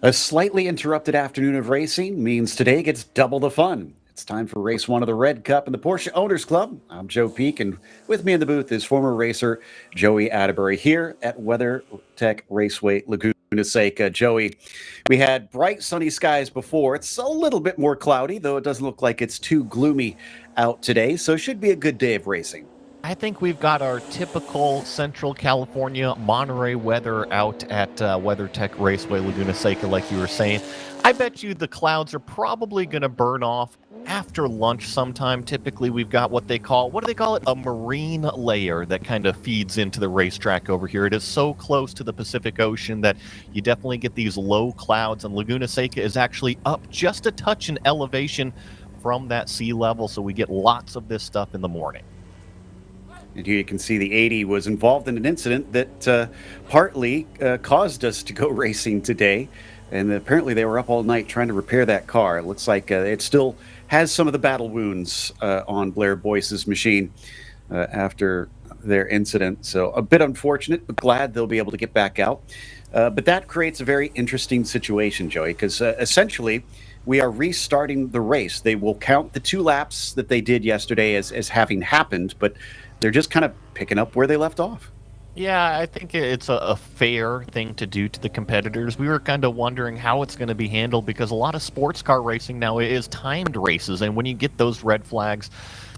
A slightly interrupted afternoon of racing means today gets double the fun. It's time for race one of the Red Cup in the Porsche Owners Club. I'm Joe Peak, and with me in the booth is former racer Joey Atterbury here at WeatherTech Raceway Laguna Seca. Joey, we had bright sunny skies before. It's a little bit more cloudy, though it doesn't look like it's too gloomy out today, so it should be a good day of racing. I think we've got our typical Central California Monterey weather out at WeatherTech Raceway Laguna Seca, like you were saying. I bet you the clouds are probably going to burn off after lunch sometime. Typically, we've got what do they call it? A marine layer that kind of feeds into the racetrack over here. It is so close to the Pacific Ocean that you definitely get these low clouds, and Laguna Seca is actually up just a touch in elevation from that sea level, so we get lots of this stuff in the morning. And here you can see the 80 was involved in an incident that partly caused us to go racing today. And apparently they were up all night trying to repair that car. It looks like it still has some of the battle wounds on Blair Boyce's machine after their incident. So a bit unfortunate, but glad they'll be able to get back out. But that creates a very interesting situation, Joey, because essentially we are restarting the race. They will count the 2 laps that they did yesterday as having happened, but they're just kind of picking up where they left off. Yeah, I think it's a fair thing to do to the competitors. We were kind of wondering how it's going to be handled because a lot of sports car racing now is timed races, and when you get those red flags,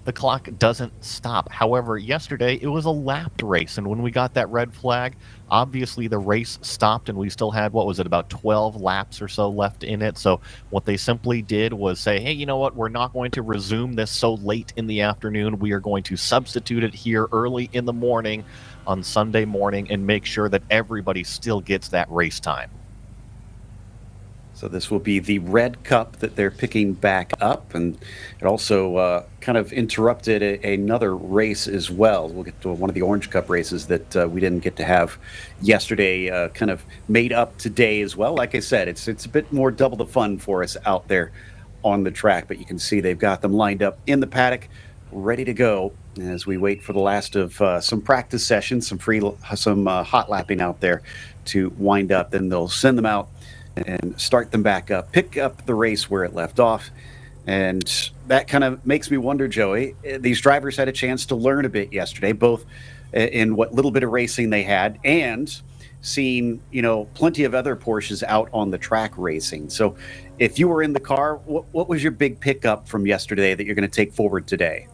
the clock doesn't stop. However, yesterday it was a lapped race, and when we got that red flag, obviously the race stopped, and we still had, what was it, about 12 laps or so left in it. So what they simply did was say, hey, you know what, we're not going to resume this so late in the afternoon. We are going to substitute it here early in the morning on Sunday morning and make sure that everybody still gets that race time. So this will be the Red Cup that they're picking back up, and it also kind of interrupted another race as well. We'll get to one of the Orange Cup races that we didn't get to have yesterday, kind of made up today as well. Like I said, it's a bit more double the fun for us out there on the track, but you can see they've got them lined up in the paddock, ready to go as we wait for the last of some practice sessions, some hot lapping out there to wind up. Then they'll send them out and start them back up, pick up the race where it left off. And that kind of makes me wonder, Joey, these drivers had a chance to learn a bit yesterday, both in what little bit of racing they had and seeing, plenty of other Porsches out on the track racing. So if you were in the car, what was your big pickup from yesterday that you're going to take forward today?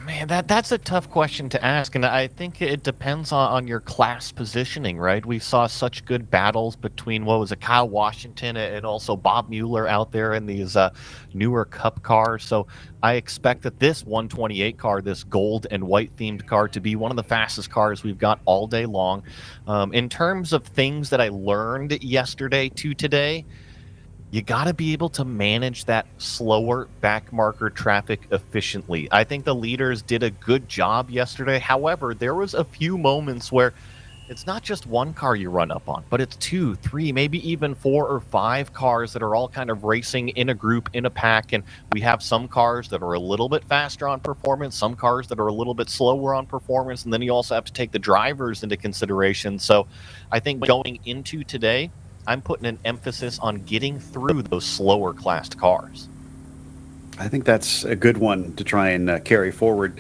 Man, that's a tough question to ask, and I think it depends on your class positioning, right? We saw such good battles between, Kyle Washington and also Bob Mueller out there in these newer Cup cars. So I expect that this 128 car, this gold and white themed car, to be one of the fastest cars we've got all day long. In terms of things that I learned yesterday to today, you got to be able to manage that slower back marker traffic efficiently. I think the leaders did a good job yesterday. However, there was a few moments where it's not just one car you run up on, but it's 2, 3, maybe even 4 or 5 cars that are all kind of racing in a group, in a pack. And we have some cars that are a little bit faster on performance, some cars that are a little bit slower on performance. And then you also have to take the drivers into consideration. So I think going into today, I'm putting an emphasis on getting through those slower classed cars. I think that's a good one to try and carry forward.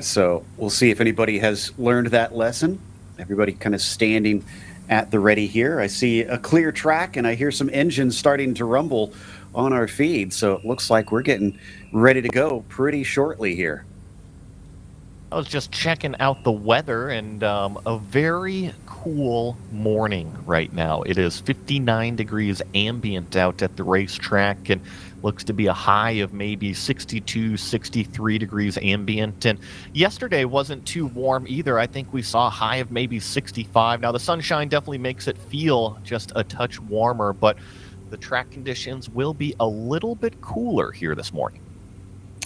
So we'll see if anybody has learned that lesson. Everybody kind of standing at the ready here. I see a clear track and I hear some engines starting to rumble on our feed. So it looks like we're getting ready to go pretty shortly here. I was just checking out the weather, and a very cool morning right now. It is 59 degrees ambient out at the racetrack, and looks to be a high of maybe 62, 63 degrees ambient. And yesterday wasn't too warm either. I think we saw a high of maybe 65. Now, the sunshine definitely makes it feel just a touch warmer, but the track conditions will be a little bit cooler here this morning.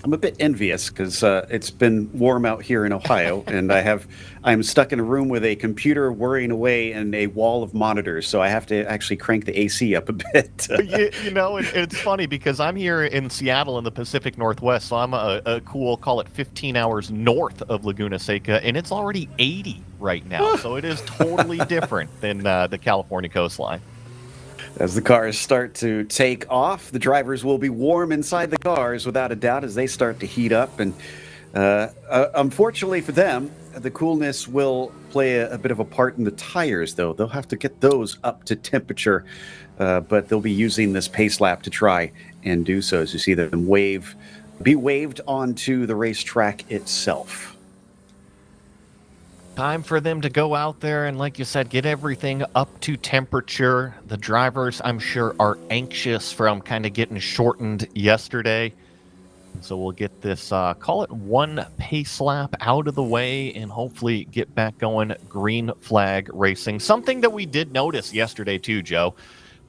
I'm a bit envious because it's been warm out here in Ohio, and I'm stuck in a room with a computer whirring away and a wall of monitors, so I have to actually crank the AC up a bit. It's funny because I'm here in Seattle in the Pacific Northwest, so I'm a cool, call it 15 hours north of Laguna Seca, and it's already 80 right now, so it is totally different than the California coastline. As the cars start to take off, the drivers will be warm inside the cars without a doubt as they start to heat up. And unfortunately for them, the coolness will play a bit of a part in the tires, though. They'll have to get those up to temperature, but they'll be using this pace lap to try and do so as you see them be waved onto the racetrack itself. Time for them to go out there and, like you said, get everything up to temperature. The drivers, I'm sure, are anxious from kind of getting shortened yesterday. So we'll get this, call it one pace lap out of the way and hopefully get back going green flag racing. Something that we did notice yesterday too, Joe,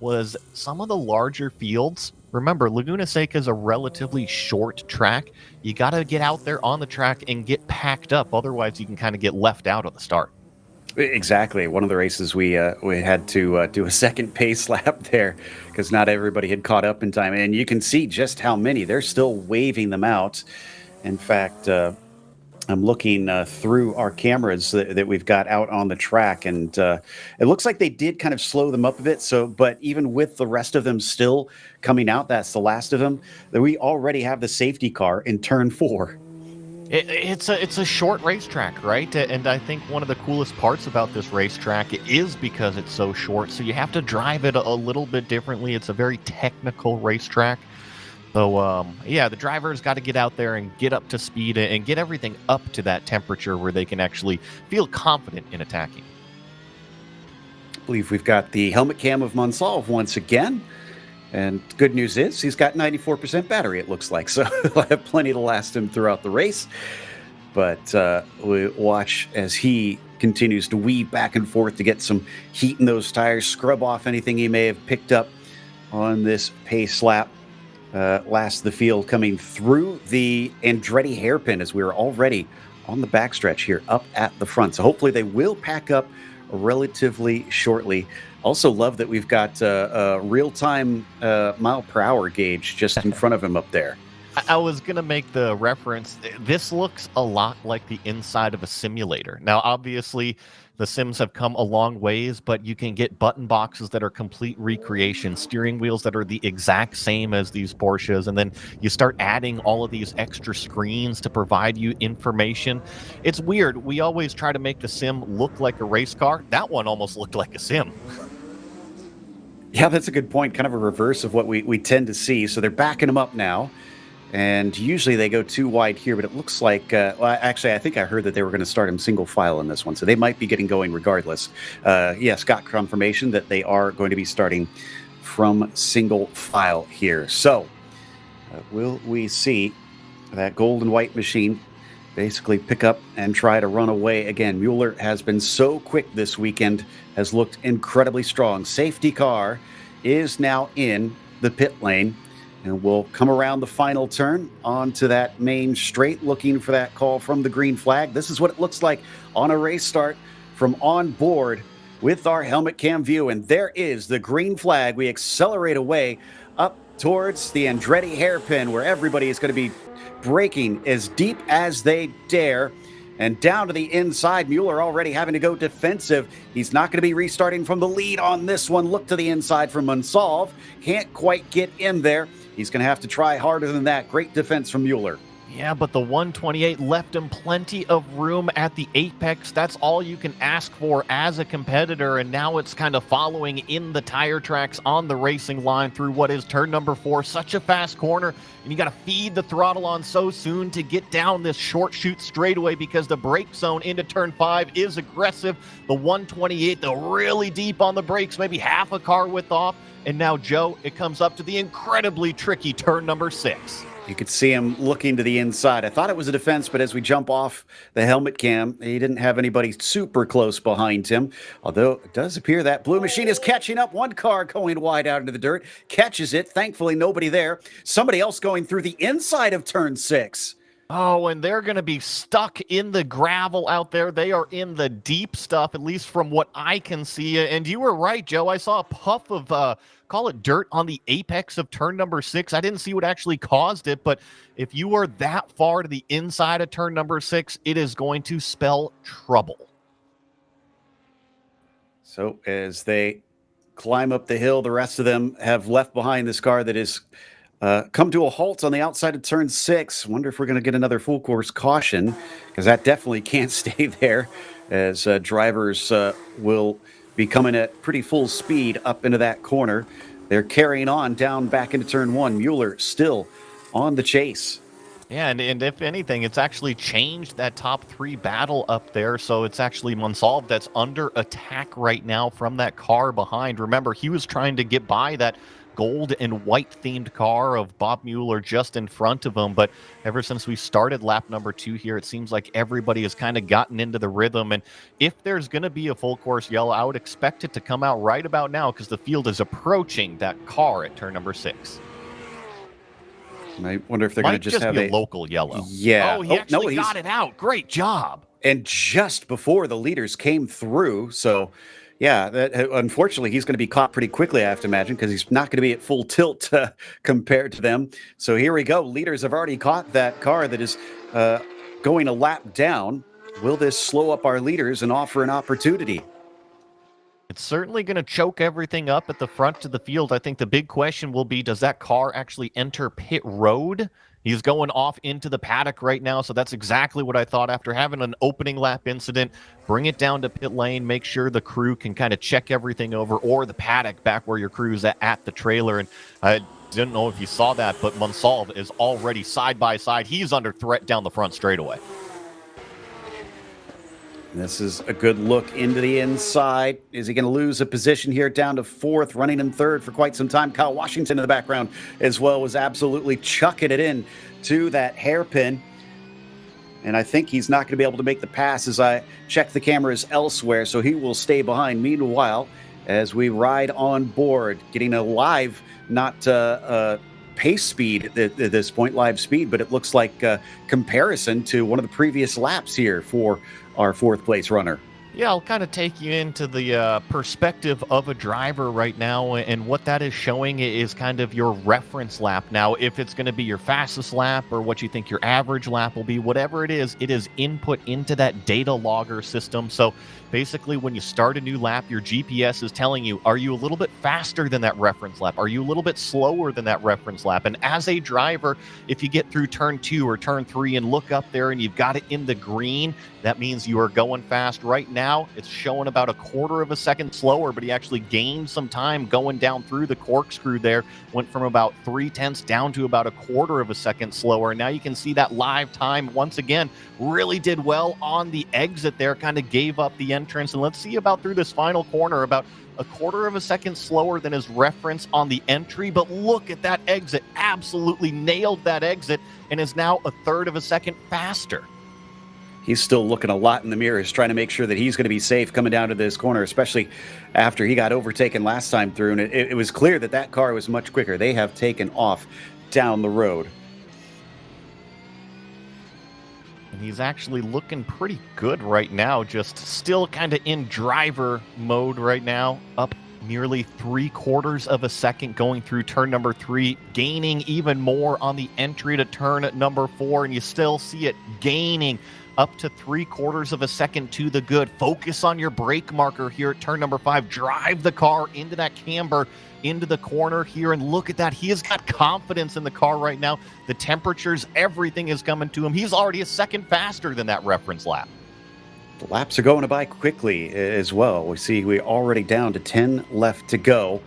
was some of the larger fields. Remember, Laguna Seca is a relatively short track. You got to get out there on the track and get packed up. Otherwise, you can kind of get left out at the start. Exactly. One of the races we had to do a second pace lap there because not everybody had caught up in time. And you can see just how many. They're still waving them out. In fact, I'm looking through our cameras that we've got out on the track, and it looks like they did kind of slow them up a bit. So, but even with the rest of them still coming out, that's the last of them, that we already have the safety car in turn 4. It's a short racetrack, right? And I think one of the coolest parts about this racetrack is because it's so short. So you have to drive it a little bit differently. It's a very technical racetrack. So, yeah, the drivers got to get out there and get up to speed and get everything up to that temperature where they can actually feel confident in attacking. I believe we've got the helmet cam of Monsalve once again. And good news is he's got 94% battery, it looks like. So he'll have plenty to last him throughout the race. But we watch as he continues to weave back and forth to get some heat in those tires, scrub off anything he may have picked up on this pace lap. Last of the field coming through the Andretti hairpin as we are already on the backstretch here up at the front. So hopefully they will pack up relatively shortly. Also love that we've got a real-time mile per hour gauge just in front of him up there. I was going to make the reference. This looks a lot like the inside of a simulator. Now, obviously, the Sims have come a long ways, but you can get button boxes that are complete recreation, steering wheels that are the exact same as these Porsches, and then you start adding all of these extra screens to provide you information. It's weird. We always try to make the Sim look like a race car. That one almost looked like a Sim. Yeah, that's a good point. Kind of a reverse of what we tend to see. So they're backing them up now. And usually they go too wide here, but it looks like, well, actually, I think I heard that they were going to start him single file in this one. So they might be getting going regardless. Yes, got confirmation that they are going to be starting from single file here. So will we see that gold and white machine basically pick up and try to run away again? Mueller has been so quick this weekend, has looked incredibly strong. Safety car is now in the pit lane. And we'll come around the final turn onto that main straight, looking for that call from the green flag. This is what it looks like on a race start from on board with our helmet cam view. And there is the green flag. We accelerate away up towards the Andretti hairpin, where everybody is going to be braking as deep as they dare. And down to the inside, Mueller already having to go defensive. He's not going to be restarting from the lead on this one. Look to the inside from Monsalve. Can't quite get in there. He's going to have to try harder than that. Great defense from Mueller. Yeah, but the 128 left him plenty of room at the apex. That's all you can ask for as a competitor, and now it's kind of following in the tire tracks on the racing line through what is turn number 4. Such a fast corner, and you got to feed the throttle on so soon to get down this short shoot straightaway because the brake zone into turn 5 is aggressive. The 128, they're really deep on the brakes, maybe half a car width off, and now, Joe, it comes up to the incredibly tricky turn number 6. You could see him looking to the inside. I thought it was a defense, but as we jump off the helmet cam, he didn't have anybody super close behind him. Although it does appear that blue machine is catching up. One car going wide out into the dirt, catches it. Thankfully, nobody there. Somebody else going through the inside of turn 6. Oh, and they're going to be stuck in the gravel out there. They are in the deep stuff, at least from what I can see. And you were right, Joe. I saw a puff of, call it dirt on the apex of turn number 6. I didn't see what actually caused it, but if you are that far to the inside of turn number 6, it is going to spell trouble. So as they climb up the hill. The rest of them have left behind this car that is come to a halt on the outside of turn 6. Wonder if we're going to get another full course caution, because that definitely can't stay there, as drivers will be coming at pretty full speed up into that corner. They're carrying on down back into turn 1. Mueller still on the chase. Yeah, and if anything, it's actually changed that top 3 battle up there. So it's actually Monsalve that's under attack right now from that car behind. Remember, he was trying to get by that gold and white themed car of Bob Mueller just in front of him. But ever since we started lap number 2 here, it seems like everybody has kind of gotten into the rhythm. And if there's going to be a full course yellow, I would expect it to come out right about now, because the field is approaching that car at turn number 6. I wonder if they're going to just have a local yellow. Yeah. Oh, he actually got it out. Great job. And just before the leaders came through. So, yeah, unfortunately, he's going to be caught pretty quickly, I have to imagine, because he's not going to be at full tilt compared to them. So here we go. Leaders have already caught that car that is going a lap down. Will this slow up our leaders and offer an opportunity? It's certainly going to choke everything up at the front of the field. I think the big question will be, does that car actually enter pit road? He's going off into the paddock right now, so that's exactly what I thought after having an opening lap incident. Bring it down to pit lane, make sure the crew can kind of check everything over, or the paddock back where your crew's at the trailer. And I didn't know if you saw that, but Monsalve is already side by side. He's under threat down the front straightaway. This is a good look into the inside. Is he going to lose a position here down to 4th, running in 3rd for quite some time? Kyle Washington in the background as well was absolutely chucking it in to that hairpin. And I think he's not going to be able to make the pass as I check the cameras elsewhere, so he will stay behind. Meanwhile, as we ride on board, getting a live, not pace speed at this point, live speed, but it looks like comparison to one of the previous laps here for our 4th place runner. Yeah, I'll kind of take you into the perspective of a driver right now, and what that is showing is kind of your reference lap. Now, if it's going to be your fastest lap or what you think your average lap will be, whatever it is input into that data logger system. So basically, when you start a new lap, your GPS is telling you, are you a little bit faster than that reference lap? Are you a little bit slower than that reference lap? And as a driver, if you get through turn 2 or turn 3 and look up there and you've got it in the green, that means you are going fast. Right now, it's showing about a 1/4 of a second slower, but he actually gained some time going down through the corkscrew there. Went from about 3/10 down to about a 1/4 of a second slower. And now you can see that live time once again really did well on the exit there, kind of gave up the entrance. And let's see about through this final corner, about a 1/4 of a second slower than his reference on the entry. But look at that exit, absolutely nailed that exit, and is now a 1/3 of a second faster. He's still looking a lot in the mirrors, trying to make sure that he's going to be safe coming down to this corner, especially after he got overtaken last time through. And it was clear that that car was much quicker. They have taken off down the road. And he's actually looking pretty good right now, just still kind of in driver mode right now, up nearly 3/4 of a second going through turn number 3, gaining even more on the entry to turn number 4, and you still see it gaining up to 3/4 of a second to the good. Focus on your brake marker here at turn number 5. Drive the car into that camber, into the corner here, and look at that. He has got confidence in the car right now. The temperatures, everything is coming to him. He's already a second faster than that reference lap. The laps are going by quickly as well. We see we're already down to 10 left to go.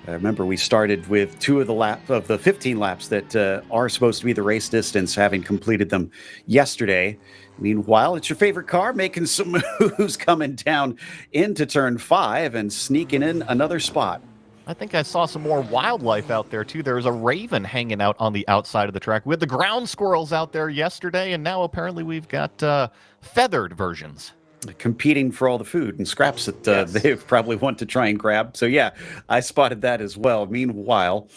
Remember, we started with 2 of the 15 laps that are supposed to be the race distance, having completed them yesterday. Meanwhile, it's your favorite car making some moves, coming down into turn 5 and sneaking in another spot. I think I saw some more wildlife out there, too. There was a raven hanging out on the outside of the track. We had the ground squirrels out there yesterday, and now apparently we've got feathered versions. Competing for all the food and scraps that Yes. they probably want to try and grab. So, yeah, I spotted that as well. Meanwhile,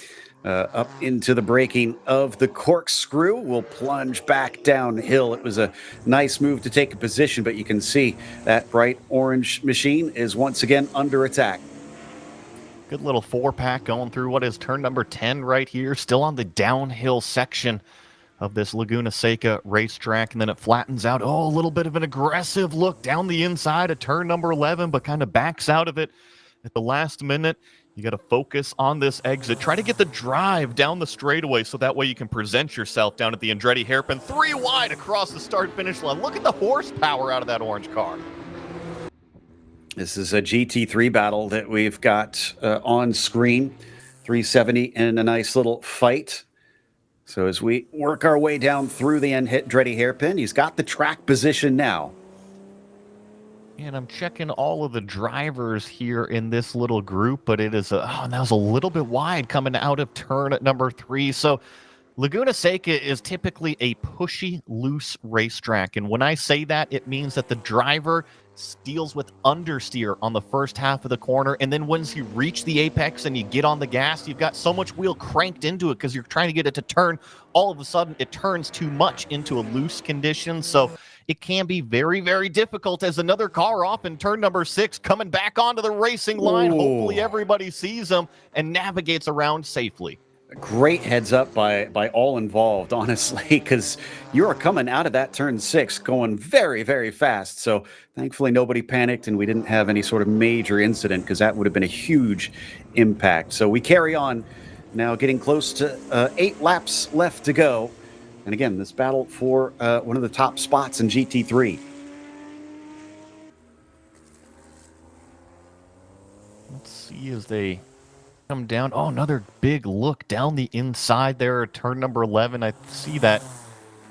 up into the braking of the corkscrew, we'll plunge back downhill. It was a nice move to take a position, but you can see that bright orange machine is once again under attack. Good little 4-pack going through what is turn number 10 right here, still on the downhill section of this Laguna Seca racetrack, and then it flattens out. Oh, a little bit of an aggressive look down the inside of turn number 11, but kind of backs out of it At the last minute, you got to focus on this exit. Try to get the drive down the straightaway so that way you can present yourself down at the Andretti hairpin. 3 wide across the start-finish line. Look at the horsepower out of that orange car. This is a GT3 battle that we've got on screen. 370 in a nice little fight. So as we work our way down through the Andretti hairpin, he's got the track position now. And I'm checking all of the drivers here in this little group, but it is that was a little bit wide coming out of turn at number 3. So Laguna Seca is typically a pushy, loose racetrack. And when I say that, it means that the driver deals with understeer on the first half of the corner. And then once you reach the apex and you get on the gas, you've got so much wheel cranked into it because you're trying to get it to turn. All of a sudden, it turns too much into a loose condition. So it can be very, very difficult as another car off in turn number 6 coming back onto the racing line. Ooh. Hopefully everybody sees him and navigates around safely. Great heads up by all involved, honestly, because you are coming out of that turn 6 going very, very fast. So thankfully nobody panicked and we didn't have any sort of major incident because that would have been a huge impact. So we carry on now, getting close to 8 laps left to go. And again, this battle for one of the top spots in GT3. Let's see as they come down. Oh, another big look down the inside there at turn number 11. I see that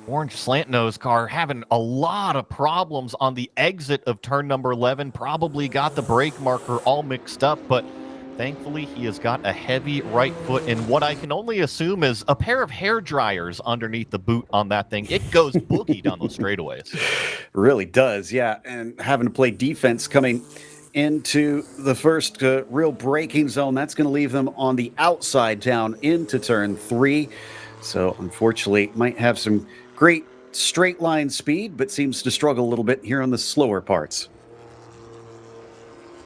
orange slant nose car having a lot of problems on the exit of turn number 11. Probably got the brake marker all mixed up, but thankfully he has got a heavy right foot and what I can only assume is a pair of hair dryers underneath the boot on that thing. It goes boogie down those straightaways. Really does, yeah. And having to play defense coming into the first real braking zone, that's going to leave them on the outside down into turn 3. So unfortunately might have some great straight line speed, but seems to struggle a little bit here on the slower parts.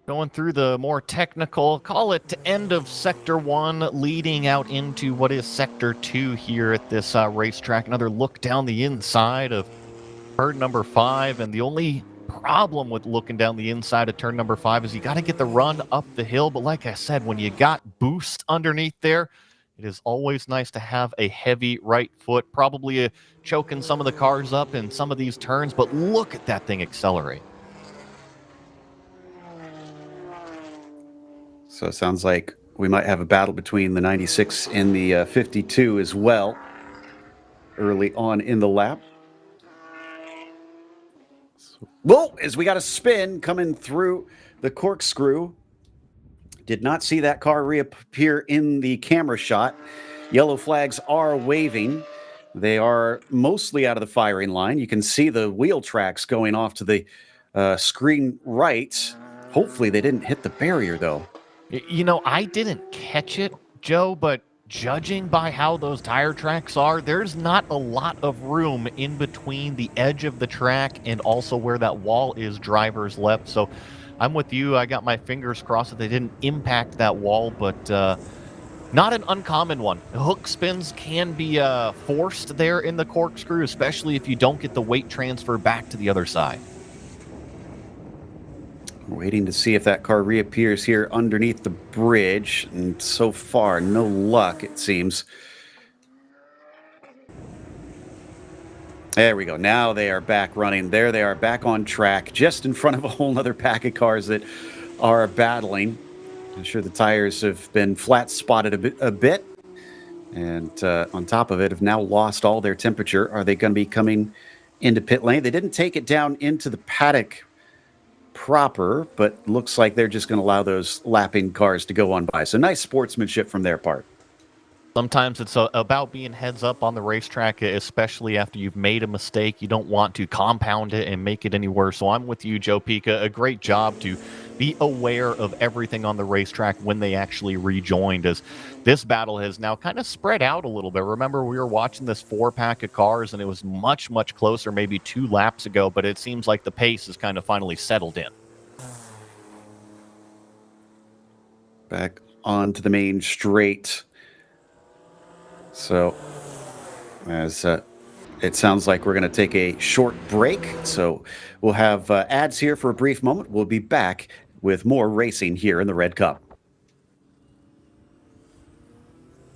Going through the more technical, call it end of Sector 1, leading out into what is Sector 2 here at this racetrack. Another look down the inside of turn number 5, and the only problem with looking down the inside of turn number 5 is you got to get the run up the hill. But like I said, when you got boost underneath there, it is always nice to have a heavy right foot, probably choking some of the cars up in some of these turns. But look at that thing accelerate. So it sounds like we might have a battle between the 96 and the 52 as well early on in the lap. Whoa, as we got a spin coming through the corkscrew. Did not see that car reappear in the camera shot. Yellow flags are waving. They are mostly out of the firing line. You can see the wheel tracks going off to the screen right. Hopefully they didn't hit the barrier, though. You know, I didn't catch it, Joe, but judging by how those tire tracks are, there's not a lot of room in between the edge of the track and also where that wall is driver's left. So I'm with you. I got my fingers crossed that they didn't impact that wall, but not an uncommon one. Hook spins can be forced there in the corkscrew, especially if you don't get the weight transfer back to the other side. We're waiting to see if that car reappears here underneath the bridge, and so far, no luck, it seems. There we go. Now they are back running. There they are, back on track, just in front of a whole other pack of cars that are battling. I'm sure the tires have been flat spotted a bit, and on top of it, have now lost all their temperature. Are they going to be coming into pit lane? They didn't take it down into the paddock proper, but looks like they're just going to allow those lapping cars to go on by. So nice sportsmanship from their part. Sometimes it's about being heads up on the racetrack, especially after you've made a mistake. You don't want to compound it and make it any worse. So I'm with you, Joe Pica. A great job to be aware of everything on the racetrack when they actually rejoined, as this battle has now kind of spread out a little bit. Remember, we were watching this 4-pack of cars, and it was much, much closer maybe 2 laps ago, but it seems like the pace has kind of finally settled in. Back onto the main straight. So, as it sounds like we're going to take a short break, so we'll have ads here for a brief moment. We'll be back with more racing here in the Red Cup.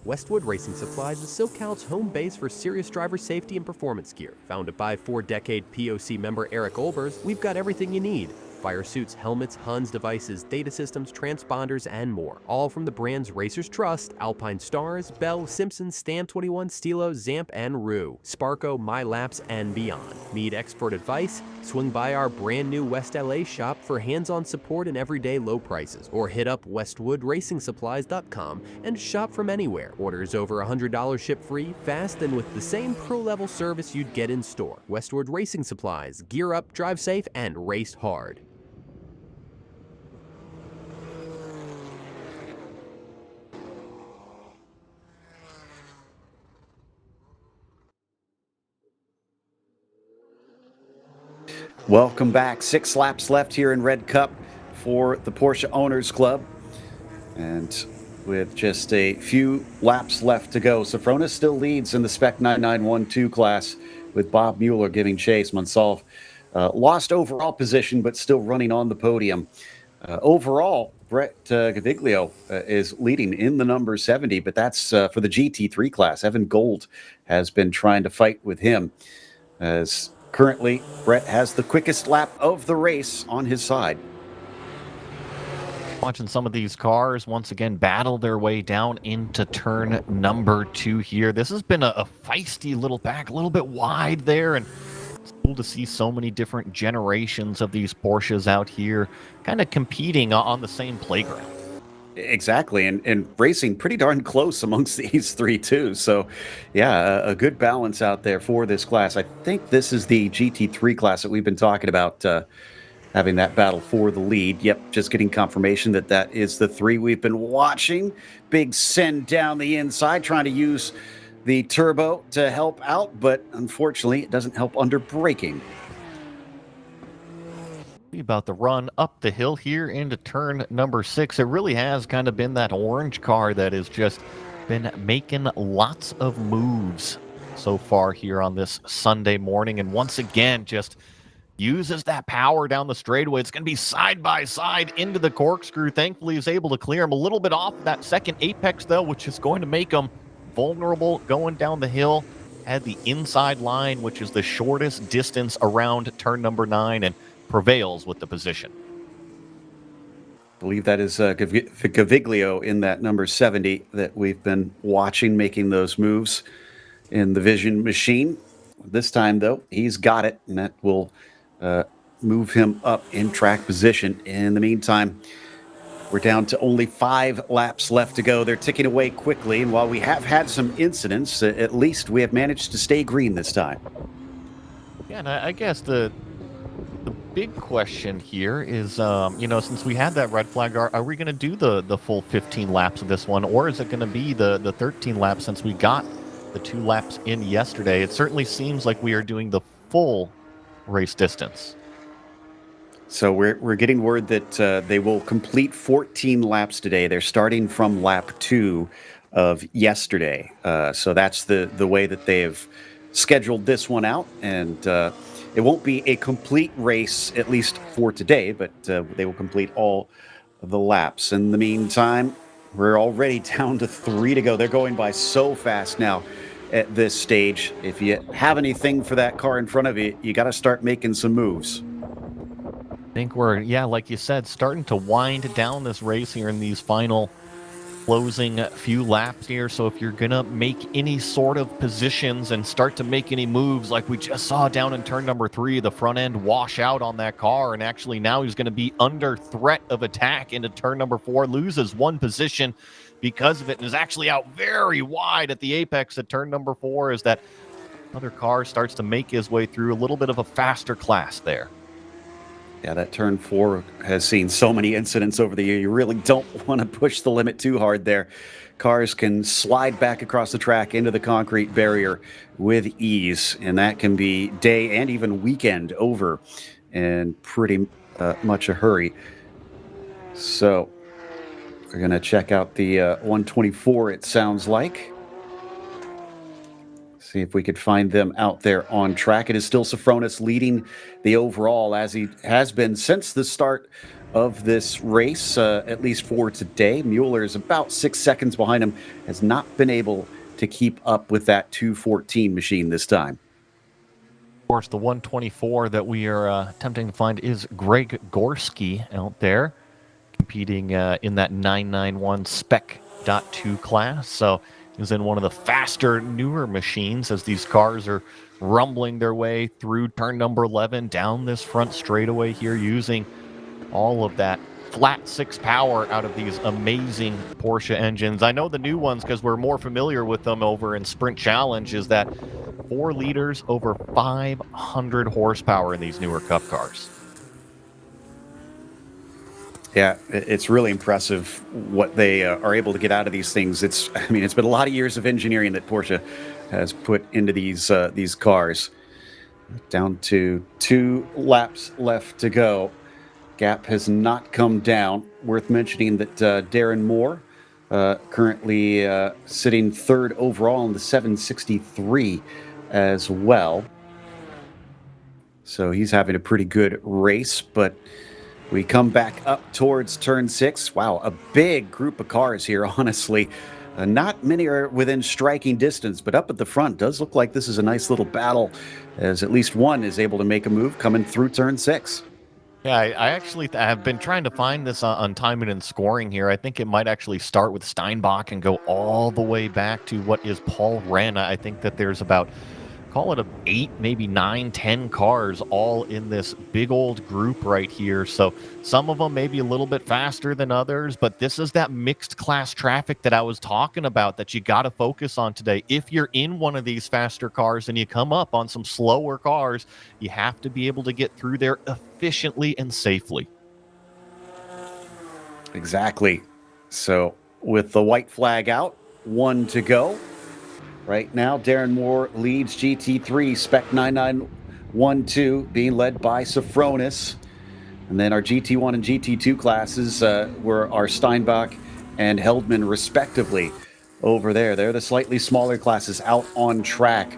Westwood Racing Supplies is SoCal's home base for serious driver safety and performance gear. Founded by 4-decade POC member Eric Olbers, we've got everything you need. Fire suits, helmets, Huns devices, data systems, transponders, and more. All from the brands racers trust: Alpine Stars, Bell, Simpson, Stan 21, Stilo, Zamp, and Rue. Sparco, MyLaps, and beyond. Need expert advice? Swing by our brand new West LA shop for hands-on support and everyday low prices. Or hit up westwoodracingsupplies.com and shop from anywhere. Orders over $100 ship free, fast, and with the same pro-level service you'd get in store. Westwood Racing Supplies. Gear up, drive safe, and race hard. Welcome back. 6 laps left here in Red Cup for the Porsche Owners Club. And with just a few laps left to go, Sofronis still leads in the Spec 9912 class, with Bob Mueller giving chase. Monsalve lost overall position, but still running on the podium. Overall, Brett Gaviglio is leading in the number 70, but that's for the GT3 class. Evan Gold has been trying to fight with him, as currently Brett has the quickest lap of the race on his side. Watching some of these cars once again battle their way down into turn number 2 here. This has been a feisty little back, a little bit wide there, and it's cool to see so many different generations of these Porsches out here kind of competing on the same playground. Exactly, and racing pretty darn close amongst these three too. So, yeah, a good balance out there for this class. I think this is the GT3 class that we've been talking about, having that battle for the lead. Yep, just getting confirmation that that is the 3 we've been watching. Big send down the inside, trying to use the turbo to help out, but unfortunately it doesn't help under braking. About the run up the hill here into turn number 6. It really has kind of been that orange car that has just been making lots of moves so far here on this Sunday morning, and once again just uses that power down the straightaway. It's going to be side by side into the corkscrew. Thankfully, he's able to clear him a little bit off that second apex, though, which is going to make him vulnerable going down the hill. Had the inside line, which is the shortest distance around turn number 9, and prevails with the position. I believe that is Gaviglio in that number 70 that we've been watching, making those moves in the vision machine. This time, though, he's got it, and that will move him up in track position. In the meantime, we're down to only 5 laps left to go. They're ticking away quickly, and while we have had some incidents, at least we have managed to stay green this time. Yeah, and I guess the big question here is, since we had that red flag, are we going to do the full 15 laps of this one, or is it going to be the 13 laps since we got the 2 laps in yesterday? It certainly seems like we are doing the full race distance. So we're getting word that they will complete 14 laps today. They're starting from lap 2 of yesterday. So that's the way that they have scheduled this one out, and it won't be a complete race, at least for today, but they will complete all of the laps. In the meantime, we're already down to 3 to go. They're going by so fast now at this stage. If you have anything for that car in front of you, you got to start making some moves. I think we're, like you said, starting to wind down this race here in these final closing few laps here. So if you're gonna make any sort of positions and start to make any moves, like we just saw down in turn number 3, the front end wash out on that car, and actually now he's going to be under threat of attack into turn number 4, loses 1 position because of it, and is actually out very wide at the apex at turn number 4 as that other car starts to make his way through. A little bit of a faster class there. Yeah, that turn 4 has seen so many incidents over the year. You really don't want to push the limit too hard there. Cars can slide back across the track into the concrete barrier with ease, and that can be day and even weekend over in pretty much a hurry. So we're going to check out the 124, it sounds like. See if we could find them out there on track. It is still Sofronis leading the overall, as he has been since the start of this race, at least for today. Mueller is about 6 seconds behind him, has not been able to keep up with that 2:14 machine this time. Of course, the 124 that we are attempting to find is Greg Gorski out there, competing in that 991 Spec.2 class. So he's in one of the faster, newer machines as these cars are rumbling their way through turn number 11 down this front straightaway here, using all of that flat six power out of these amazing Porsche engines. I know the new ones because we're more familiar with them over in Sprint Challenge, is that 4 liters over 500 horsepower in these newer Cup cars. Yeah, it's really impressive what they are able to get out of these things. It's been a lot of years of engineering that Porsche has put into these cars. Down to 2 laps left to go. Gap has not come down. Worth mentioning that Darren Moore, currently sitting 3rd overall in the 763 as well. So he's having a pretty good race, but we come back up towards turn 6. Wow, a big group of cars here, honestly. Not many are within striking distance, but up at the front does look like this is a nice little battle, as at least one is able to make a move coming through turn 6. Yeah, I actually have been trying to find this on timing and scoring here. I think it might actually start with Steinbach and go all the way back to what is Paul Rana. I think that there's about, call it 8, maybe 9, 10 cars all in this big old group right here. So some of them may be a little bit faster than others, but this is that mixed class traffic that I was talking about that you got to focus on today. If you're in one of these faster cars and you come up on some slower cars, you have to be able to get through there efficiently and safely. Exactly. So with the white flag out, 1 to go. Right now, Darren Moore leads GT3, Spec 9912, being led by Sofronis. And then our GT1 and GT2 classes were our Steinbach and Heldman, respectively, over there. They're the slightly smaller classes out on track.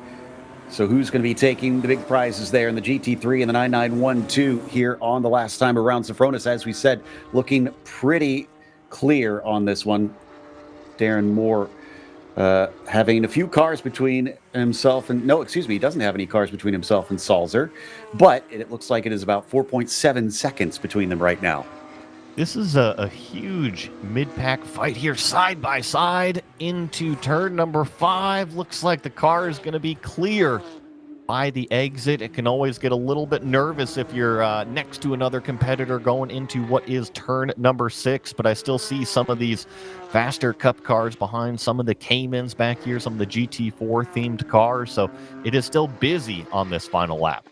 So who's going to be taking the big prizes there in the GT3 and the 9912 here on the last time around? Sofronis, as we said, looking pretty clear on this one. Darren Moore having a few cars between himself and, he doesn't have any cars between himself and Salzer, but it looks like it is about 4.7 seconds between them right now. This is a huge mid-pack fight here, side by side into turn number 5. Looks like the car is going to be clear by the exit. It can always get a little bit nervous if you're next to another competitor going into what is turn number 6, but I still see some of these faster Cup cars behind some of the Caymans back here, some of the GT4 themed cars, so it is still busy on this final lap.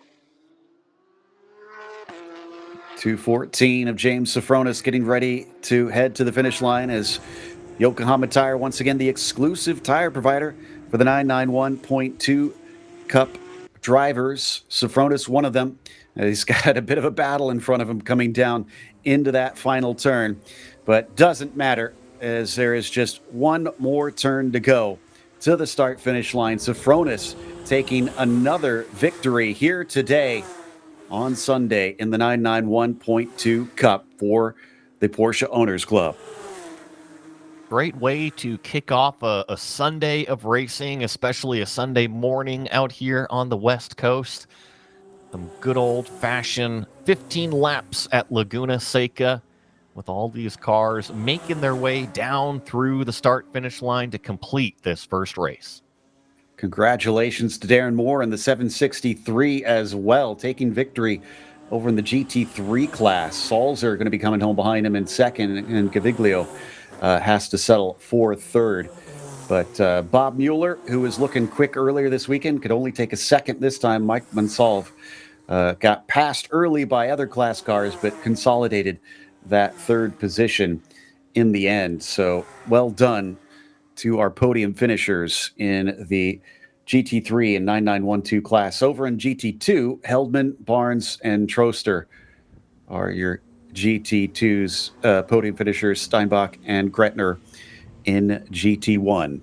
2:14 of James Sofronis getting ready to head to the finish line as Yokohama Tire, once again the exclusive tire provider for the 991.2 Cup drivers. Sofronis, one of them. He's got a bit of a battle in front of him coming down into that final turn, but doesn't matter as there is just one more turn to go to the start-finish line. Sofronis taking another victory here today on Sunday in the 991.2 Cup for the Porsche Owners Club. Great way to kick off a Sunday of racing, especially a Sunday morning out here on the West Coast. Some good old-fashioned 15 laps at Laguna Seca with all these cars making their way down through the start-finish line to complete this first race. Congratulations to Darren Moore in the 763 as well, taking victory over in the GT3 class. Salzer going to be coming home behind him in second, and Gaviglio has to settle for third. But Bob Mueller, who was looking quick earlier this weekend, could only take a second this time. Mike Mansolv got passed early by other class cars, but consolidated that third position in the end. So well done to our podium finishers in the GT3 and 9912 class. Over in GT2, Heldman, Barnes, and Troster are your GT2's podium finishers, Steinbach and Gretner in GT1.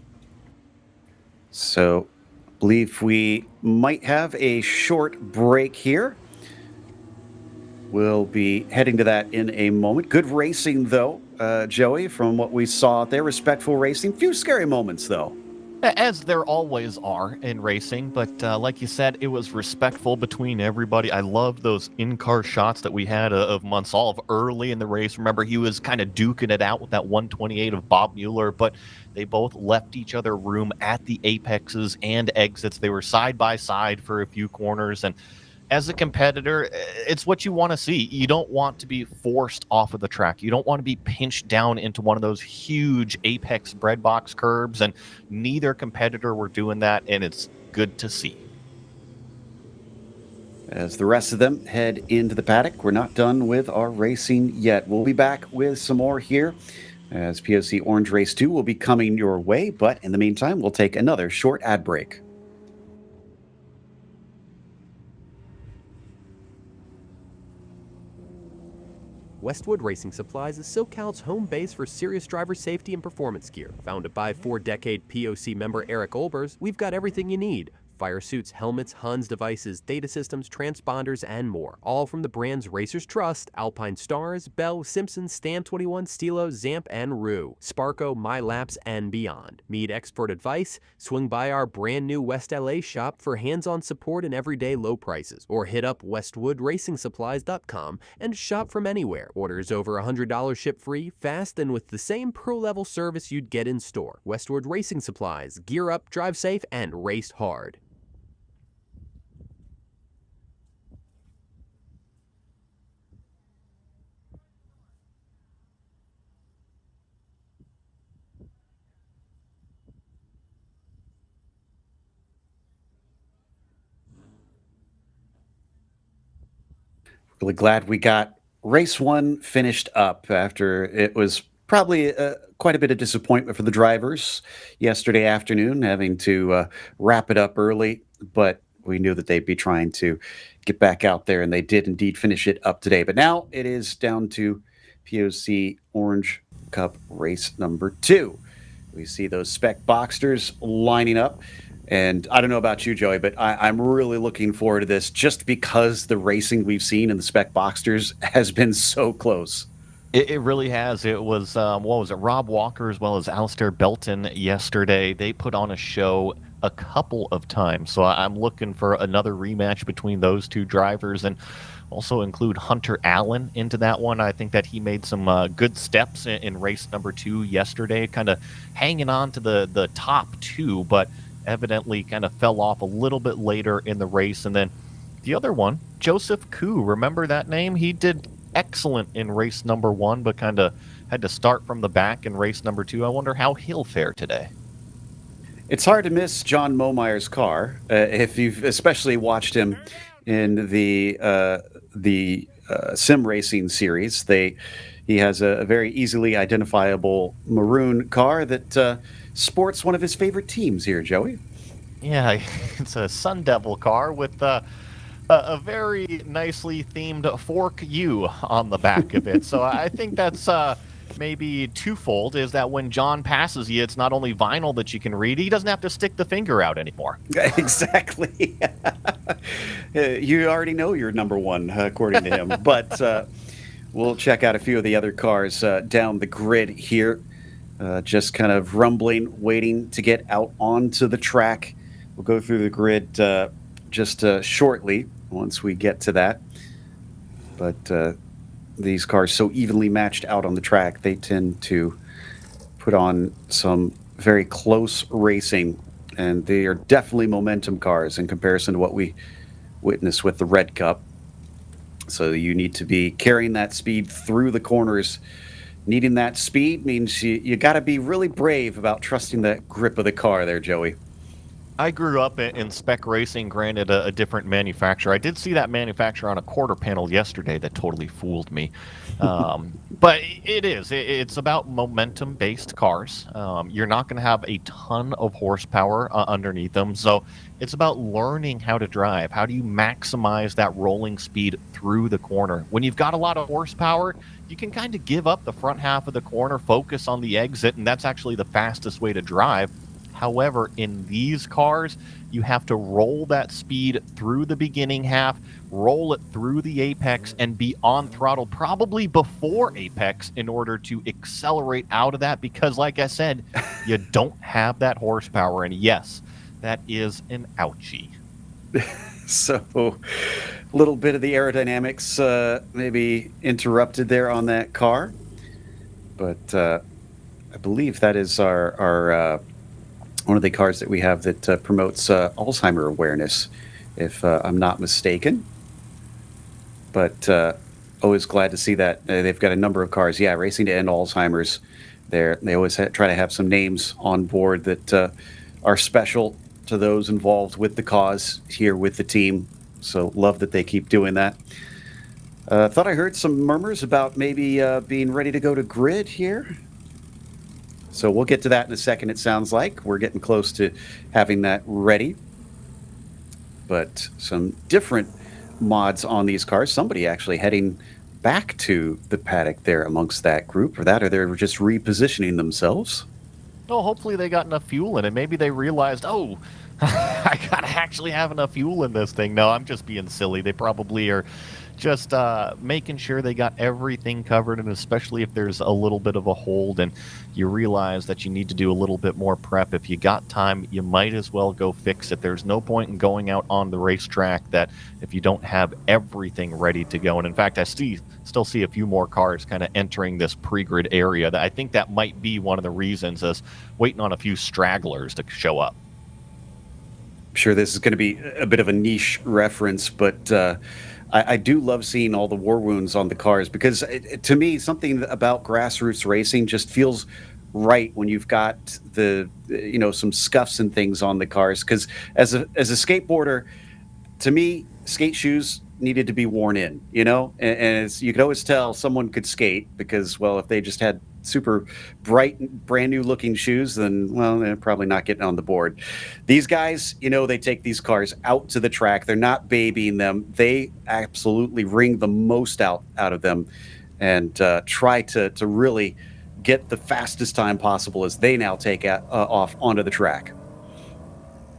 So I believe we might have a short break here. We'll be heading to that in a moment. Good racing, though, Joey, from what we saw out there. Respectful racing. Few scary moments, though. As there always are in racing, but like you said, it was respectful between everybody. I love those in-car shots that we had of Monsalve early in the race. Remember, he was kind of duking it out with that 128 of Bob Mueller, but they both left each other room at the apexes and exits. They were side by side for a few corners, and as a competitor, it's what you want to see. You don't want to be forced off of the track. You don't want to be pinched down into one of those huge apex breadbox curbs, and neither competitor were doing that, and it's good to see. As the rest of them head into the paddock, we're not done with our racing yet. We'll be back with some more here as POC Orange Race 2 will be coming your way, but in the meantime, we'll take another short ad break. Westwood Racing Supplies is SoCal's home base for serious driver safety and performance gear. Founded by 4-decade POC member Eric Olbers, we've got everything you need. Fire suits, helmets, Huns devices, data systems, transponders, and more. All from the brands racers trust: Alpine Stars, Bell, Simpson, Stan 21, Stilo, Zamp, and Rue. Sparco, MyLaps, and beyond. Need expert advice? Swing by our brand new West LA shop for hands-on support and everyday low prices. Or hit up westwoodracingsupplies.com and shop from anywhere. Orders over $100 ship free, fast, and with the same pro-level service you'd get in store. Westwood Racing Supplies. Gear up, drive safe, and race hard. Really glad we got race 1 finished up after it was probably quite a bit of disappointment for the drivers yesterday afternoon, having to wrap it up early, but we knew that they'd be trying to get back out there, and they did indeed finish it up today. But now it is down to POC Orange Cup race number 2. We see those spec Boxsters lining up. And I don't know about you, Joey, but I'm really looking forward to this just because the racing we've seen in the spec Boxsters has been so close. It really has. It was, what was it, Rob Walker as well as Alistair Belton yesterday. They put on a show a couple of times. So I'm looking for another rematch between those two drivers, and also include Hunter Allen into that one. I think that he made some good steps in race number 2 yesterday, kind of hanging on to the top 2, but evidently kind of fell off a little bit later in the race. And then the other one, Joseph Koo, remember that name? He did excellent in race number 1, but kind of had to start from the back in race number 2. I wonder how he'll fare today. It's hard to miss John Momeyer's car if you've especially watched him in the sim racing series. He has a very easily identifiable maroon car that sports one of his favorite teams here, Joey. Yeah, it's a Sun Devil car with a very nicely themed fork U on the back of it. So I think that's maybe twofold, is that when John passes you, it's not only vinyl that you can read. He doesn't have to stick the finger out anymore. Exactly. You already know you're number 1, according to him. But we'll check out a few of the other cars down the grid here. Just kind of rumbling, waiting to get out onto the track. We'll go through the grid just shortly once we get to that. But these cars so evenly matched out on the track, they tend to put on some very close racing, and they are definitely momentum cars in comparison to what we witnessed with the Red Cup. So you need to be carrying that speed through the corners. Needing that speed means you got to be really brave about trusting that grip of the car there, Joey. I grew up in spec racing, granted a different manufacturer. I did see that manufacturer on a quarter panel yesterday that totally fooled me. But it's about momentum-based cars. You're not going to have a ton of horsepower underneath them, so it's about learning how to drive. How do you maximize that rolling speed through the corner? When you've got a lot of horsepower, you can kind of give up the front half of the corner, focus on the exit, and that's actually the fastest way to drive. However, in these cars, you have to roll that speed through the beginning half, roll it through the apex, and be on throttle probably before apex in order to accelerate out of that, because like I said, you don't have that horsepower. And yes, that is an ouchie. So a little bit of the aerodynamics maybe interrupted there on that car. But I believe that is our one of the cars that we have that promotes Alzheimer awareness, if I'm not mistaken. But always glad to see that they've got a number of cars. Yeah, Racing to End Alzheimer's. They always try to have some names on board that are special to those involved with the cause here with the team. So love that they keep doing that. Thought I heard some murmurs about maybe being ready to go to grid here. So we'll get to that in a second, it sounds like. We're getting close to having that ready. But some different mods on these cars. Somebody actually heading back to the paddock there amongst that group, or they're just repositioning themselves. Oh, hopefully they got enough fuel in it. Maybe they realized, oh, I gotta actually have enough fuel in this thing. No, I'm just being silly. They probably are just making sure they got everything covered, and especially if there's a little bit of a hold and you realize that you need to do a little bit more prep. If you got time, you might as well go fix it. There's no point in going out on the racetrack that if you don't have everything ready to go. And in fact, I still see a few more cars kind of entering this pre-grid area. That I think that might be one of the reasons, is waiting on a few stragglers to show up. I'm sure this is going to be a bit of a niche reference, but I do love seeing all the war wounds on the cars, because to me, something about grassroots racing just feels right when you've got some scuffs and things on the cars. Because as a skateboarder, to me, skate shoes needed to be worn in, and you could always tell someone could skate because, well, if they just had super bright, brand new looking shoes, then, well, they're probably not getting on the board. These guys, they take these cars out to the track. They're not babying them. They absolutely wring the most out of them and try to really get the fastest time possible as they now take off onto the track.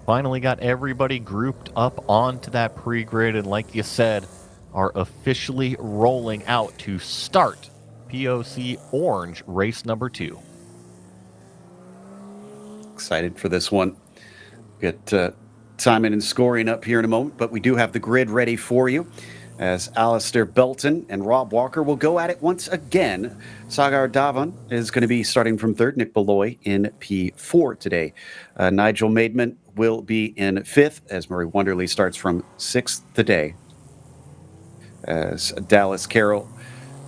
Finally got everybody grouped up onto that pre-grid, and like you said, are officially rolling out to start POC Orange race number 2. Excited for this one. Get timing and scoring up here in a moment, but we do have the grid ready for you, as Alistair Belton and Rob Walker will go at it once again. Sagar Dhawan is going to be starting from 3rd, Nick Beloy in P4 today. Nigel Maidman will be in 5th, as Murray Wonderly starts from 6th today. As Dallas Carroll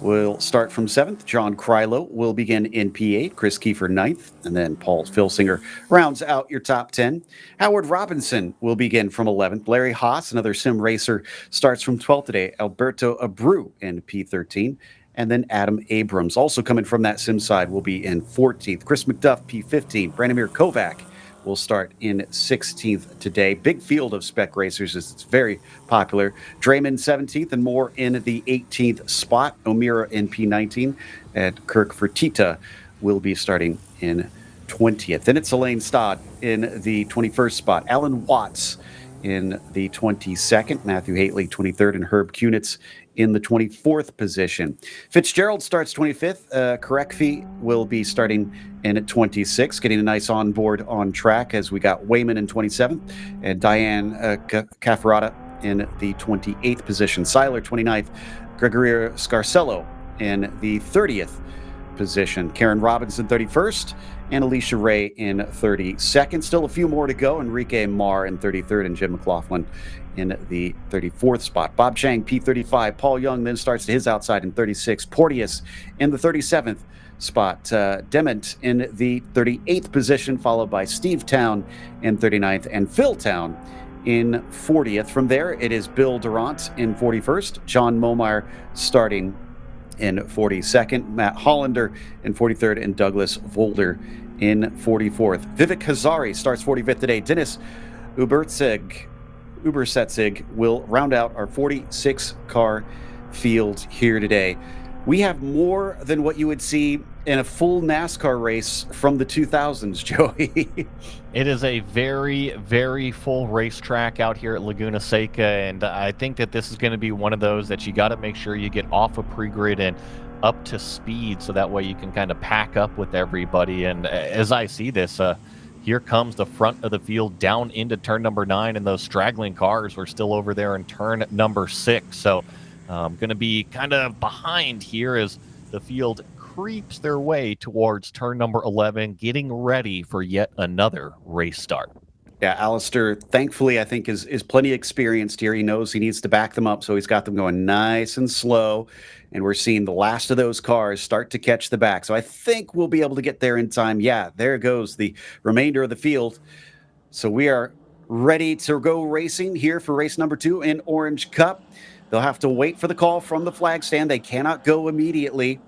will start from 7th. John Krylo will begin in P8. Chris Kiefer 9th. And then Paul Filsinger rounds out your top 10. Howard Robinson will begin from 11th. Larry Haas, another sim racer, starts from 12th today. Alberto Abreu in P13. And then Adam Abrams, also coming from that sim side, will be in 14th. Chris McDuff, P15. Branimir Kovac will start in 16th today. Big field of spec racers. It's very popular. Draymond 17th and more in the 18th spot. O'Meara in P19. And Kirk Fertitta will be starting in 20th. Then it's Elaine Stodd in the 21st spot. Alan Watts in the 22nd. Matthew Haitley 23rd. And Herb Kunitz in the 24th position. Fitzgerald starts 25th. Karekfi will be starting in at 26th, getting a nice onboard on track, as we got Wayman in 27th and Diane Cafferata in the 28th position. Seiler 29th. Gregorio Scarcello in the 30th position. Karen Robinson 31st and Alicia Ray in 32nd. Still a few more to go. Enrique Marr in 33rd and Jim McLaughlin in the 34th spot. Bob Chang, P35. Paul Young then starts to his outside in 36. Porteous in the 37th spot. Dement in the 38th position, followed by Steve Town in 39th and Phil Town in 40th. From there, it is Bill Durant in 41st. John Momire starting in 42nd. Matt Hollander in 43rd and Douglas Volder in 44th. Vivek Hazari starts 45th today. Dennis Ubersetsig will round out our 46 car field here today. We have more than what you would see in a full NASCAR race from the 2000s, Joey. It is a very, very full racetrack out here at Laguna Seca, and I think that this is going to be one of those that you got to make sure you get off of pre-grid and up to speed, so that way you can kind of pack up with everybody. And as I see this, here comes the front of the field down into turn number 9, and those straggling cars were still over there in turn number 6. So going to be kind of behind here as the field creeps their way towards turn number 11, getting ready for yet another race start. Yeah, Alistair, thankfully, I think is plenty experienced here. He knows he needs to back them up, so he's got them going nice and slow. And we're seeing the last of those cars start to catch the back. So I think we'll be able to get there in time. Yeah, there goes the remainder of the field. So we are ready to go racing here for race number 2 in Orange Cup. They'll have to wait for the call from the flag stand. They cannot go immediately.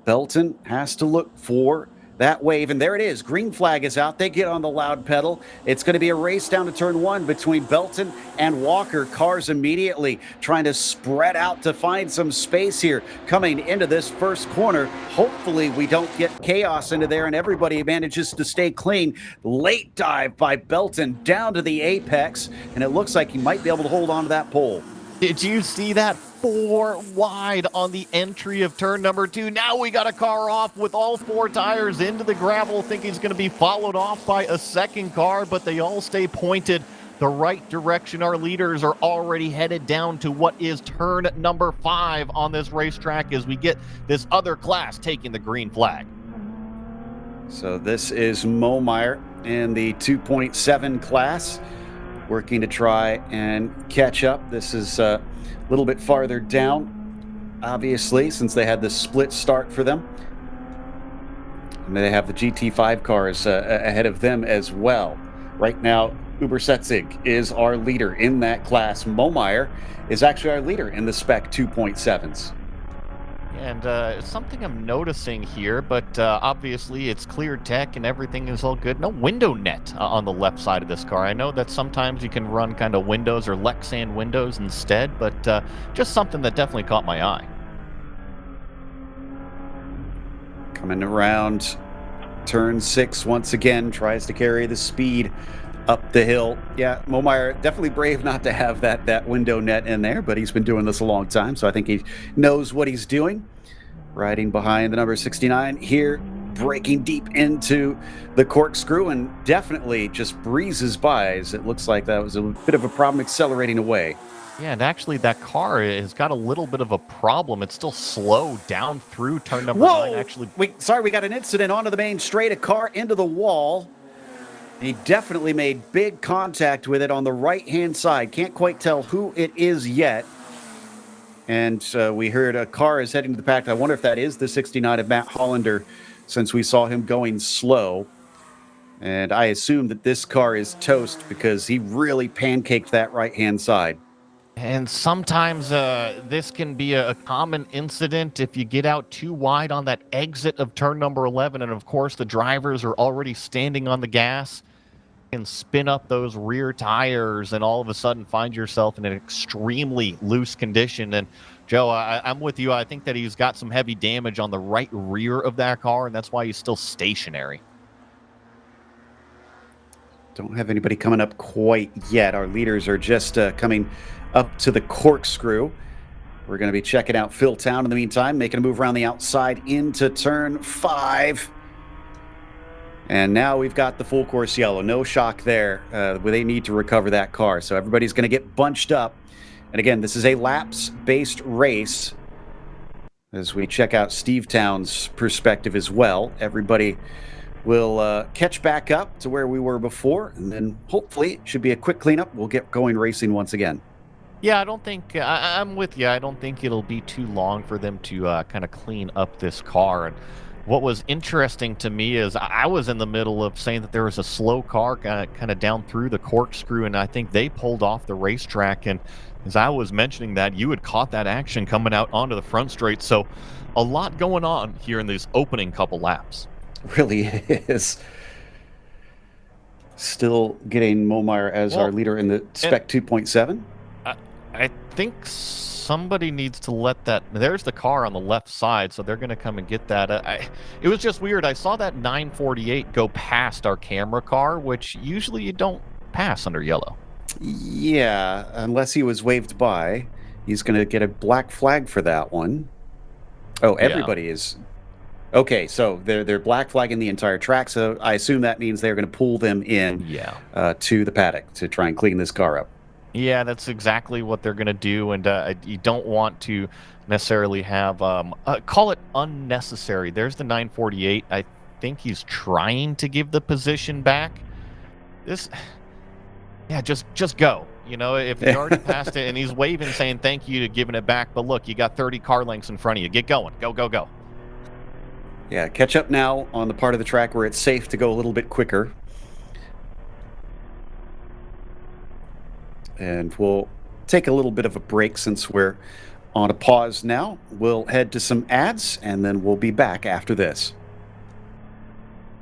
Belton has to look for that wave, and there it is. Green flag is out. They get on the loud pedal. It's going to be a race down to turn 1 between Belton and Walker. Cars immediately trying to spread out to find some space here coming into this first corner. Hopefully we don't get chaos into there and everybody manages to stay clean. Late dive by Belton down to the apex, and it looks like he might be able to hold on to that pole. Did you see that? 4 wide on the entry of turn number 2. Now we got a car off with all 4 tires into the gravel. Think he's going to be followed off by a second car, but they all stay pointed the right direction. Our leaders are already headed down to what is turn number 5 on this racetrack as we get this other class taking the green flag. So this is Momeyer in the 2.7 class, working to try and catch up. This is a little bit farther down, obviously, since they had the split start for them. And they have the GT5 cars ahead of them as well. Right now, Ubersetzig is our leader in that class. Momeyer is actually our leader in the Spec 2.7s. And something I'm noticing here, but obviously it's clear tech and everything is all good. No window net on the left side of this car. I know that sometimes you can run kind of windows or Lexan windows instead, but just something that definitely caught my eye. Coming around turn 6 once again, tries to carry the speed up the hill. Yeah, Momeyer definitely brave not to have that window net in there, but he's been doing this a long time, so I think he knows what he's doing. Riding behind the number 69 here, breaking deep into the corkscrew and definitely just breezes by as it looks like that was a bit of a problem accelerating away. Yeah, and actually that car has got a little bit of a problem. It's still slow down through turn number 9. Actually, we got an incident onto the main straight, a car into the wall. He definitely made big contact with it on the right-hand side. Can't quite tell who it is yet. And we heard a car is heading to the pack. I wonder if that is the 69 of Matt Hollander, since we saw him going slow. And I assume that this car is toast because he really pancaked that right-hand side. and sometimes this can be a common incident if you get out too wide on that exit of turn number 11. And of course, the drivers are already standing on the gas and spin up those rear tires and all of a sudden find yourself in an extremely loose condition. And Joe, I'm with you. I think that he's got some heavy damage on the right rear of that car, and that's why he's still stationary. Don't have anybody coming up quite yet. Our leaders are just coming up to the corkscrew. We're going to be checking out Phil Town in the meantime, making a move around the outside into turn 5. And now we've got the full course yellow. No shock there. Where they need to recover that car. So everybody's going to get bunched up. And again, this is a laps-based race. As we check out Steve Town's perspective as well, everybody will catch back up to where we were before. And then hopefully it should be a quick cleanup. We'll get going racing once again. Yeah, I don't think I'm with you. I don't think it'll be too long for them to kind of clean up this car. And what was interesting to me is I was in the middle of saying that there was a slow car kind of down through the corkscrew, and I think they pulled off the racetrack. And as I was mentioning that, you had caught that action coming out onto the front straight. So a lot going on here in these opening couple laps. Really is. Still getting Momeyer as our leader in the Spec 2.7. I think somebody needs to let that. There's the car on the left side, so they're going to come and get that. It was just weird. I saw that 948 go past our camera car, which usually you don't pass under yellow. Yeah, unless he was waved by, he's going to get a black flag for that one. Oh, Yeah. everybody is. Okay, so they're black flagging the entire track, so I assume that means they're going to pull them in to the paddock to try and clean this car up. Yeah, that's exactly what they're going to do, and you don't want to necessarily have call it unnecessary. There's the 948. I think he's trying to give the position back. Just go. You know, if you already passed it, and he's waving, saying thank you to giving it back. But look, you got 30 car lengths in front of you. Get going. Go, go, go. Yeah, catch up now on the part of the track where it's safe to go a little bit quicker. And we'll take a little bit of a break since we're on a pause now. We'll head to some ads, and then we'll be back after this.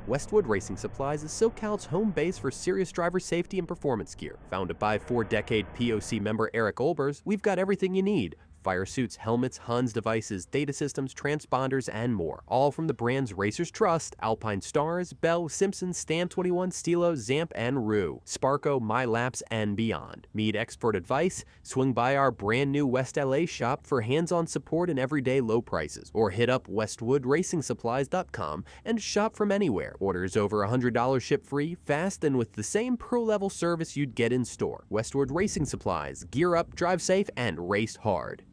Westwood Racing Supplies is SoCal's home base for serious driver safety and performance gear. Founded by 4-decade POC member Eric Olbers, we've got everything you need. Fire suits, helmets, Huns devices, data systems, transponders, and more. All from the brands racers trust: Alpine Stars, Bell, Simpson, Stam 21, Stilo, Zamp, and Rue. Sparco, MyLaps, and beyond. Need expert advice? Swing by our brand new West LA shop for hands-on support and everyday low prices. Or hit up westwoodracingsupplies.com and shop from anywhere. Orders over $100 ship free, fast, and with the same pro-level service you'd get in store. Westwood Racing Supplies. Gear up, drive safe, and race hard.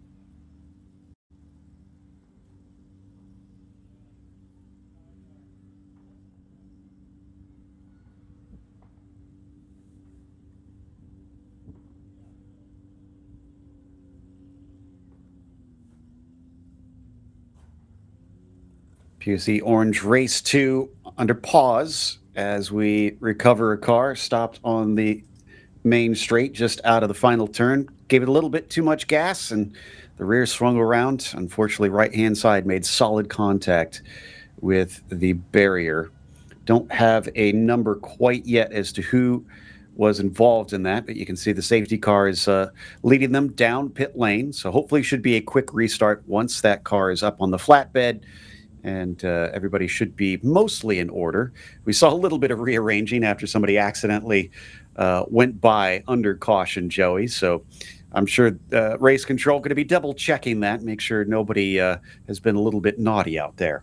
POC Orange Race 2 under pause as we recover a car stopped on the main straight just out of the final turn. Gave it a little bit too much gas and the rear swung around. Unfortunately, right-hand side made solid contact with the barrier. Don't have a number quite yet as to who was involved in that, but you can see the safety car is leading them down pit lane. So hopefully should be a quick restart once that car is up on the flatbed. And everybody should be mostly in order. We saw a little bit of rearranging after somebody accidentally went by under caution, Joey. So I'm sure race control going to be double checking that, make sure nobody has been a little bit naughty out there.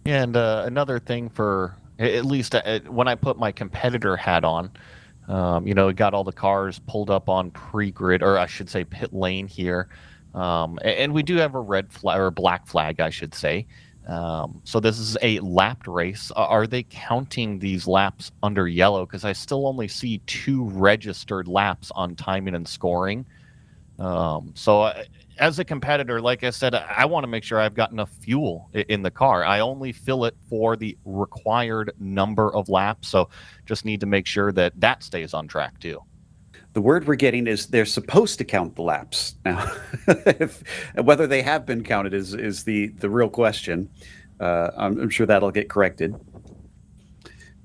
And another thing for, at least when I put my competitor hat on, got all the cars pulled up on pre-grid, or I should say pit lane here. And we do have a red flag, or black flag, I should say. So this is a lapped race. Are they counting these laps under yellow? Because I still only see 2 registered laps on timing and scoring. As a competitor, like I said, I want to make sure I've got enough fuel in the car. I only fill it for the required number of laps. So just need to make sure that that stays on track too. The word we're getting is they're supposed to count the laps. Now, whether they have been counted is the real question. I'm sure that'll get corrected.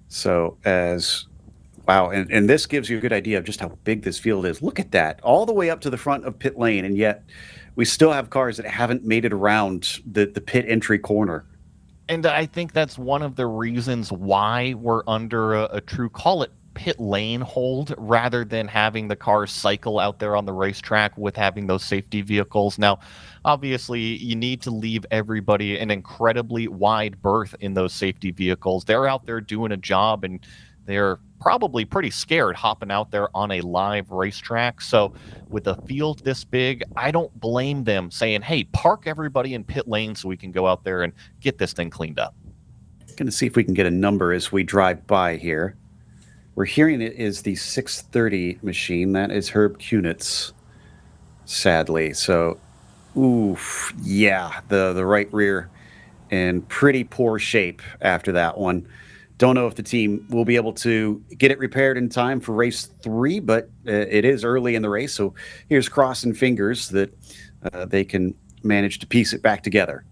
So wow, and this gives you a good idea of just how big this field is. Look at that, all the way up to the front of pit lane, and yet we still have cars that haven't made it around the pit entry corner. And I think that's one of the reasons why we're under a true, call it pit lane hold, rather than having the cars cycle out there on the racetrack with having those safety vehicles. Now, obviously, you need to leave everybody an incredibly wide berth in those safety vehicles. They're out there doing a job, and they're probably pretty scared hopping out there on a live racetrack. So with a field this big, I don't blame them saying, hey, park everybody in pit lane so we can go out there and get this thing cleaned up. Going to see if we can get a number as we drive by here. We're hearing it is the 630 machine. That is Herb Kunitz, sadly. So, oof, yeah, the right rear in pretty poor shape after that one. Don't know if the team will be able to get it repaired in time for race 3, but it is early in the race. So here's crossing fingers that they can manage to piece it back together.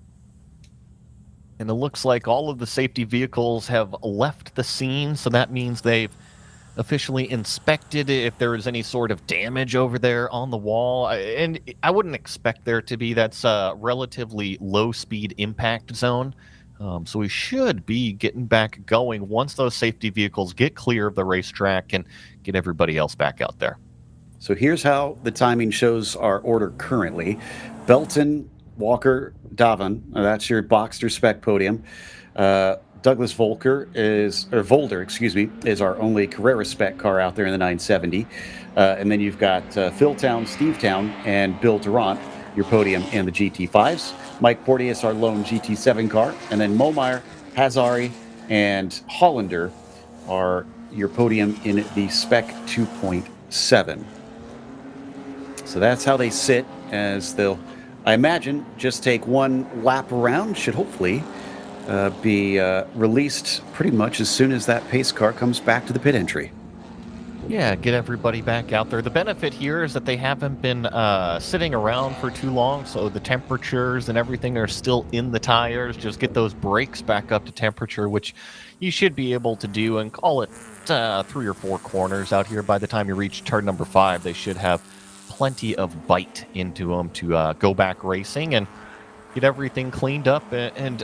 And it looks like all of the safety vehicles have left the scene, so that means they've officially inspected if there was any sort of damage over there on the wall. And I wouldn't expect there to be. That's a relatively low-speed impact zone. So we should be getting back going once those safety vehicles get clear of the racetrack and get everybody else back out there. So here's how the timing shows our order currently. Belton, Walker, Davin, that's your Boxster spec podium. Douglas Volder, is our only Carrera spec car out there in the 970. And then you've got Phil Town, Steve Town, and Bill Durant, your podium in the GT5s. Mike Porteous, our lone GT7 car. And then Momeyer, Hazari, and Hollander are your podium in the spec 2.7. So that's how they sit, as they'll, I imagine, just take one lap around. Should hopefully be released pretty much as soon as that pace car comes back to the pit entry. Yeah, get everybody back out there. The benefit here is that they haven't been sitting around for too long, so the temperatures and everything are still in the tires. Just get those brakes back up to temperature, which you should be able to do, and call it 3 or 4 corners out here. By the time you reach turn number 5, they should have plenty of bite into them to go back racing and get everything cleaned up. And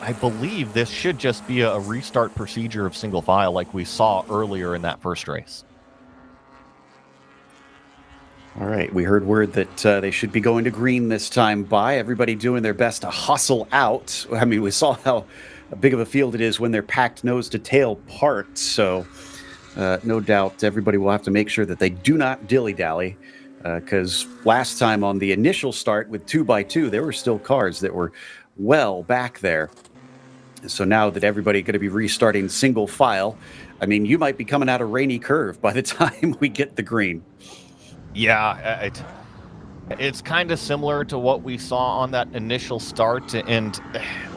I believe this should just be a restart procedure of single file like we saw earlier in that first race. All right, we heard word that they should be going to green this time by. Everybody doing their best to hustle out. I mean, we saw how big of a field it is when they're packed nose to tail parked. So no doubt everybody will have to make sure that they do not dilly-dally. Because last time on the initial start with 2x2, there were still cars that were well back there. So now that everybody going to be restarting single file, I mean, you might be coming out a rainy curve by the time we get the green. Yeah, it's kind of similar to what we saw on that initial start. And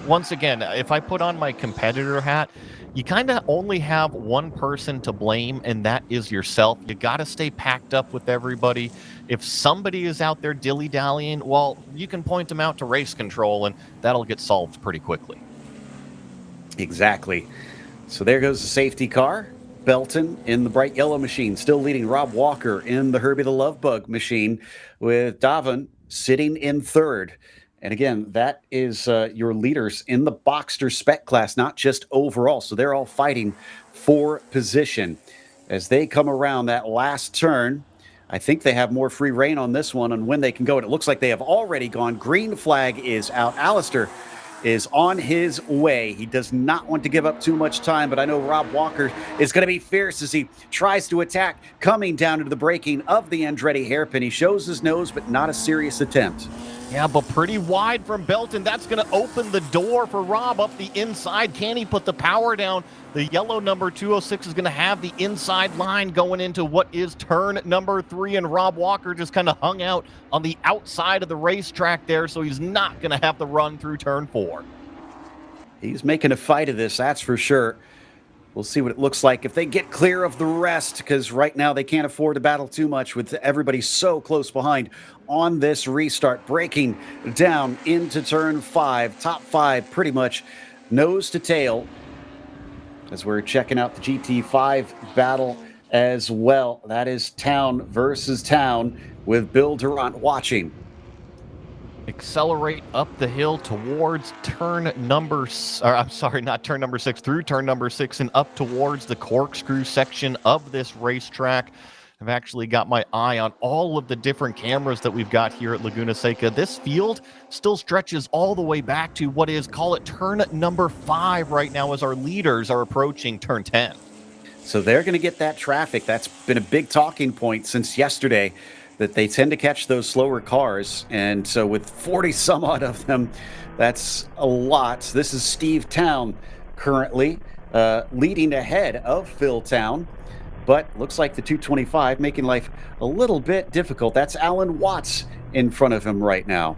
once again, if I put on my competitor hat, you kind of only have one person to blame, and that is yourself. You got to stay packed up with everybody. If somebody is out there dilly-dallying, well, you can point them out to race control, and that'll get solved pretty quickly. Exactly. So there goes the safety car. Belton in the bright yellow machine, still leading Rob Walker in the Herbie the Love Bug machine, with Davin sitting in third. And again, that is your leaders in the Boxster spec class, not just overall. So they're all fighting for position. As they come around that last turn, I think they have more free reign on this one and when they can go. And it looks like they have already gone. Green flag is out. Alistair is on his way. He does not want to give up too much time, but I know Rob Walker is going to be fierce as he tries to attack, coming down into the braking of the Andretti hairpin. He shows his nose, but not a serious attempt. Yeah, but pretty wide from Belton. That's going to open the door for Rob up the inside. Can he put the power down? The yellow number 206 is going to have the inside line going into what is turn number 3, and Rob Walker just kind of hung out on the outside of the racetrack there, so he's not going to have the run through turn 4. He's making a fight of this, that's for sure. We'll see what it looks like if they get clear of the rest, because right now they can't afford to battle too much with everybody so close behind on this restart. Breaking down into turn 5, top 5 pretty much nose to tail, as we're checking out the GT5 battle as well. That is Town versus Town, with Bill Durant watching. Accelerate up the hill towards turn number, not turn number 6, through turn number 6 and up towards the corkscrew section of this racetrack. I've actually got my eye on all of the different cameras that we've got here at Laguna Seca. This field still stretches all the way back to what is, call it turn number 5 right now, as our leaders are approaching turn 10. So they're going to get that traffic. That's been a big talking point since yesterday, that they tend to catch those slower cars. And so with 40 some odd of them, that's a lot. This is Steve Town currently leading ahead of Phil Town, but looks like the 225 making life a little bit difficult. That's Alan Watts in front of him right now.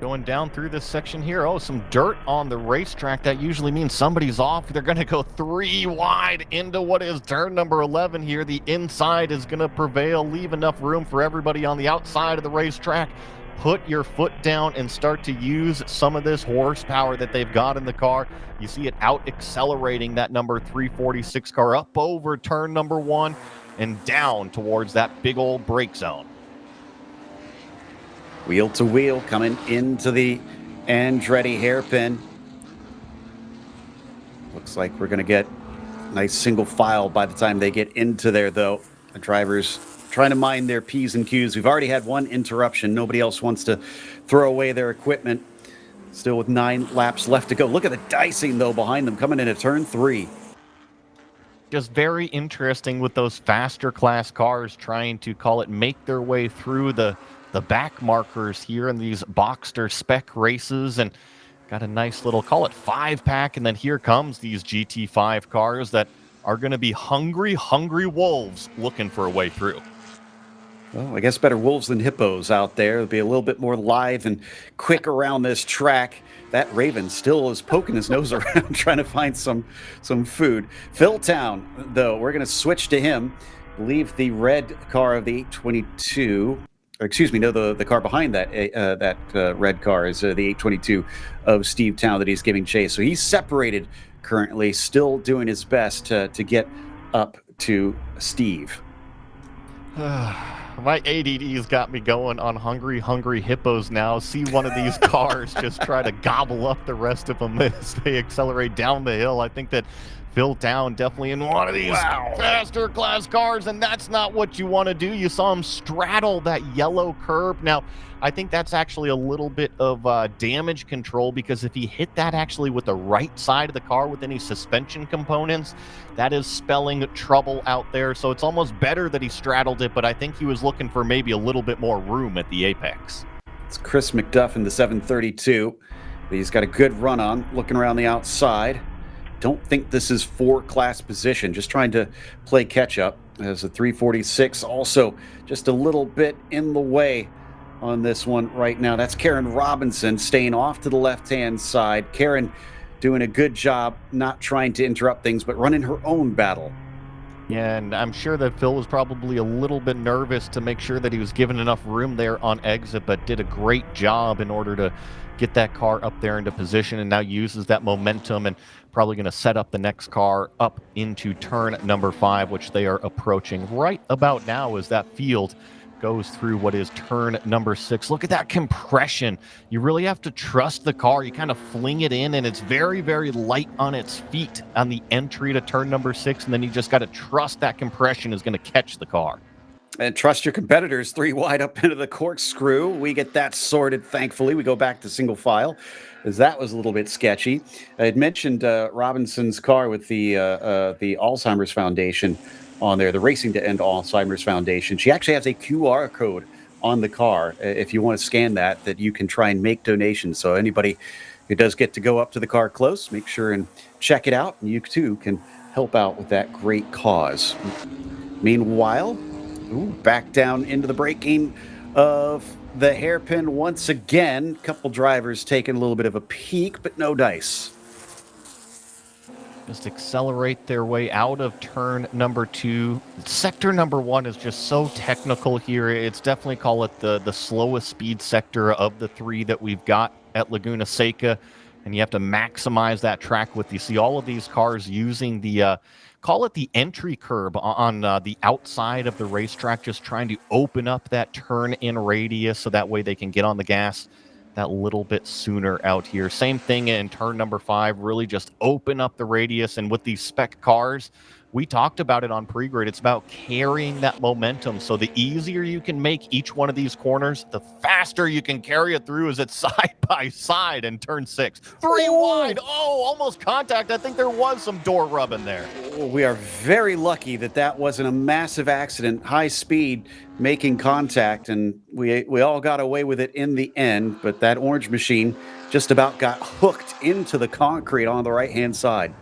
Going down through this section here. Oh, some dirt on the racetrack. That usually means somebody's off. They're going to go 3 wide into what is turn number 11 here. The inside is going to prevail. Leave enough room for everybody on the outside of the racetrack. put your foot down and start to use some of this horsepower that they've got in the car. You see it out accelerating that number 346 car up over turn number 1 and down towards that big old brake zone. Wheel to wheel coming into the Andretti hairpin. Looks like we're going to get a nice single file by the time they get into there, though. The drivers trying to mind their P's and Q's. We've already had one interruption. Nobody else wants to throw away their equipment. Still with 9 laps left to go. Look at the dicing, though, behind them coming into turn 3. Just very interesting with those faster class cars trying to make their way through the back markers here in these Boxster spec races, and got a nice little, call it 5-pack, and then here comes these GT5 cars that are going to be hungry wolves looking for a way through. Well, I guess better wolves than hippos out there. It'll be a little bit more lithe and quick around this track. That Raven still is poking his nose around trying to find some food. Phil Town, though, we're going to switch to him. I believe the red car of the 822, or excuse me, no, the car behind that red car is the 822 of Steve Town that he's giving chase. So he's separated currently, still doing his best to get up to Steve. My ADD's got me going on hungry hippos now. See one of these cars just try to gobble up the rest of them as they accelerate down the hill. I think that Phil Town definitely in one of these faster class cars, and that's not what you want to do. You saw him straddle that yellow curb. Now, I think that's actually a little bit of damage control, because if he hit that actually with the right side of the car with any suspension components, that is spelling trouble out there. So it's almost better that he straddled it, but I think he was looking for maybe a little bit more room at the apex. It's Chris McDuff in the 732. He's got a good run on, looking around the outside. Don't think this is for class position, just trying to play catch up. As a 346 also just a little bit in the way on this one right now. That's Karen Robinson staying off to the left-hand side. Karen doing a good job not trying to interrupt things, but running her own battle. Yeah, and I'm sure that Phil was probably a little bit nervous to make sure that he was given enough room there on exit, but did a great job in order to get that car up there into position, and now uses that momentum and probably going to set up the next car up into turn number 5, which they are approaching right about now as that field goes through what is turn number 6. Look at that compression. You really have to trust the car. You kind of fling it in, and it's very, very light on its feet on the entry to turn number 6, and then you just got to trust that compression is going to catch the car. And trust your competitors. 3 wide up into the corkscrew. We get that sorted, thankfully. We go back to single file, as that was a little bit sketchy. I had mentioned Robinson's car with the Alzheimer's Foundation on there, the Racing to End Alzheimer's Foundation. She actually has a QR code on the car. If you want to scan that you can try and make donations. So anybody who does get to go up to the car close, make sure and check it out. And you too can help out with that great cause. Meanwhile, back down into the braking of the hairpin once again. Couple drivers taking a little bit of a peek, but no dice. Just accelerate their way out of turn number 2. Sector number 1 is just so technical here. It's definitely, call it the slowest speed sector of the 3 that we've got at Laguna Seca, and you have to maximize that track with. You see all of these cars using the call it the entry curb on the outside of the racetrack, just trying to open up that turn-in radius so that way they can get on the gas that little bit sooner out here. Same thing in turn number 5, really just open up the radius. And with these spec cars, we talked about it on pre-grid, it's about carrying that momentum. So the easier you can make each one of these corners, the faster you can carry it through as it's side by side in turn 6. 3 wide. Oh, almost contact. I think there was some door rubbing there. We are very lucky that wasn't a massive accident, high speed, making contact, and we all got away with it in the end, but that orange machine just about got hooked into the concrete on the right-hand side.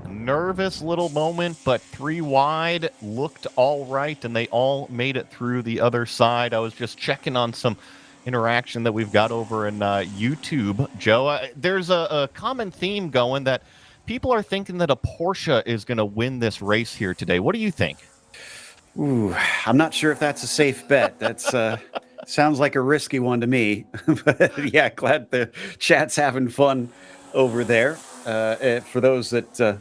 Nervous little moment, but 3 wide looked all right, and they all made it through the other side. I was just checking on some interaction that we've got over in YouTube, Joe. There's a common theme going that people are thinking that a Porsche is going to win this race here today. What do you think? Ooh, I'm not sure if that's a safe bet. That's Sounds like a risky one to me. But yeah, glad the chat's having fun over there. For those that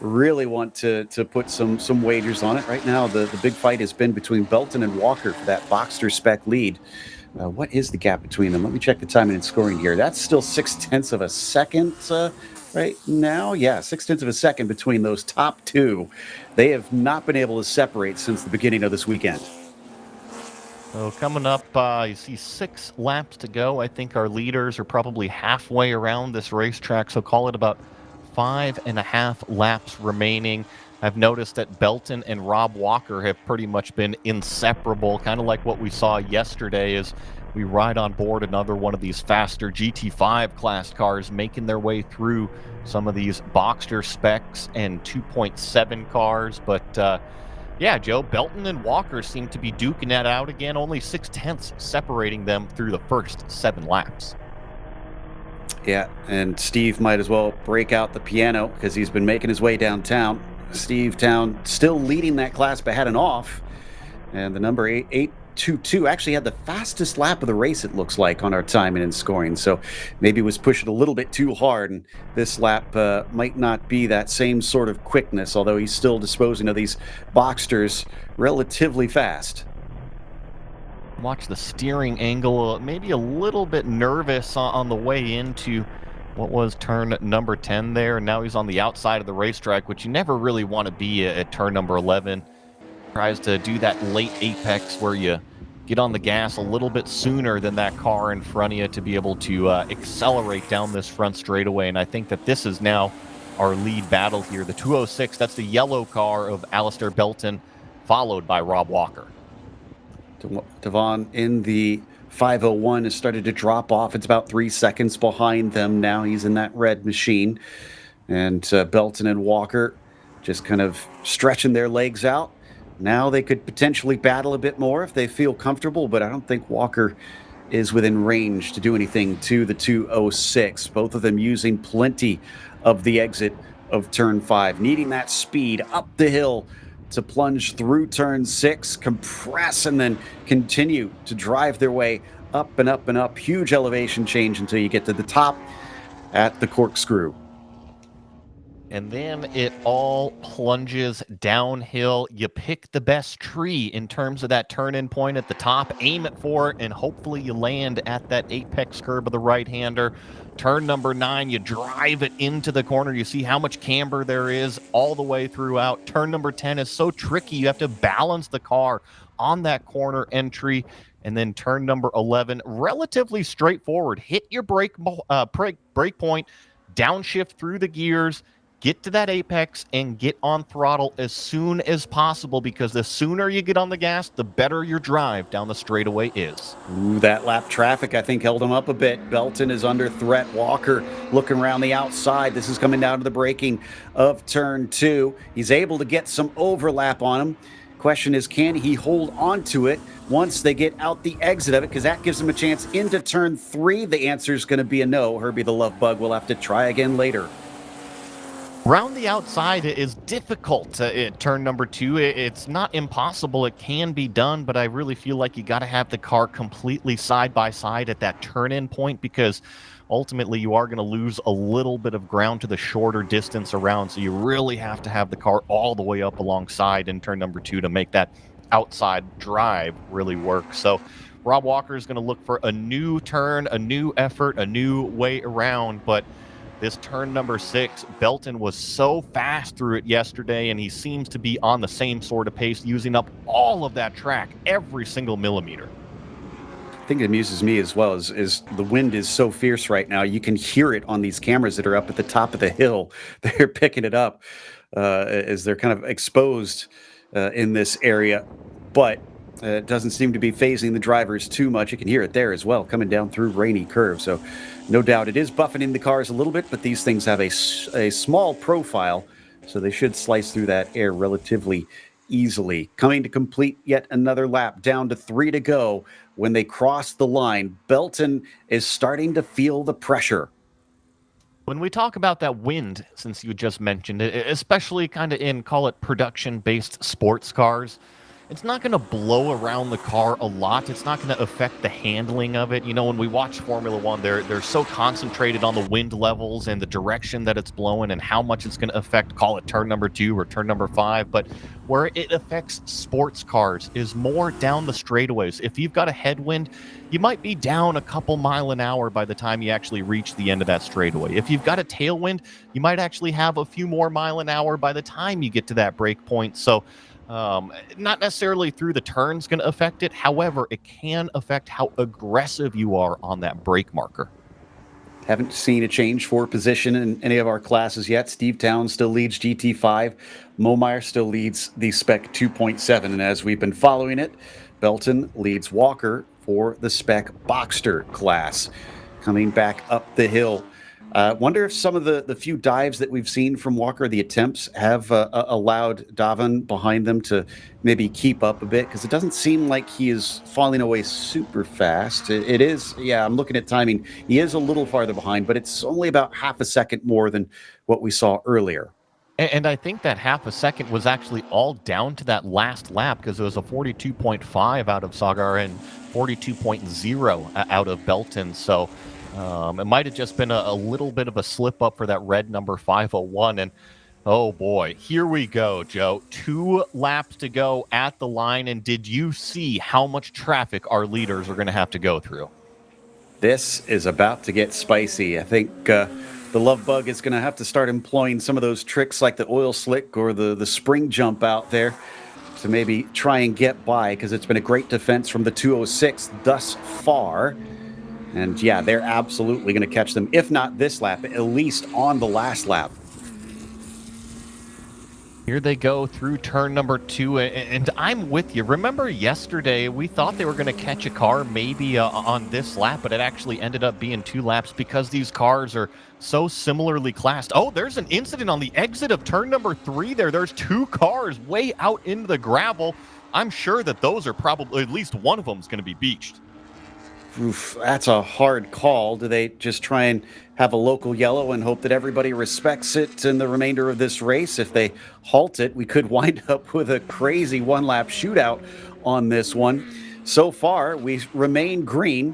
really want to put some wagers on it right now, the big fight has been between Belton and Walker for that Boxster spec lead. What is the gap between them? Let me check the timing and scoring here. That's still 0.6 of a second right now. Yeah, 0.6 of a second between those top two. They have not been able to separate since the beginning of this weekend. So coming up, you see 6 laps to go. I think our leaders are probably halfway around this racetrack, so call it about 5.5 laps remaining. I've noticed that Belton and Rob Walker have pretty much been inseparable, kind of like what we saw yesterday as we ride on board another one of these faster GT5 class cars, making their way through some of these Boxster specs and 2.7 cars. But yeah, Joe, Belton and Walker seem to be duking that out again, only 0.6 separating them through the first 7 laps. Yeah, and Steve might as well break out the piano because he's been making his way downtown. Steve Town still leading that class but had an off. And the number 822 actually had the fastest lap of the race, it looks like, on our timing and scoring. So maybe was pushing a little bit too hard. And this lap might not be that same sort of quickness, although he's still disposing of these Boxsters relatively fast. Watch the steering angle, maybe a little bit nervous on the way into what was turn number 10 there. And now he's on the outside of the racetrack, which you never really want to be at turn number 11. Tries to do that late apex where you get on the gas a little bit sooner than that car in front of you to be able to accelerate down this front straightaway. And I think that this is now our lead battle here. The 206, that's the yellow car of Alistair Belton, followed by Rob Walker. Devon in the 501 has started to drop off. It's about 3 seconds behind them now. He's in that red machine. And Belton and Walker just kind of stretching their legs out. Now they could potentially battle a bit more if they feel comfortable, but I don't think Walker is within range to do anything to the 206. Both of them using plenty of the exit of turn 5, needing that speed up the hill to plunge through turn 6, compress, and then continue to drive their way up and up and up. Huge elevation change until you get to the top at the corkscrew. And then it all plunges downhill. You pick the best tree in terms of that turn-in point at the top, aim it for it, and hopefully you land at that apex curve of the right-hander. Turn number 9, you drive it into the corner. You see how much camber there is all the way throughout. Turn number 10 is so tricky. You have to balance the car on that corner entry. And then turn number 11, relatively straightforward. Hit your brake point, downshift through the gears, get to that apex, and get on throttle as soon as possible, because the sooner you get on the gas, the better your drive down the straightaway is. Ooh, that lap traffic, I think, held him up a bit. Belton is under threat. Walker looking around the outside. This is coming down to the braking of turn 2. He's able to get some overlap on him. Question is, can he hold on to it once they get out the exit of it? Because that gives him a chance into turn 3. The answer is going to be a no. Herbie the Love Bug will have to try again later. Round the outside is difficult at turn number 2. It's not impossible. It can be done, but I really feel like you got to have the car completely side by side at that turn-in point, because ultimately you are going to lose a little bit of ground to the shorter distance around. So you really have to have the car all the way up alongside in turn number 2 to make that outside drive really work. So Rob Walker is going to look for a new turn, a new effort, a new way around, but this turn number 6, Belton was so fast through it yesterday, and he seems to be on the same sort of pace, using up all of that track, every single millimeter. I think it amuses me as well is the wind is so fierce right now. You can hear it on these cameras that are up at the top of the hill. They're picking it up as they're kind of exposed in this area. But it doesn't seem to be phasing the drivers too much. You can hear it there as well, coming down through rainy curves. So no doubt it is buffeting the cars a little bit, but these things have a small profile, so they should slice through that air relatively easily. Coming to complete yet another lap, down to 3 to go. When they cross the line, Belton is starting to feel the pressure. When we talk about that wind, since you just mentioned it, especially kind of in, call it, production-based sports cars, it's not going to blow around the car a lot. It's not going to affect the handling of it. You know, when we watch Formula One, they're so concentrated on the wind levels and the direction that it's blowing and how much it's going to affect, call it turn number 2 or turn number 5. But where it affects sports cars is more down the straightaways. If you've got a headwind, you might be down a couple mile an hour by the time you actually reach the end of that straightaway. If you've got a tailwind, you might actually have a few more mile an hour by the time you get to that break point. So not necessarily through the turns going to affect it. However, it can affect how aggressive you are on that brake marker. Haven't seen a change for position in any of our classes yet. Steve Towns still leads GT5. Momeyer still leads the Spec 2.7. And as we've been following it, Belton leads Walker for the Spec Boxster class. Coming back up the hill. Wonder if some of the few dives that we've seen from Walker, the attempts, have allowed Davin behind them to maybe keep up a bit, because it doesn't seem like he is falling away super fast. It is, yeah, I'm looking at timing. He is a little farther behind, but it's only about half a second more than what we saw earlier. And I think that half a second was actually all down to that last lap, because it was a 42.5 out of Sagar and 42.0 out of Belton. So it might have just been a little bit of a slip up for that red number 501. And oh boy, here we go, Joe. 2 laps to go at the line. And did you see how much traffic our leaders are going to have to go through? This is about to get spicy. I think the Love Bug is going to have to start employing some of those tricks like the oil slick or the spring jump out there to maybe try and get by, because it's been a great defense from the 206 thus far. And yeah, they're absolutely going to catch them, if not this lap, at least on the last lap. Here they go through turn number 2, and I'm with you. Remember yesterday, we thought they were going to catch a car maybe on this lap, but it actually ended up being 2 laps because these cars are so similarly classed. Oh, there's an incident on the exit of turn number 3 there. There's 2 cars way out into the gravel. I'm sure that those are probably, at least one of them is going to be beached. Oof, that's a hard call. Do they just try and have a local yellow and hope that everybody respects it in the remainder of this race? If they halt it, we could wind up with a crazy one-lap shootout on this one. So far, we remain green,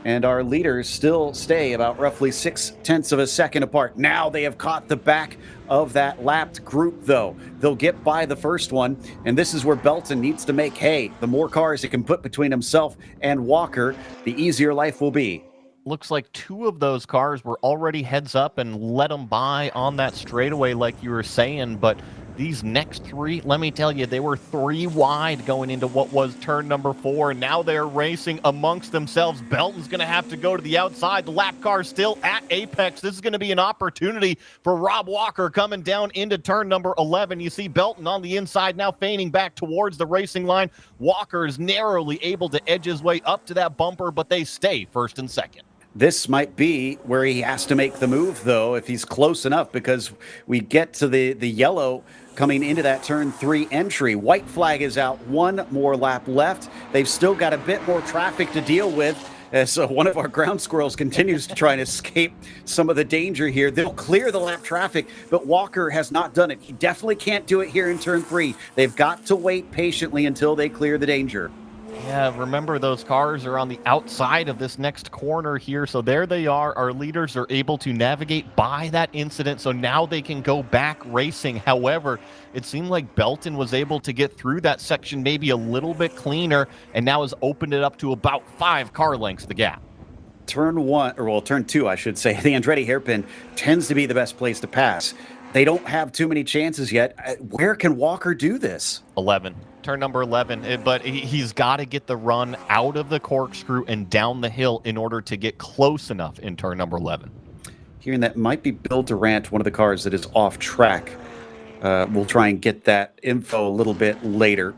and our leaders still stay about roughly 0.6 of a second apart. Now they have caught the back of that lapped group, though. They'll get by the first one, and this is where Belton needs to make hay. The more cars he can put between himself and Walker, the easier life will be. Looks like 2 of those cars were already heads up and let them by on that straightaway like you were saying, but these next 3, let me tell you, they were 3 wide going into what was turn number 4, and now they're racing amongst themselves. Belton's going to have to go to the outside. The lap car still at apex. This is going to be an opportunity for Rob Walker coming down into turn number 11. You see Belton on the inside now feigning back towards the racing line. Walker is narrowly able to edge his way up to that bumper, but they stay first and second. This might be where he has to make the move, though, if he's close enough, because we get to the yellow coming into that turn 3 entry. White flag is out, 1 more lap left. They've still got a bit more traffic to deal with. So one of our ground squirrels continues to try and escape some of the danger here. They'll clear the lap traffic, but Walker has not done it. He definitely can't do it here in turn 3. They've got to wait patiently until they clear the danger. Yeah, remember those cars are on the outside of this next corner here. So there they are. Our leaders are able to navigate by that incident. So now they can go back racing. However, it seemed like Belton was able to get through that section maybe a little bit cleaner and now has opened it up to about 5 car lengths the gap. Turn 2, I should say. The Andretti hairpin tends to be the best place to pass. They don't have too many chances yet. Where can Walker do this? 11. Turn number 11. But he's got to get the run out of the corkscrew and down the hill in order to get close enough in turn number 11. Hearing that might be Bill Durant, one of the cars that is off track. We'll try and get that info a little bit later.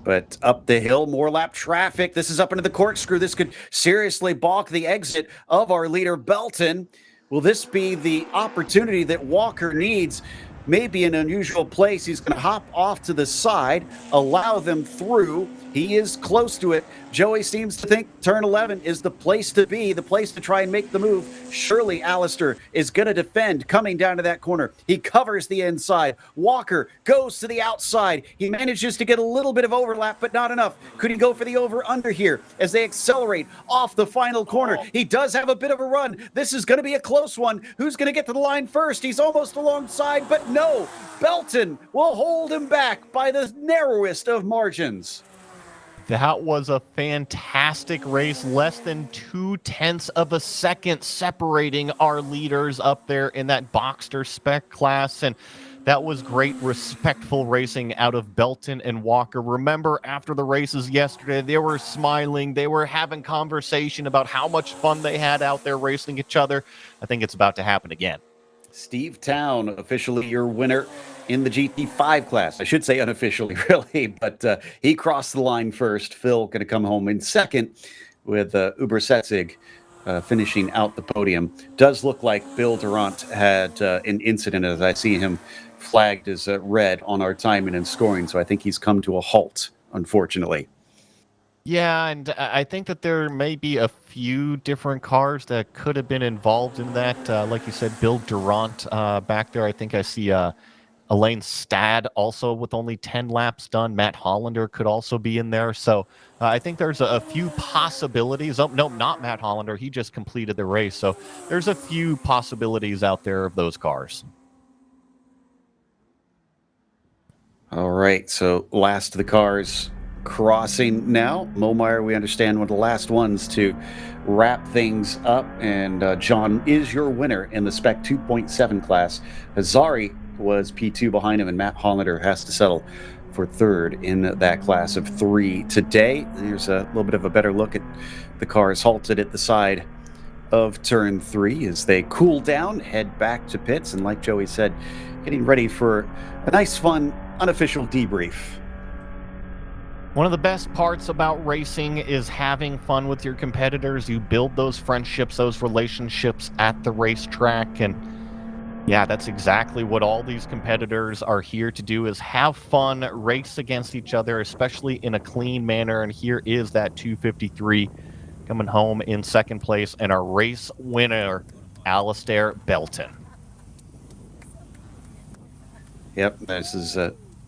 But up the hill, more lap traffic. This is up into the corkscrew. This could seriously balk the exit of our leader, Belton. Will this be the opportunity that Walker needs? Maybe an unusual place. He's going to hop off to the side, allow them through, He is close to it. Joey seems to think turn 11 is the place to be, the place to try and make the move. Surely Alistair is going to defend coming down to that corner. He covers the inside. Walker goes to the outside. He manages to get a little bit of overlap, but not enough. Could he go for the over-under here as they accelerate off the final corner? He does have a bit of a run. This is going to be a close one. Who's going to get to the line first? He's almost alongside, but no. Belton will hold him back by the narrowest of margins. That was a fantastic race. Less than 0.2 of a second separating our leaders up there in that Boxster spec class. And that was great, respectful racing out of Belton and Walker. Remember, after the races yesterday, they were smiling. They were having conversation about how much fun they had out there racing each other. I think it's about to happen again. Steve Town, officially your winner in the GT5 class. I should say unofficially, really, but he crossed the line first. Phil going to come home in second with Uber Setzig finishing out the podium. Does look like Bill Durant had an incident as I see him flagged as red on our timing and scoring, so I think he's come to a halt, unfortunately. Yeah, and I think that there may be a few different cars that could have been involved in that. Like you said, Bill Durant back there. I think I see Elaine Stad also with only 10 laps done. Matt Hollander could also be in there. So I think there's a few possibilities. Oh, no, not Matt Hollander. He just completed the race. So there's a few possibilities out there of those cars. All right, so last of the cars crossing now. Momeyer, we understand, one of the last ones to wrap things up. And John is your winner in the Spec 2.7 class. Hazari was P2 behind him, and Matt Hollander has to settle for third in that class of 3 today. Here's a little bit of a better look at the cars halted at the side of turn 3 as they cool down, head back to pits, and like Joey said, getting ready for a nice, fun, unofficial debrief. One of the best parts about racing is having fun with your competitors. You build those friendships, those relationships at the racetrack. And yeah, that's exactly what all these competitors are here to do, is have fun, race against each other, especially in a clean manner. And here is that 253 coming home in second place, and our race winner, Alistair Belton. Yep, this is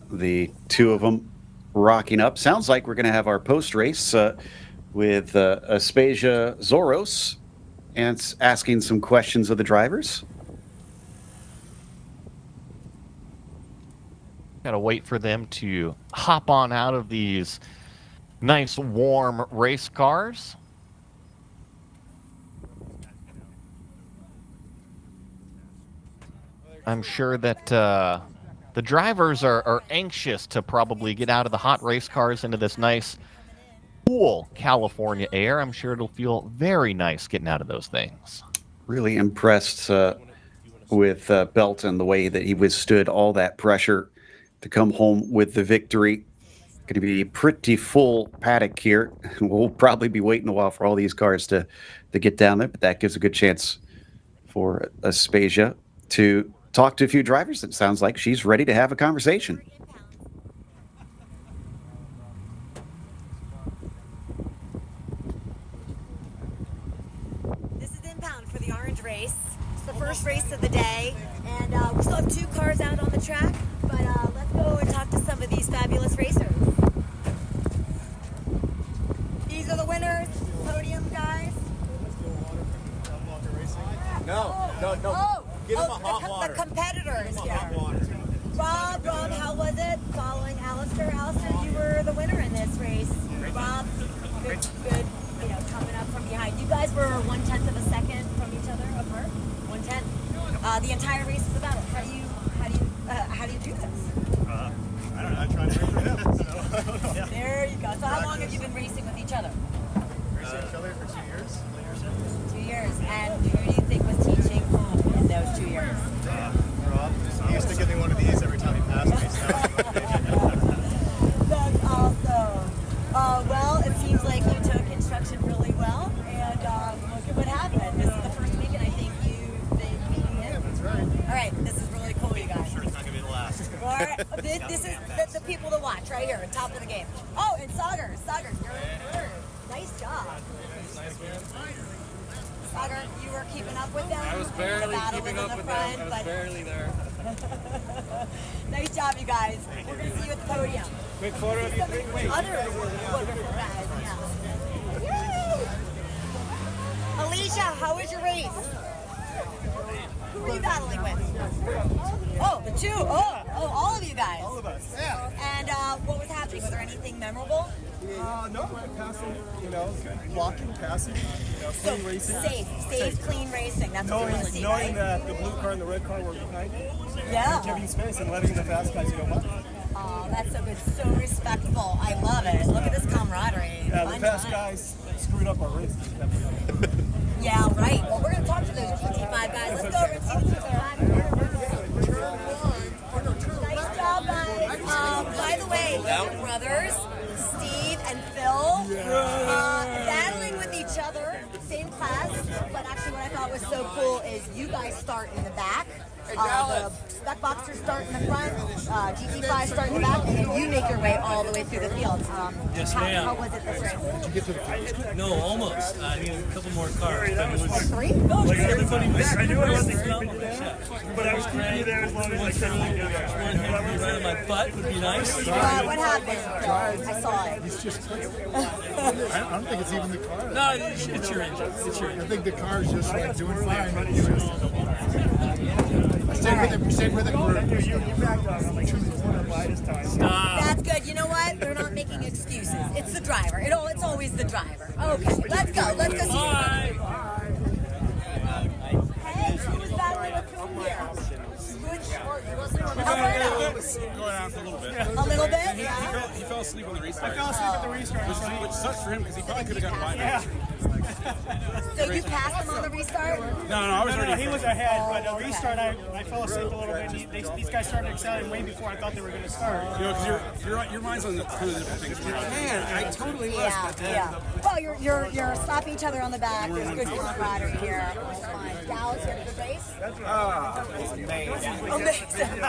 the two of them rocking up. Sounds like we're going to have our post-race with Aspasia Zoros and asking some questions of the drivers. Gotta wait for them to hop on out of these nice warm race cars. I'm sure that the drivers are anxious to probably get out of the hot race cars into this nice, cool California air. I'm sure it'll feel very nice getting out of those things. Really impressed with Belton, the way that he withstood all that pressure to come home with the victory. Going to be a pretty full paddock here. We'll probably be waiting a while for all these cars to get down there, but that gives a good chance for Aspasia to talk to a few drivers. It sounds like she's ready to have a conversation. This is inbound for the orange race. It's the first race of the day, and we still have 2 cars out on the track, but let's go and talk to some of these fabulous racers. These are the winners, podium guys. No. Oh, Give him a hot water. The competitors here. Hot water. Rob, how was it following Alistair? Alistair, you were the winner in this race. Rob, good, coming up from behind. You guys were 1/10 of a second from each other apart. 1/10. The entire race is about it. How do you do this? I don't know. I tried to race for him. So, yeah. There you go. So how long have you been racing with each other? Racing each other for 2 years. 2 years. And who do you think was teaching whom in those 2 years? Rob. He used to give me one of these every time he passed me. So. That's awesome. Well, it seems like you took instruction really well, and look at what happened. This is the first week, and I think you've been beating it. Yeah, that's right. All right, this is really cool. This is the people to watch right here, top of the game. Oh, and Sauger, you're third. Nice job. Sauger, you were keeping up with them? I was barely keeping up with them. I was but barely there. nice job, you guys. We're going to see you at the podium. Quick photo of you three. Wait. Other wonderful guys, yeah. Yay! Alicia, how was your race? Who were you battling with? Oh, the two. Oh, all of you guys. All of us. Yeah. And what was happening? Was there anything memorable? No, passing, blocking, passing, So clean racing. safe, clean racing. That's what we want to see, Knowing right? that the blue car and the red car were behind it, Yeah. giving space and letting the fast guys, what? Oh, that's so good. So respectful. I love it. Look at this camaraderie. Yeah, the Fun fast time. guys screwed up our race. Yeah, right. Well, we're going to talk to those GT5 guys. Let's go over and see the GT5. Nice job, guys. By the way, your brothers, Steve and Phil, battling with each other, same class. But actually, what I thought was so cool is you guys start in the back. The spec boxers start in the front, GT5 start in the back, and then you make your way all the way through the field. Yes, ma'am. How was it this race? No, almost. I needed a couple more cars. But it was Three? like everybody was. I knew I wasn't keeping keeping you there, but I was keeping you there as long as I could. One hit right on my butt would be nice. What happened? I saw it. It's just. I don't think it's even the car. No, it's your engine. It's your I engine. think the car's just like doing fine. Stay with it for You backed off. I'm like, by this time. That's good. You know what? We're not making excuses. It's the driver. It's always the driver. Okay, let's go. Let's go see. Bye. Hey, who was battling with whom here? Alberto. Going off a little bit. A little bit? Yeah. He fell asleep on the restart. I fell asleep at the restart. Which sucks for him because he probably could have gotten by. Yeah. So you passed him on the restart? No, I was No, already. he was ahead, but the okay. restart, I fell asleep a little bit. These guys started accelerating way before I thought they were going to start. Because your mind's on the kind of different things. You're like, man, I totally was. Yeah, But then, yeah. Well, you're slapping each other on the back. There's good camaraderie here. It was fun. Dallas, you had a good race? Amazing.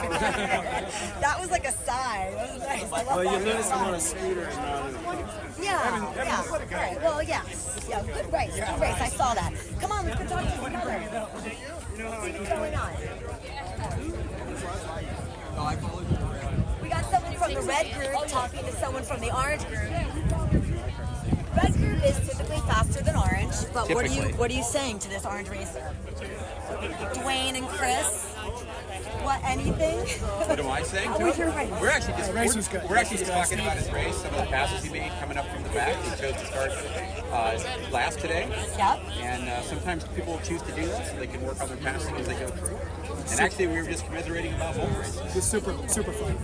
That was like a sigh. That was nice. I love well, you that. notice I'm on a scooter and not in a Yeah. Right. Well, yeah. Good race. Good race. I saw that. Come on, let's go talk to each other. See what's going on. We got someone from the red group talking to someone from the orange group. Red group is typically faster than orange, but what are you saying to this orange racer? Dwayne and Chris? What, anything? What am I saying? How was your race? We're actually just talking about his race, some of the passes he made coming up from the back. He chose to start last today. Yep. And sometimes people choose to do that so they can work on their passing as they go through. And actually, we were just commiserating about both races. It's super fun.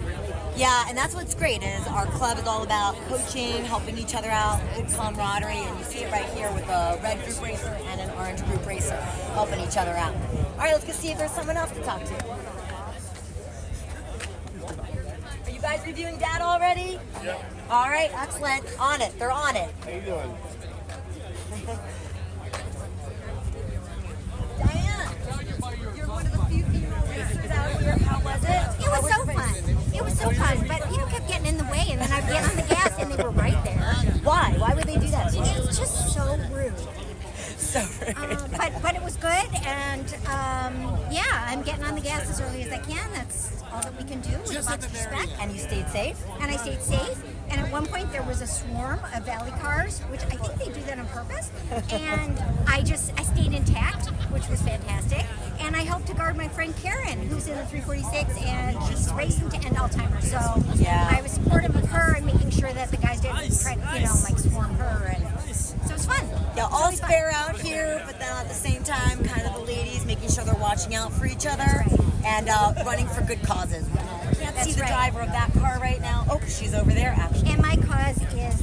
Yeah, and that's what's great is our club is all about coaching, helping each other out, good camaraderie, and you see it right here with a red group racer and an orange group racer helping each other out. All right, let's go see if there's someone else to talk to. Are you guys reviewing data already? Yeah. All right, excellent. On it. They're on it. How you doing? Diane, you're one of the few female racers out here. How was it? It was so fun. It was so fun, but people kept getting in the way, and then I'd get on the gas, and they were right there. Why? Why would they do that to you? It's just so rude. So But it was good, and yeah, I'm getting on the gas as early as I can. That's all that we can do with lots of respect. And you stayed safe? And I stayed safe. And at one point there was a swarm of valley cars, which I think they do that on purpose. And I stayed intact, which was fantastic. And I helped to guard my friend Karen, who's in the 346, and she's racing to end Alzheimer's. So Yeah. I was supportive of her and making sure that the guys didn't try to, swarm her. And so it was fun. Yeah, all spare out here, but then at the same time, kind of the ladies making sure they're watching out for each other and running for good causes. Can't see the driver of that car right now. Oh, she's over there, actually. And my cause is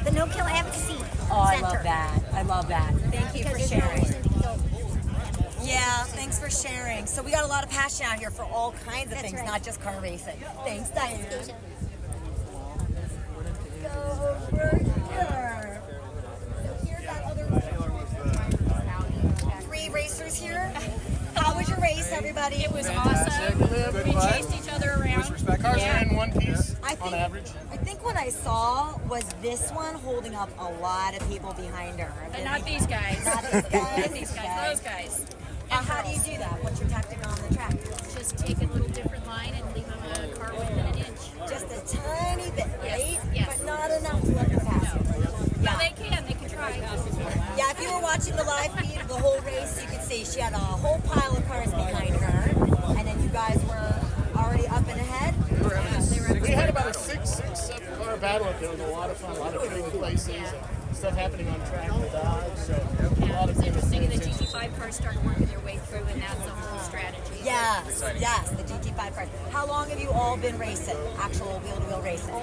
the No Kill Advocacy Oh, I Center. love that. I love that. Thank you for Because there's no sharing. reason to kill. Yeah, thanks for sharing. So we got a lot of passion out here for all kinds of That's things, right. not just car racing. Thanks, Diane. Go over here. So here's that other 3 racers here. How was your race, everybody? It was awesome. Good fight. I saw was this one holding up a lot of people behind her. And not these guys. Not these guys. Not these guys. Those guys. How do you do that? What's your tactic on the track? Just take a little different line and leave them a car within an inch. Just a tiny bit, right? Yes. But not enough to let them pass you. No, they can. They can try. Yeah, if you were watching the live feed of the whole race, you could see she had a whole pile of cars behind her, and then you guys were already up and ahead. We had about a 6-7 car battle up there. It was a lot of fun, a lot of trading places, and stuff happening on track with dogs. So a lot of It's interesting, and the GT5 cars started working their way through, and that's a whole strategy. Yes, the GT5 cars. How long have you all been racing? Actual wheel-to-wheel racing?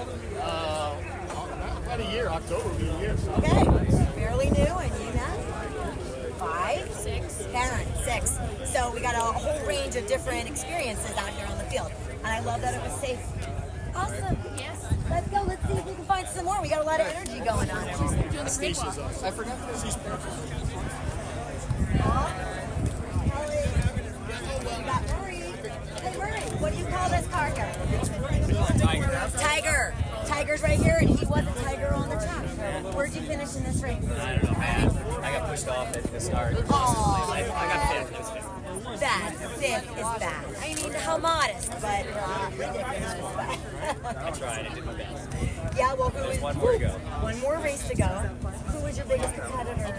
about a year. October will be a year. So. Okay, fairly new, and you know? 5? 6. Karen, 6. So we got a whole range of different experiences out here on the field, and I love that it was safe. Awesome. Yes. Let's go. Let's see if we can find some more. We got a lot of energy going on. Stacey's on. I forgot that she's perfect. Hey, Murray, what do you call this car here? Tiger. Tiger's right here, and he wasn't Tiger on the track. Where'd you finish in this race? I don't know, man. I got pushed off at the start. Oh, I got fifth. It was fifth. bad. 5th is bad. I mean, how modest, but ridiculous. I tried. I did my best. Yeah, well, who There's is one more to go. One more race to go. Who was your biggest competitor?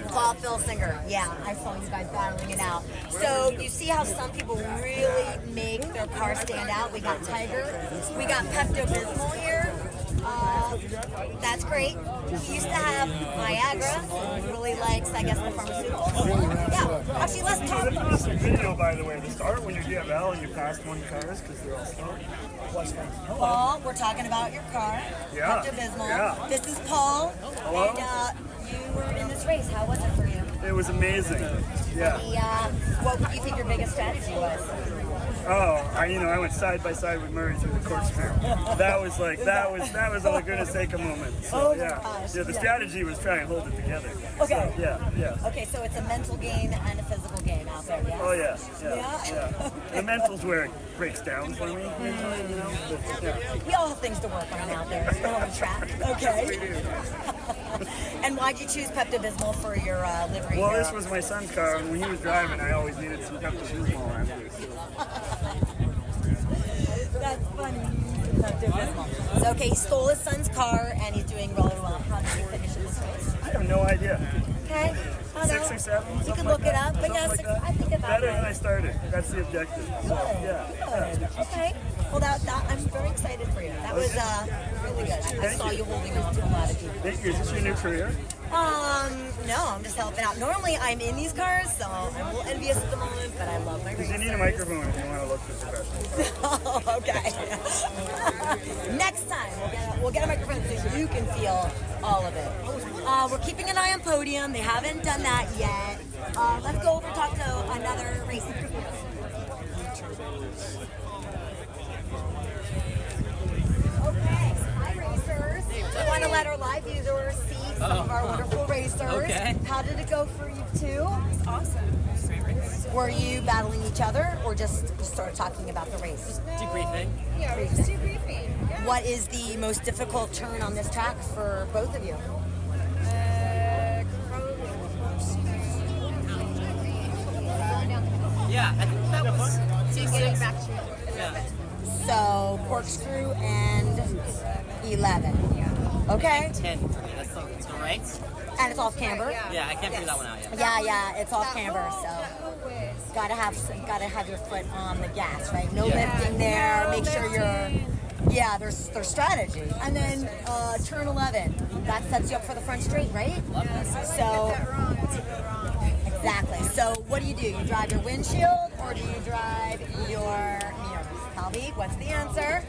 Paul Filsinger. Yeah, I saw you guys battling it out. So you see how some people really make their car stand out. We got Tiger. We got Pepto-Bismol here. That's great. He used to have Viagra. He really likes, I guess, the pharmaceuticals. Yeah. Actually, let's talk. There's a video, by the way, to start when you DFL and you pass 20 cars because they're all slow. Paul, we're talking about your car. Yeah. Pepto-Bismol. Yeah. This is Paul. Hello. And you were in this race. How was it for you? It was amazing. Yeah. What would you think your biggest strategy was? Oh, I went side by side with Murray through the corkscrew. That was a Laguna Seca moment. So, Oh my yeah. gosh, Yeah, the yeah. strategy was try and hold it together. Okay. So, yeah. Okay, so it's a mental game and a physical game out there, yes? Oh yeah. Yeah? The mental's where it breaks down for me. But, yeah. We all have things to work on out there on the track. Okay. And why'd you choose Pepto-Bismol for your livery? Well, here? this was my son's car, and when he was driving, I always needed some Pepto-Bismol after. That's funny. Pepto-Bismol. So, okay, he stole his son's car, and he's doing really well. How did he finish in this race? I have no idea. Okay. I don't 6 know. or 7. You something can like look it that. up, but yeah, Something 6, I think about better it. than I started. That's the objective. So, yeah. Okay. Well, that I'm very excited for you. That was really good. I saw you holding on to a lot of people. Thank you. Is this your new career? No, I'm just helping out. Normally, I'm in these cars, so I'm a little envious at the moment, but I love my Because racing. you need a microphone if you want to look for professional. Oh, okay. Next time, we'll get a microphone so you can feel all of it. We're keeping an eye on podium. They haven't done that yet. Let's go over and talk to another racer. Okay, hi racers. We want to let our live viewers see some of our wonderful racers. Okay. How did it go for you two? Awesome. Were you battling each other or just start talking about the race? Debriefing. Yeah, we're just debriefing. Yeah. What is the most difficult turn on this track for both of you? Yeah, I think that was Getting back to yeah. So corkscrew and 11. Okay. 10 for me. That's the right. And it's off camber. Yeah, I can't figure that one out yet. Yeah, it's off camber. So gotta have your foot on the gas, right? No lifting there. Make sure you're. Yeah, there's strategy. And then turn 11. That sets you up for the front straight, right? So. Exactly. So what do? You drive your windshield or do you drive your mirrors? Tell me, what's the answer?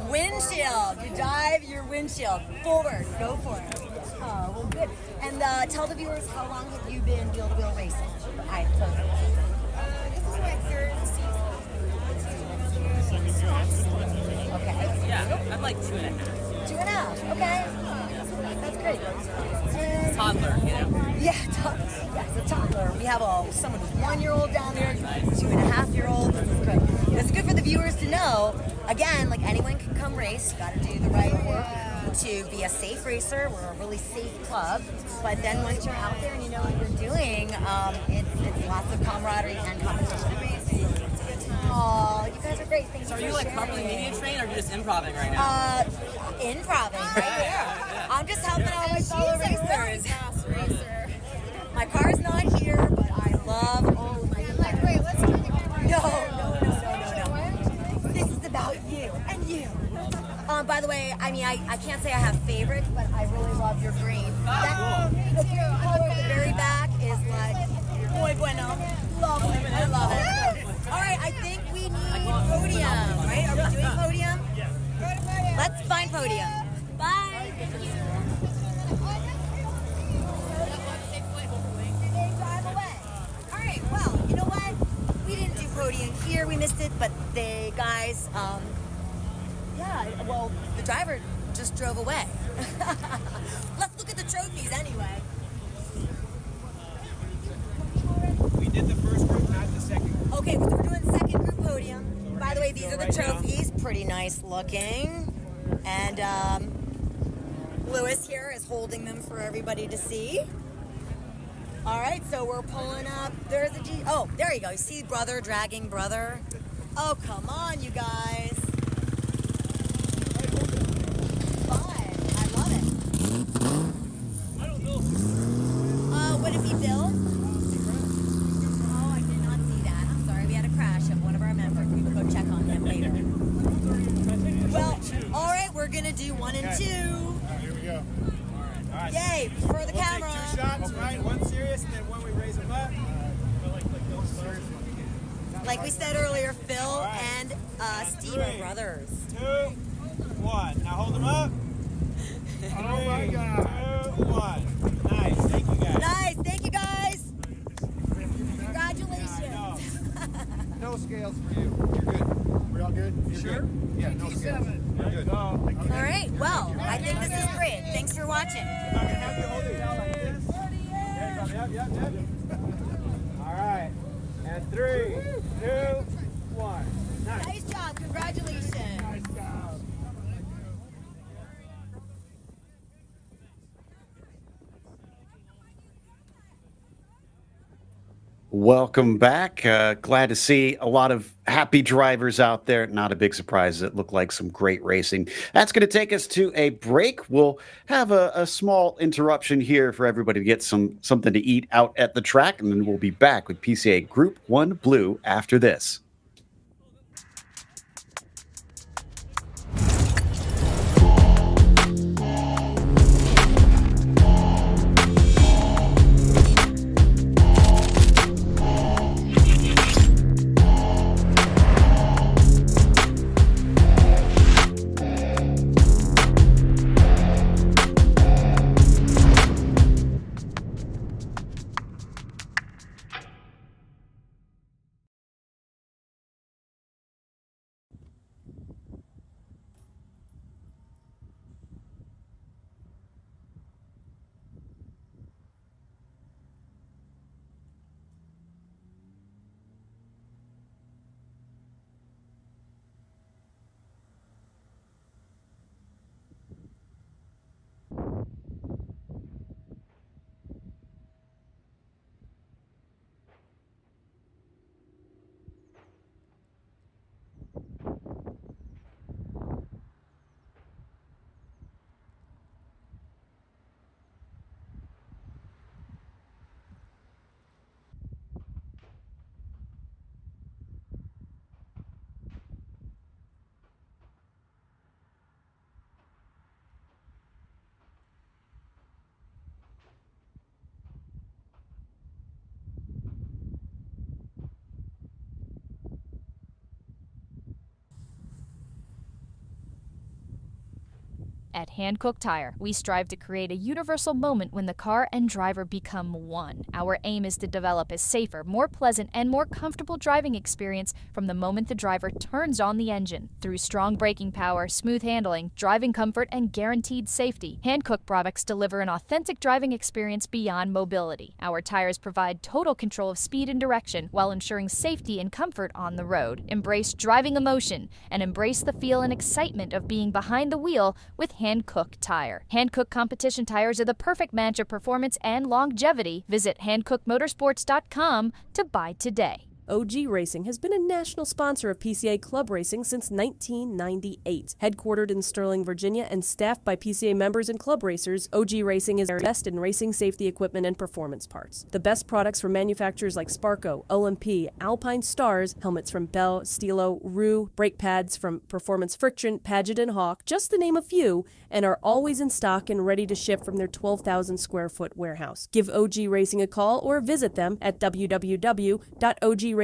Windshield. You drive your windshield. Forward. Go for it. Oh, well, good. And tell the viewers, how long have you been wheel-to-wheel racing? This is my third season. Okay. Yeah, I'm like 2.5. 2.5. Okay. That's great. And Toddler, you know. yeah, yes, a toddler. We have someone who's 1-year-old down there, 2.5-year-old. This is good. good for the viewers to know. Again, like anyone can come race. You got to do the right work to be a safe racer. We're a really safe club. But then once you're out there and you know what you're doing, it's lots of camaraderie and competition. Oh, you guys are great. Thanks So for are you like sharing. properly media trained, or are you just improving right now? Improving right here. I'm just helping out my fellow racers. My car's not here, but I love all of my. Like, wait, let's keep it going. No. This is about you and you. By the way, I mean, I can't say I have favorites, but I really love your green. The green color at the very back is like muy bueno. Lovely. I love it. All right, I think we need podium, right? Are we doing podium? Yeah. Let's find podium. Bye. Thank you. Drive away. All right, well, you know what? We didn't do podium here. We missed it, but the guys, well, the driver just drove away. Let's look at the trophies anyway. We did the first group, not the second group. Okay, we're doing second group podium. By the way, these are the trophies. Pretty nice looking. And Lewis here is holding them for everybody to see. All right, so we're pulling up. There's a G. Oh, there you go. You see brother dragging brother? Oh, come on, you guys. Fun. I love it. I don't know. Would it be Bill? Oh, I did not see that. I'm sorry. We had a crash of one of our members. We will go check on him later. Well, all right, we're going to do 1 and 2. Here we go. All right. Yay, for the camera. Take 2 shots, right? One serious, and then one we raise them up. Like we said earlier, Phil and Steve are brothers. 2, 1. Now hold them up. Oh my God. 2, 1. Nice. Thank you guys. Nice. Thank you guys. Congratulations. No scales for you. You're good. We're all good? You sure? Yeah, no scales. You're good. All right. Well, I think this is great. Thanks for watching. If I can have you hold it down like this. Yep. All right. And 3, 2, 1. Nice job. Congratulations. Nice job. Welcome back. Glad to see a lot of happy drivers out there. Not a big surprise. It looked like some great racing. That's going to take us to a break. We'll have a small interruption here for everybody to get something to eat out at the track, and then we'll be back with PCA Group 1 Blue after this. At Hankook Tire, we strive to create a universal moment when the car and driver become one. Our aim is to develop a safer, more pleasant, and more comfortable driving experience from the moment the driver turns on the engine. Through strong braking power, smooth handling, driving comfort, and guaranteed safety, Hankook products deliver an authentic driving experience beyond mobility. Our tires provide total control of speed and direction while ensuring safety and comfort on the road. Embrace driving emotion and embrace the feel and excitement of being behind the wheel with Hankook Tire. Hankook competition tires are the perfect match of performance and longevity. Visit HankookMotorsports.com to buy today. OG Racing has been a national sponsor of PCA Club Racing since 1998. Headquartered in Sterling, Virginia, and staffed by PCA members and club racers, OG Racing is best in racing safety equipment and performance parts. The best products from manufacturers like Sparco, OMP, Alpine Stars, helmets from Bell, Stilo, Rue, brake pads from Performance Friction, Paget and Hawk, just to name a few, and are always in stock and ready to ship from their 12,000 square foot warehouse. Give OG Racing a call or visit them at www.ogracing.com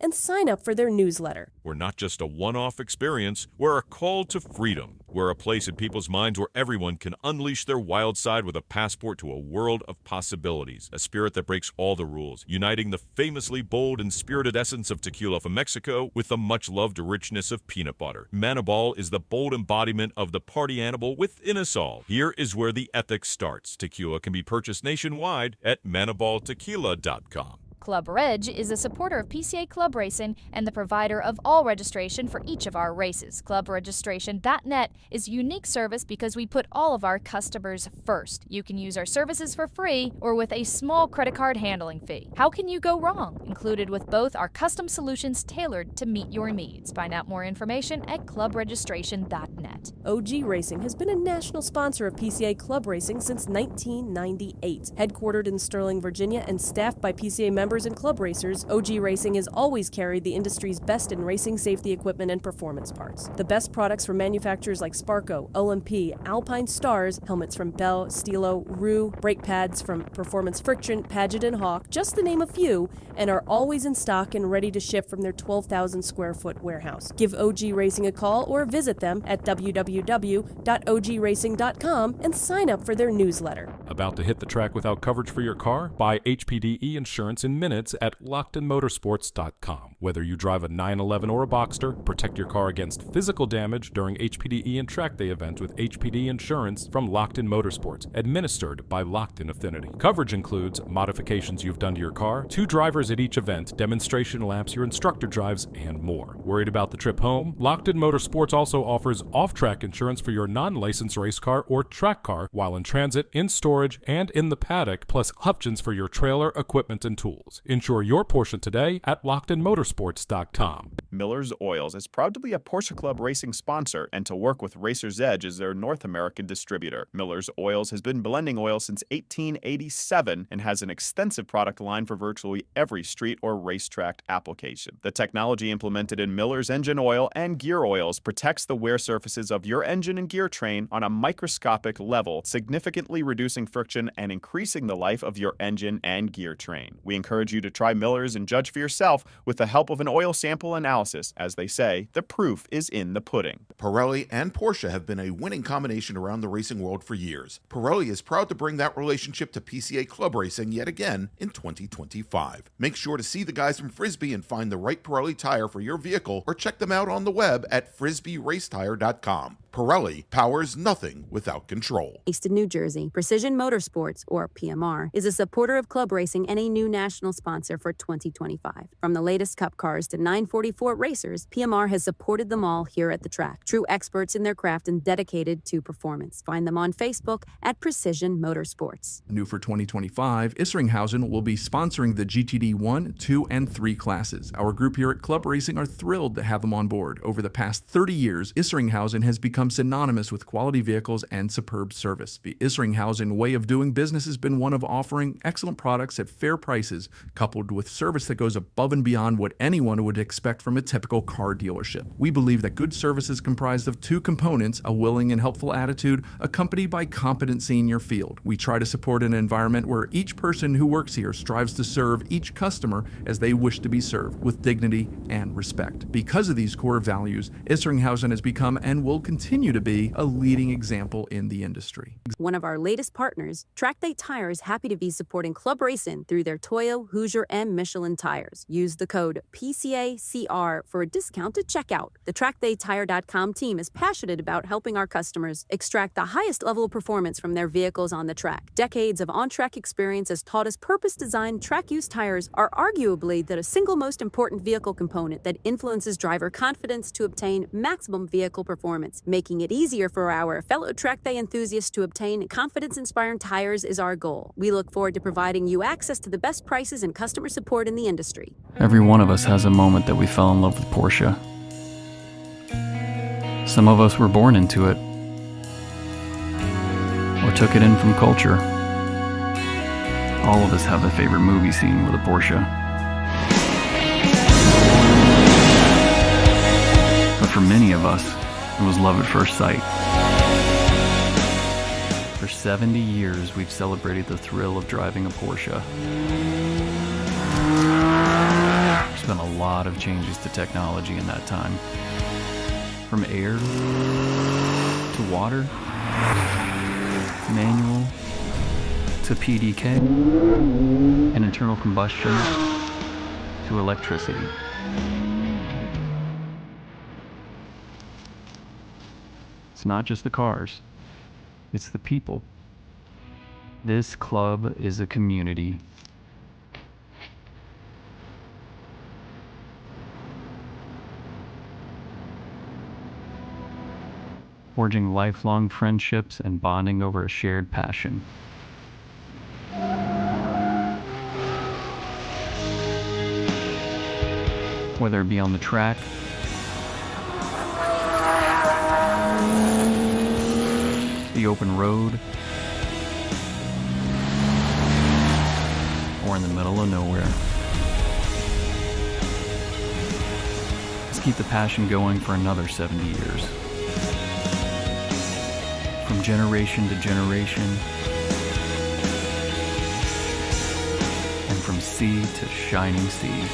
and sign up for their newsletter. We're not just a one-off experience, we're a call to freedom. We're a place in people's minds where everyone can unleash their wild side with a passport to a world of possibilities. A spirit that breaks all the rules, uniting the famously bold and spirited essence of tequila from Mexico with the much-loved richness of peanut butter. Manabal is the bold embodiment of the party animal within us all. Here is where the ethics starts. Tequila can be purchased nationwide at manabaltequila.com. Club Reg is a supporter of PCA Club Racing and the provider of all registration for each of our races. ClubRegistration.net is a unique service because we put all of our customers first. You can use our services for free or with a small credit card handling fee. How can you go wrong? Included with both are custom solutions tailored to meet your needs. Find out more information at ClubRegistration.net. OG Racing has been a national sponsor of PCA Club Racing since 1998. Headquartered in Sterling, Virginia, and staffed by PCA members and club racers, OG Racing has always carried the industry's best in racing safety equipment and performance parts. The best products from manufacturers like Sparco, OMP, Alpine Stars, helmets from Bell, Stilo, Rue, brake pads from Performance Friction, Paget and Hawk, just to name a few, and are always in stock and ready to ship from their 12,000 square foot warehouse. Give OG Racing a call or visit them at www.ogracing.com and sign up for their newsletter. About to hit the track without coverage for your car? Buy HPDE insurance in minutes at LockedInMotorsports.com. Whether you drive a 911 or a Boxster, protect your car against physical damage during HPDE and track day events with HPD insurance from Locked In Motorsports, administered by Locked In Affinity. Coverage includes modifications you've done to your car, 2 drivers at each event, demonstration laps your instructor drives, and more. Worried about the trip home? Locked In Motorsports also offers off-track insurance for your non-licensed race car or track car while in transit, in storage, and in the paddock, plus options for your trailer, equipment, and tools. Insure your portion today at LockedInMotorsports.com. Miller's Oils is proud to be a Porsche Club Racing sponsor and to work with Racer's Edge as their North American distributor. Miller's Oils has been blending oil since 1887 and has an extensive product line for virtually every street or racetrack application. The technology implemented in Miller's engine oil and gear oils protects the wear surfaces of your engine and gear train on a microscopic level, significantly reducing friction and increasing the life of your engine and gear train. We encourage you to try Miller's and judge for yourself with the help of an oil sample analysis. As they say, the proof is in the pudding. Pirelli and Porsche have been a winning combination around the racing world for years. Pirelli is proud to bring that relationship to PCA Club Racing yet again in 2025. Make sure to see the guys from Frisbee and find the right Pirelli tire for your vehicle, or check them out on the web at frisbeeracetire.com. Pirelli powers nothing without control. Based in New Jersey, Precision Motorsports, or PMR, is a supporter of club racing and a new national sponsor for 2025. From the latest Cup cars to 944 racers, PMR has supported them all here at the track. True experts in their craft and dedicated to performance. Find them on Facebook at Precision Motorsports. New for 2025, Isringhausen will be sponsoring the GTD 1, 2, and 3 classes. Our group here at Club Racing are thrilled to have them on board. Over the past 30 years, Isringhausen has become synonymous with quality vehicles and superb service. The Isringhausen way of doing business has been one of offering excellent products at fair prices, coupled with service that goes above and beyond what anyone would expect from a typical car dealership. We believe that good service is comprised of 2 components: a willing and helpful attitude, accompanied by competency in your field. We try to support an environment where each person who works here strives to serve each customer as they wish to be served, with dignity and respect. Because of these core values, Isringhausen has become and will continue continue to be a leading example in the industry. One of our latest partners, Track Day Tire, is happy to be supporting Club Racing through their Toyo, Hoosier, and Michelin tires. Use the code PCACR for a discount at checkout. The TrackDayTire.com team is passionate about helping our customers extract the highest level of performance from their vehicles on the track. Decades of on-track experience has taught us purpose-designed track-use tires are arguably the single most important vehicle component that influences driver confidence to obtain maximum vehicle performance. Making it easier for our fellow Track Day enthusiasts to obtain confidence-inspiring tires is our goal. We look forward to providing you access to the best prices and customer support in the industry. Every one of us has a moment that we fell in love with Porsche. Some of us were born into it, or took it in from culture. All of us have a favorite movie scene with a Porsche. But for many of us, it was love at first sight. For 70 years, we've celebrated the thrill of driving a Porsche. There's been a lot of changes to technology in that time. From air, to water, manual, to PDK, and internal combustion, to electricity. It's not just the cars, it's the people. This club is a community. Forging lifelong friendships and bonding over a shared passion. Whether it be on the track, the open road, or in the middle of nowhere. Let's keep the passion going for another 70 years. From generation to generation, and from sea to shining sea.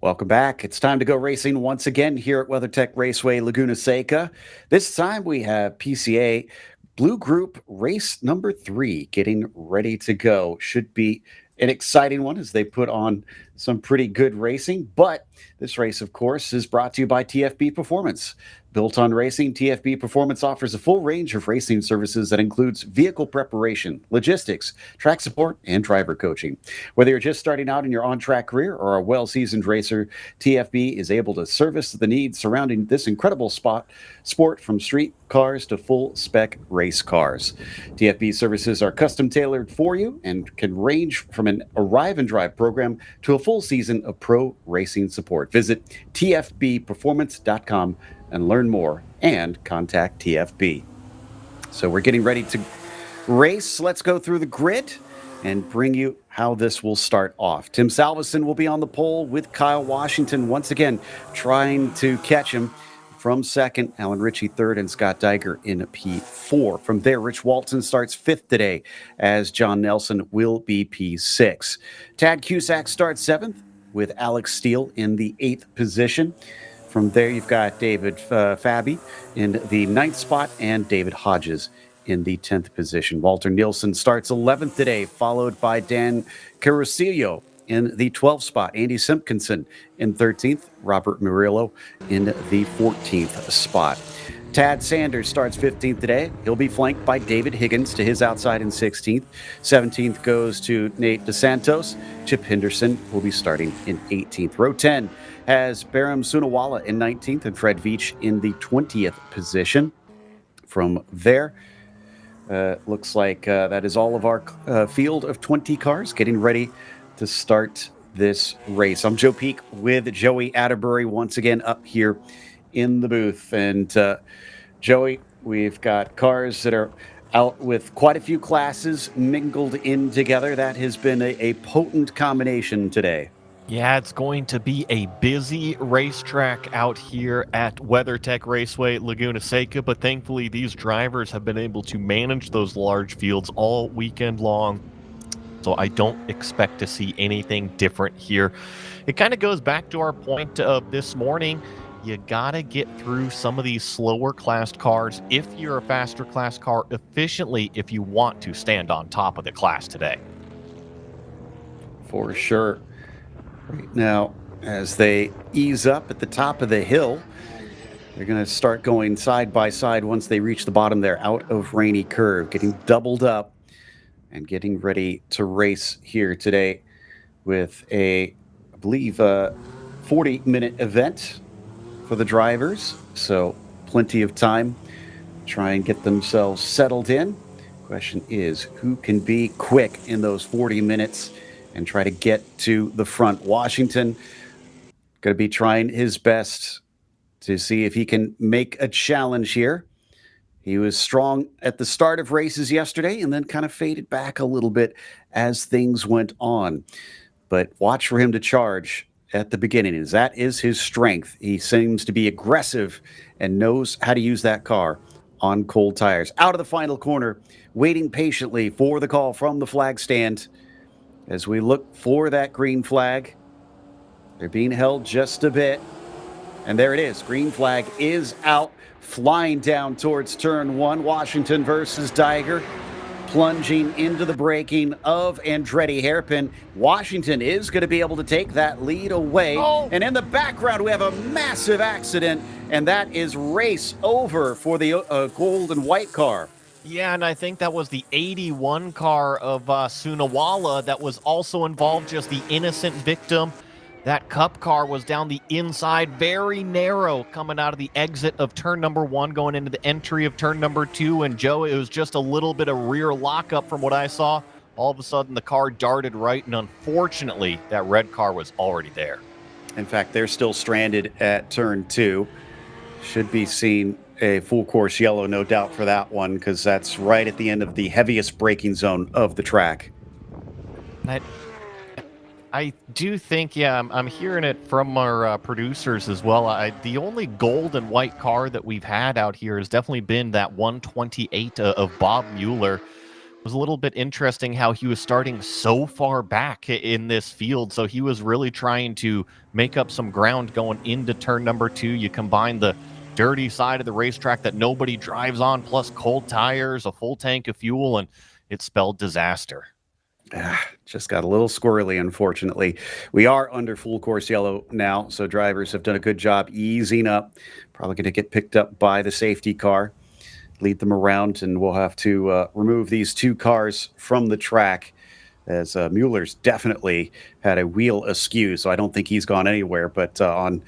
Welcome back. It's time to go racing once again here at WeatherTech Raceway Laguna Seca. This time we have PCA Blue Group race number 3 getting ready to go. Should be an exciting one as they put on some pretty good racing. But this race, of course, is brought to you by TFB Performance. Built on racing, TFB Performance offers a full range of racing services that includes vehicle preparation, logistics, track support, and driver coaching. Whether you're just starting out in your on-track career or a well-seasoned racer, TFB is able to service the needs surrounding this incredible sport from street cars to full-spec race cars. TFB services are custom-tailored for you and can range from an arrive-and-drive program to a full season of pro racing support. Visit tfbperformance.com and learn more, and contact TFB. So we're getting ready to race. Let's go through the grid and bring you how this will start off. Tim Salveson will be on the pole with Kyle Washington once again, trying to catch him from second, Alan Ritchie third, and Scott Diger in P4. From there, Rich Walton starts fifth today, as John Nelson will be P6. Tad Cusack starts seventh, with Alex Steele in the 8th position. From there, you've got David Fabi in the 9th spot and David Hodges in the 10th position. Walter Nielsen starts 11th today, followed by Dan Carusillo in the 12th spot. Andy Simpkinson in 13th. Robert Murillo in the 14th spot. Tad Sanders starts 15th today. He'll be flanked by David Higgins to his outside in 16th. 17th goes to Nate DeSantos. Chip Henderson will be starting in 18th. Row 10 has Baram Sunawala in 19th and Fred Veach in the 20th position. From there, looks like that is all of our field of 20 cars getting ready to start this race. I'm Joe Peak with Joey Atterbury once again up here in the booth. And Joey, we've got cars that are out with quite a few classes mingled in together. That has been a potent combination today. Yeah, it's going to be a busy racetrack out here at WeatherTech Raceway Laguna Seca, but thankfully these drivers have been able to manage those large fields all weekend long, so I don't expect to see anything different here. It kind of goes back to our point of this morning. You gotta get through some of these slower classed cars if you're a faster class car efficiently if you want to stand on top of the class today. For sure. Right now, as they ease up at the top of the hill, they're going to start going side by side once they reach the bottom there, out of Rainy Curve, getting doubled up and getting ready to race here today with I believe, 40-minute event for the drivers. So plenty of time to try and get themselves settled in. Question is, who can be quick in those 40 minutes and try to get to the front? Washington going to be trying his best to see if he can make a challenge here. He was strong at the start of races yesterday and then kind of faded back a little bit as things went on. But watch for him to charge at the beginning, as that is his strength. He seems to be aggressive and knows how to use that car on cold tires. Out of the final corner, waiting patiently for the call from the flag stand. As we look for that green flag, they're being held just a bit. And there it is. Green flag is out, flying down towards turn 1. Washington versus Diger, plunging into the braking of Andretti Hairpin. Washington is going to be able to take that lead away. Oh. And in the background, we have a massive accident, and that is race over for the gold and white car. Yeah, and I think that was the 81 car of Sunawala that was also involved, just the innocent victim. That Cup car was down the inside, very narrow, coming out of the exit of turn number 1, going into the entry of turn number 2. And Joe, it was just a little bit of rear lockup from what I saw. All of a sudden, the car darted right, and unfortunately, that red car was already there. In fact, they're still stranded at turn 2. Should be seeing a full course yellow, no doubt, for that one, because that's right at the end of the heaviest braking zone of the track. I do think, yeah, I'm hearing it from our producers as well. The only gold and white car that we've had out here has definitely been that 128 of Bob Mueller. It was a little bit interesting how he was starting so far back in this field. So he was really trying to make up some ground going into turn number 2. You combine the dirty side of the racetrack that nobody drives on, plus cold tires, a full tank of fuel, and it spelled disaster. Just got a little squirrely, unfortunately. We are under full course yellow now, so drivers have done a good job easing up. Probably going to get picked up by the safety car, lead them around, and we'll have to remove these 2 cars from the track, as Mueller's definitely had a wheel askew, so I don't think he's gone anywhere. But on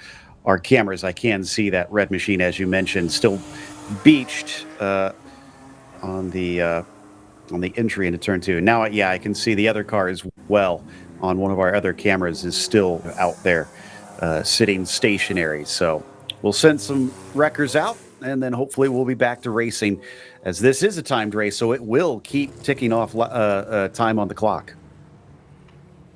our cameras, I can see that red machine, as you mentioned, still beached on the entry into turn 2. Now, yeah, I can see the other car as well on one of our other cameras is still out there sitting stationary. So we'll send some wreckers out, and then hopefully we'll be back to racing, as this is a timed race, so it will keep ticking off time on the clock.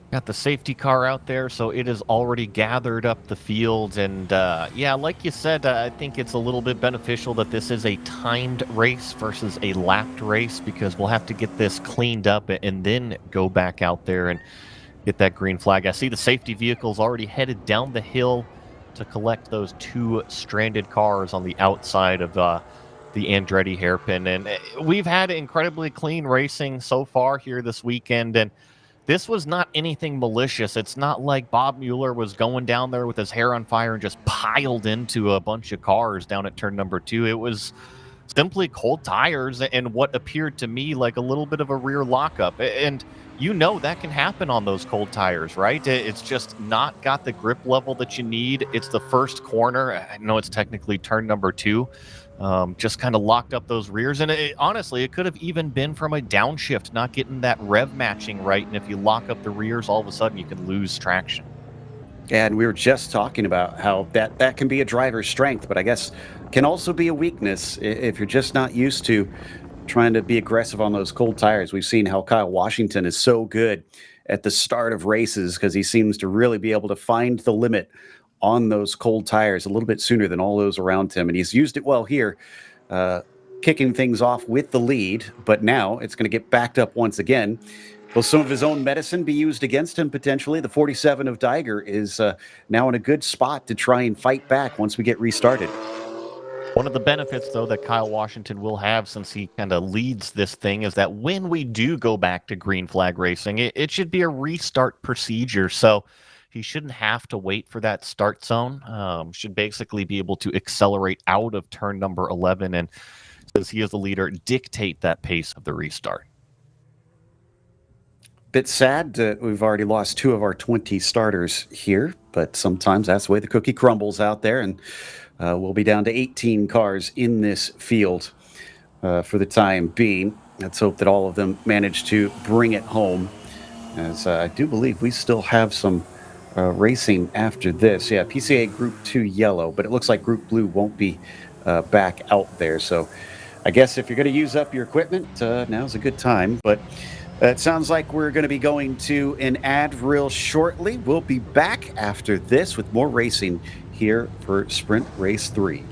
Got the safety car out there, so it has already gathered up the field. And yeah, like you said, I think it's a little bit beneficial that this is a timed race versus a lapped race, because we'll have to get this cleaned up and then go back out there and get that green flag. I see the safety vehicle's already headed down the hill to collect those 2 stranded cars on the outside of the Andretti hairpin. And we've had incredibly clean racing so far here this weekend, and this was not anything malicious. It's not like Bob Mueller was going down there with his hair on fire and just piled into a bunch of cars down at turn number 2. It was simply cold tires and what appeared to me like a little bit of a rear lockup. And you know that can happen on those cold tires, right? It's just not got the grip level that you need. It's the first corner. I know it's technically turn number 2. Just kind of locked up those rears. And honestly, it could have even been from a downshift, not getting that rev matching right. And if you lock up the rears, all of a sudden you can lose traction. And we were just talking about how that can be a driver's strength, but I guess can also be a weakness if you're just not used to trying to be aggressive on those cold tires. We've seen how Kyle Washington is so good at the start of races because he seems to really be able to find the limit on those cold tires a little bit sooner than all those around him. And he's used it well here, kicking things off with the lead, but now it's going to get backed up once again. Will some of his own medicine be used against him potentially? The 47 of Diger is now in a good spot to try and fight back once we get restarted. One of the benefits, though, that Kyle Washington will have, since he kind of leads this thing, is that when we do go back to green flag racing, it should be a restart procedure. So he shouldn't have to wait for that start zone. Should basically be able to accelerate out of turn number 11 and, as he is the leader, dictate that pace of the restart. Bit sad that we've already lost 2 of our 20 starters here, but sometimes that's the way the cookie crumbles out there, and we'll be down to 18 cars in this field for the time being. Let's hope that all of them manage to bring it home, as I do believe we still have some racing after this. Yeah, PCA Group 2 yellow, but it looks like Group Blue won't be back out there. So I guess if you're going to use up your equipment, now's a good time. But it sounds like we're going to be going to an ad real shortly. We'll be back after this with more racing here for Sprint Race 3.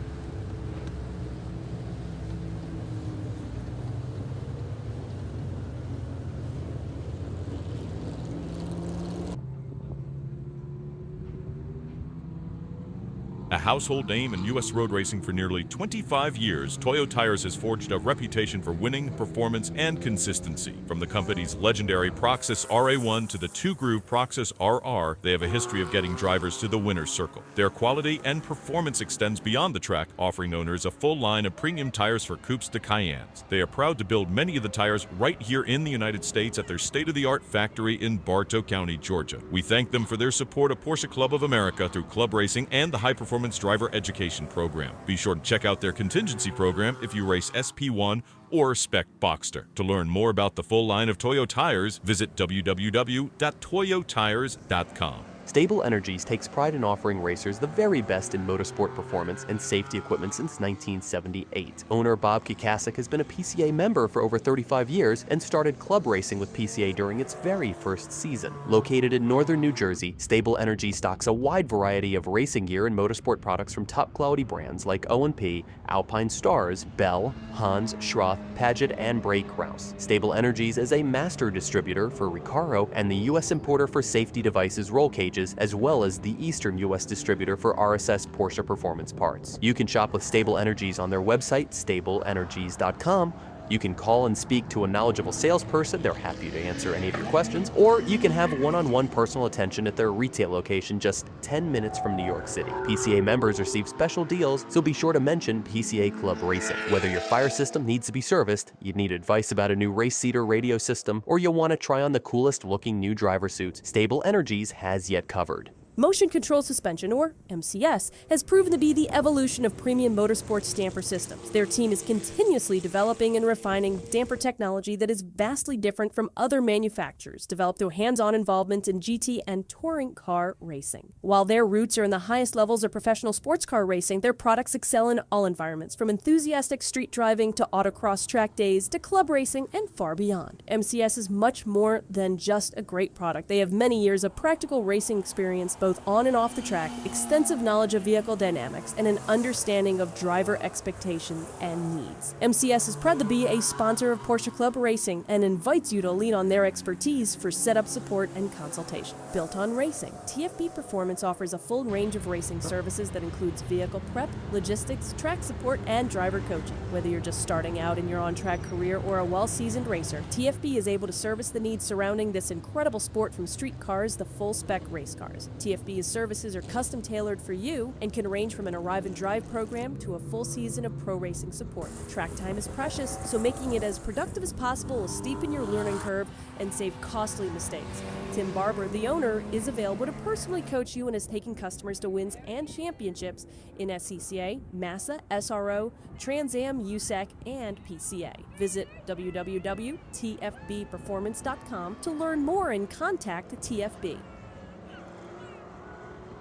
A household name in U.S. road racing for nearly 25 years, Toyo Tires has forged a reputation for winning, performance, and consistency. From the company's legendary Proxys RA1 to the 2-groove Proxys RR, they have a history of getting drivers to the winner's circle. Their quality and performance extends beyond the track, offering owners a full line of premium tires for coupes to Cayennes. They are proud to build many of the tires right here in the United States at their state-of-the-art factory in Bartow County, Georgia. We thank them for their support of Porsche Club of America through club racing and the high-performance driver education program. Be sure to check out their contingency program if you race SP1 or Spec Boxster. To learn more about the full line of Toyo tires, visit www.toyotires.com. Stable Energies takes pride in offering racers the very best in motorsport performance and safety equipment since 1978. Owner Bob Kikasik has been a PCA member for over 35 years and started club racing with PCA during its very first season. Located in northern New Jersey, Stable Energy stocks a wide variety of racing gear and motorsport products from top-quality brands like O&P, Alpine Stars, Bell, Hans, Schroth, Paget, and Bray Kraus. Stable Energies is a master distributor for Recaro and the U.S. importer for safety devices roll cages, as well as the Eastern U.S. distributor for RSS Porsche Performance parts. You can shop with Stable Energies on their website, stableenergies.com. You can call and speak to a knowledgeable salesperson. They're happy to answer any of your questions. Or you can have one-on-one personal attention at their retail location just 10 minutes from New York City. PCA members receive special deals, so be sure to mention PCA Club Racing. Whether your fire system needs to be serviced, you need advice about a new race seater radio system, or you want to try on the coolest looking new driver suits, Stable Energies has yet covered. Motion Control Suspension, or MCS, has proven to be the evolution of premium motorsports damper systems. Their team is continuously developing and refining damper technology that is vastly different from other manufacturers, developed through hands-on involvement in GT and touring car racing. While their roots are in the highest levels of professional sports car racing, their products excel in all environments, from enthusiastic street driving to autocross track days to club racing and far beyond. MCS is much more than just a great product. They have many years of practical racing experience, both on and off the track, extensive knowledge of vehicle dynamics, and an understanding of driver expectations and needs. MCS is proud to be a sponsor of Porsche Club Racing and invites you to lean on their expertise for setup support and consultation. Built on racing, TFB Performance offers a full range of racing services that includes vehicle prep, logistics, track support, and driver coaching. Whether you're just starting out in your on-track career or a well-seasoned racer, TFB is able to service the needs surrounding this incredible sport, from street cars to full-spec race cars. TFB's services are custom tailored for you and can range from an arrive and drive program to a full season of pro racing support. Track time is precious, so making it as productive as possible will steepen your learning curve and save costly mistakes. Tim Barber, the owner, is available to personally coach you and is taking customers to wins and championships in SCCA, Massa, SRO, Trans Am, USAC, and PCA. Visit www.tfbperformance.com to learn more and contact TFB.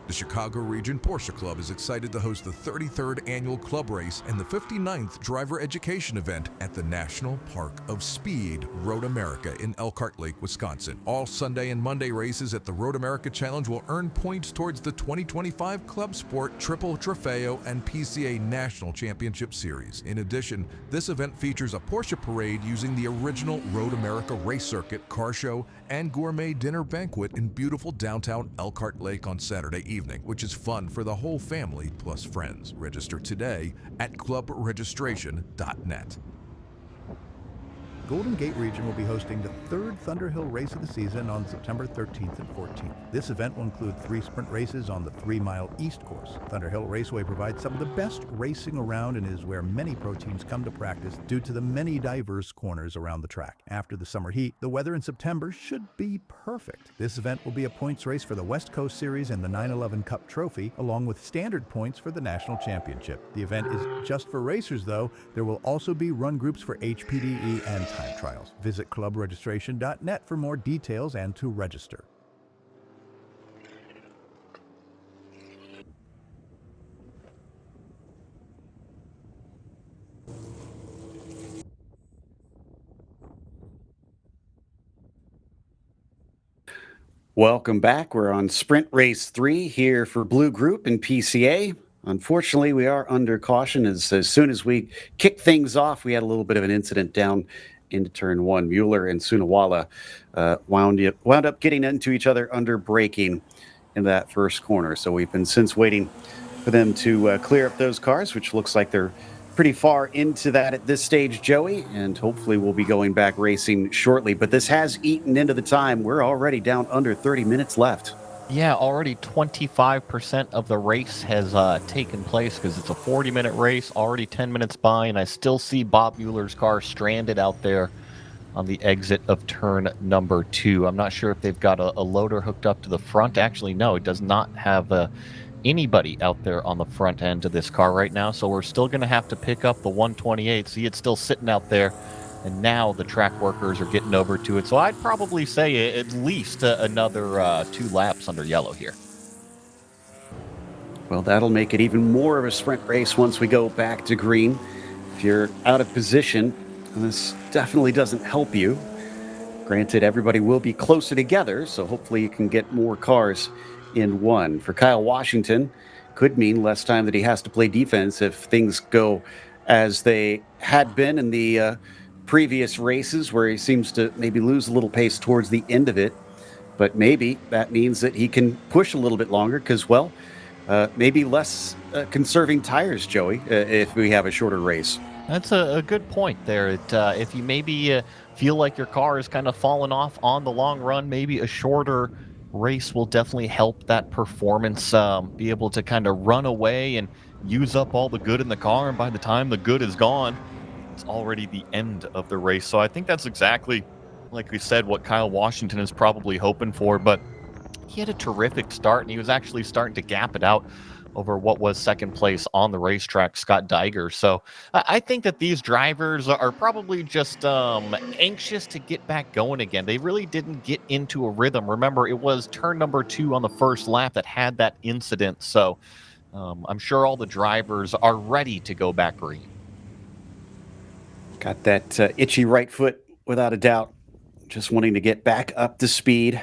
The Chicago Region Porsche Club is excited to host the 33rd Annual Club Race and the 59th Driver Education Event at the National Park of Speed, Road America in Elkhart Lake, Wisconsin. All Sunday and Monday races at the Road America Challenge will earn points towards the 2025 Club Sport Triple Trofeo and PCA National Championship Series. In addition, this event features a Porsche parade using the original Road America race circuit, car show, and gourmet dinner banquet in beautiful downtown Elkhart Lake on Saturday evening, which is fun for the whole family plus friends. Register today at clubregistration.net. Golden Gate Region will be hosting the third Thunderhill race of the season on September 13th and 14th. This event will include 3 sprint races on the 3-mile East course. Thunderhill Raceway provides some of the best racing around and is where many pro teams come to practice due to the many diverse corners around the track. After the summer heat, the weather in September should be perfect. This event will be a points race for the West Coast Series and the 911 Cup Trophy, along with standard points for the National Championship. The event is just for racers, though. There will also be run groups for HPDE and time trials. Visit clubregistration.net for more details and to register. Welcome back. We're on Sprint Race 3 here for Blue Group and PCA. Unfortunately, we are under caution as soon as we kick things off, we had a little bit of an incident down into turn 1. Mueller and Sunawala wound up getting into each other under braking in that first corner. So we've been since waiting for them to clear up those cars, which looks like they're pretty far into that at this stage, Joey, and hopefully we'll be going back racing shortly. But this has eaten into the time. We're already down under 30 minutes left. Yeah, already 25% of the race has taken place because it's a 40-minute race, already 10 minutes by, and I still see Bob Mueller's car stranded out there on the exit of turn number 2. I'm not sure if they've got a loader hooked up to the front. Actually, no, it does not have anybody out there on the front end of this car right now, so we're still going to have to pick up the 128. See, it's still sitting out there and now the track workers are getting over to it. So I'd probably say at least another 2 laps under yellow here. Well, that'll make it even more of a sprint race once we go back to green. If you're out of position, this definitely doesn't help you. Granted, everybody will be closer together, so hopefully you can get more cars in one. For Kyle Washington, could mean less time that he has to play defense if things go as they had been in the previous races, where he seems to maybe lose a little pace towards the end of it. But maybe that means that he can push a little bit longer because, well, maybe less conserving tires, Joey, if we have a shorter race. That's a good point there. If you maybe feel like your car is kind of falling off on the long run, maybe a shorter race will definitely help that performance be able to kind of run away and use up all the good in the car. And by the time the good is gone, it's already the end of the race. So I think that's exactly, like we said, what Kyle Washington is probably hoping for. But he had a terrific start, and he was actually starting to gap it out over what was second place on the racetrack, Scott Diger. So I think that these drivers are probably just anxious to get back going again. They really didn't get into a rhythm. Remember, it was turn number 2 on the first lap that had that incident. So I'm sure all the drivers are ready to go back green. Got that itchy right foot, without a doubt. Just wanting to get back up to speed.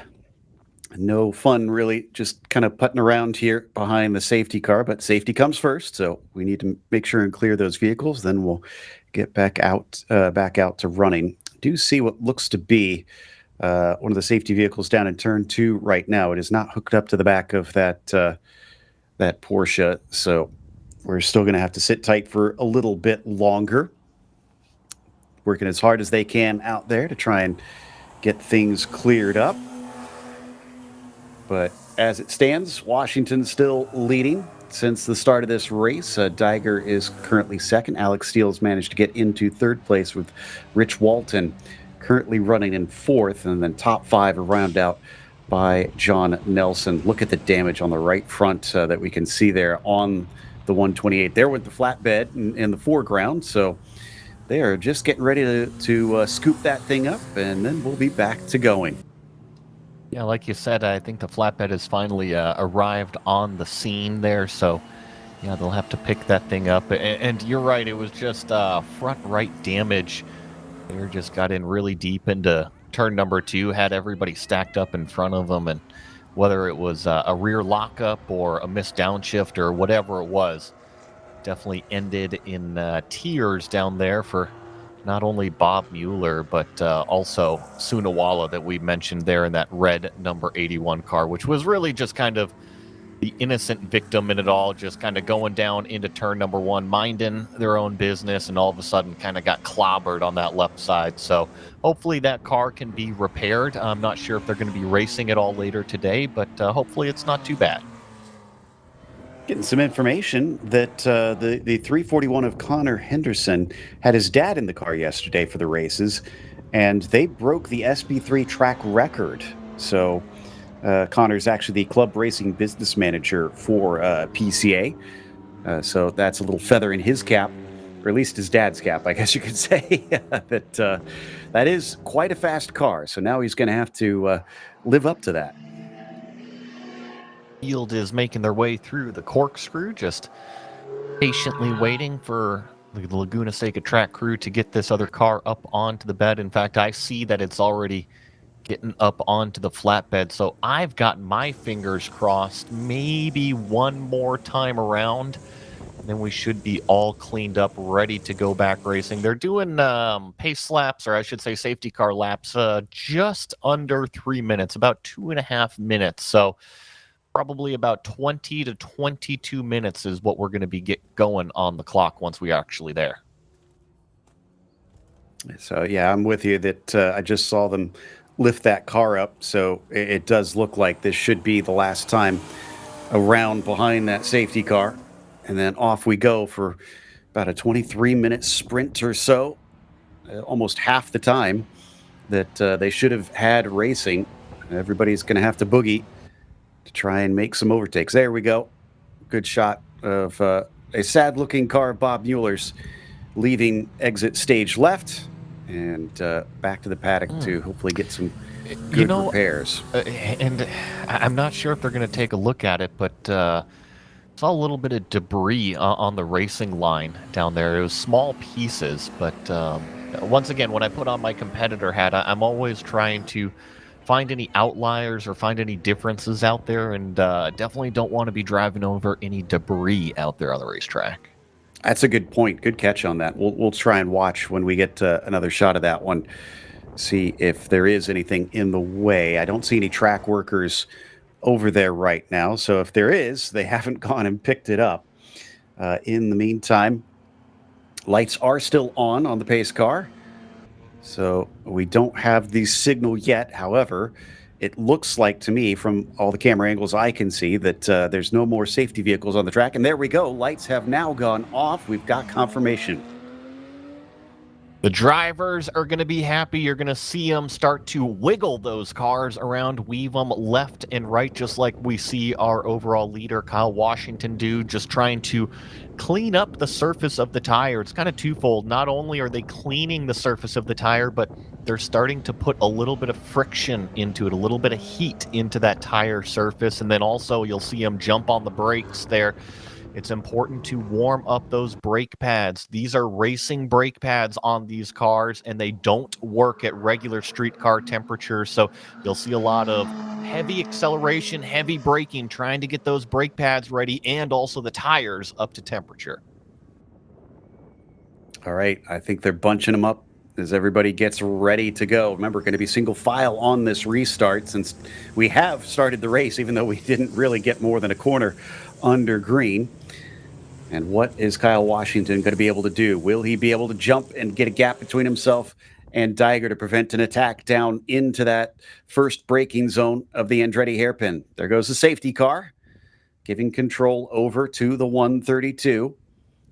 No fun, really, just kind of putting around here behind the safety car, but safety comes first, so we need to make sure and clear those vehicles. Then we'll get back out to running. Do see what looks to be one of the safety vehicles down in turn 2 right now. It is not hooked up to the back of that Porsche, so we're still going to have to sit tight for a little bit longer. Working as hard as they can out there to try and get things cleared up. But as it stands, Washington's still leading since the start of this race. Diger is currently second. Alex Steele's managed to get into third place, with Rich Walton currently running in fourth, and then top 5 are rounded out by John Nelson. Look at the damage on the right front that we can see there on the 128 there with the flatbed in the foreground. So they are just getting ready to scoop that thing up, and then we'll be back to going. Yeah, like you said, I think the flatbed has finally arrived on the scene there, so yeah, they'll have to pick that thing up. And you're right, it was just front right damage. They just got in really deep into turn number 2, had everybody stacked up in front of them, and whether it was a rear lockup or a missed downshift or whatever it was, definitely ended in tears down there for not only Bob Mueller, but also Sunawala that we mentioned there in that red number 81 car, which was really just kind of the innocent victim in it all, just kind of going down into turn number 1, minding their own business, and all of a sudden kind of got clobbered on that left side. So hopefully that car can be repaired. I'm not sure if they're going to be racing it all later today, but hopefully it's not too bad. Getting some information that the 341 of Connor Henderson had his dad in the car yesterday for the races, and they broke the SB3 track record. So Connor's actually the club racing business manager for PCA. So that's a little feather in his cap, or at least his dad's cap, I guess you could say. that is quite a fast car. So now he's going to have to live up to that. Field is making their way through the corkscrew, just patiently waiting for the Laguna Seca track crew to get this other car up onto the bed. In fact, I see that it's already getting up onto the flatbed, so I've got my fingers crossed maybe one more time around, and then we should be all cleaned up, ready to go back racing. They're doing pace laps, or I should say safety car laps, just under 3 minutes, about 2.5 minutes. So probably about 20 to 22 minutes is what we're going to be going on the clock once we're actually there. So, yeah, I'm with you that I just saw them lift that car up. So it does look like this should be the last time around behind that safety car. And then off we go for about a 23-minute sprint or so, almost half the time that they should have had racing. Everybody's going to have to boogie to try and make some overtakes. There we go. Good shot of a sad-looking car of Bob Mueller's leaving exit stage left. and back to the paddock to hopefully get some good repairs. And I'm not sure if they're going to take a look at it, but saw a little bit of debris on the racing line down there. It was small pieces, but once again, when I put on my competitor hat, I'm always trying to find any outliers or find any differences out there, and definitely don't want to be driving over any debris out there on the racetrack. That's a good point. Good catch on that. We'll try and watch when we get another shot of that one. See if there is anything in the way. I don't see any track workers over there right now. So if there is, they haven't gone and picked it up. In the meantime, lights are still on the pace car. So we don't have the signal yet. However, it looks like to me from all the camera angles I can see that there's no more safety vehicles on the track. And there we go. Lights have now gone off. We've got confirmation. The drivers are going to be happy. You're going to see them start to wiggle those cars around, weave them left and right, just like we see our overall leader, Kyle Washington, do, just trying to clean up the surface of the tire. It's kind of twofold. Not only are they cleaning the surface of the tire, but they're starting to put a little bit of friction into it, a little bit of heat into that tire surface. And then also you'll see them jump on the brakes there. It's important to warm up those brake pads. These are racing brake pads on these cars, and they don't work at regular street car temperatures. So you'll see a lot of heavy acceleration, heavy braking, trying to get those brake pads ready and also the tires up to temperature. All right. I think they're bunching them up as everybody gets ready to go. Remember, going to be single file on this restart since we have started the race, even though we didn't really get more than a corner under green. And what is Kyle Washington going to be able to do? Will he be able to jump and get a gap between himself and Diger to prevent an attack down into that first braking zone of the Andretti hairpin? There goes the safety car, giving control over to the 132.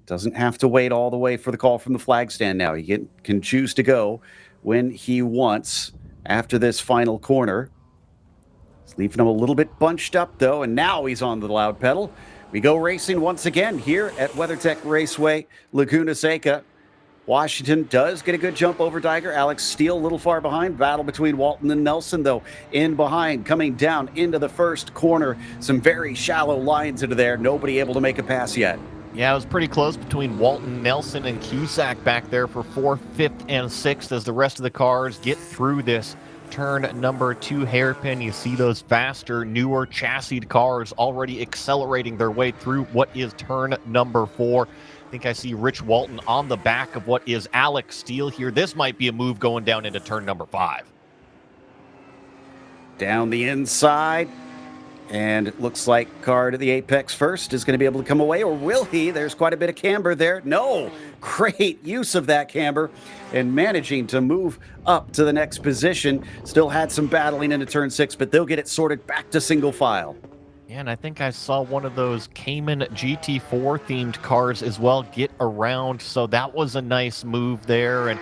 Doesn't have to wait all the way for the call from the flag stand now. He can choose to go when he wants after this final corner. It's leaving him a little bit bunched up, though, and now he's on the loud pedal. We go racing once again here at WeatherTech Raceway Laguna Seca. Washington does get a good jump over Diger. Alex Steele a little far behind. Battle between Walton and Nelson, though, in behind, coming down into the first corner. Some very shallow lines into there. Nobody able to make a pass yet. Yeah, it was pretty close between Walton, Nelson, and Cusack back there for 4th, 5th, and 6th as the rest of the cars get through this turn number 2 hairpin. You see those faster, newer chassis cars already accelerating their way through what is turn number 4. I think I see Rich Walton on the back of what is Alex Steele here. This might be a move going down into turn number 5. Down the inside. And it looks like car to the apex first is going to be able to come away, or will he? There's quite a bit of camber there. No, great use of that camber and managing to move up to the next position. Still had some battling into turn 6, but they'll get it sorted back to single file. Yeah, and I think I saw one of those Cayman GT4 themed cars as well get around. So that was a nice move there. And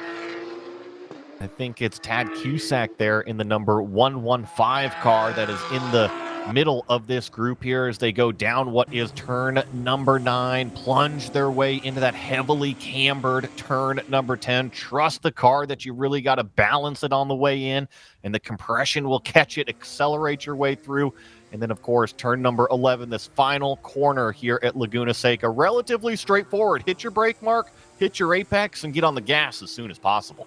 I think it's Tad Cusack there in the number 115 car that is in the middle of this group here as they go down what is turn number 9, plunge their way into that heavily cambered turn number 10. Trust the car that you really got to balance it on the way in, and the compression will catch it, accelerate your way through. And then, of course, turn number 11, this final corner here at Laguna Seca. Relatively straightforward. Hit your brake mark, hit your apex, and get on the gas as soon as possible.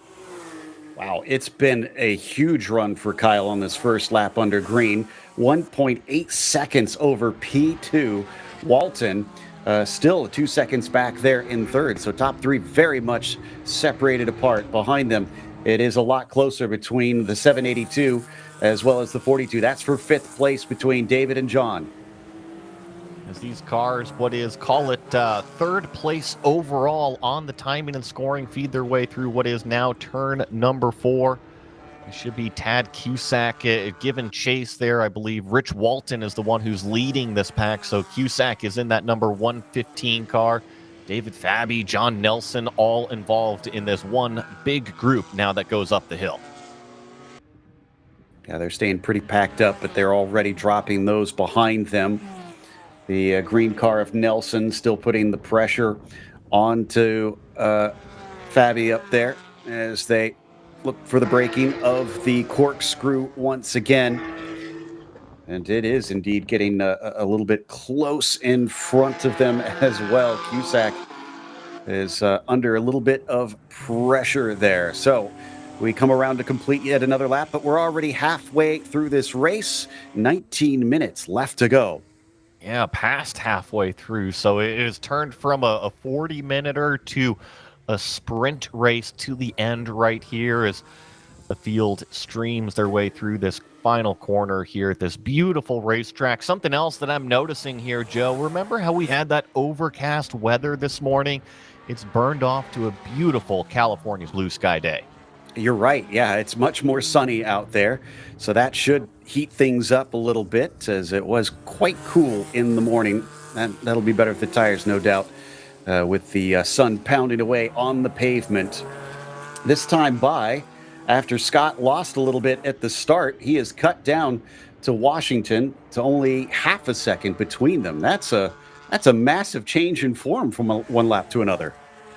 Wow, it's been a huge run for Kyle on this first lap under green. 1.8 seconds over P2. Walton still 2 seconds back there in third. So top 3 very much separated apart. Behind them, it is a lot closer between the 782 as well as the 42. That's for 5th place between David and John. As these cars, what is, call it 3rd place overall on the timing and scoring, feed their way through what is now turn number 4. It should be Tad Cusack given chase there. I believe Rich Walton is the one who's leading this pack. So Cusack is in that number 115 car. David Fabi, John Nelson, all involved in this one big group now that goes up the hill. Yeah, they're staying pretty packed up, but they're already dropping those behind them. The green car of Nelson still putting the pressure onto Fabi up there. as they look for the breaking of the corkscrew once again. And it is indeed getting a little bit close in front of them as well. Cusack is under a little bit of pressure there. So we come around to complete yet another lap, but we're already halfway through this race. 19 minutes left to go. Yeah, past halfway through. So it has turned from a 40-minute to a sprint race to the end right here as the field streams their way through this final corner here at this beautiful racetrack. Something else that I'm noticing here, Joe, remember how we had that overcast weather this morning? It's burned off to a beautiful California blue sky day. You're right. Yeah, it's much more sunny out there. So that should heat things up a little bit, as it was quite cool in the morning. That'll be better for the tires, no doubt, with the sun pounding away on the pavement. This time by, after Scott lost a little bit at the start, he has cut down to Washington to only half a second between them. That's a massive change in form from one lap to another.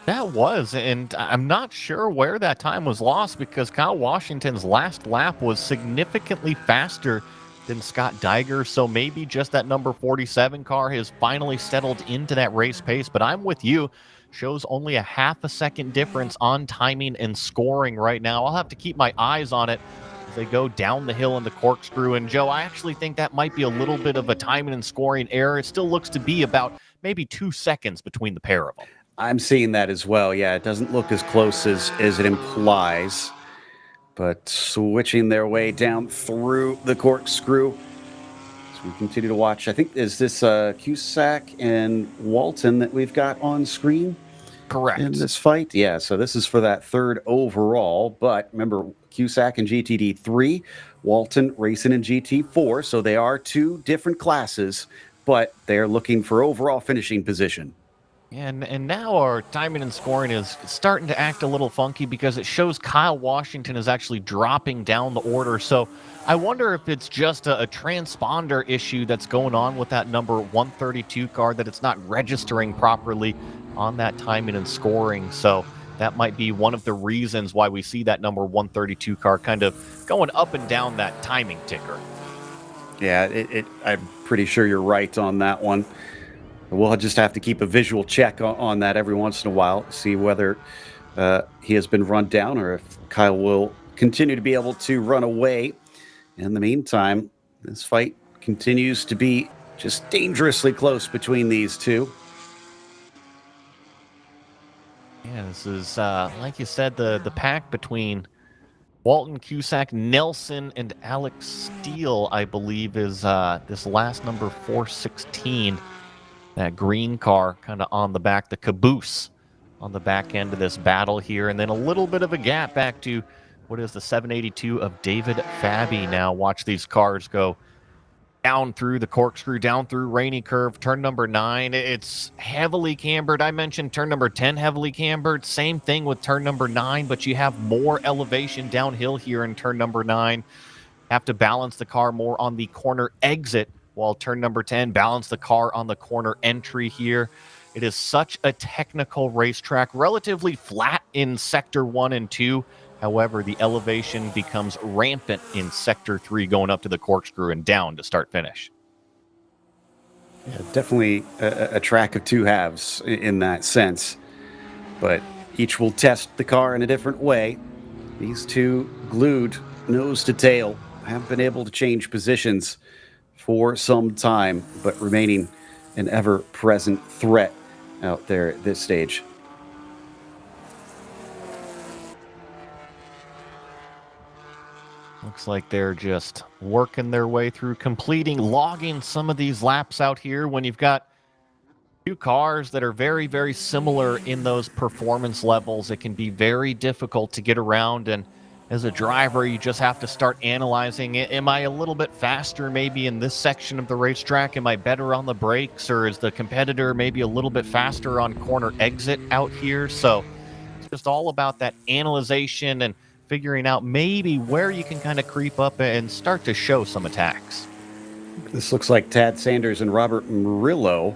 That was, and I'm not sure where that time was lost because Kyle Washington's last lap was significantly faster than Scott Diger, so maybe just that number 47 car has finally settled into that race pace, but I'm with you. Shows only a half a second difference on timing and scoring right now. I'll have to keep my eyes on it as they go down the hill in the corkscrew, and Joe, I actually think that might be a little bit of a timing and scoring error. It still looks to be about maybe 2 seconds between the pair of them. I'm seeing that as well. Yeah, it doesn't look as close as it implies. But switching their way down through the corkscrew. So we continue to watch. I think, is this Cusack and Walton that we've got on screen? Correct. In this fight? Yeah, so this is for that third overall. But remember, Cusack in GTD 3, Walton racing in GT 4. So they are 2 different classes, but they're looking for overall finishing position. And now our timing and scoring is starting to act a little funky because it shows Kyle Washington is actually dropping down the order. So I wonder if it's just a transponder issue that's going on with that number 132 car, that it's not registering properly on that timing and scoring. So that might be one of the reasons why we see that number 132 car kind of going up and down that timing ticker. Yeah, I'm pretty sure you're right on that one. We'll just have to keep a visual check on that every once in a while, see whether he has been run down or if Kyle will continue to be able to run away. In the meantime, this fight continues to be just dangerously close between these two. Yeah, this is, like you said, the pack between Walton, Cusack, Nelson, and Alex Steele, I believe, is this last number 416. That green car kind of on the back, the caboose on the back end of this battle here. And then a little bit of a gap back to what is the 782 of David Fabi now. Watch these cars go down through the corkscrew, down through Rainy Curve. Turn number 9, it's heavily cambered. I mentioned turn number 10 heavily cambered. Same thing with turn number 9, but you have more elevation downhill here in turn number 9. Have to balance the car more on the corner exit, while turn number 10 balance the car on the corner entry here. It is such a technical racetrack, relatively flat in sector 1 and 2. However, the elevation becomes rampant in sector 3, going up to the corkscrew and down to start finish. Yeah, definitely a track of 2 halves in that sense. But each will test the car in a different way. These 2 glued nose to tail have been able to change positions for some time, but remaining an ever-present threat out there at this stage. Looks like they're just working their way through, logging some of these laps out here. When you've got 2 cars that are very, very similar in those performance levels, it can be very difficult to get around, and as a driver, you just have to start analyzing it. Am I a little bit faster maybe in this section of the racetrack? Am I better on the brakes? Or is the competitor maybe a little bit faster on corner exit out here? So it's just all about that analyzation and figuring out maybe where you can kind of creep up and start to show some attacks. This looks like Tad Sanders and Robert Murillo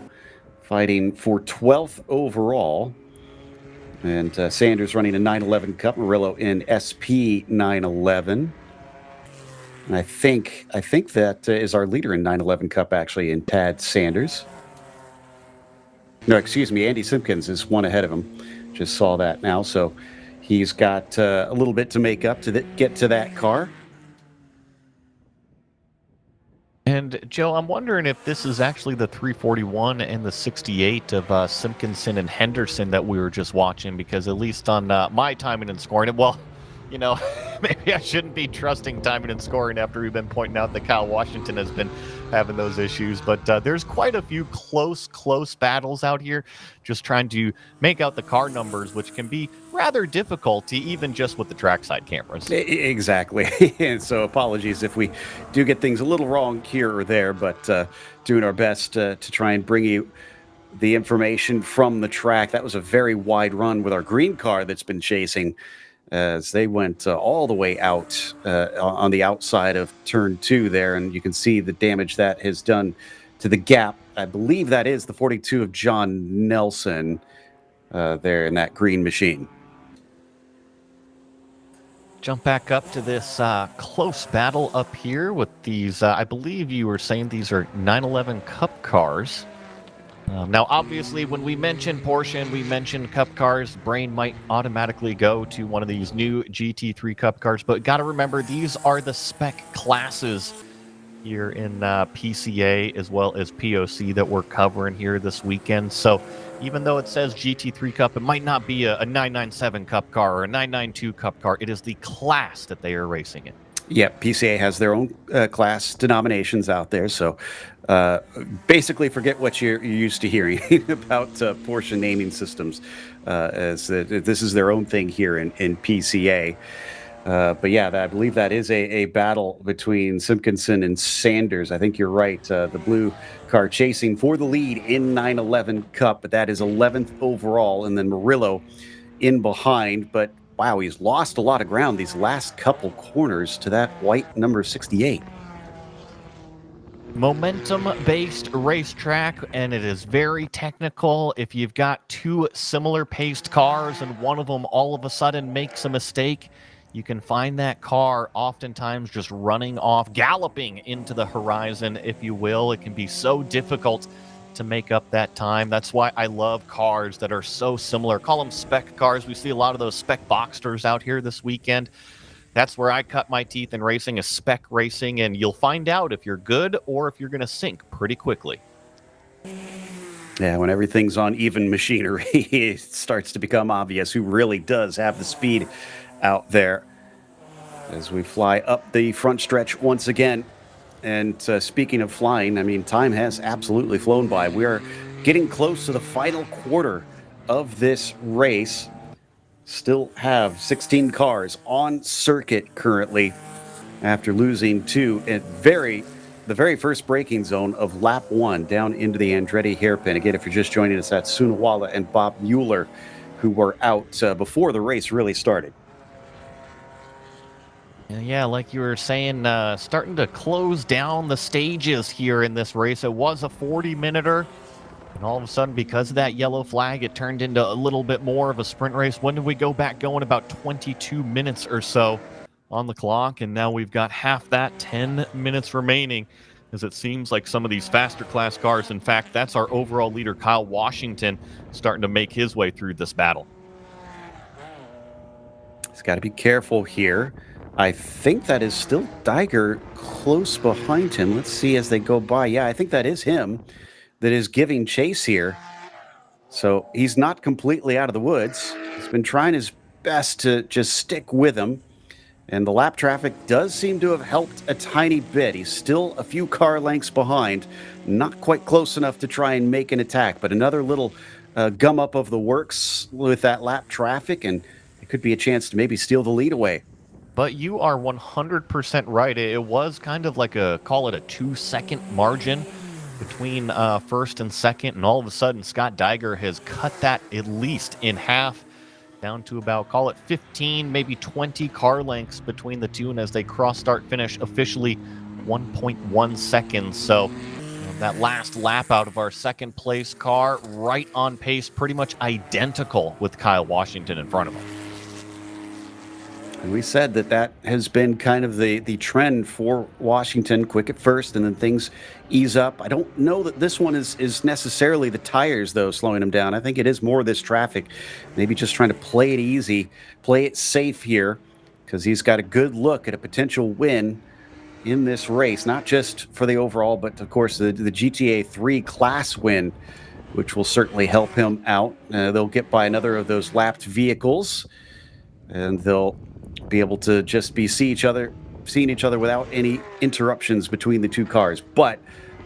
fighting for 12th overall. And Sanders running a 911 Cup, Murillo in SP 911. And I think that is our leader in 911 Cup, actually, in Tad Sanders. No, excuse me, Andy Simpkins is one ahead of him. Just saw that now. So he's got a little bit to make up to get to that car. And Joe, I'm wondering if this is actually the 341 and the 68 of Simpkinson and Henderson that we were just watching, because at least on my timing and scoring, well, you know, maybe I shouldn't be trusting timing and scoring after we've been pointing out that Kyle Washington has been having those issues. But there's quite a few close battles out here, just trying to make out the car numbers, which can be rather difficult, even just with the trackside cameras. Exactly. And so apologies if we do get things a little wrong here or there, but doing our best to try and bring you the information from the track. That was a very wide run with our green car that's been chasing, as they went all the way out on the outside of turn 2 there, and you can see the damage that has done to the gap. I believe that is the 42 of John Nelson there in that green machine. Jump back up to this close battle up here with these, I believe you were saying these are 911 Cup cars. Now, obviously, when we mention Porsche and we mention Cup cars, brain might automatically go to one of these new GT3 Cup cars. But got to remember, these are the spec classes here in PCA as well as POC that we're covering here this weekend. So even though it says GT3 Cup, it might not be a 997 Cup car or a 992 Cup car. It is the class that they are racing in. Yeah, PCA has their own class denominations out there, so basically forget what you're used to hearing about Porsche naming systems, as this is their own thing here in PCA. But yeah, I believe that is a battle between Simpkinson and Sanders. I think you're right. The blue car chasing for the lead in 911 Cup, but that is 11th overall, and then Murillo in behind, but wow, he's lost a lot of ground these last couple corners to that white number 68. Momentum-based racetrack, and it is very technical. If you've got two similar paced cars and one of them all of a sudden makes a mistake, you can find that car oftentimes just running off, galloping into the horizon, if you will. It can be so difficult to make up that time. That's why I love cars that are so similar. Call them spec cars. We see a lot of those spec Boxsters out here this weekend. That's where I cut my teeth in racing, is spec racing, and you'll find out if you're good or if you're going to sink pretty quickly. Yeah, when everything's on even machinery, it starts to become obvious who really does have the speed out there. As we fly up the front stretch once again. And speaking of flying, I mean, time has absolutely flown by. We are getting close to the final quarter of this race. Still have 16 cars on circuit currently after losing two at the very first braking zone of lap 1 down into the Andretti hairpin. Again, if you're just joining us, that's Sunawala and Bob Mueller, who were out before the race really started. Yeah, like you were saying, starting to close down the stages here in this race. It was a 40-minuter, and all of a sudden, because of that yellow flag, it turned into a little bit more of a sprint race. When did we go back going? About 22 minutes or so on the clock, and now we've got half that, 10 minutes remaining, as it seems like some of these faster class cars, in fact, that's our overall leader, Kyle Washington, starting to make his way through this battle. He's got to be careful here. I think that is still Diger close behind him. Let's see as they go by. Yeah, I think that is him that is giving chase here. So he's not completely out of the woods. He's been trying his best to just stick with him. And the lap traffic does seem to have helped a tiny bit. He's still a few car lengths behind. Not quite close enough to try and make an attack. But another little gum up of the works with that lap traffic. And it could be a chance to maybe steal the lead away. But you are 100% right. It was kind of like call it a 2-second margin between first and second. And all of a sudden, Scott Diger has cut that at least in half, down to about, call it 15, maybe 20 car lengths between the two. And as they cross start finish, officially 1.1 seconds. So That last lap out of our second place car, right on pace, pretty much identical with Kyle Washington in front of him. And we said that has been kind of the trend for Washington, quick at first, and then things ease up. I don't know that this one is necessarily the tires, though, slowing him down. I think it is more this traffic, maybe just trying to play it easy, play it safe here, because he's got a good look at a potential win in this race, not just for the overall, but, of course, the GTA 3 class win, which will certainly help him out. They'll get by another of those lapped vehicles, and they'll be able to just be seeing each other without any interruptions between the two cars. But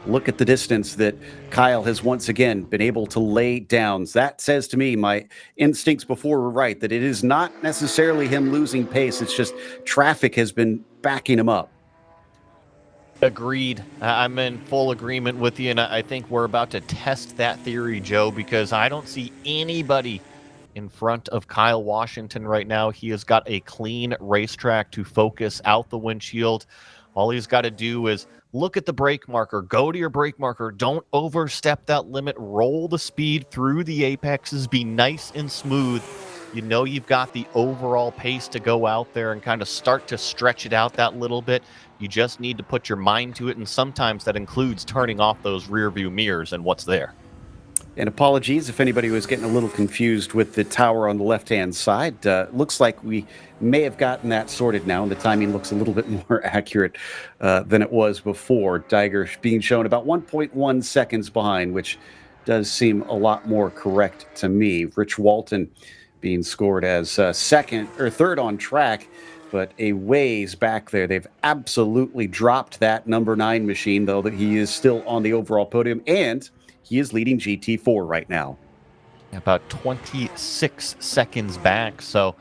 look at the distance that Kyle has once again been able to lay down. That says to me, my instincts before were right, that it is not necessarily him losing pace. It's just traffic has been backing him up. Agreed. I'm in full agreement with you, and I think we're about to test that theory, Joe, because I don't see anybody in front of Kyle Washington right now. He has got a clean racetrack to focus out the windshield. All he's got to do is look at the brake marker, go to your brake marker, don't overstep that limit, roll the speed through the apexes, be nice and smooth. You know you've got the overall pace to go out there and kind of start to stretch it out that little bit. You just need to put your mind to it, and sometimes that includes turning off those rear view mirrors and what's there. And apologies if anybody was getting a little confused with the tower on the left-hand side. Looks like we may have gotten that sorted now, and the timing looks a little bit more accurate than it was before. Diger being shown about 1.1 seconds behind, which does seem a lot more correct to me. Rich Walton being scored as second or third on track, but a ways back there. They've absolutely dropped that number 9 machine, though, that he is still on the overall podium, and he is leading GT4 right now. About 26 seconds back, so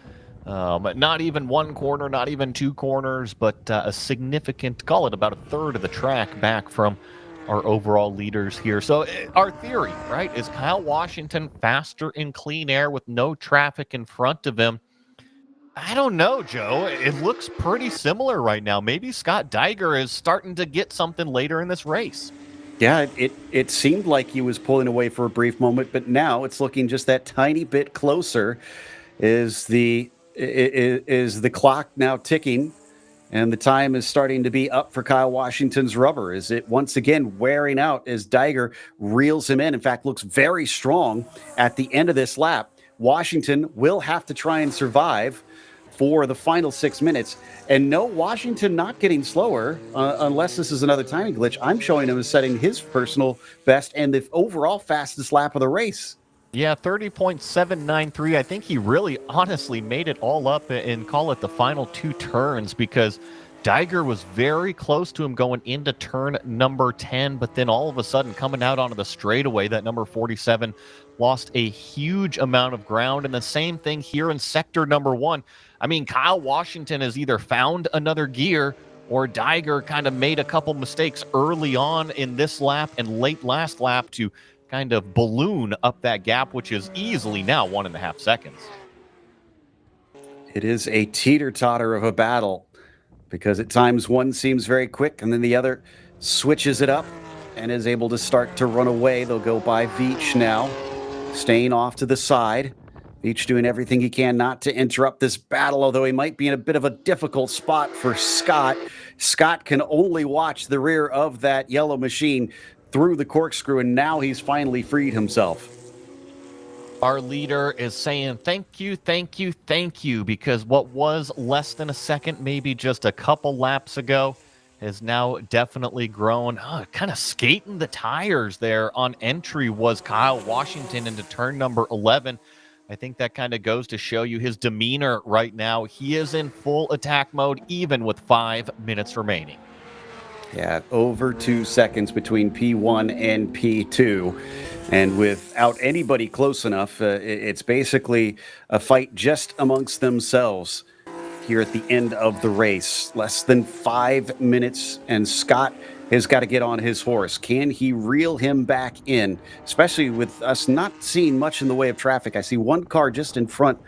not even one corner, not even two corners, but a significant, call it about a third of the track back from our overall leaders here. So our theory, right, is Kyle Washington faster in clean air with no traffic in front of him. I don't know, Joe. It looks pretty similar right now. Maybe Scott Diger is starting to get something later in this race. Yeah, it seemed like he was pulling away for a brief moment, but now it's looking just that tiny bit closer. Is the clock now ticking, and the time is starting to be up for Kyle Washington's rubber? Is it once again wearing out as Diger reels him in? In fact, looks very strong at the end of this lap. Washington will have to try and survive for the final 6 minutes. And no, Washington not getting slower unless this is another timing glitch. I'm showing him as setting his personal best and the overall fastest lap of the race. Yeah, 30.793. I think he really honestly made it all up and call it the final 2 turns, because Diger was very close to him going into turn number 10, but then all of a sudden coming out onto the straightaway, that number 47 lost a huge amount of ground. And the same thing here in sector number 1. I mean, Kyle Washington has either found another gear or Diger kind of made a couple mistakes early on in this lap and late last lap to kind of balloon up that gap, which is easily now 1.5 seconds. It is a teeter-totter of a battle, because at times one seems very quick and then the other switches it up and is able to start to run away. They'll go by Veach now, staying off to the side. Veach doing everything he can not to interrupt this battle, although he might be in a bit of a difficult spot for Scott. Scott can only watch the rear of that yellow machine through the corkscrew, and now he's finally freed himself. Our leader is saying thank you, thank you, thank you, because what was less than a second, maybe just a couple laps ago, has now definitely grown. Kind of skating the tires there on entry was Kyle Washington into turn number 11. I think that kind of goes to show you his demeanor right now. He is in full attack mode, even with 5 minutes remaining. Yeah, over 2 seconds between P1 and P2. And without anybody close enough, it's basically a fight just amongst themselves here at the end of the race. Less than 5 minutes, and Scott has got to get on his horse. Can he reel him back in, especially with us not seeing much in the way of traffic? I see one car just in front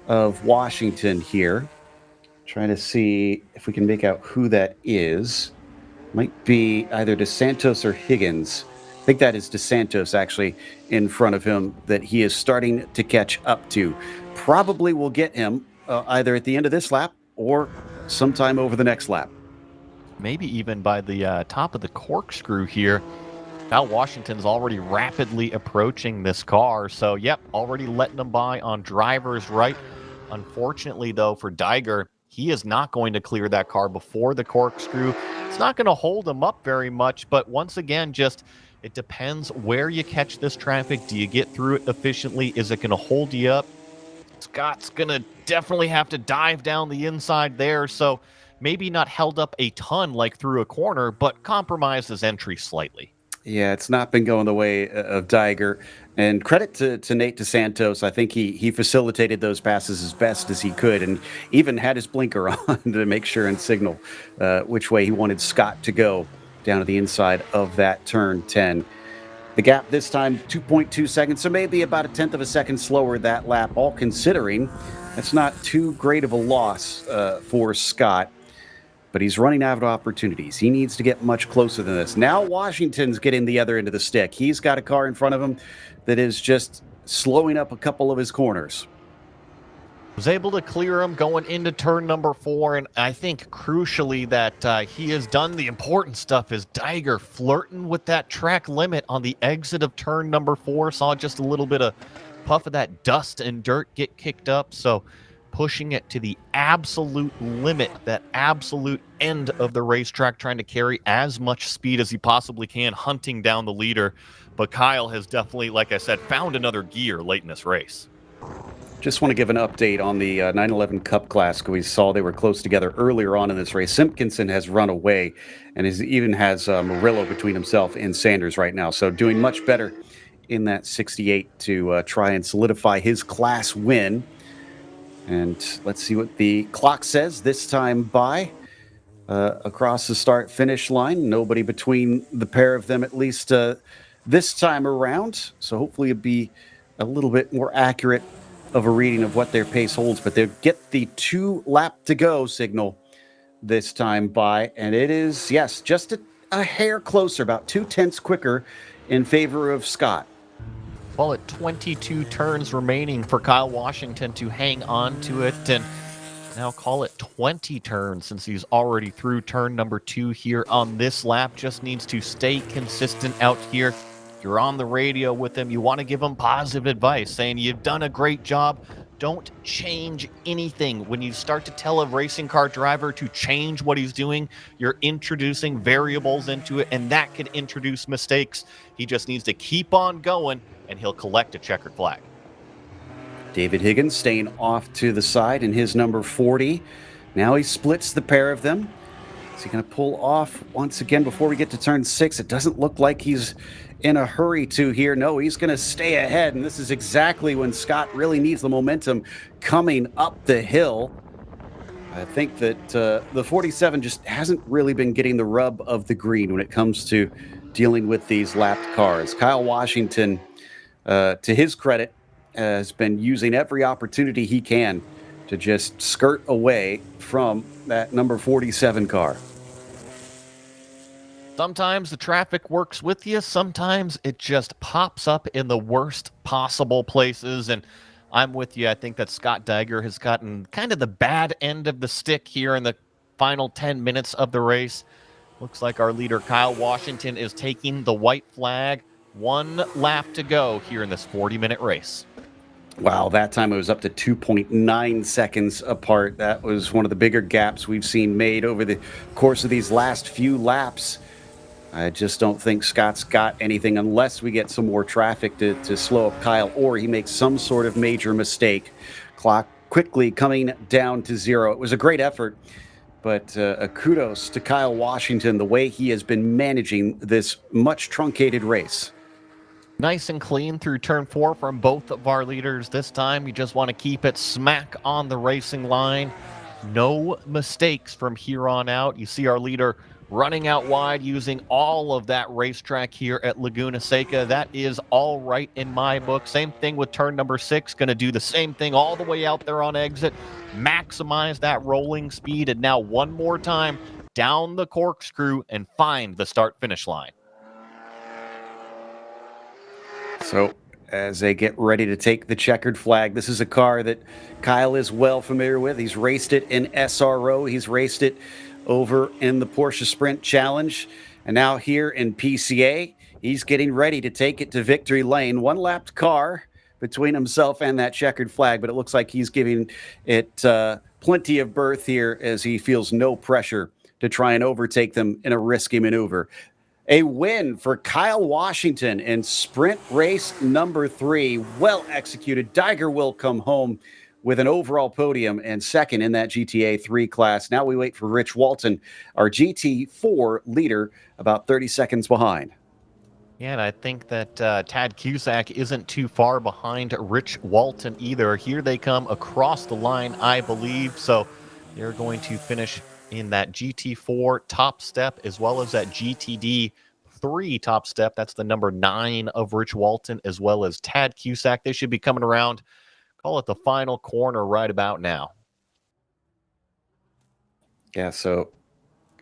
of Washington here. Trying to see if we can make out who that is. Might be either DeSantos or Higgins. I think that is DeSantos actually in front of him that he is starting to catch up to. Probably will get him either at the end of this lap or sometime over the next lap. Maybe even by the top of the corkscrew here. Kyle Washington's already rapidly approaching this car. So, yep, already letting them by on driver's right. Unfortunately, though, for Diger, he is not going to clear that car before the corkscrew. It's not going to hold him up very much, but once again, just it depends where you catch this traffic. Do you get through it efficiently? Is it going to hold you up? Scott's going to definitely have to dive down the inside there, so maybe not held up a ton like through a corner, but compromised his entry slightly. Yeah, it's not been going the way of Diger. And credit to Nate DeSantos. I think he facilitated those passes as best as he could and even had his blinker on to make sure and signal which way he wanted Scott to go down to the inside of that turn 10. The gap this time, 2.2 seconds, so maybe about a tenth of a second slower that lap, all considering. That's not too great of a loss for Scott. But he's running out of opportunities. He needs to get much closer than this. Now Washington's getting the other end of the stick. He's got a car in front of him that is just slowing up a couple of his corners. Was able to clear him going into turn number 4, and I think crucially that he has done the important stuff is Diger flirting with that track limit on the exit of turn number 4. Saw just a little bit of puff of that dust and dirt get kicked up, so pushing it to the absolute limit, that absolute end of the racetrack, trying to carry as much speed as he possibly can, hunting down the leader. But Kyle has definitely, like I said, found another gear late in this race. Just want to give an update on the 911 Cup class. We saw they were close together earlier on in this race. Simpkinson has run away and even has Murillo between himself and Sanders right now. So doing much better in that 68 to try and solidify his class win. And let's see what the clock says this time by across the start-finish line. Nobody between the pair of them, at least this time around. So hopefully it'll be a little bit more accurate of a reading of what their pace holds. But they'll get the 2 lap to go signal this time by. And it is, yes, just a hair closer, about 0.2 quicker in favor of Scott. Well, at 22 turns remaining for Kyle Washington to hang on to it, and now call it 20 turns since he's already through turn number 2 here on this lap. Just needs to stay consistent out here. You're on the radio with him. You want to give him positive advice, saying you've done a great job. Don't change anything. When you start to tell a racing car driver to change what he's doing, you're introducing variables into it, and that could introduce mistakes. He just needs to keep on going, and he'll collect a checkered flag. David Higgins staying off to the side in his number 40. Now he splits the pair of them. Is he going to pull off once again before we get to turn 6? It doesn't look like he's in a hurry to here. No, he's going to stay ahead, and this is exactly when Scott really needs the momentum coming up the hill. I think that the 47 just hasn't really been getting the rub of the green when it comes to dealing with these lapped cars. Kyle Washington, to his credit, has been using every opportunity he can to just skirt away from that number 47 car. Sometimes the traffic works with you. Sometimes it just pops up in the worst possible places. And I'm with you. I think that Scott Diger has gotten kind of the bad end of the stick here in the final 10 minutes of the race. Looks like our leader, Kyle Washington, is taking the white flag. 1 lap to go here in this 40-minute race. Wow, that time it was up to 2.9 seconds apart. That was one of the bigger gaps we've seen made over the course of these last few laps. I just don't think Scott's got anything unless we get some more traffic to slow up Kyle, or he makes some sort of major mistake. Clock quickly coming down to 0. It was a great effort, but a kudos to Kyle Washington, the way he has been managing this much truncated race. Nice and clean through turn 4 from both of our leaders. This time, you just want to keep it smack on the racing line. No mistakes from here on out. You see our leader running out wide using all of that racetrack here at Laguna Seca. That is all right in my book. Same thing with turn number 6. Going to do the same thing all the way out there on exit. Maximize that rolling speed. And now one more time, down the corkscrew and find the start-finish line. So as they get ready to take the checkered flag, this is a car that Kyle is well familiar with. He's raced it in SRO. He's raced it over in the Porsche Sprint Challenge. And now here in PCA, he's getting ready to take it to victory lane. One-lapped car between himself and that checkered flag, but it looks like he's giving it plenty of berth here as he feels no pressure to try and overtake them in a risky maneuver. A win for Kyle Washington in sprint race number 3. Well executed. Diger will come home with an overall podium and second in that GTA 3 class. Now we wait for Rich Walton, our GT4 leader, about 30 seconds behind. Yeah, and I think that Tad Cusack isn't too far behind Rich Walton either. Here they come across the line, I believe. So they're going to finish in that GT4 top step as well as that GTD 3 top step. That's the number 9 of Rich Walton as well as Tad Cusack. They should be coming around, call it the final corner right about now. Yeah, so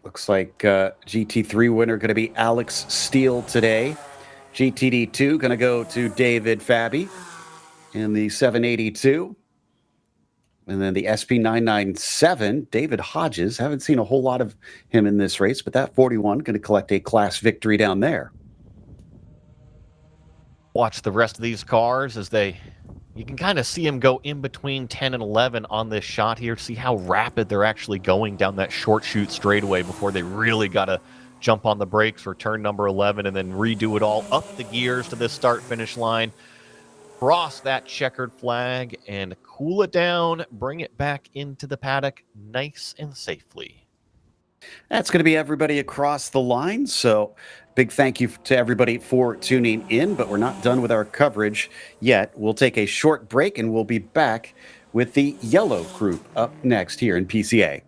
looks like GT3 winner going to be Alex Steele today. GTD2 going to go to David Fabi in the 782. And then the SP997, David Hodges. Haven't seen a whole lot of him in this race, but that 41 going to collect a class victory down there. Watch the rest of these cars as you can kind of see them go in between 10 and 11 on this shot here. See how rapid they're actually going down that short chute straightaway before they really got to jump on the brakes for turn number 11 and then redo it all up the gears to this start-finish line. Cross that checkered flag and cool it down, bring it back into the paddock nice and safely. That's going to be everybody across the line. So big thank you to everybody for tuning in, but we're not done with our coverage yet. We'll take a short break and we'll be back with the yellow group up next here in PCA.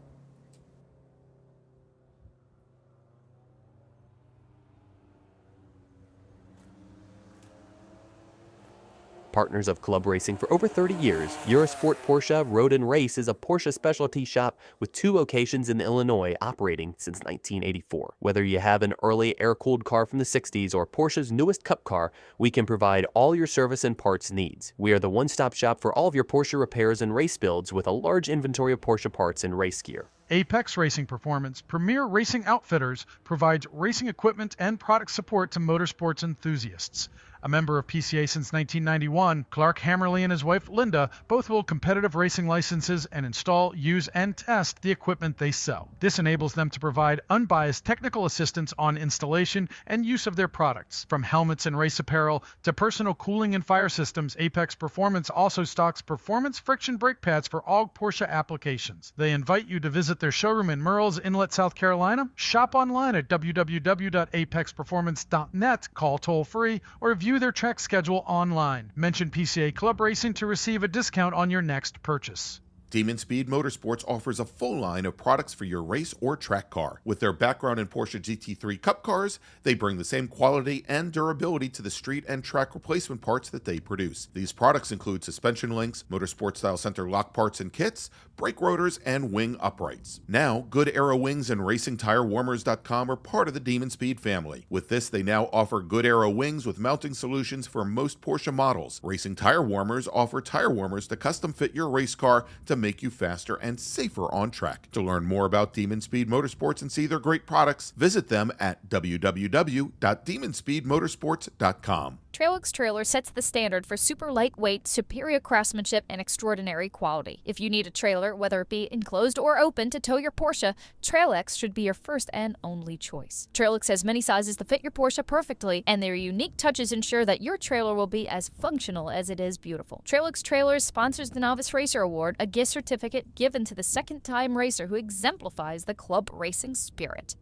Partners of club racing for over 30 years, Eurosport Porsche Road and Race is a Porsche specialty shop with 2 locations in Illinois operating since 1984. Whether you have an early air-cooled car from the 60s or Porsche's newest cup car, we can provide all your service and parts needs. We are the one-stop shop for all of your Porsche repairs and race builds with a large inventory of Porsche parts and race gear. Apex Racing Performance, premier racing outfitters, provides racing equipment and product support to motorsports enthusiasts. A member of PCA since 1991, Clark Hammerly and his wife Linda both hold competitive racing licenses and install, use, and test the equipment they sell. This enables them to provide unbiased technical assistance on installation and use of their products. From helmets and race apparel to personal cooling and fire systems, Apex Performance also stocks performance friction brake pads for all Porsche applications. They invite you to visit their showroom in Merle's Inlet, South Carolina, shop online at www.apexperformance.net, call toll-free, or view their track schedule online. Mention PCA Club Racing to receive a discount on your next purchase. Demon Speed Motorsports offers a full line of products for your race or track car. With their background in Porsche GT3 Cup cars, they bring the same quality and durability to the street and track replacement parts that they produce. These products include suspension links, motorsport style center lock parts and kits, brake rotors, and wing uprights. Now, Good Arrow Wings and RacingTireWarmers.com are part of the Demon Speed family. With this, they now offer Good Arrow Wings with mounting solutions for most Porsche models. Racing Tire Warmers offer tire warmers to custom fit your race car to make you faster and safer on track. To learn more about Demon Speed Motorsports and see their great products, visit them at www.demonspeedmotorsports.com. Trailix Trailer sets the standard for super lightweight, superior craftsmanship, and extraordinary quality. If you need a trailer, whether it be enclosed or open to tow your Porsche, Trailix should be your first and only choice. Trailix has many sizes to fit your Porsche perfectly, and their unique touches ensure that your trailer will be as functional as it is beautiful. Trailix Trailers sponsors the Novice Racer Award, a gift certificate given to the second-time racer who exemplifies the club racing spirit.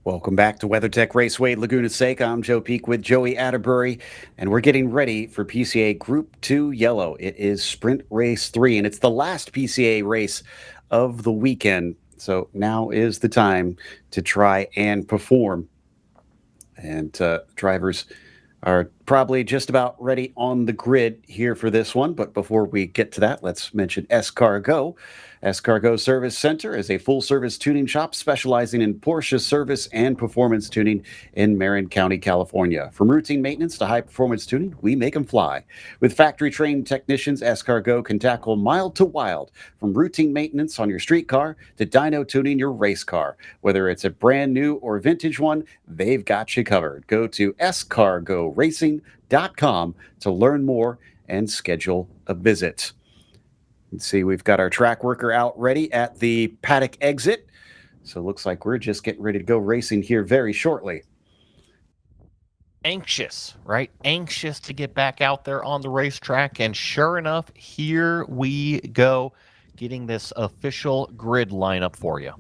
Welcome back to WeatherTech Raceway Laguna Seca. I'm Joe Peak with Joey Atterbury, and we're getting ready for PCA Group 2 Yellow. It is Sprint Race 3, and it's the last PCA race of the weekend. So now is the time to try and perform. And drivers are probably just about ready on the grid here for this one. But before we get to that, let's mention Escargo. Escargo Service Center is a full-service tuning shop specializing in Porsche service and performance tuning in Marin County, California. From routine maintenance to high-performance tuning, we make them fly. With factory-trained technicians, Escargo can tackle mild to wild, from routine maintenance on your street car to dyno tuning your race car. Whether it's a brand new or vintage one, they've got you covered. Go to escargoracing.com to learn more and schedule a visit. Let's see, we've got our track worker out ready at the paddock exit. So it looks like we're just getting ready to go racing here very shortly. Anxious, right? Anxious to get back out there on the racetrack. And sure enough, here we go, getting this official grid lineup for you.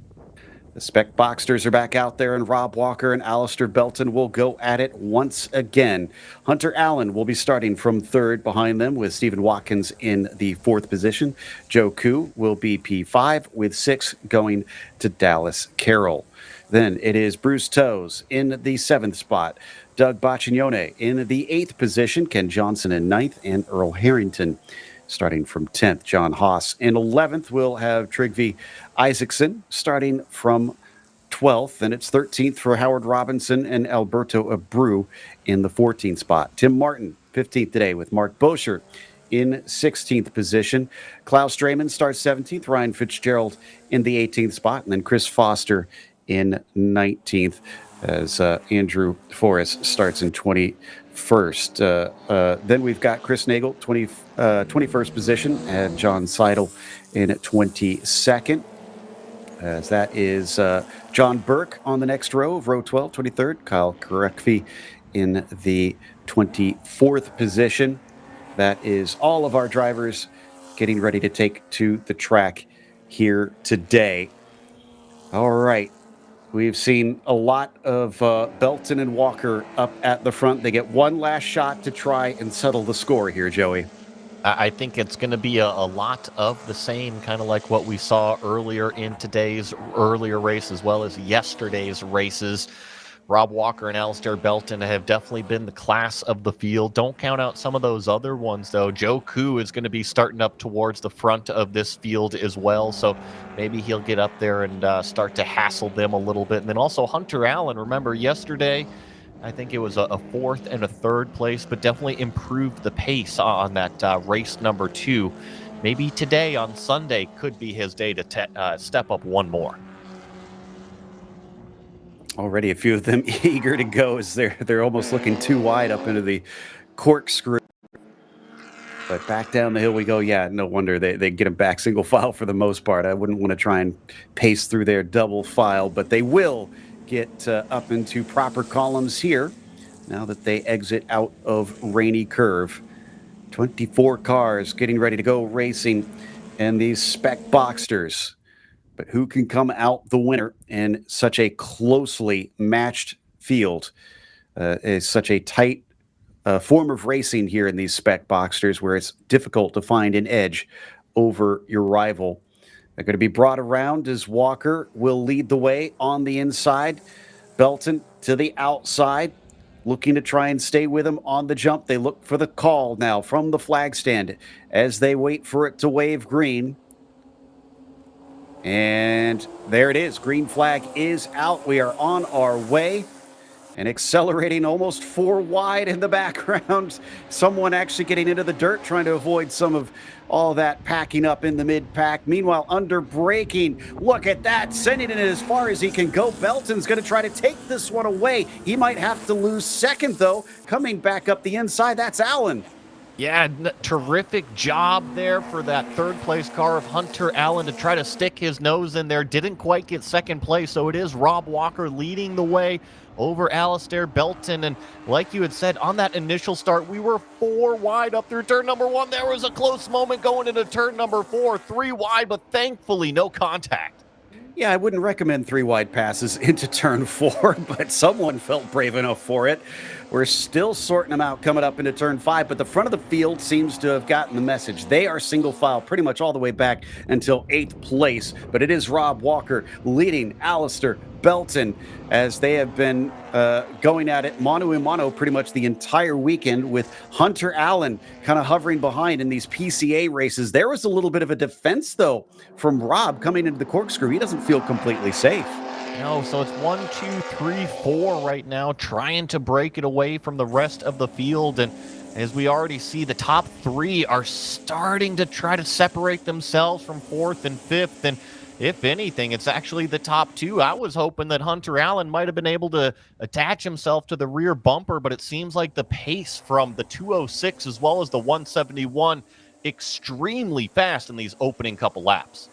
The Spec Boxsters are back out there, and Rob Walker and Alistair Belton will go at it once again. Hunter Allen will be starting from third behind them, with Stephen Watkins in the fourth position. Joe Koo will be P5, with 6 going to Dallas Carroll. Then it is Bruce Toes in the 7th spot, Doug Baccignone in the 8th position, Ken Johnson in 9th, and Earl Harrington starting from 10th. John Haas in 11th. We'll have Trygve Isaacson starting from 12th, and it's 13th for Howard Robinson and Alberto Abreu in the 14th spot. Tim Martin, 15th today, with Mark Boscher in 16th position. Klaus Drayman starts 17th, Ryan Fitzgerald in the 18th spot, and then Chris Foster in 19th as Andrew Forrest starts in 21st. Then we've got Chris Nagel, 21st position, and John Seidel in 22nd. As that is John Burke on the next row of row 12, 23rd. Kyle Karekvi in the 24th position. That is all of our drivers getting ready to take to the track here today. All right. We've seen a lot of Belton and Walker up at the front. They get one last shot to try and settle the score here, Joey. I think it's going to be a lot of the same, kind of like what we saw earlier in today's earlier race, as well as yesterday's races. Rob Walker and Alistair Belton have definitely been the class of the field. Don't count out some of those other ones, though. Joe Koo is going to be starting up towards the front of this field as well, so maybe he'll get up there and start to hassle them a little bit. And then also Hunter Allen, remember yesterday, I think it was a 4th and a 3rd place, but definitely improved the pace on that race number 2. Maybe today on Sunday could be his day to step up one more. Already a few of them eager to go as they're almost looking too wide up into the corkscrew. But back down the hill we go. Yeah, no wonder they get them back single file for the most part. I wouldn't want to try and pace through their double file, but they will get up into proper columns here now that they exit out of Rainy Curve. 24 cars getting ready to go racing in these Spec Boxsters. But who can come out the winner in such a closely matched field? Is such a tight form of racing here in these Spec Boxsters, where it's difficult to find an edge over your rival. They're going to be brought around as Walker will lead the way on the inside. Belton to the outside, looking to try and stay with him on the jump. They look for the call now from the flag stand as they wait for it to wave green. And there it is. Green flag is out. We are on our way and accelerating almost 4 wide in the background. Someone actually getting into the dirt, trying to avoid some of all that packing up in the mid-pack. Meanwhile, under braking, look at that, sending it as far as he can go. Belton's going to try to take this one away. He might have to lose second, though. Coming back up the inside, that's Allen. Yeah, terrific job there for that 3rd place car of Hunter Allen to try to stick his nose in there. Didn't quite get 2nd place, so it is Rob Walker leading the way over Alistair Belton. And like you had said, on that initial start, we were 4 wide up through turn number 1. There was a close moment going into turn number 4, 3 wide, but thankfully no contact. Yeah, I wouldn't recommend 3 wide passes into turn 4, but someone felt brave enough for it. We're still sorting them out coming up into turn 5, but the front of the field seems to have gotten the message. They are single file pretty much all the way back until 8th place, but it is Rob Walker leading Alistair Belton as they have been going at it mano a mano pretty much the entire weekend, with Hunter Allen kind of hovering behind in these PCA races. There was a little bit of a defense, though, from Rob coming into the corkscrew. He doesn't feel completely safe. No, so it's 1, 2, 3, 4 right now, trying to break it away from the rest of the field. And as we already see, the top 3 are starting to try to separate themselves from 4th and 5th. And if anything, it's actually the top 2. I was hoping that Hunter Allen might have been able to attach himself to the rear bumper, but it seems like the pace from the 206 as well as the 171 extremely fast in these opening couple laps.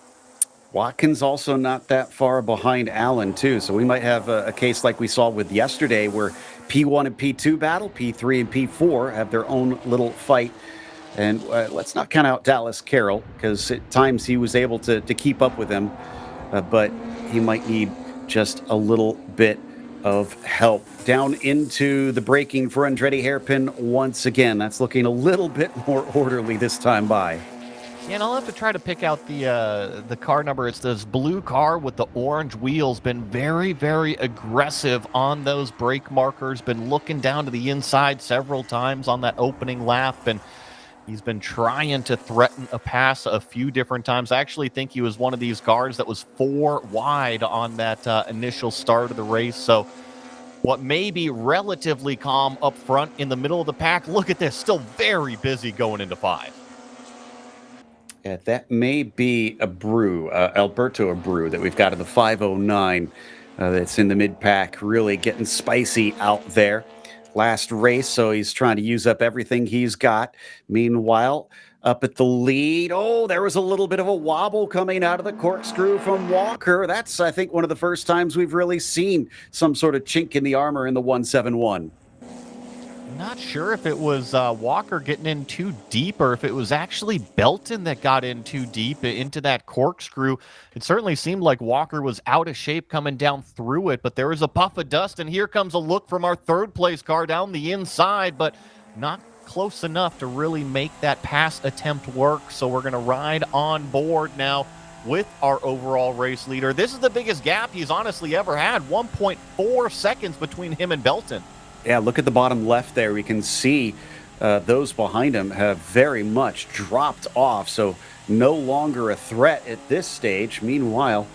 Watkins also not that far behind Allen, too. So we might have a case like we saw with yesterday where P1 and P2 battle, P3 and P4 have their own little fight. And let's not count out Dallas Carroll, because at times he was able to keep up with him, but he might need just a little bit of help. Down into the braking for Andretti hairpin once again. That's looking a little bit more orderly this time by. Yeah, and I'll have to try to pick out the car number. It's this blue car with the orange wheels. Been very, very aggressive on those brake markers. Been looking down to the inside several times on that opening lap, and he's been trying to threaten a pass a few different times. I actually think he was one of these cars that was 4 wide on that initial start of the race. So what may be relatively calm up front in the middle of the pack, look at this, still very busy going into 5. Yeah, that may be a brew, Alberto Abreu, that we've got in the 509 that's in the mid-pack, really getting spicy out there. Last race, so he's trying to use up everything he's got. Meanwhile, up at the lead, there was a little bit of a wobble coming out of the corkscrew from Walker. That's, I think, one of the first times we've really seen some sort of chink in the armor in the 171. Not sure if it was Walker getting in too deep or if it was actually Belton that got in too deep into that corkscrew. It certainly seemed like Walker was out of shape coming down through it, but there was a puff of dust, and here comes a look from our 3rd place car down the inside, but not close enough to really make that pass attempt work. So we're going to ride on board now with our overall race leader. This is the biggest gap he's honestly ever had, 1.4 seconds between him and Belton. Yeah, look at the bottom left there. We can see those behind him have very much dropped off, so no longer a threat at this stage. Meanwhile,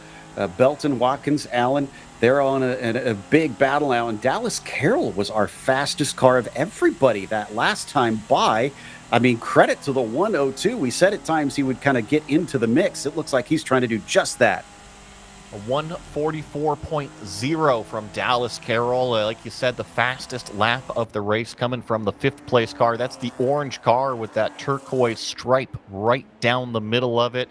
Belton, Watkins, Allen, they're on a big battle now, and Dallas Carroll was our fastest car of everybody that last time by. I mean, credit to the 102. We said at times he would kind of get into the mix. It looks like he's trying to do just that. A 144.0 from Dallas Carroll. Like you said, the fastest lap of the race coming from the 5th place car. That's the orange car with that turquoise stripe right down the middle of it.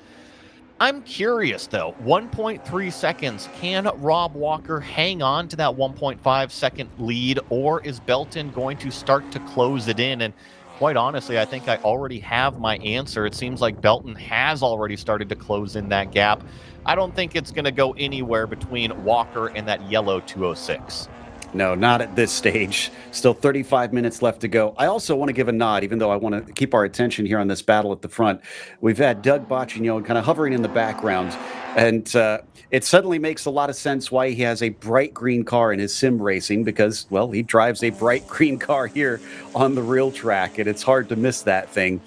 I'm curious, though. 1.3 seconds. Can Rob Walker hang on to that 1.5 second lead, or is Belton going to start to close it in? And quite honestly, I think I already have my answer. It seems like Belton has already started to close in that gap. I don't think it's going to go anywhere between Walker and that yellow 206. No, not at this stage. Still 35 minutes left to go. I also want to give a nod, even though I want to keep our attention here on this battle at the front. We've had Doug Boccignone kind of hovering in the background, and it suddenly makes a lot of sense why he has a bright green car in his sim racing, because, well, he drives a bright green car here on the real track, and it's hard to miss that thing.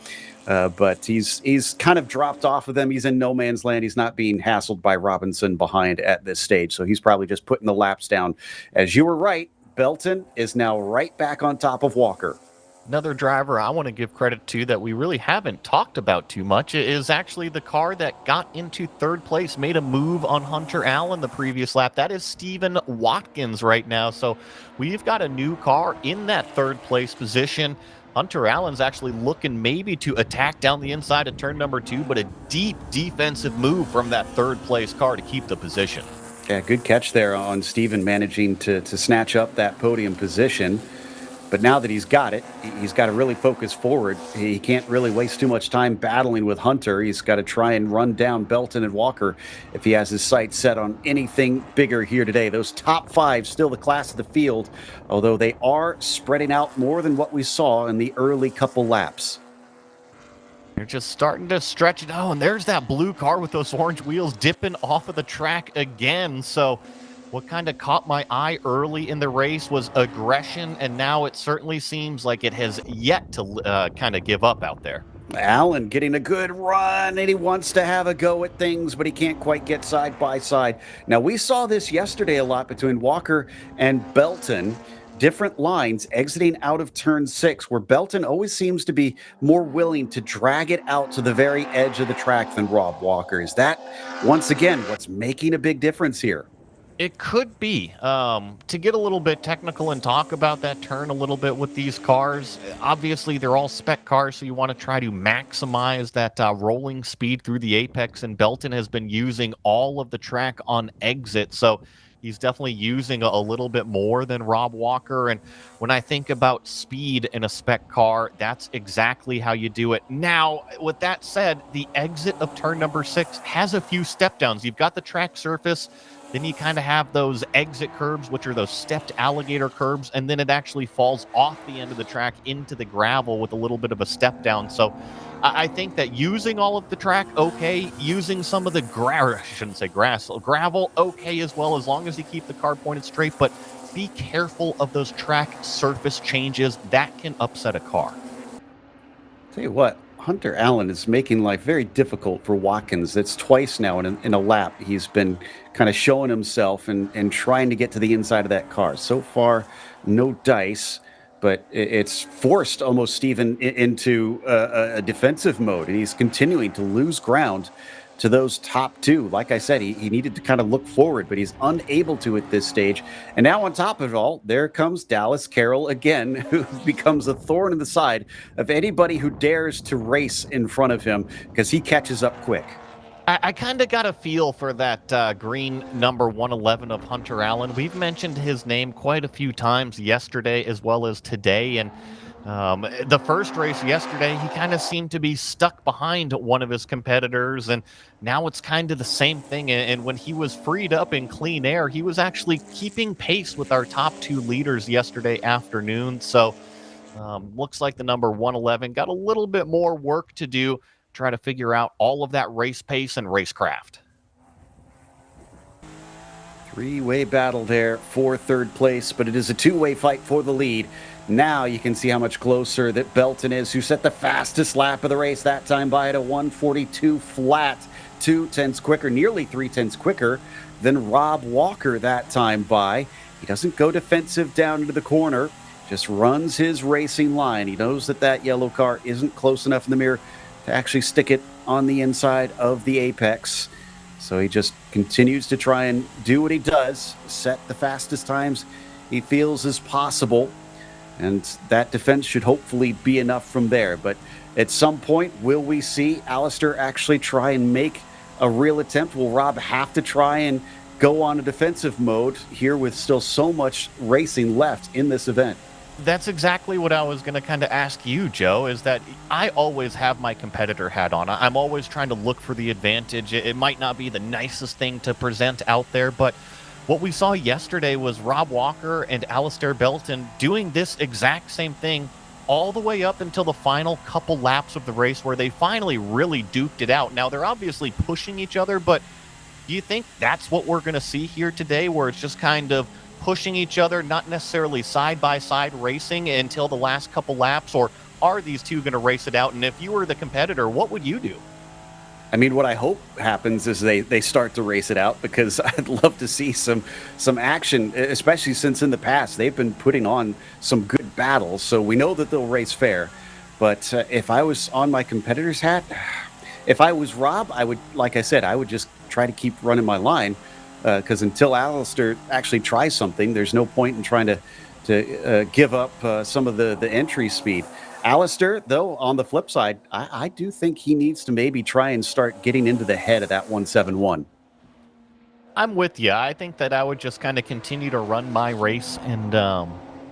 But he's kind of dropped off of them. He's in no man's land. He's not being hassled by Robinson behind at this stage. So he's probably just putting the laps down. As you were right, Belton is now right back on top of Walker. Another driver I want to give credit to that we really haven't talked about too much is actually the car that got into 3rd place, made a move on Hunter Allen the previous lap. That is Stephen Watkins right now. So we've got a new car in that 3rd place position. Hunter Allen's actually looking maybe to attack down the inside of turn number 2, but a deep defensive move from that 3rd place car to keep the position. Yeah, good catch there on Steven managing to snatch up that podium position. But now that he's got it, he's got to really focus forward. He can't really waste too much time battling with Hunter. He's got to try and run down Belton and Walker if he has his sights set on anything bigger here today. Those top 5 still the class of the field, although they are spreading out more than what we saw in the early couple laps. They're just starting to stretch it out, and there's that blue car with those orange wheels dipping off of the track again. So what kind of caught my eye early in the race was aggression, and now it certainly seems like it has yet to kind of give up out there. Allen getting a good run, and he wants to have a go at things, but he can't quite get side by side. Now, we saw this yesterday a lot between Walker and Belton. Different lines exiting out of turn 6, where Belton always seems to be more willing to drag it out to the very edge of the track than Rob Walker. Is that, once again, what's making a big difference here? It could be. To get a little bit technical and talk about that turn a little bit with these cars, obviously they're all spec cars, so you want to try to maximize that rolling speed through the apex, and Belton has been using all of the track on exit, so he's definitely using a little bit more than Rob Walker. And when I think about speed in a spec car, that's exactly how you do it. Now, with that said, the exit of turn number 6 has a few step downs. You've got the track surface, then you kind of have those exit curbs, which are those stepped alligator curbs, and then it actually falls off the end of the track into the gravel with a little bit of a step down. So I think that using all of the track, okay. Using some of the gravel, okay as well, as long as you keep the car pointed straight. But be careful of those track surface changes. That can upset a car. Tell you what, Hunter Allen is making life very difficult for Watkins. It's twice now in a lap he's been kind of showing himself and trying to get to the inside of that car. So far, no dice, but it's forced almost Steven into a defensive mode, and he's continuing to lose ground to those top 2. Like I said, he needed to kind of look forward, but he's unable to at this stage. And now on top of it all, there comes Dallas Carroll again, who becomes a thorn in the side of anybody who dares to race in front of him, because he catches up quick. I kind of got a feel for that green number 111 of Hunter Allen. We've mentioned his name quite a few times yesterday as well as today, and the first race yesterday, he kind of seemed to be stuck behind one of his competitors, and now it's kind of the same thing. And when he was freed up in clean air, he was actually keeping pace with our top 2 leaders yesterday afternoon. So looks like the number 111 got a little bit more work to do, try to figure out all of that race pace and racecraft. 3-way battle there for third place, but it is a 2-way fight for the lead. Now you can see how much closer that Belton is, who set the fastest lap of the race that time by at a 1:42 flat, 2/10 quicker, nearly 3/10 quicker than Rob Walker that time by. He doesn't go defensive down into the corner, just runs his racing line. He knows that yellow car isn't close enough in the mirror to actually stick it on the inside of the apex. So he just continues to try and do what he does, set the fastest times he feels is possible. And that defense should hopefully be enough from there. But at some point, will we see Alistair actually try and make a real attempt? Will Rob have to try and go on a defensive mode here with still so much racing left in this event? That's exactly what I was going to kind of ask you, Joe, is that I always have my competitor hat on. I'm always trying to look for the advantage. It might not be the nicest thing to present out there, but what we saw yesterday was Rob Walker and Alistair Belton doing this exact same thing all the way up until the final couple laps of the race, where they finally really duked it out. Now, they're obviously pushing each other, but do you think that's what we're going to see here today, where it's just kind of pushing each other, not necessarily side-by-side racing until the last couple laps? Or are these two going to race it out? And if you were the competitor, what would you do? I mean, what I hope happens is they start to race it out, because I'd love to see some action, especially since in the past they've been putting on some good battles. So we know that they'll race fair. But if I was on my competitor's hat, if I was Rob, I would, like I said, I would just try to keep running my line, because until Alistair actually tries something, there's no point in trying to give up some of the entry speed. Alistair, though, on the flip side, I do think he needs to maybe try and start getting into the head of that 171. I'm with you. I think that I would just kind of continue to run my race and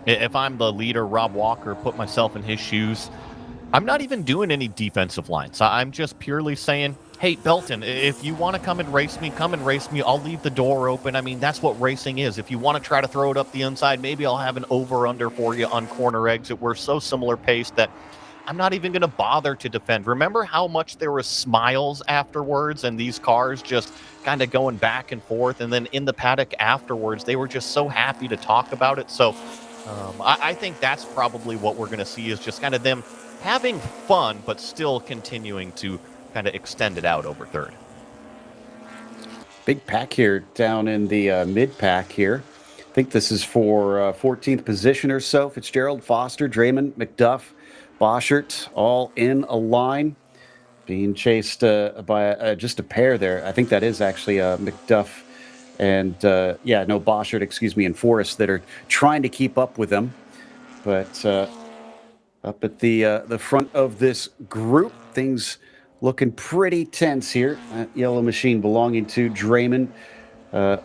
If I'm the leader, Rob Walker, put myself in his shoes, I'm not even doing any defensive lines. I'm just purely saying, hey, Belton, if you want to come and race me, come and race me. I'll leave the door open. I mean, that's what racing is. If you want to try to throw it up the inside, maybe I'll have an over-under for you on corner exit. We're so similar paced that I'm not even going to bother to defend. Remember how much there were smiles afterwards and these cars just kind of going back and forth? And then in the paddock afterwards, they were just so happy to talk about it. So I think that's probably what we're going to see is just kind of them having fun, but still continuing to kind of extend it out over third. Big pack here down in the mid-pack here. I think this is for 14th position or so. Fitzgerald, Foster, Draymond, McDuff, Boschert, all in a line, being chased by just a pair there. I think that is actually McDuff and, Boschert, and Forrest that are trying to keep up with them. But up at the front of this group, things looking pretty tense here. Yellow machine belonging to Draymond to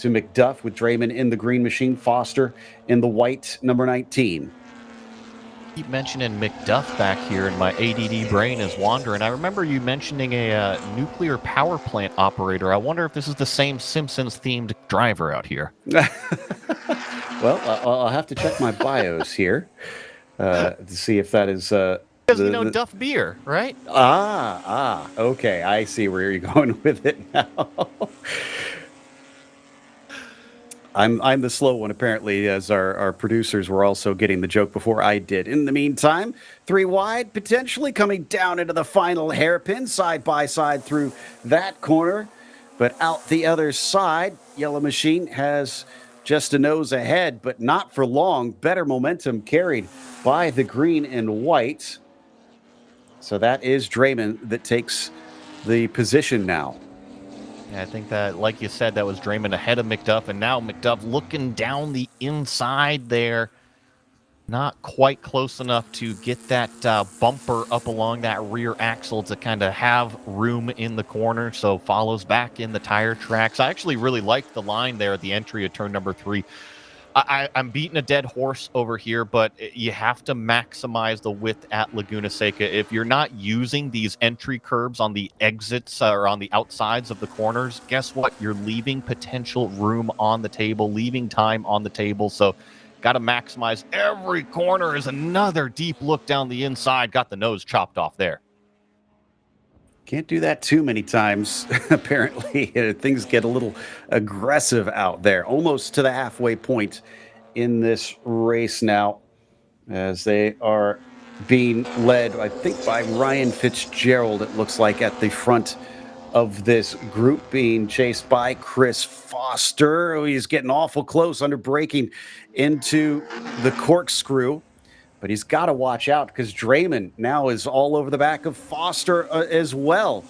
McDuff with Draymond in the green machine, Foster in the white, number 19. Keep mentioning McDuff back here, and my ADD brain is wandering. I remember you mentioning a nuclear power plant operator. I wonder if this is the same Simpsons-themed driver out here. Well, I'll have to check my bios here to see if that is... Because, Duff Beer, right? Okay. I see where you're going with it now. I'm the slow one, apparently, as our producers were also getting the joke before I did. In the meantime, 3 wide, potentially coming down into the final hairpin, side by side through that corner. But out the other side, Yellow Machine has just a nose ahead, but not for long. Better momentum carried by the green and white. So that is Draymond that takes the position now. Yeah, I think that, like you said, that was Draymond ahead of McDuff, and now McDuff looking down the inside there. Not quite close enough to get that bumper up along that rear axle to kind of have room in the corner, so follows back in the tire tracks. I actually really liked the line there at the entry of turn number 3. I'm beating a dead horse over here, but you have to maximize the width at Laguna Seca. If you're not using these entry curbs on the exits or on the outsides of the corners, guess what? You're leaving potential room on the table, leaving time on the table. So got to maximize every corner. Is another deep look down the inside. Got the nose chopped off there. Can't do that too many times, apparently. Things get a little aggressive out there, almost to the halfway point in this race now, as they are being led, I think, by Ryan Fitzgerald, it looks like, at the front of this group, being chased by Chris Foster. He's getting awful close, under braking into the corkscrew. But he's got to watch out because Draymond now is all over the back of Foster as well.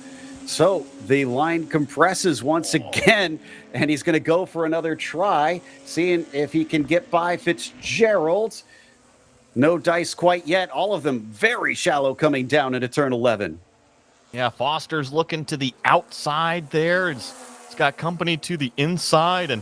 So the line compresses once again, and he's going to go for another try, seeing if he can get by Fitzgerald. No dice quite yet. All of them very shallow coming down into turn 11. Yeah, Foster's looking to the outside there. It's got company to the inside, and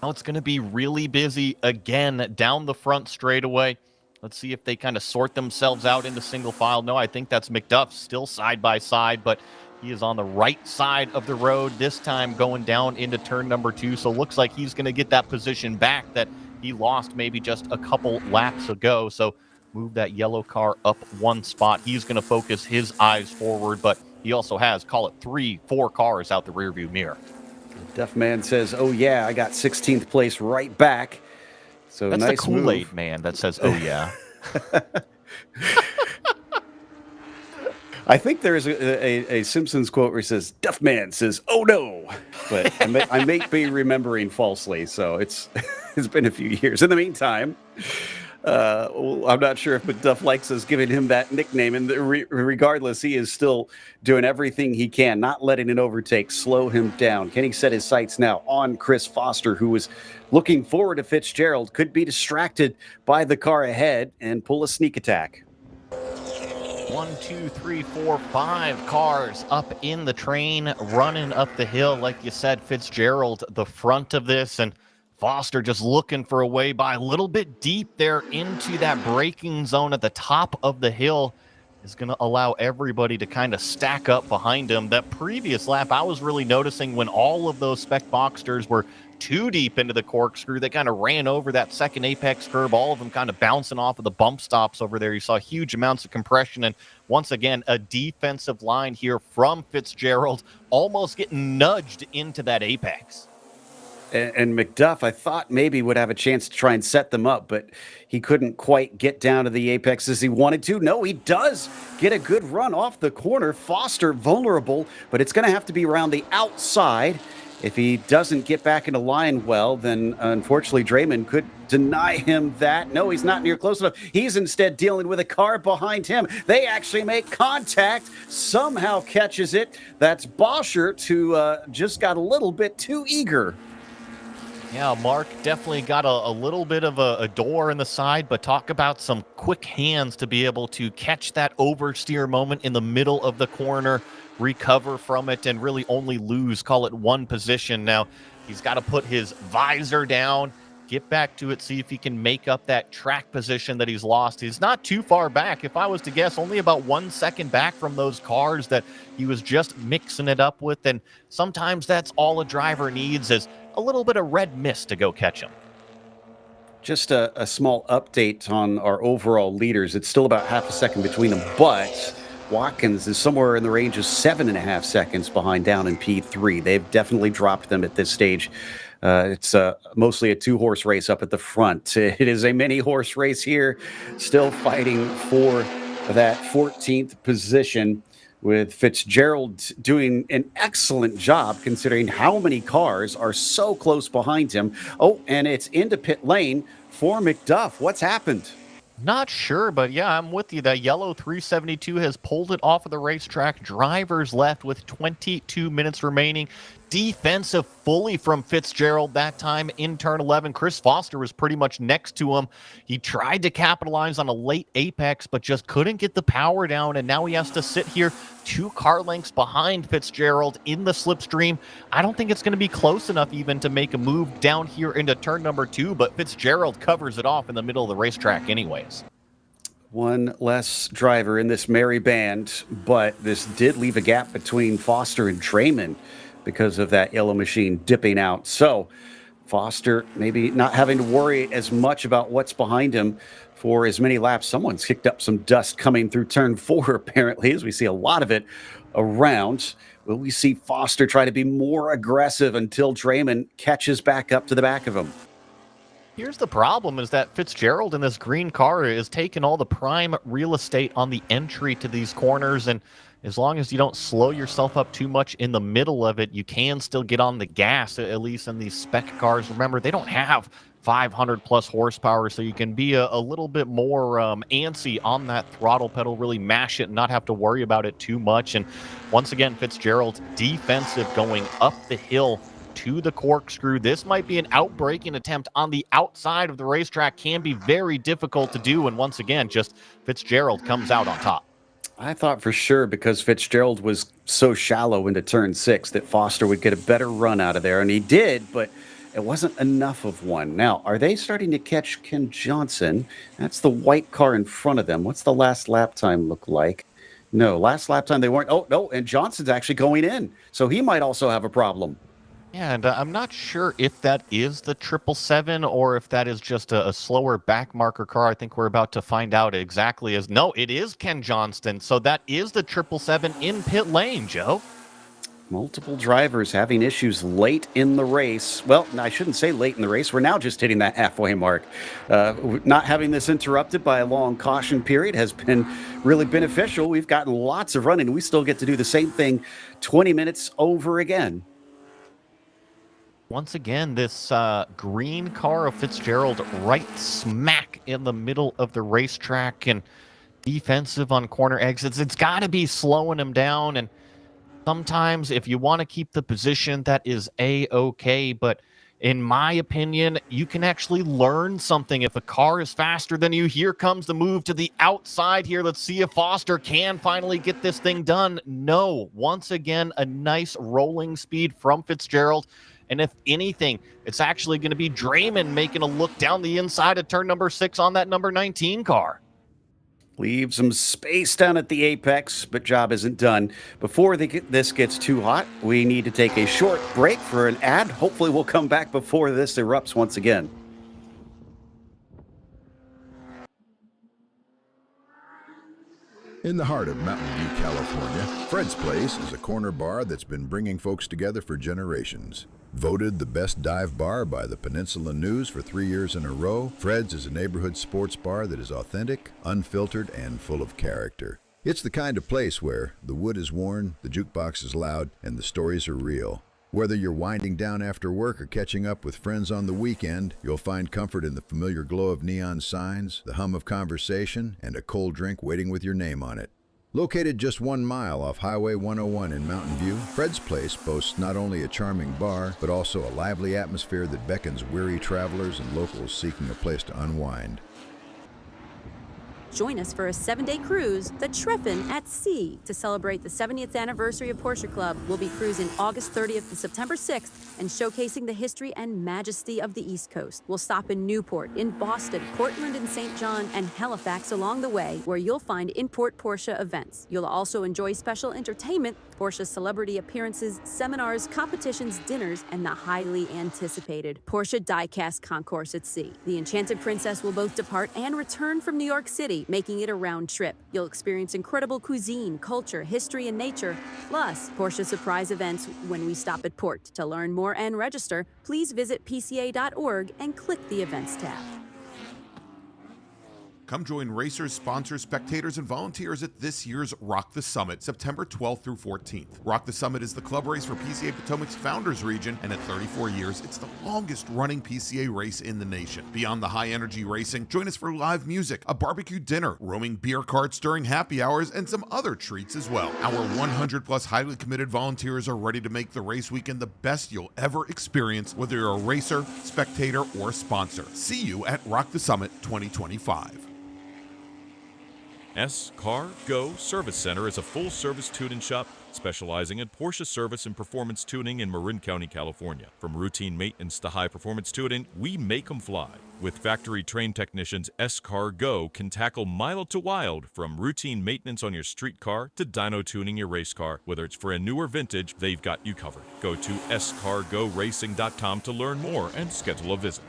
now it's going to be really busy again down the front straightaway. Let's see if they kind of sort themselves out into single file. No, I think that's McDuff still side by side, but he is on the right side of the road, this time going down into turn number 2. So looks like he's going to get that position back that he lost maybe just a couple laps ago. So move that yellow car up 1 spot. He's going to focus his eyes forward, but he also has, call it 3-4 cars out the rearview mirror. Duff Man says, oh yeah, I got 16th place right back. So that's nice the Kool-Aid move. Man that says, oh yeah. I think there's a Simpsons quote where he says, Duff Man says, oh no. But I may be remembering falsely, so it's been a few years. In the meantime, I'm not sure if McDuff likes us giving him that nickname. And regardless, he is still doing everything he can, not letting an overtake slow him down. Can he set his sights now on Chris Foster, who was looking forward to Fitzgerald, could be distracted by the car ahead and pull a sneak attack. 1, 2, 3, 4, 5 cars up in the train, running up the hill. Like you said, Fitzgerald, the front of this, and Foster just looking for a way by, a little bit deep there into that braking zone at the top of the hill. Is going to allow everybody to kind of stack up behind him. That previous lap, I was really noticing when all of those spec Boxsters were too deep into the corkscrew, they kind of ran over that second apex curb, all of them kind of bouncing off of the bump stops over there. You saw huge amounts of compression, and once again, a defensive line here from Fitzgerald, almost getting nudged into that apex. And McDuff, I thought maybe would have a chance to try and set them up, but he couldn't quite get down to the apex as he wanted to. No, he does get a good run off the corner. Foster vulnerable, but it's going to have to be around the outside. If he doesn't get back into line well, then unfortunately Draymond could deny him that. No, he's not near close enough. He's instead dealing with a car behind him. They actually make contact, somehow catches it. That's Boschert, who just got a little bit too eager. Yeah, Mark definitely got a little bit of a door in the side, but talk about some quick hands to be able to catch that oversteer moment in the middle of the corner, recover from it, and really only lose, call it one position. Now, he's got to put his visor down, get back to it, see if he can make up that track position that he's lost. He's not too far back. If I was to guess, only about 1 second back from those cars that he was just mixing it up with, and sometimes that's all a driver needs is a little bit of red mist to go catch him. Just a small update on our overall leaders. It's still about half a second between them, but Watkins is somewhere in the range of 7.5 seconds behind down in P3. They've definitely dropped them at this stage. It's mostly a two-horse race up at the front. It is a mini-horse race here, still fighting for that 14th position, with Fitzgerald doing an excellent job considering how many cars are so close behind him. Oh, and it's into pit lane for McDuff. What's happened? Not sure, but yeah, I'm with you. That yellow 372 has pulled it off of the racetrack. Drivers left with 22 minutes remaining. Defensive fully from Fitzgerald that time in turn 11. Chris Foster was pretty much next to him. He tried to capitalize on a late apex, but just couldn't get the power down, and now he has to sit here 2 car lengths behind Fitzgerald in the slipstream. I don't think it's going to be close enough even to make a move down here into turn number 2, but Fitzgerald covers it off in the middle of the racetrack anyways. One less driver in this merry band, but this did leave a gap between Foster and Draymond because of that yellow machine dipping out. So Foster maybe not having to worry as much about what's behind him for as many laps. Someone's kicked up some dust coming through turn 4, apparently, as we see a lot of it around. Will we see Foster try to be more aggressive until Draymond catches back up to the back of him? Here's the problem, is that Fitzgerald in this green car is taking all the prime real estate on the entry to these corners, and as long as you don't slow yourself up too much in the middle of it, you can still get on the gas, at least in these spec cars. Remember, they don't have 500 plus horsepower, so you can be a little bit more antsy on that throttle pedal, really mash it and not have to worry about it too much. And once again, Fitzgerald's defensive going up the hill to the corkscrew. This might be an outbreaking attempt on the outside of the racetrack, can be very difficult to do, and once again, just Fitzgerald comes out on top. I thought for sure, because Fitzgerald was so shallow into turn 6, that Foster would get a better run out of there, and he did, but it wasn't enough of one. Now, are they starting to catch Ken Johnson? That's the white car in front of them. What's the last lap time look like? No, last lap time they weren't. Oh, no, and Johnson's actually going in, so he might also have a problem. Yeah, and I'm not sure if that is the 777 or if that is just a slower back marker car. I think we're about to find out exactly. No, it is Ken Johnston. So that is the 777 in pit lane, Joe. Multiple drivers having issues late in the race. Well, I shouldn't say late in the race. We're now just hitting that halfway mark. Not having this interrupted by a long caution period has been really beneficial. We've gotten lots of running. We still get to do the same thing 20 minutes over again. Once again, this green car of Fitzgerald right smack in the middle of the racetrack and defensive on corner exits. It's got to be slowing him down. And sometimes if you want to keep the position, that is A-okay. But in my opinion, you can actually learn something. If a car is faster than you, here comes the move to the outside here. Let's see if Foster can finally get this thing done. No, once again, a nice rolling speed from Fitzgerald. And if anything, it's actually going to be Draymond making a look down the inside of turn number 6 on that number 19 car. Leave some space down at the apex, but job isn't done. Before this gets too hot, we need to take a short break for an ad. Hopefully we'll come back before this erupts once again. In the heart of Mountain View, California, Fred's Place is a corner bar that's been bringing folks together for generations. Voted the best dive bar by the Peninsula News for 3 years in a row, Fred's is a neighborhood sports bar that is authentic, unfiltered, and full of character. It's the kind of place where the wood is worn, the jukebox is loud, and the stories are real. Whether you're winding down after work or catching up with friends on the weekend, you'll find comfort in the familiar glow of neon signs, the hum of conversation, and a cold drink waiting with your name on it. Located just 1 mile off Highway 101 in Mountain View, Fred's Place boasts not only a charming bar, but also a lively atmosphere that beckons weary travelers and locals seeking a place to unwind. Join us for a 7-day cruise, the Treffen at Sea, to celebrate the 70th anniversary of Porsche Club. We'll be cruising August 30th to September 6th and showcasing the history and majesty of the East Coast. We'll stop in Newport, in Boston, Portland and St. John, and Halifax along the way, where you'll find import Porsche events. You'll also enjoy special entertainment, Porsche celebrity appearances, seminars, competitions, dinners, and the highly anticipated Porsche Diecast Concourse at Sea. The Enchanted Princess will both depart and return from New York City, making it a round trip. You'll experience incredible cuisine, culture, history, and nature, plus Porsche surprise events when we stop at port. To learn more and register, please visit pca.org and click the Events tab. Come join racers, sponsors, spectators, and volunteers at this year's Rock the Summit, September 12th through 14th. Rock the Summit is the club race for PCA Potomac's Founders Region, and at 34 years, it's the longest-running PCA race in the nation. Beyond the high-energy racing, join us for live music, a barbecue dinner, roaming beer carts during happy hours, and some other treats as well. Our 100-plus highly committed volunteers are ready to make the race weekend the best you'll ever experience, whether you're a racer, spectator, or sponsor. See you at Rock the Summit 2025. S-Car Go Service Center is a full-service tuning shop specializing in Porsche service and performance tuning in Marin County, California. From routine maintenance to high-performance tuning, we make them fly. With factory-trained technicians, S-Car Go can tackle mild to wild, from routine maintenance on your street car to dyno tuning your race car. Whether it's for a new or vintage, they've got you covered. Go to scargoracing.com to learn more and schedule a visit.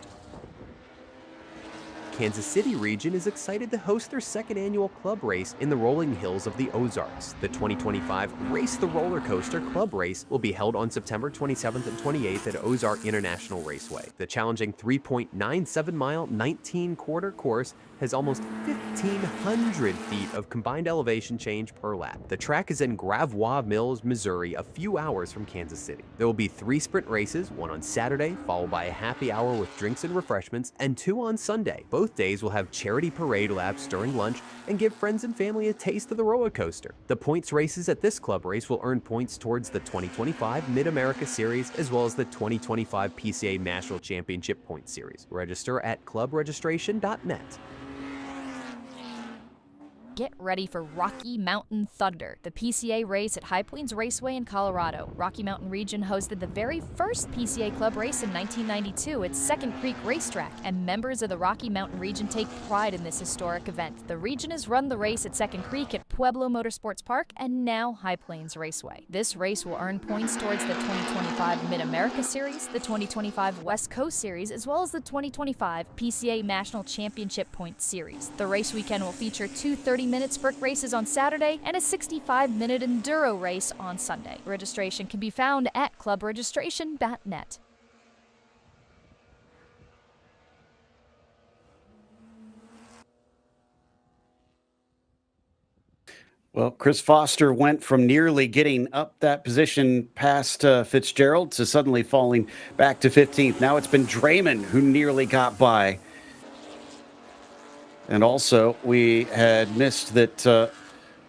Kansas City region is excited to host their second annual club race in the rolling hills of the Ozarks. The 2025 Race the Roller Coaster Club Race will be held on September 27th and 28th at Ozark International Raceway. The challenging 3.97-mile, 19-quarter course has almost 1,500 feet of combined elevation change per lap. The track is in Gravois Mills, Missouri, a few hours from Kansas City. There will be 3 sprint races, one on Saturday, followed by a happy hour with drinks and refreshments, and 2 on Sunday. Both days will have charity parade laps during lunch and give friends and family a taste of the roller coaster. The points races at this club race will earn points towards the 2025 Mid-America Series as well as the 2025 PCA National Championship Points Series. Register at clubregistration.net. Get ready for Rocky Mountain Thunder, the PCA race at High Plains Raceway in Colorado. Rocky Mountain Region hosted the very first PCA Club race in 1992 at Second Creek Racetrack, and members of the Rocky Mountain Region take pride in this historic event. The region has run the race at Second Creek, at Pueblo Motorsports Park, and now High Plains Raceway. This race will earn points towards the 2025 Mid-America Series, the 2025 West Coast Series, as well as the 2025 PCA National Championship Points Series. The race weekend will feature 2 30-minute sprint races on Saturday and a 65-minute enduro race on Sunday. Registration can be found at clubregistration.net. Well, Chris Foster went from nearly getting up that position past Fitzgerald to suddenly falling back to 15th. Now it's been Draymond who nearly got by. And also, we had missed that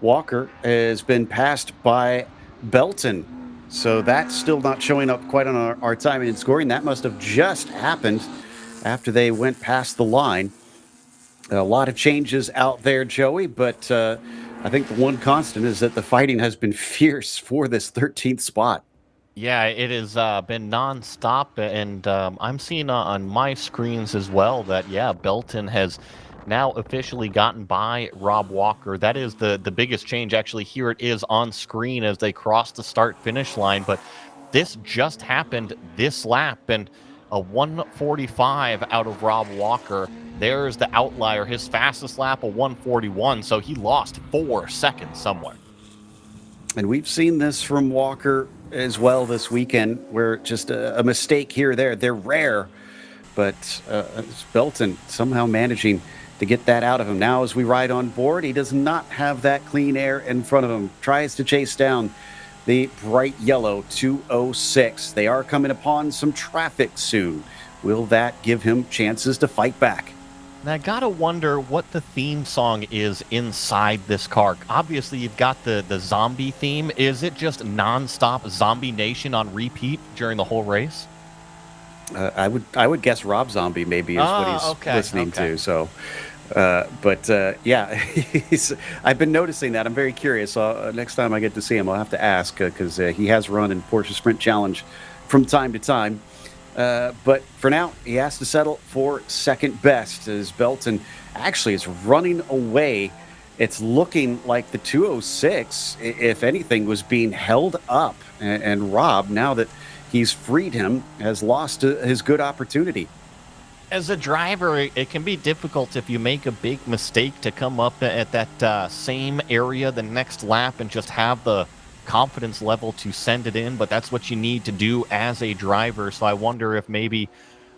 Walker has been passed by Belton. So that's still not showing up quite on our timing and scoring. That must have just happened after they went past the line. A lot of changes out there, Joey, but I think the one constant is that the fighting has been fierce for this 13th spot. Yeah, it has been nonstop, and I'm seeing on my screens as well that, yeah, Belton has now officially gotten by Rob Walker. That is the biggest change. Actually, here it is on screen as they cross the start-finish line, but this just happened this lap, and a 145 out of Rob Walker. There's the outlier. His fastest lap, a 141, so he lost 4 seconds somewhere. And we've seen this from Walker as well this weekend, where just a mistake here or there, they're rare, but Belton somehow managing to get that out of him. Now as we ride on board, he does not have that clean air in front of him. Tries to chase down the bright yellow 206. They are coming upon some traffic soon. Will that give him chances to fight back? And I gotta wonder what the theme song is inside this car. Obviously, you've got the zombie theme. Is it just nonstop Zombie Nation on repeat during the whole race? I would guess Rob Zombie maybe is what he's listening to. So, yeah, I've been noticing that. I'm very curious. Next time I get to see him, I'll have to ask because he has run in Porsche Sprint Challenge from time to time. But for now, he has to settle for second best as Belton actually is running away. It's looking like the 206, if anything, was being held up. And Rob, now that he's freed him, has lost his good opportunity. As a driver, it can be difficult if you make a big mistake to come up at that same area the next lap and just have the confidence level to send it in, but that's what you need to do as a driver. So I wonder if maybe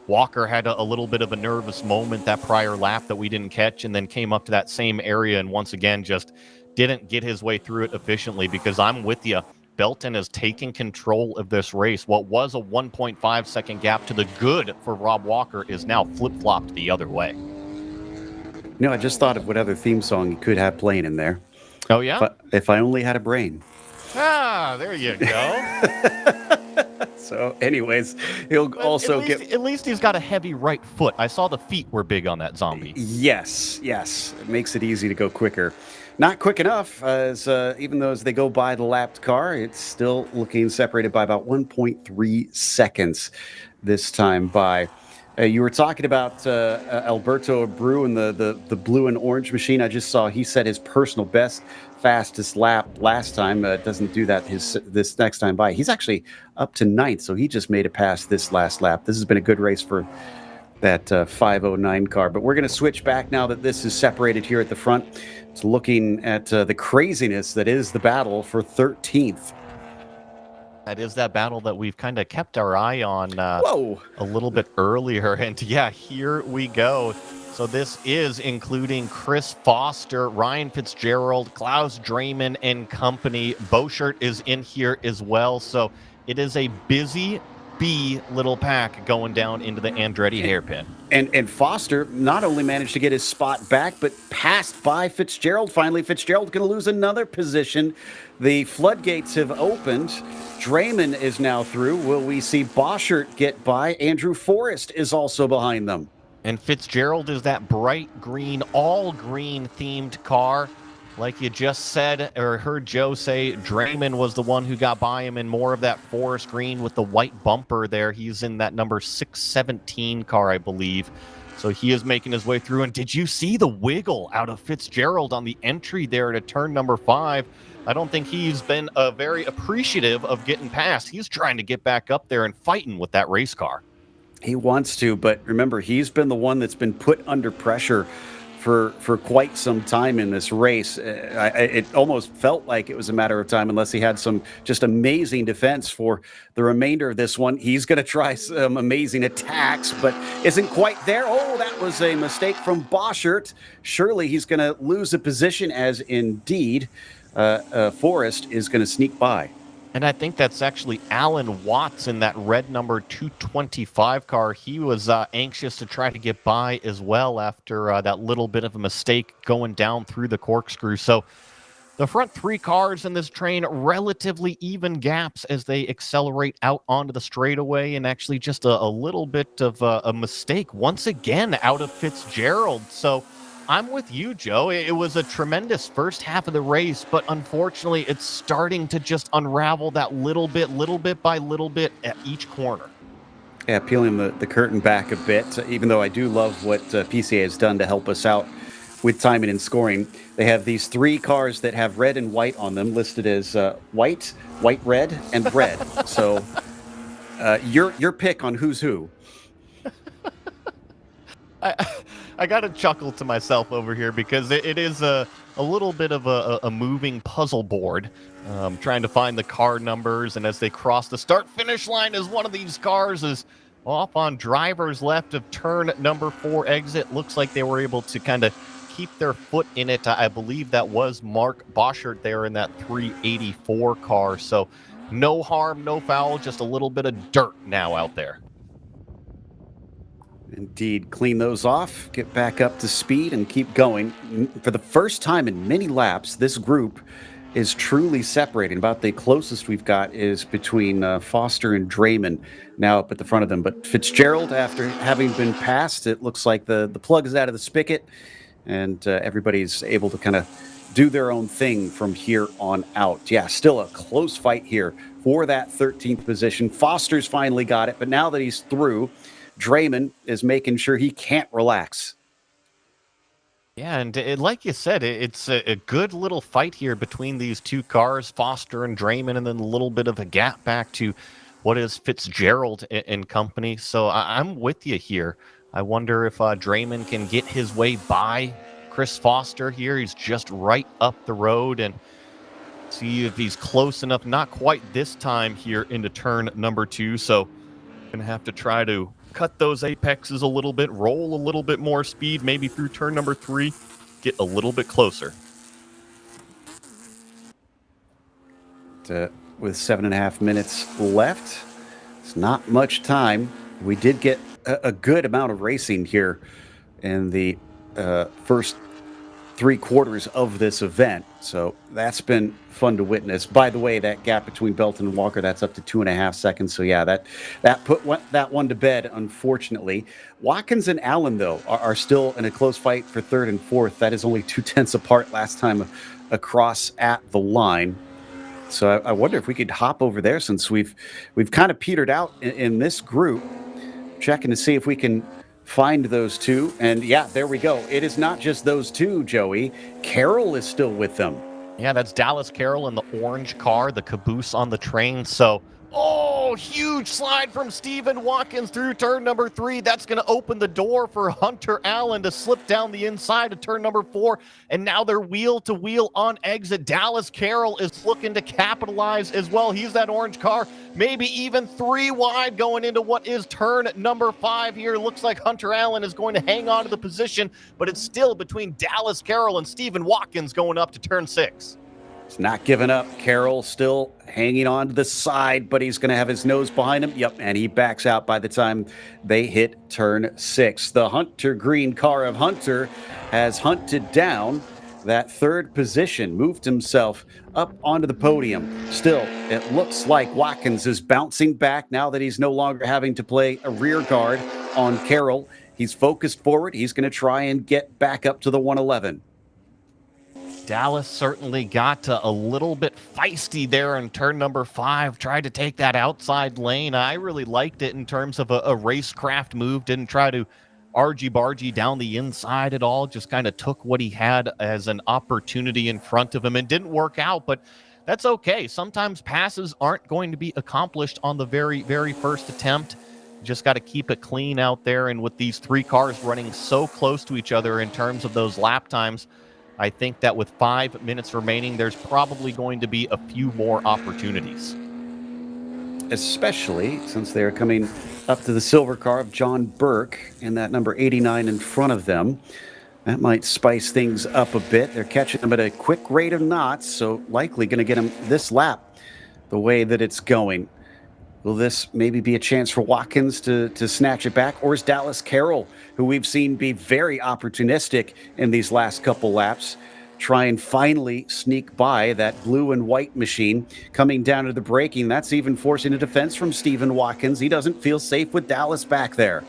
Walker had a little bit of a nervous moment that prior lap that we didn't catch, and then came up to that same area and once again just didn't get his way through it efficiently, because I'm with you. Belton is taking control of this race. What was a 1.5 second gap to the good for Rob Walker is now flip-flopped the other way. I just thought of what other theme song you could have playing in there. Oh, yeah? If I only had a brain. Ah, there you go. So, anyways, he'll also At least he's got a heavy right foot. I saw the feet were big on that zombie. Yes. It makes it easy to go quicker. Not quick enough, as even though as they go by the lapped car, it's still looking separated by about 1.3 seconds this time by. You were talking about Alberto Abreu and the blue and orange machine. I just saw he set his personal best fastest lap last time. Doesn't do that this next time by. He's actually up to 9th, so he just made it past this last lap. This has been a good race for that 509 car. But we're going to switch back now that this is separated here at the front. It's looking at the craziness that is the battle for 13th. That is that battle that we've kind of kept our eye on a little bit earlier. And yeah, here we go. So this is including Chris Foster, Ryan Fitzgerald, Klaus Draymond and company. Boschert is in here as well. So it is a busy little pack going down into the Andretti hairpin. And Foster not only managed to get his spot back, but passed by Fitzgerald. Finally, Fitzgerald going to lose another position. The floodgates have opened. Draymond is now through. Will we see Boschert get by? Andrew Forrest is also behind them. And Fitzgerald is that bright green, all green themed car. Like you just said, or heard Joe say, Draymond was the one who got by him in more of that forest green with the white bumper there. He's in that number 617 car, I believe. So he is making his way through. And did you see the wiggle out of Fitzgerald on the entry there to turn number 5? I don't think he's been very appreciative of getting past. He's trying to get back up there and fighting with that race car. He wants to, but remember, he's been the one that's been put under pressure for quite some time in this race. It almost felt like it was a matter of time, unless he had some just amazing defense for the remainder of this one. He's going to try some amazing attacks, but isn't quite there. Oh, that was a mistake from Boschert. Surely he's going to lose a position, as indeed Forrest is going to sneak by. And I think that's actually Alan Watts in that red number 225 car. He was anxious to try to get by as well after that little bit of a mistake going down through the corkscrew. So the front 3 cars in this train, relatively even gaps as they accelerate out onto the straightaway, and actually just a little bit of a mistake once again out of Fitzgerald. So I'm with you, Joe. It was a tremendous first half of the race, but unfortunately, it's starting to just unravel that little bit by little bit at each corner. Yeah, peeling the curtain back a bit, even though I do love what PCA has done to help us out with timing and scoring. They have these 3 cars that have red and white on them, listed as white, red, and red. So your pick on who's who. I got to chuckle to myself over here because it is a little bit of a moving puzzle board, trying to find the car numbers. And as they cross the start-finish line, as one of these cars is off on driver's left of turn number 4 exit, looks like they were able to kind of keep their foot in it. I believe that was Mark Boschert there in that 384 car. So no harm, no foul, just a little bit of dirt now out there. Indeed, clean those off, get back up to speed, and keep going. For the first time in many laps, this group is truly separating. About the closest we've got is between Foster and Draymond now up at the front of them. But Fitzgerald, after having been passed, it looks like the plug is out of the spigot, and everybody's able to kind of do their own thing from here on out. Yeah, still a close fight here for that 13th position. Foster's finally got it, but now that he's through, Draymond is making sure he can't relax. Yeah, and like you said, it's a good little fight here between these 2 cars, Foster and Draymond, and then a little bit of a gap back to what is Fitzgerald and company. So I'm with you here. I wonder if Draymond can get his way by Chris Foster here. He's just right up the road, and see if he's close enough. Not quite this time here into turn number 2, so going to have to try to cut those apexes a little bit, roll a little bit more speed, maybe through turn number 3, get a little bit closer. With 7.5 minutes left, it's not much time. We did get a good amount of racing here in the first 3 quarters of this event, so that's been fun to witness. By the way, that gap between Belton and Walker, that's up to 2.5 seconds, so yeah, that put that one to bed, unfortunately. Watkins and Allen, though, are still in a close fight for 3rd and 4th. That is only 2/10 apart last time across at the line. So I wonder if we could hop over there, since we've kind of petered out in this group, checking to see if we can find those 2. And yeah, there we go. It is not just those 2, Joey. Carroll is still with them. Yeah, that's Dallas Carroll in the orange car, the caboose on the train. So, huge slide from Stephen Watkins through turn number 3. That's going to open the door for Hunter Allen to slip down the inside of turn number 4. And now they're wheel to wheel on exit. Dallas Carroll is looking to capitalize as well. He's that orange car, maybe even 3 wide going into what is turn number 5 here. Looks like Hunter Allen is going to hang on to the position, but it's still between Dallas Carroll and Stephen Watkins going up to turn 6. He's not giving up. Carroll still hanging on to the side, but he's going to have his nose behind him. Yep, and he backs out by the time they hit turn 6. The Hunter Green car of Hunter has hunted down that 3rd position, moved himself up onto the podium. Still, it looks like Watkins is bouncing back now that he's no longer having to play a rear guard on Carroll. He's focused forward. He's going to try and get back up to the 111. Dallas certainly got a little bit feisty there in turn number 5, tried to take that outside lane. I really liked it in terms of a racecraft move, didn't try to argy-bargy down the inside at all, just kind of took what he had as an opportunity in front of him and didn't work out, but that's okay. Sometimes passes aren't going to be accomplished on the very, very first attempt. Just got to keep it clean out there, and with these 3 cars running so close to each other in terms of those lap times, I think that with 5 minutes remaining, there's probably going to be a few more opportunities. Especially since they're coming up to the silver car of John Burke in that number 89 in front of them. That might spice things up a bit. They're catching them at a quick rate of knots, so likely going to get them this lap the way that it's going. Will this maybe be a chance for Watkins to snatch it back? Or is Dallas Carroll, who we've seen be very opportunistic in these last couple laps, try and finally sneak by that blue and white machine coming down to the braking? That's even forcing a defense from Stephen Watkins. He doesn't feel safe with Dallas back there.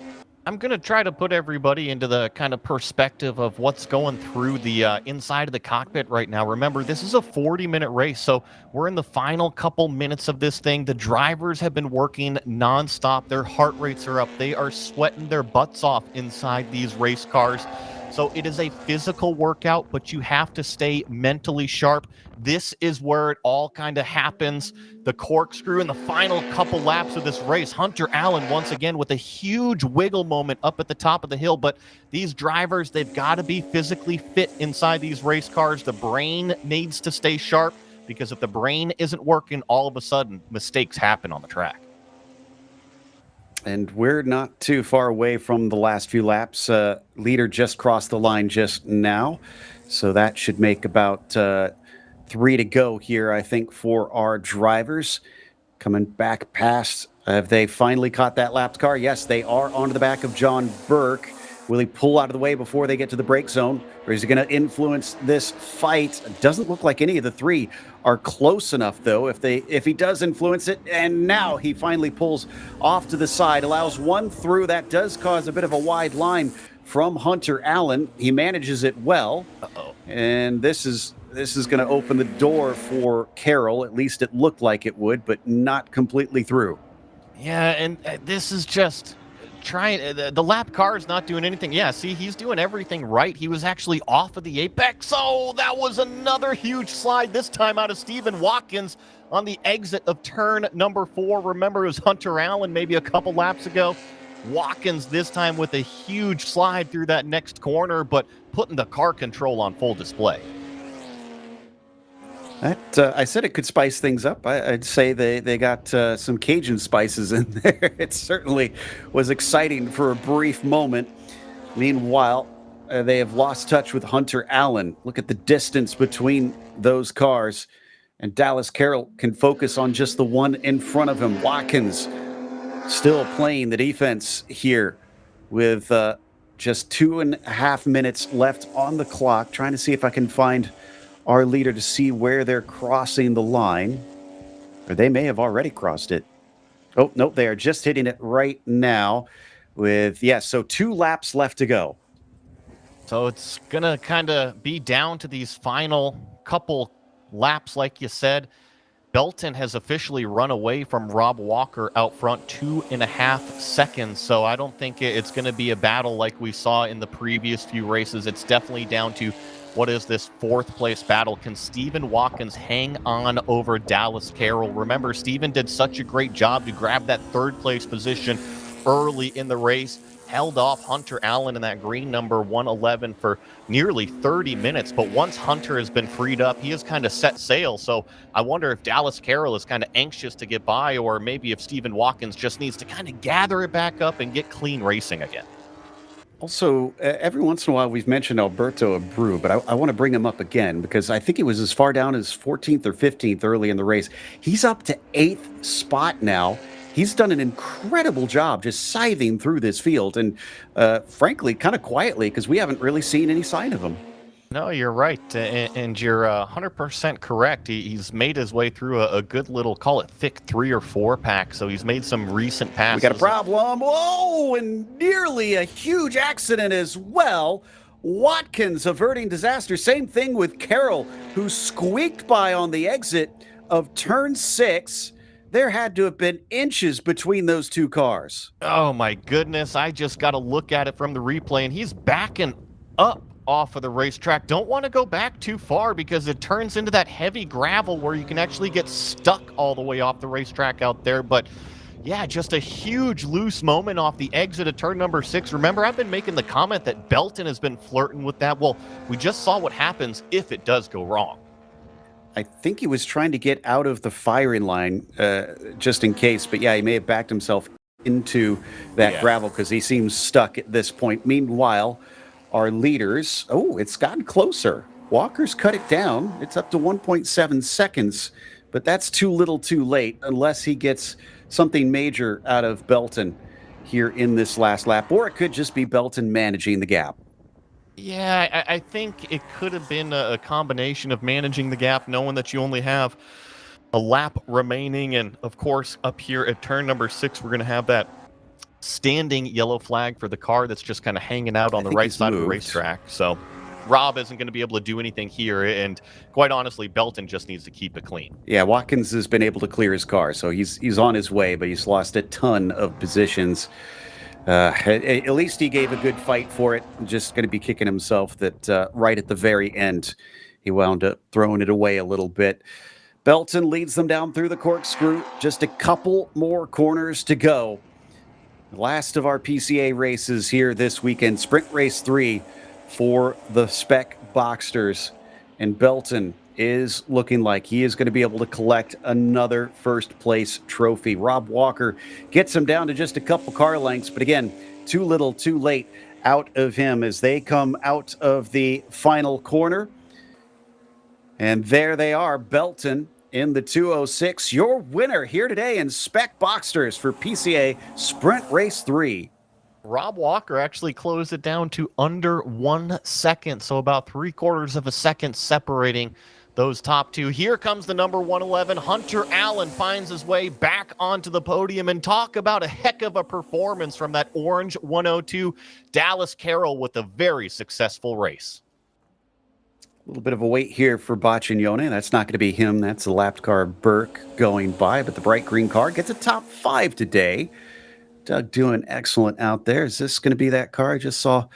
I'm going to try to put everybody into the kind of perspective of what's going through the inside of the cockpit right now. Remember, this is a 40-minute race, so we're in the final couple minutes of this thing. The drivers have been working nonstop. Their heart rates are up. They are sweating their butts off inside these race cars. So it is a physical workout, but you have to stay mentally sharp. This is where it all kind of happens. The corkscrew in the final couple laps of this race. Hunter Allen, once again, with a huge wiggle moment up at the top of the hill. But these drivers, they've got to be physically fit inside these race cars. The brain needs to stay sharp, because if the brain isn't working, all of a sudden, mistakes happen on the track. And we're not too far away from the last few laps. Leader just crossed the line just now. So that should make about 3 to go here, I think, for our drivers. Coming back past, have they finally caught that lapped car? Yes, they are onto the back of John Burke. Will he pull out of the way before they get to the brake zone? Or is he going to influence this fight? It doesn't look like any of the three are close enough, though. If he does influence it, and now he finally pulls off to the side, allows one through. That does cause a bit of a wide line from Hunter Allen. He manages it well. And this is going to open the door for Carroll. At least it looked like it would, but not completely through. Yeah, and this is just... the lap car is not doing anything. Yeah, see, he's doing everything right. He was actually off of the apex. Oh, that was another huge slide, this time out of Stephen Watkins on the exit of turn number 4. Remember, it was Hunter Allen maybe a couple laps ago. Watkins this time with a huge slide through that next corner, but putting the car control on full display. I said it could spice things up. I'd say they got some Cajun spices in there. It certainly was exciting for a brief moment. Meanwhile, they have lost touch with Hunter Allen. Look at the distance between those cars. And Dallas Carroll can focus on just the one in front of him. Watkins still playing the defense here with just 2.5 minutes left on the clock. Trying to see if I can find our leader to see where they're crossing the line. Or they may have already crossed it. Oh, nope, they are just hitting it right now with, so 2 laps left to go. So it's going to kind of be down to these final couple laps, like you said. Belton has officially run away from Rob Walker out front 2.5 seconds. So I don't think it's going to be a battle like we saw in the previous few races. It's definitely down to what is this 4th place battle? Can Stephen Watkins hang on over Dallas Carroll? Remember, Stephen did such a great job to grab that 3rd place position early in the race, held off Hunter Allen in that green number 111 for nearly 30 minutes. But once Hunter has been freed up, he has kind of set sail. So I wonder if Dallas Carroll is kind of anxious to get by, or maybe if Stephen Watkins just needs to kind of gather it back up and get clean racing again. Also, every once in a while we've mentioned Alberto Abreu, but I want to bring him up again because I think he was as far down as 14th or 15th early in the race. He's up to 8th spot now. He's done an incredible job just scything through this field and, frankly, kind of quietly because we haven't really seen any sign of him. No, you're right, and you're 100% correct. He's made his way through a good little, call it thick 3 or 4 pack, so he's made some recent passes. We got a problem. Whoa, and nearly a huge accident as well. Watkins averting disaster. Same thing with Carroll, who squeaked by on the exit of turn 6. There had to have been inches between those 2 cars. Oh, my goodness. I just got to look at it from the replay, and he's backing up off of the racetrack. Don't want to go back too far because it turns into that heavy gravel where you can actually get stuck all the way off the racetrack out there. But yeah, just a huge loose moment off the exit of turn number 6. Remember, I've been making the comment that Belton has been flirting with that. Well, we just saw what happens if it does go wrong. I think he was trying to get out of the firing line just in case. But yeah, he may have backed himself into that gravel because he seems stuck at this point. Meanwhile, our leaders, it's gotten closer. Walker's cut it down. It's up to 1.7 seconds, but that's too little too late unless he gets something major out of Belton here in this last lap, or it could just be Belton managing the gap. Yeah, I think it could have been a combination of managing the gap, knowing that you only have a lap remaining, and of course up here at turn number 6 we're going to have that standing yellow flag for the car that's just kind of hanging out on the right side of the racetrack. So Rob isn't going to be able to do anything here, and quite honestly, Belton just needs to keep it clean. Yeah, Watkins has been able to clear his car, so he's on his way, but he's lost a ton of positions. At least he gave a good fight for it. Just going to be kicking himself that right at the very end, he wound up throwing it away a little bit. Belton leads them down through the corkscrew. Just a couple more corners to go. Last of our PCA races here this weekend. Sprint Race 3 for the Spec Boxsters. And Belton is looking like he is going to be able to collect another first place trophy. Rob Walker gets him down to just a couple car lengths, but again, too little, too late out of him as they come out of the final corner. And there they are, Belton in the 206, your winner here today in Spec Boxsters for PCA Sprint Race 3. Rob Walker actually closed it down to under 1 second, so about 3/4 of a second separating those top two. Here comes the number 111. Hunter Allen finds his way back onto the podium, and talk about a heck of a performance from that orange 102. Dallas Carroll with a very successful race. A little bit of a wait here for Baccignone. That's not going to be him. That's a lapped car, Burke, going by, but the bright green car gets a top 5 today. Doug doing excellent out there. Is this going to be that car I just saw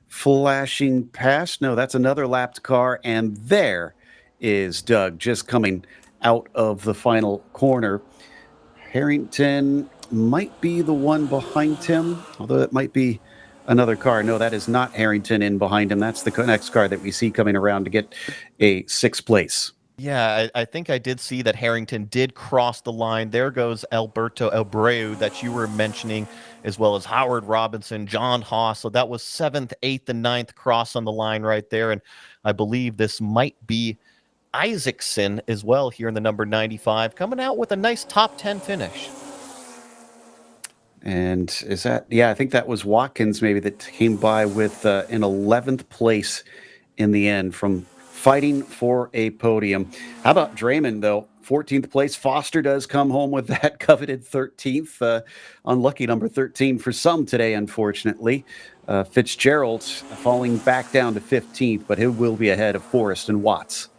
flashing past? No, that's another lapped car, and there is Doug just coming out of the final corner. Harrington might be the one behind him, although it might be another car. No, that is not Harrington in behind him. That's the next car that we see coming around to get a 6th place. Yeah, I think I did see that Harrington did cross the line. There goes Alberto Abreu that you were mentioning, as well as Howard Robinson, John Haas. So that was 7th, 8th, and 9th cross on the line right there. And I believe this might be Isaacson as well here in the number 95, coming out with a nice top 10 finish. And is that, yeah, I think that was Watkins maybe that came by with an 11th place in the end from fighting for a podium. How about Draymond, though? 14th place. Foster does come home with that coveted 13th. Unlucky number 13 for some today, unfortunately. Fitzgerald falling back down to 15th, but he will be ahead of Forrest and Watts.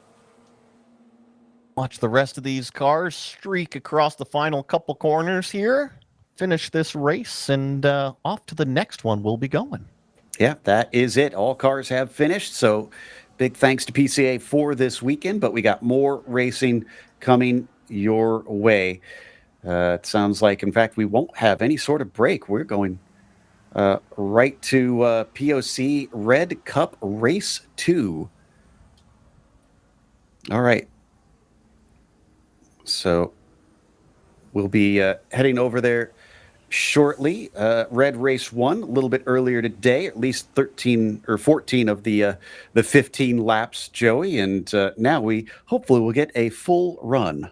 Watch the rest of these cars streak across the final couple corners here. Finish this race, and off to the next one we'll be going. Yeah, that is it. All cars have finished, so big thanks to PCA for this weekend, but we got more racing coming your way. It sounds like, in fact, we won't have any sort of break. We're going right to POC Red Cup Race 2. All right. So we'll be heading over there shortly. Red Race 1 a little bit earlier today, at least 13 or 14 of the 15 laps, Joey, and now we hopefully will get a full run.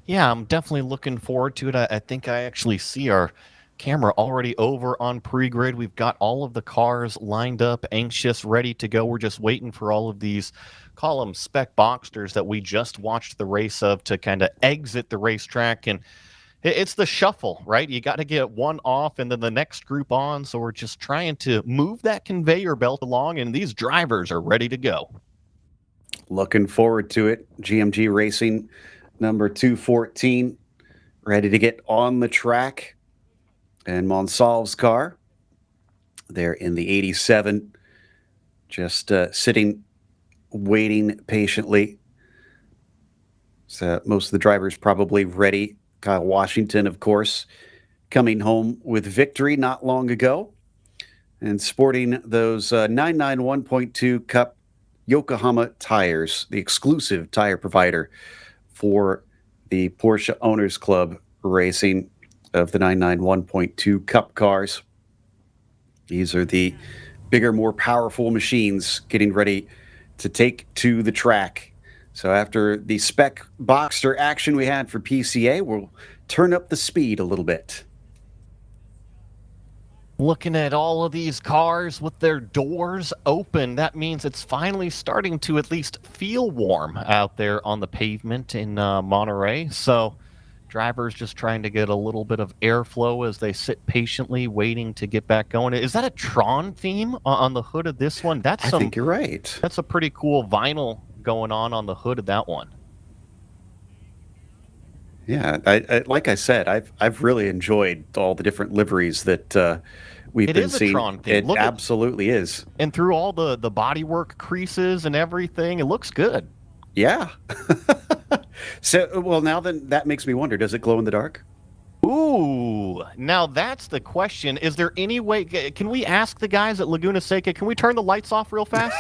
Yeah, I'm definitely looking forward to it. I think I actually see our camera already over on pre-grid. We've got all of the cars lined up, anxious, ready to go. We're just waiting for all of these, call them Spec Boxsters, that we just watched the race of to kind of exit the racetrack. And it's the shuffle, right? You got to get one off and then the next group on. So we're just trying to move that conveyor belt along, and these drivers are ready to go. Looking forward to it. GMG Racing number 214 ready to get on the track. And Monsalve's car there in the 87, just sitting, waiting patiently. So most of the drivers probably ready. Kyle Washington, of course, coming home with victory not long ago and sporting those 991.2 Cup Yokohama tires, the exclusive tire provider for the Porsche Owners Club Racing of the 991.2 Cup cars. These are the bigger, more powerful machines getting ready to take to the track. So after the Spec Boxster action we had for PCA, we'll turn up the speed a little bit. Looking at all of these cars with their doors open, that means it's finally starting to at least feel warm out there on the pavement in Monterey. So Drivers just trying to get a little bit of airflow as they sit patiently waiting to get back going. Is that a Tron theme on the hood of this one? I think you're right. That's a pretty cool vinyl going on the hood of that one. Yeah, like I said, I've really enjoyed all the different liveries that we've been seeing. It is a Tron theme. It absolutely is. And through all the bodywork creases and everything, it looks good. Yeah. So, well, now then, that makes me wonder, does it glow in the dark? Ooh, now that's the question. Is there any way, can we ask the guys at Laguna Seca, can we turn the lights off real fast?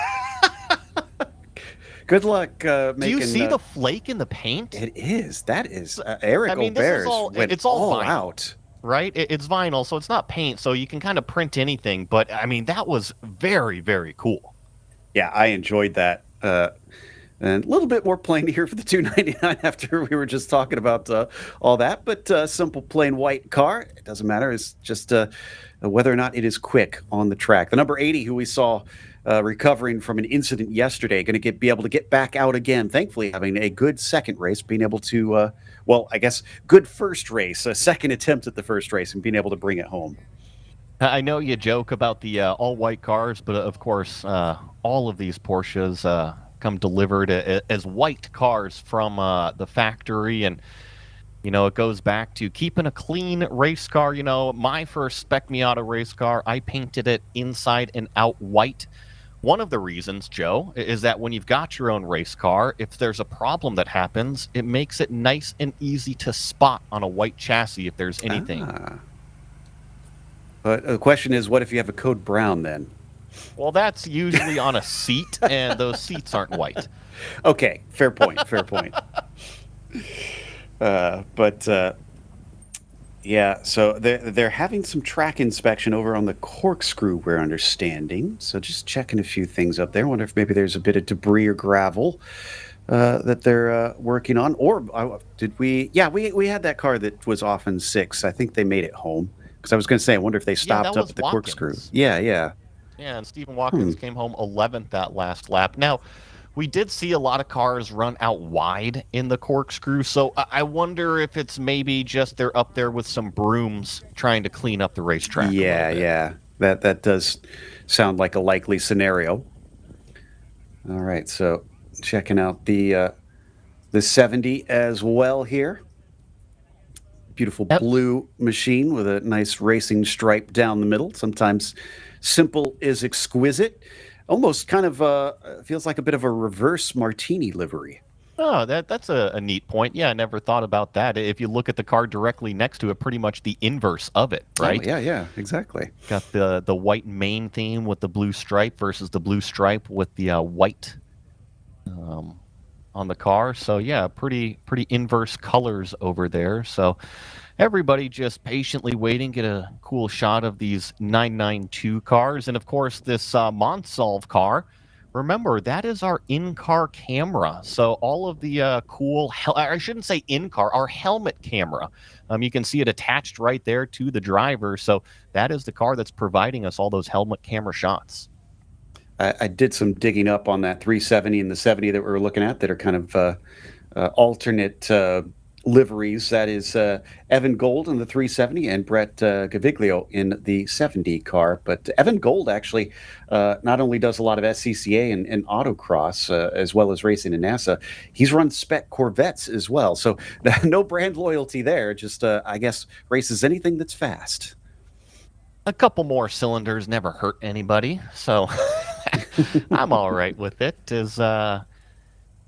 Good luck making... Do you see the flake in the paint? It is. That is... Eric Auber's went it's all all vinyl, out. right? It's vinyl, so it's not paint, so you can kind of print anything. But, I mean, that was very, very cool. Yeah, I enjoyed that. And a little bit more plain here for the $299 after we were just talking about all that. But simple, plain white car. It doesn't matter. It's just whether or not it is quick on the track. The number 80, who we saw recovering from an incident yesterday, going to be able to get back out again. Thankfully, having a good second race, being able to, well, I guess, good first race, a second attempt at the first race, and being able to bring it home. I know you joke about the all-white cars, but of course, all of these Porsches come delivered as white cars from the factory, and you know, it goes back to keeping a clean race car. You know, my first Spec Miata race car, I painted it inside and out white. One of the reasons, Joe, is that when you've got your own race car, if there's a problem that happens, it makes it nice and easy to spot on a white chassis if there's anything. But the question is, what if you have a code brown then? Well, that's usually on a seat, and those seats aren't white. Okay, fair point, fair point. Yeah, so they're having some track inspection over on the corkscrew, we're understanding. So just checking a few things up there. I wonder if maybe there's a bit of debris or gravel that they're working on. Or did we? Yeah, we had that car that was off in 6. I think they made it home. Because I was going to say, I wonder if they stopped up at the corkscrew. Yeah. Yeah, and Stephen Watkins came home 11th that last lap. Now, we did see a lot of cars run out wide in the corkscrew, so I wonder if it's maybe just they're up there with some brooms trying to clean up the racetrack. Yeah. That does sound like a likely scenario. All right, so checking out the 70 as well here. Beautiful blue machine with a nice racing stripe down the middle. Sometimes simple is exquisite. Almost kind of feels like a bit of a reverse martini livery. Oh, that's a neat point. Yeah, I never thought about that. If you look at the car directly next to it, pretty much the inverse of it, right? Oh, yeah, exactly. Got the white main theme with the blue stripe versus the blue stripe with the white on the car. So yeah, pretty inverse colors over there. So everybody just patiently waiting, get a cool shot of these 992 cars. And of course, this Monsolve car, remember, that is our in-car camera. So all of the cool, I shouldn't say in-car, our helmet camera. You can see it attached right there to the driver. So that is the car that's providing us all those helmet camera shots. I did some digging up on that 370 and the 70 that we were looking at that are kind of alternate liveries. That is Evan Gold in the 370 and Brett Gaviglio in the 70 car. But Evan Gold actually not only does a lot of SCCA and autocross as well as racing in NASA, he's run spec Corvettes as well. So no brand loyalty there, just I guess races anything that's fast. A couple more cylinders never hurt anybody, so I'm all right with it. Is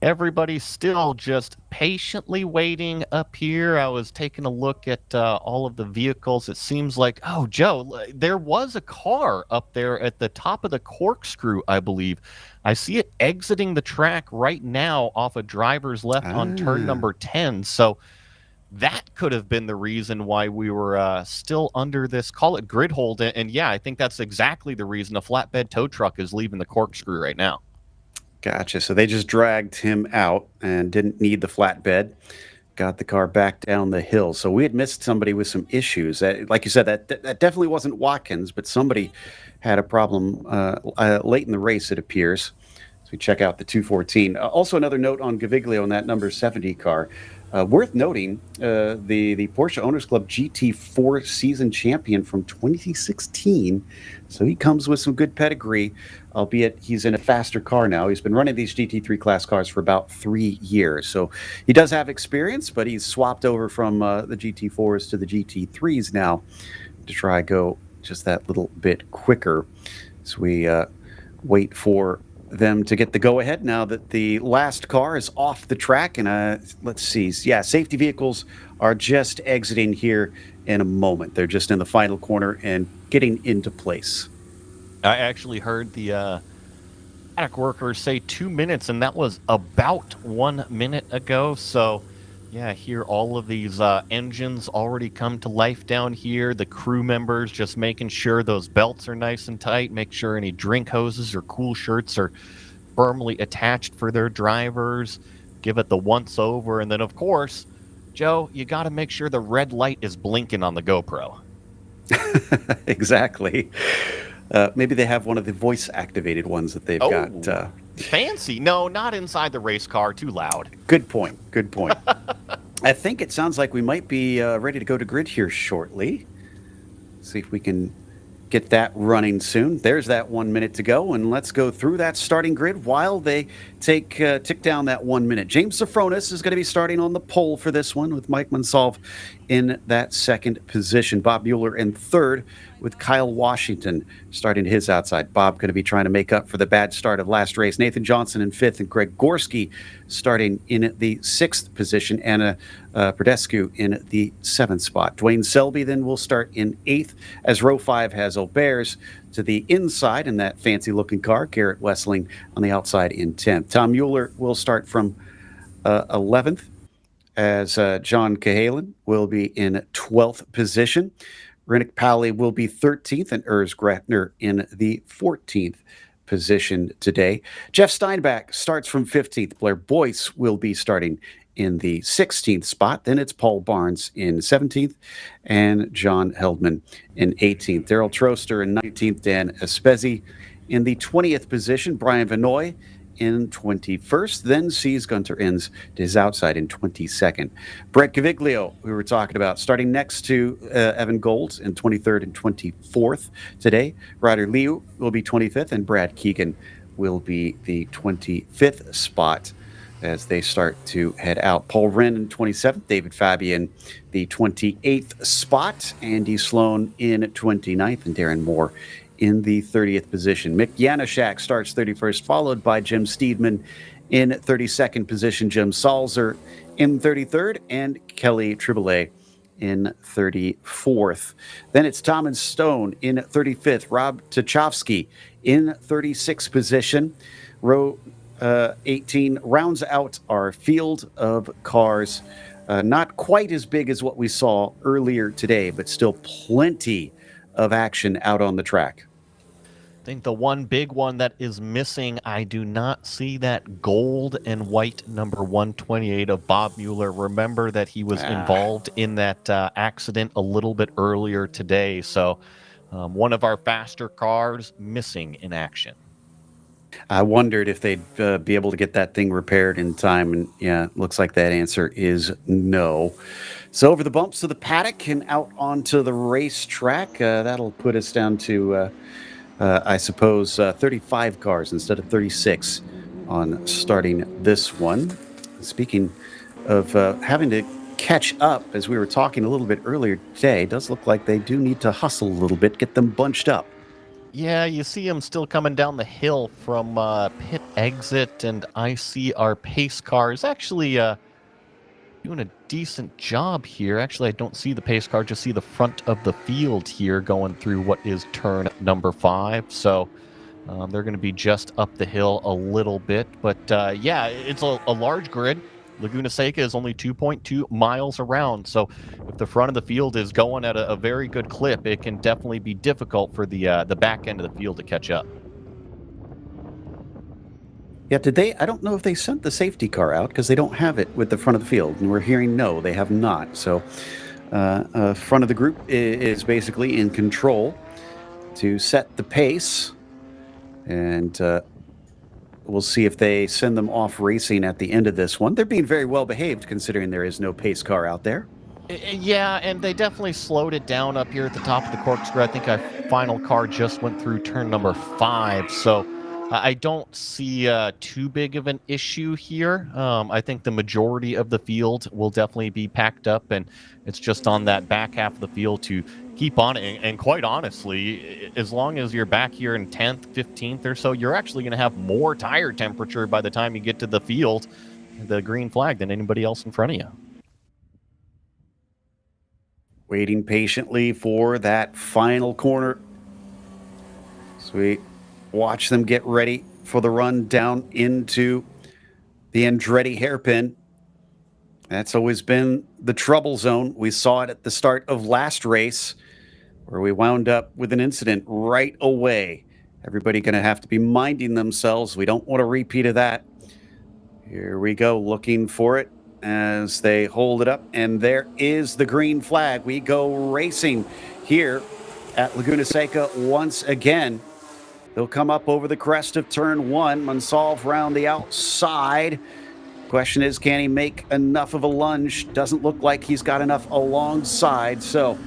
everybody's still just patiently waiting up here? I was taking a look at all of the vehicles. It seems like, oh, Joe, there was a car up there at the top of the corkscrew, I believe. I see it exiting the track right now off of driver's left on turn number 10. So that could have been the reason why we were still under this, call it grid hold. And yeah, I think that's exactly the reason a flatbed tow truck is leaving the corkscrew right now. Gotcha. So they just dragged him out and didn't need the flatbed. Got the car back down the hill. So we had missed somebody with some issues. Like you said, that definitely wasn't Watkins, but somebody had a problem late in the race, it appears. So we check out the 214. Also, another note on Gaviglio in that number 70 car. Worth noting, the Porsche Owners Club GT4 season champion from 2016. So he comes with some good pedigree, albeit he's in a faster car now. He's been running these GT3 class cars for about 3 years. So he does have experience, but he's swapped over from the GT4s to the GT3s now to try go just that little bit quicker. So we wait for them to get the go-ahead now that the last car is off the track. And let's see. Yeah, safety vehicles are just exiting here in a moment. They're just in the final corner and getting into place. I actually heard the paddock workers say 2 minutes, and that was about 1 minute ago. So, yeah, here all of these engines already come to life down here. The crew members just making sure those belts are nice and tight, make sure any drink hoses or cool shirts are firmly attached for their drivers, give it the once over, and then, of course, Joe, you got to make sure the red light is blinking on the GoPro. Exactly. Maybe they have one of the voice-activated ones that they've got. Fancy. No, not inside the race car. Too loud. Good point. Good point. I think it sounds like we might be ready to go to grid here shortly. See if we can get that running soon. There's that 1 minute to go, and let's go through that starting grid while they tick down that 1 minute. James Safronis is going to be starting on the pole for this one with Mike Monsalve in that second position. Bob Mueller in third with Kyle Washington starting his outside. Bob going to be trying to make up for the bad start of last race. Nathan Johnson in fifth and Greg Gorski starting in the sixth position. Anna Pradescu in the seventh spot. Dwayne Selby then will start in eighth as row five has Aubers to the inside in that fancy looking car. Garrett Wessling on the outside in 10th. Tom Mueller will start from 11th as John Cahalan will be in 12th position. Rinnick Powley will be 13th and Urs Gretner in the 14th position today. Jeff Steinbach starts from 15th. Blair Boyce will be starting in the 16th spot. Then it's Paul Barnes in 17th and John Heldman in 18th. Daryl Troster in 19th. Dan Espezi in the 20th position. Brian Vanoy in 21st, then sees Gunter Inns to his outside in 22nd. Brett Caviglio, we were talking about, starting next to Evan Gold in 23rd and 24th today. Ryder Liu will be 25th, and Brad Keegan will be the 25th spot as they start to head out. Paul Wren in 27th, David Fabian the 28th spot, Andy Sloan in 29th, and Darren Moore in the 30th position. Mick Janaszak starts 31st, followed by Jim Steedman in 32nd position, Jim Salzer in 33rd, and Kelly Triboulet in 34th. Then it's Thomas Stone in 35th, Rob Tchaikovsky in 36th position. Row 18 rounds out our field of cars. Not quite as big as what we saw earlier today, but still plenty of action out on the track. I think the one big one that is missing, I do not see that gold and white number 128 of Bob Mueller. Remember that he was involved in that accident a little bit earlier today. So one of our faster cars missing in action. I wondered if they'd be able to get that thing repaired in time. And yeah, looks like that answer is no. So over the bumps of the paddock and out onto the racetrack, that'll put us down to, I suppose, 35 cars instead of 36 on starting this one. Speaking of having to catch up, as we were talking a little bit earlier today, it does look like they do need to hustle a little bit, get them bunched up. Yeah, you see him still coming down the hill from pit exit, and I see our pace car is actually doing a decent job here. Actually, I don't see the pace car, just see the front of the field here going through what is turn number 5. So they're going to be just up the hill a little bit. But yeah, it's a large grid. Laguna Seca is only 2.2 miles around. So if the front of the field is going at a very good clip, it can definitely be difficult for the back end of the field to catch up. Yeah, I don't know if they sent the safety car out because they don't have it with the front of the field. And we're hearing no, they have not. So front of the group is basically in control to set the pace. And we'll see if they send them off racing at the end of this one. They're being very well behaved considering there is no pace car out there. Yeah, and they definitely slowed it down up here at the top of the corkscrew. I think our final car just went through turn number 5, so I don't see too big of an issue here. I think the majority of the field will definitely be packed up, and it's just on that back half of the field to keep on it. And quite honestly, as long as you're back here in 10th, 15th or so, you're actually going to have more tire temperature by the time you get to the field, the green flag, than anybody else in front of you. Waiting patiently for that final corner. So we watch them get ready for the run down into the Andretti hairpin. That's always been the trouble zone. We saw it at the start of last race where we wound up with an incident right away. Everybody going to have to be minding themselves. We don't want a repeat of that. Here we go, looking for it as they hold it up, and there is the green flag. We go racing here at Laguna Seca once again. They'll come up over the crest of turn 1. Monsalve round the outside. Question is, can he make enough of a lunge? Doesn't look like he's got enough alongside. So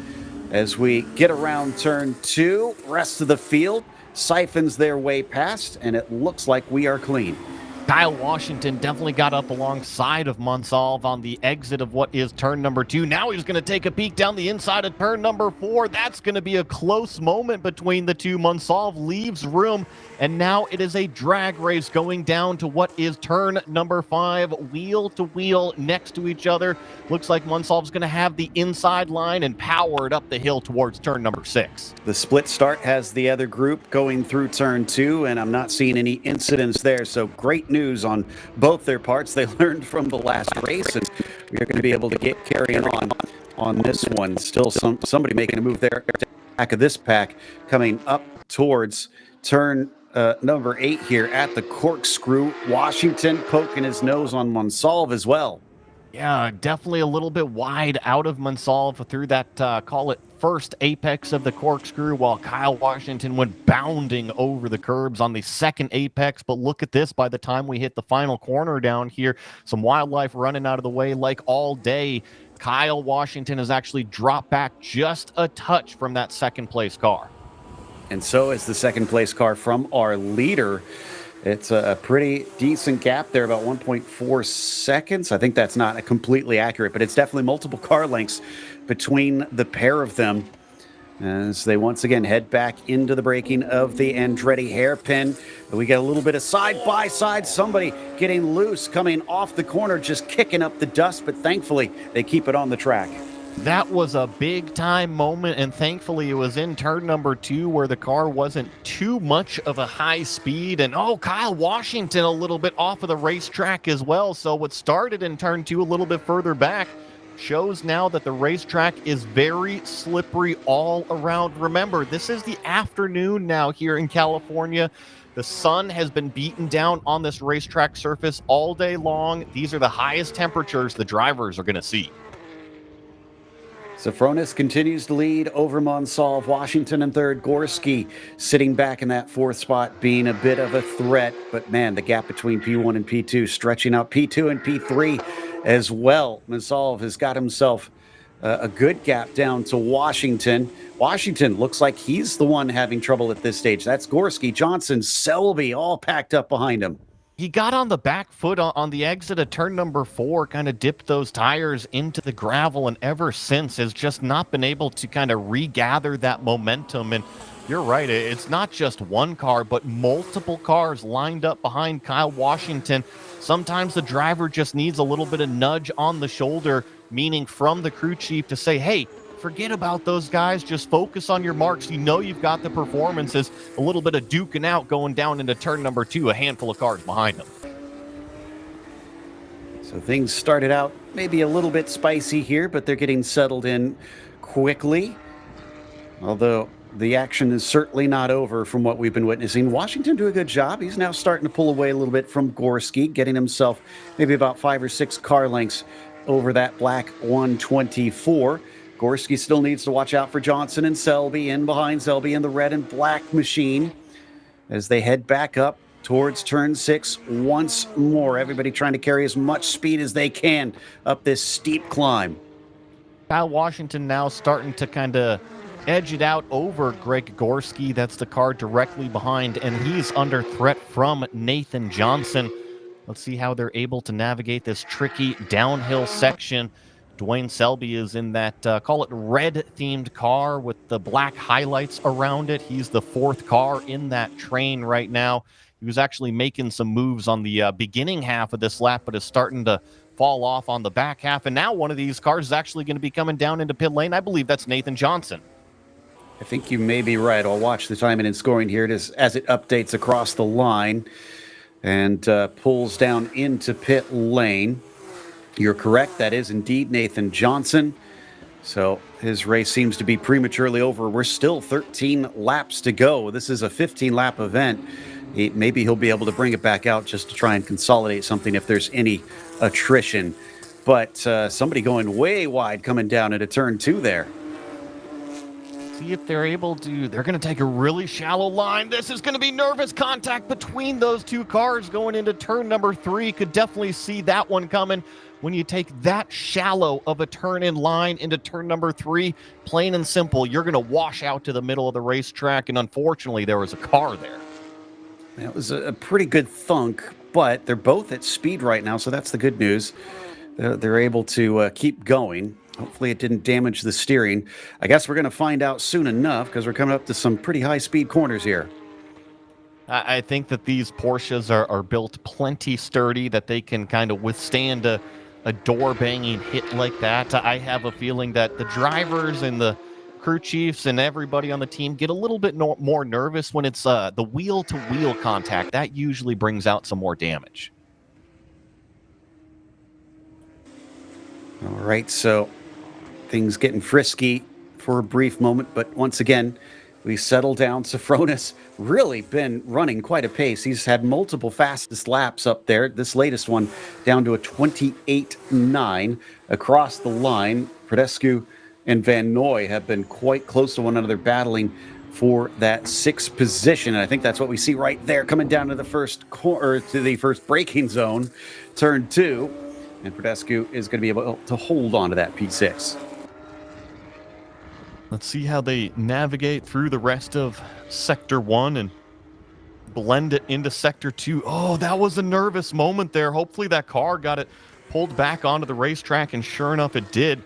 as we get around turn 2, rest of the field siphons their way past, and it looks like we are clean. Kyle Washington definitely got up alongside of Monsalve on the exit of what is turn number 2. Now he's going to take a peek down the inside of turn number 4. That's going to be a close moment between the two. Monsalve leaves room, and now it is a drag race going down to what is turn number 5, wheel to wheel next to each other. Looks like Monsalve's going to have the inside line and power it up the hill towards turn number 6. The split start has the other group going through turn 2, and I'm not seeing any incidents there, so great news on both their parts. They learned from the last race, and we are going to be able to get carrying on this one. Still somebody making a move there. Back of this pack coming up towards turn number 8 here at the corkscrew. Washington poking his nose on Monsalve as well. Yeah, definitely a little bit wide out of Monsalve through that, call it first apex of the corkscrew, while Kyle Washington went bounding over the curbs on the second apex. But look at this, by the time we hit the final corner down here, some wildlife running out of the way like all day. Kyle Washington has actually dropped back just a touch from that second place car. And so is the second place car from our leader. It's a pretty decent gap there, about 1.4 seconds. I think that's not completely accurate, but it's definitely multiple car lengths between the pair of them as they once again head back into the braking of the Andretti hairpin. We get a little bit of side-by-side, somebody getting loose, coming off the corner, just kicking up the dust, but thankfully they keep it on the track. That was a big-time moment, and thankfully it was in turn number 2 where the car wasn't too much of a high speed. And, Kyle Washington a little bit off of the racetrack as well. So what started in turn 2 a little bit further back shows now that the racetrack is very slippery all around. Remember, this is the afternoon now here in California. The sun has been beaten down on this racetrack surface all day long. These are the highest temperatures the drivers are going to see. Safronis continues to lead over Monsalve. Washington in third. Gorski sitting back in that 4th spot, being a bit of a threat. But man, the gap between P1 and P2 stretching out. P2 and P3 as well. Monsalve has got himself a good gap down to Washington. Washington looks like he's the one having trouble at this stage. That's Gorski, Johnson, Selby, all packed up behind him. He got on the back foot on the exit of turn number 4, kind of dipped those tires into the gravel, and ever since has just not been able to kind of regather that momentum. And you're right, it's not just one car, but multiple cars lined up behind Kyle Washington. Sometimes the driver just needs a little bit of nudge on the shoulder, meaning from the crew chief to say, hey, forget about those guys. Just focus on your marks. You know you've got the performances. A little bit of duking out going down into turn number 2, a handful of cars behind them. So things started out maybe a little bit spicy here, but they're getting settled in quickly. Although the action is certainly not over from what we've been witnessing. Washington do a good job. He's now starting to pull away a little bit from Gorski, getting himself maybe about 5 or 6 car lengths over that black 124. Gorski still needs to watch out for Johnson and Selby, in behind Selby in the red and black machine as they head back up towards turn 6 once more. Everybody trying to carry as much speed as they can up this steep climb. Kyle Washington now starting to kind of edge it out over Greg Gorski. That's the car directly behind, and he's under threat from Nathan Johnson. Let's see how they're able to navigate this tricky downhill section. Dwayne Selby is in that, call it red-themed car with the black highlights around it. He's the 4th car in that train right now. He was actually making some moves on the beginning half of this lap, but is starting to fall off on the back half. And now one of these cars is actually going to be coming down into pit lane. I believe that's Nathan Johnson. I think you may be right. I'll watch the timing and scoring here as it updates across the line and pulls down into pit lane. You're correct. That is indeed Nathan Johnson. So his race seems to be prematurely over. We're still 13 laps to go. This is a 15-lap event. Maybe he'll be able to bring it back out just to try and consolidate something if there's any attrition. But somebody going way wide coming down into turn 2 there. See if they're able to. They're going to take a really shallow line. This is going to be nervous contact between those two cars going into turn number 3. Could definitely see that one coming. When you take that shallow of a turn in line into turn number 3, plain and simple, you're going to wash out to the middle of the racetrack. And unfortunately, there was a car there. That was a pretty good thunk, but they're both at speed right now, so that's the good news. They're able to keep going. Hopefully it didn't damage the steering. I guess we're going to find out soon enough because we're coming up to some pretty high-speed corners here. I think that these Porsches are built plenty sturdy, that they can kind of withstand a door-banging hit like that. I have a feeling that the drivers and the crew chiefs and everybody on the team get a little bit more nervous when it's the wheel-to-wheel contact. That usually brings out some more damage. All right, so things getting frisky for a brief moment, but once again, we settle down. Safronis really been running quite a pace. He's had multiple fastest laps up there. This latest one down to a 28.9 across the line. Predescu and Van Nooy have been quite close to one another, battling for that 6th position. And I think that's what we see right there, coming down to the first braking zone, turn 2. And Predescu is going to be able to hold on to that P6. Let's see how they navigate through the rest of Sector 1 and blend it into Sector 2. Oh, that was a nervous moment there. Hopefully that car got it pulled back onto the racetrack, and sure enough, it did.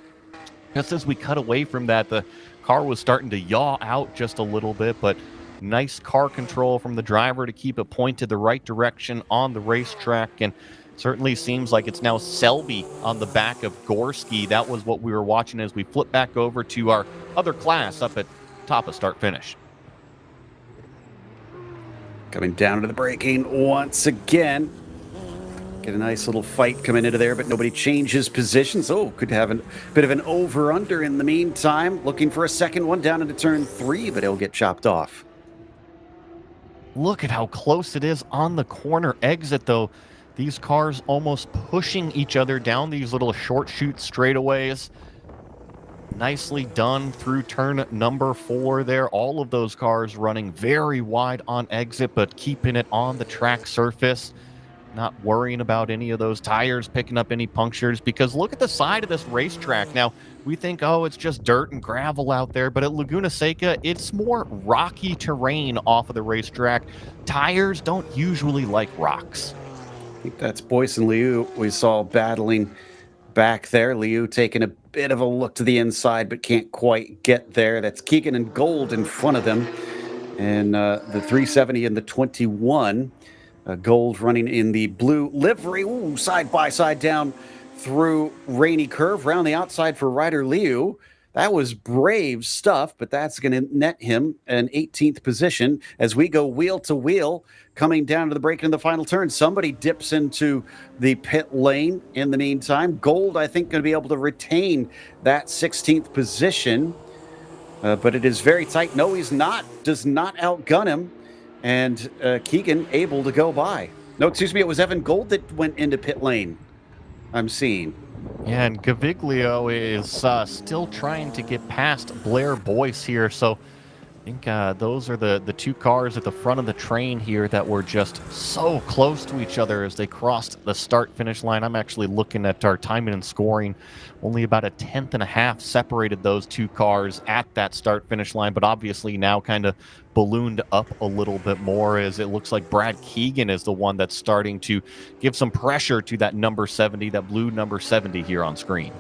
Just as we cut away from that, the car was starting to yaw out just a little bit, but nice car control from the driver to keep it pointed the right direction on the racetrack, and certainly seems like it's now Selby on the back of Gorski. That was what we were watching as we flip back over to our other class up at top of start finish. Coming down to the braking once again. Get a nice little fight coming into there, but nobody changes positions. Oh, could have a bit of an over-under in the meantime. Looking for a second one down into turn 3, but it'll get chopped off. Look at how close it is on the corner exit, though. These cars almost pushing each other down these little short shoot straightaways. Nicely done through turn number 4 there. All of those cars running very wide on exit, but keeping it on the track surface. Not worrying about any of those tires picking up any punctures, because look at the side of this racetrack. Now, we think, oh, it's just dirt and gravel out there, but at Laguna Seca, it's more rocky terrain off of the racetrack. Tires don't usually like rocks. I think that's Boyce and Liu we saw battling back there. Liu taking a bit of a look to the inside, but can't quite get there. That's Keegan and Gold in front of them. And the 370 and the 21. Gold running in the blue livery. Ooh, side by side down through Rainy Curve. Round the outside for Ryder Liu. That was brave stuff, but that's going to net him an 18th position as we go wheel to wheel, coming down to the break in the final turn. Somebody dips into the pit lane in the meantime. Gold, I think, going to be able to retain that 16th position, but it is very tight. No, he's not. Does not outgun him, and Keegan able to go by. No, excuse me, it was Evan Gold that went into pit lane, I'm seeing. Yeah, and Gaviglio is still trying to get past Blair Boyce here, so I think those are the two cars at the front of the train here that were just so close to each other as they crossed the start-finish line. I'm actually looking at our timing and scoring. Only about a tenth and a half separated those two cars at that start-finish line, but obviously now kind of ballooned up a little bit more as it looks like Brad Keegan is the one that's starting to give some pressure to that number 70, that blue number 70 here on screen.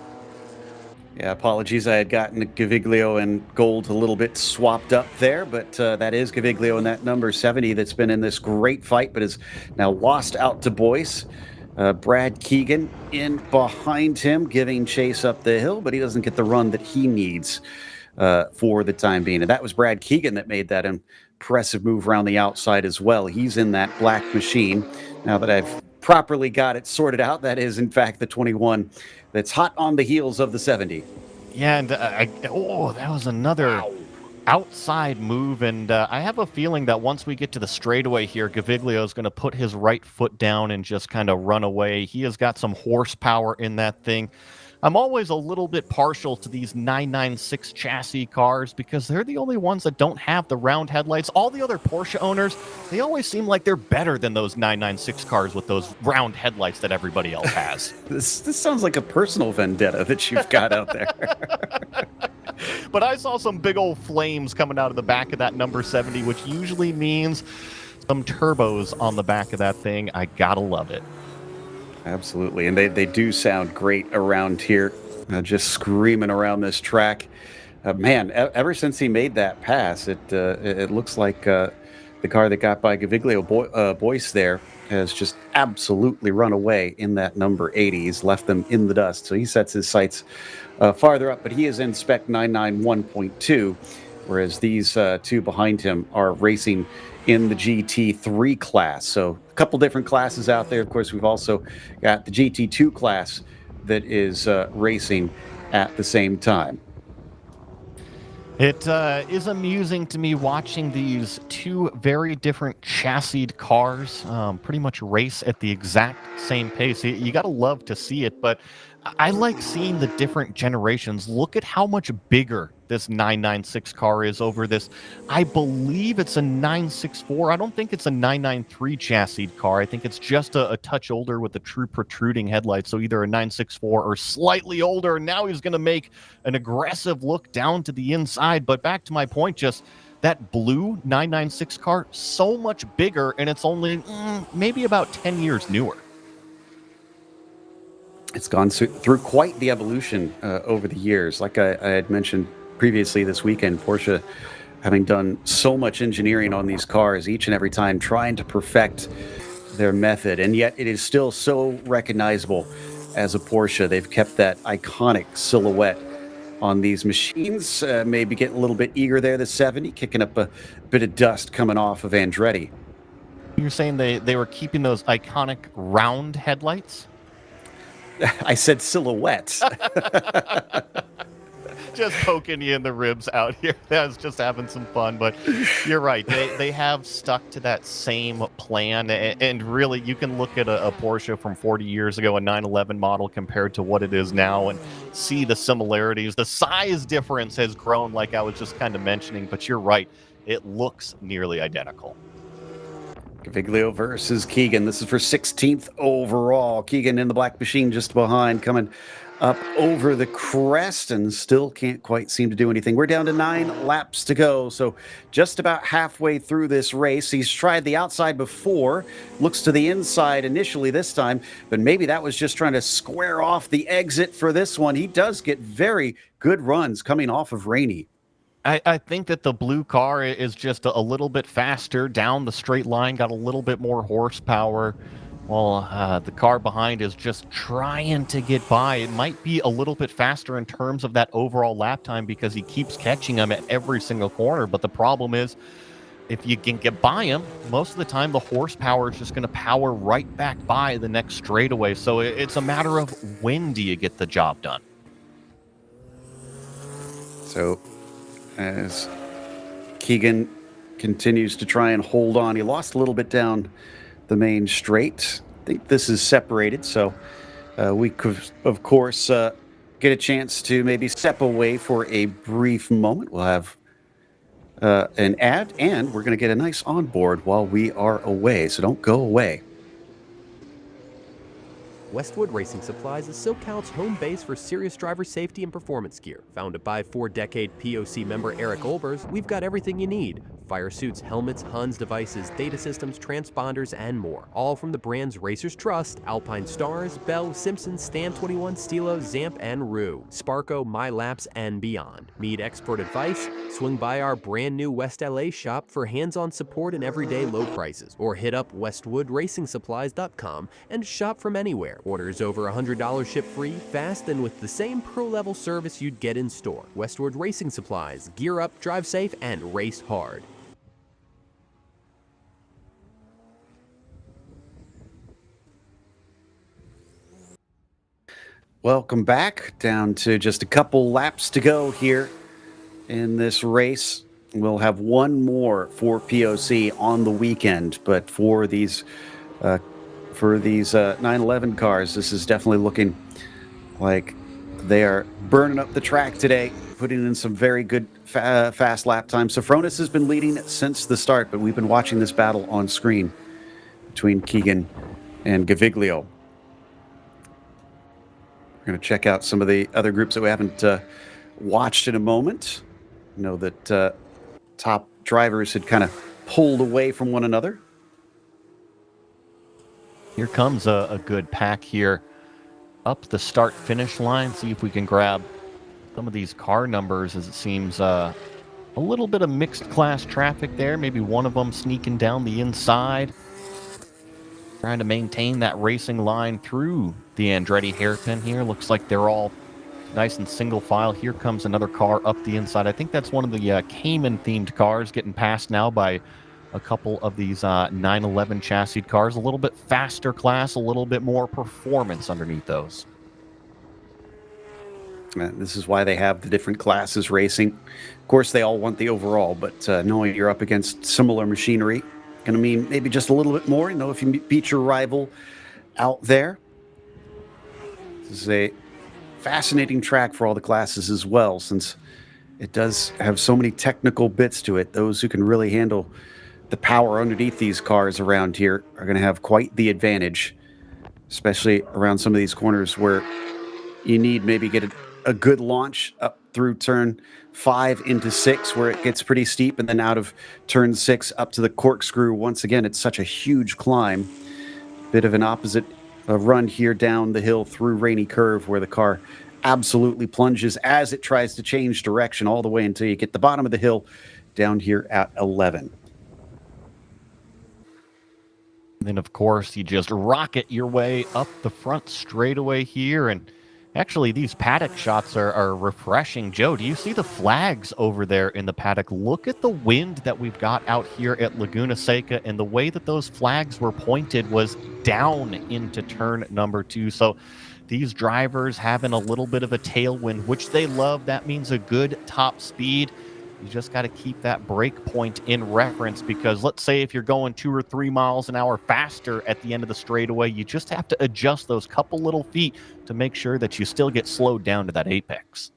Yeah, apologies. I had gotten Gaviglio and Gold a little bit swapped up there, but that is Gaviglio and that number 70 that's been in this great fight, but is now lost out to Boyce. Brad Keegan in behind him, giving chase up the hill, but he doesn't get the run that he needs for the time being. And that was Brad Keegan that made that impressive move around the outside as well. He's in that black machine. Now that I've properly got it sorted out, that is, in fact, the 21 that's hot on the heels of the 70. Yeah, and that was another outside move, and I have a feeling that once we get to the straightaway here, Gaviglio is going to put his right foot down and just kind of run away. He has got some horsepower in that thing. I'm always a little bit partial to these 996 chassis cars because they're the only ones that don't have the round headlights. All the other Porsche owners, they always seem like they're better than those 996 cars with those round headlights that everybody else has. This sounds like a personal vendetta that you've got out there. But I saw some big old flames coming out of the back of that number 70, which usually means some turbos on the back of that thing. I gotta love it. Absolutely, and they do sound great around here, just screaming around this track. Man, ever since he made that pass, it looks like the car that got by Gaviglio Boyce there has just absolutely run away in that number 80. He's left them in the dust, so he sets his sights farther up, but he is in spec 991.2, whereas these two behind him are racing in the GT3 class. So a couple different classes out there. Of course, we've also got the GT2 class that is racing at the same time. It is amusing to me watching these two very different chassised cars pretty much race at the exact same pace. You got to love to see it, but I like seeing the different generations. Look at how much bigger this 996 car is over this. I believe it's a 964. I don't think it's a 993 chassis car. I think it's just a touch older with the true protruding headlights. So either a 964 or slightly older. Now he's going to make an aggressive look down to the inside. But back to my point, just that blue 996 car, so much bigger, and it's only maybe about 10 years newer. It's gone through quite the evolution over the years. Like I had mentioned previously this weekend, Porsche having done so much engineering on these cars each and every time, trying to perfect their method, and yet it is still so recognizable as a Porsche. They've kept that iconic silhouette on these machines. Maybe getting a little bit eager there, the 70, kicking up a bit of dust coming off of Andretti. You're saying they were keeping those iconic round headlights? I said silhouettes. Just poking you in the ribs out here. I was just having some fun, but you're right. They have stuck to that same plan, and really, you can look at a Porsche from 40 years ago, a 911 model, compared to what it is now, and see the similarities. The size difference has grown, like I was just kind of mentioning, but you're right. It looks nearly identical. Gaviglio versus Keegan. This is for 16th overall. Keegan in the black machine just behind, coming up over the crest, and still can't quite seem to do anything. We're down to 9 laps to go, so just about halfway through this race. He's tried the outside before, looks to the inside initially this time, but maybe that was just trying to square off the exit for this one. He does get very good runs coming off of Rainey. I think that the blue car is just a little bit faster down the straight line, got a little bit more horsepower. Well, the car behind is just trying to get by. It might be a little bit faster in terms of that overall lap time because he keeps catching him at every single corner. But the problem is, if you can get by him, most of the time the horsepower is just going to power right back by the next straightaway. So it's a matter of when do you get the job done. So as Keegan continues to try and hold on, he lost a little bit down the main straight. I think this is separated, so we could, of course, get a chance to maybe step away for a brief moment. We'll have an ad, and we're going to get a nice onboard while we are away, so don't go away. Westwood Racing Supplies is SoCal's home base for serious driver safety and performance gear. Founded by 4-decade POC member Eric Olbers, we've got everything you need. Fire suits, helmets, Huns devices, data systems, transponders, and more. All from the brands racers trust: Alpine Stars, Bell, Simpson, Stan 21, Stilo, Zamp, and Rue. Sparco, MyLaps, and beyond. Need expert advice? Swing by our brand new West LA shop for hands-on support and everyday low prices. Or hit up westwoodracingsupplies.com and shop from anywhere. Orders over $100 ship free, fast, and with the same pro-level service you'd get in store. Westwood Racing Supplies. Gear up, drive safe, and race hard. Welcome back. Down to just a couple laps to go here in this race. We'll have one more for POC on the weekend, but for these 911 cars, this is definitely looking like they are burning up the track today, putting in some very good fast lap times. Sofronis has been leading since the start, but we've been watching this battle on screen between Keegan and Gaviglio. We're going to check out some of the other groups that we haven't watched in a moment. I know that top drivers had kind of pulled away from one another. Here comes a good pack here up the start-finish line. See if we can grab some of these car numbers, as it seems a little bit of mixed class traffic there. Maybe one of them sneaking down the inside, trying to maintain that racing line through the Andretti hairpin here. Looks like they're all nice and single file. Here comes another car up the inside. I think that's one of the Cayman-themed cars getting passed now by a couple of these 911 chassis cars. A little bit faster class, a little bit more performance underneath those. This is why they have the different classes racing. Of course, they all want the overall, but knowing you're up against similar machinery, going to mean maybe just a little bit more. You know, if you beat your rival out there. This is a fascinating track for all the classes as well, since it does have so many technical bits to it. Those who can really handle the power underneath these cars around here are going to have quite the advantage, especially around some of these corners where you need maybe get a good launch up through turn 5 into 6, where it gets pretty steep, and then out of turn 6 up to the corkscrew. Once again, it's such a huge climb. Bit of an opposite run here down the hill through Rainy Curve, where the car absolutely plunges as it tries to change direction all the way until you get the bottom of the hill down here at 11. Then, of course, you just rocket your way up the front straightaway here. And actually, these paddock shots are refreshing. Joe, do you see the flags over there in the paddock? Look at the wind that we've got out here at Laguna Seca, and the way that those flags were pointed was down into turn number 2. So these drivers having a little bit of a tailwind, which they love. That means a good top speed. You just got to keep that brake point in reference, because let's say if you're going 2 or 3 miles an hour faster at the end of the straightaway, you just have to adjust those couple little feet to make sure that you still get slowed down to that apex.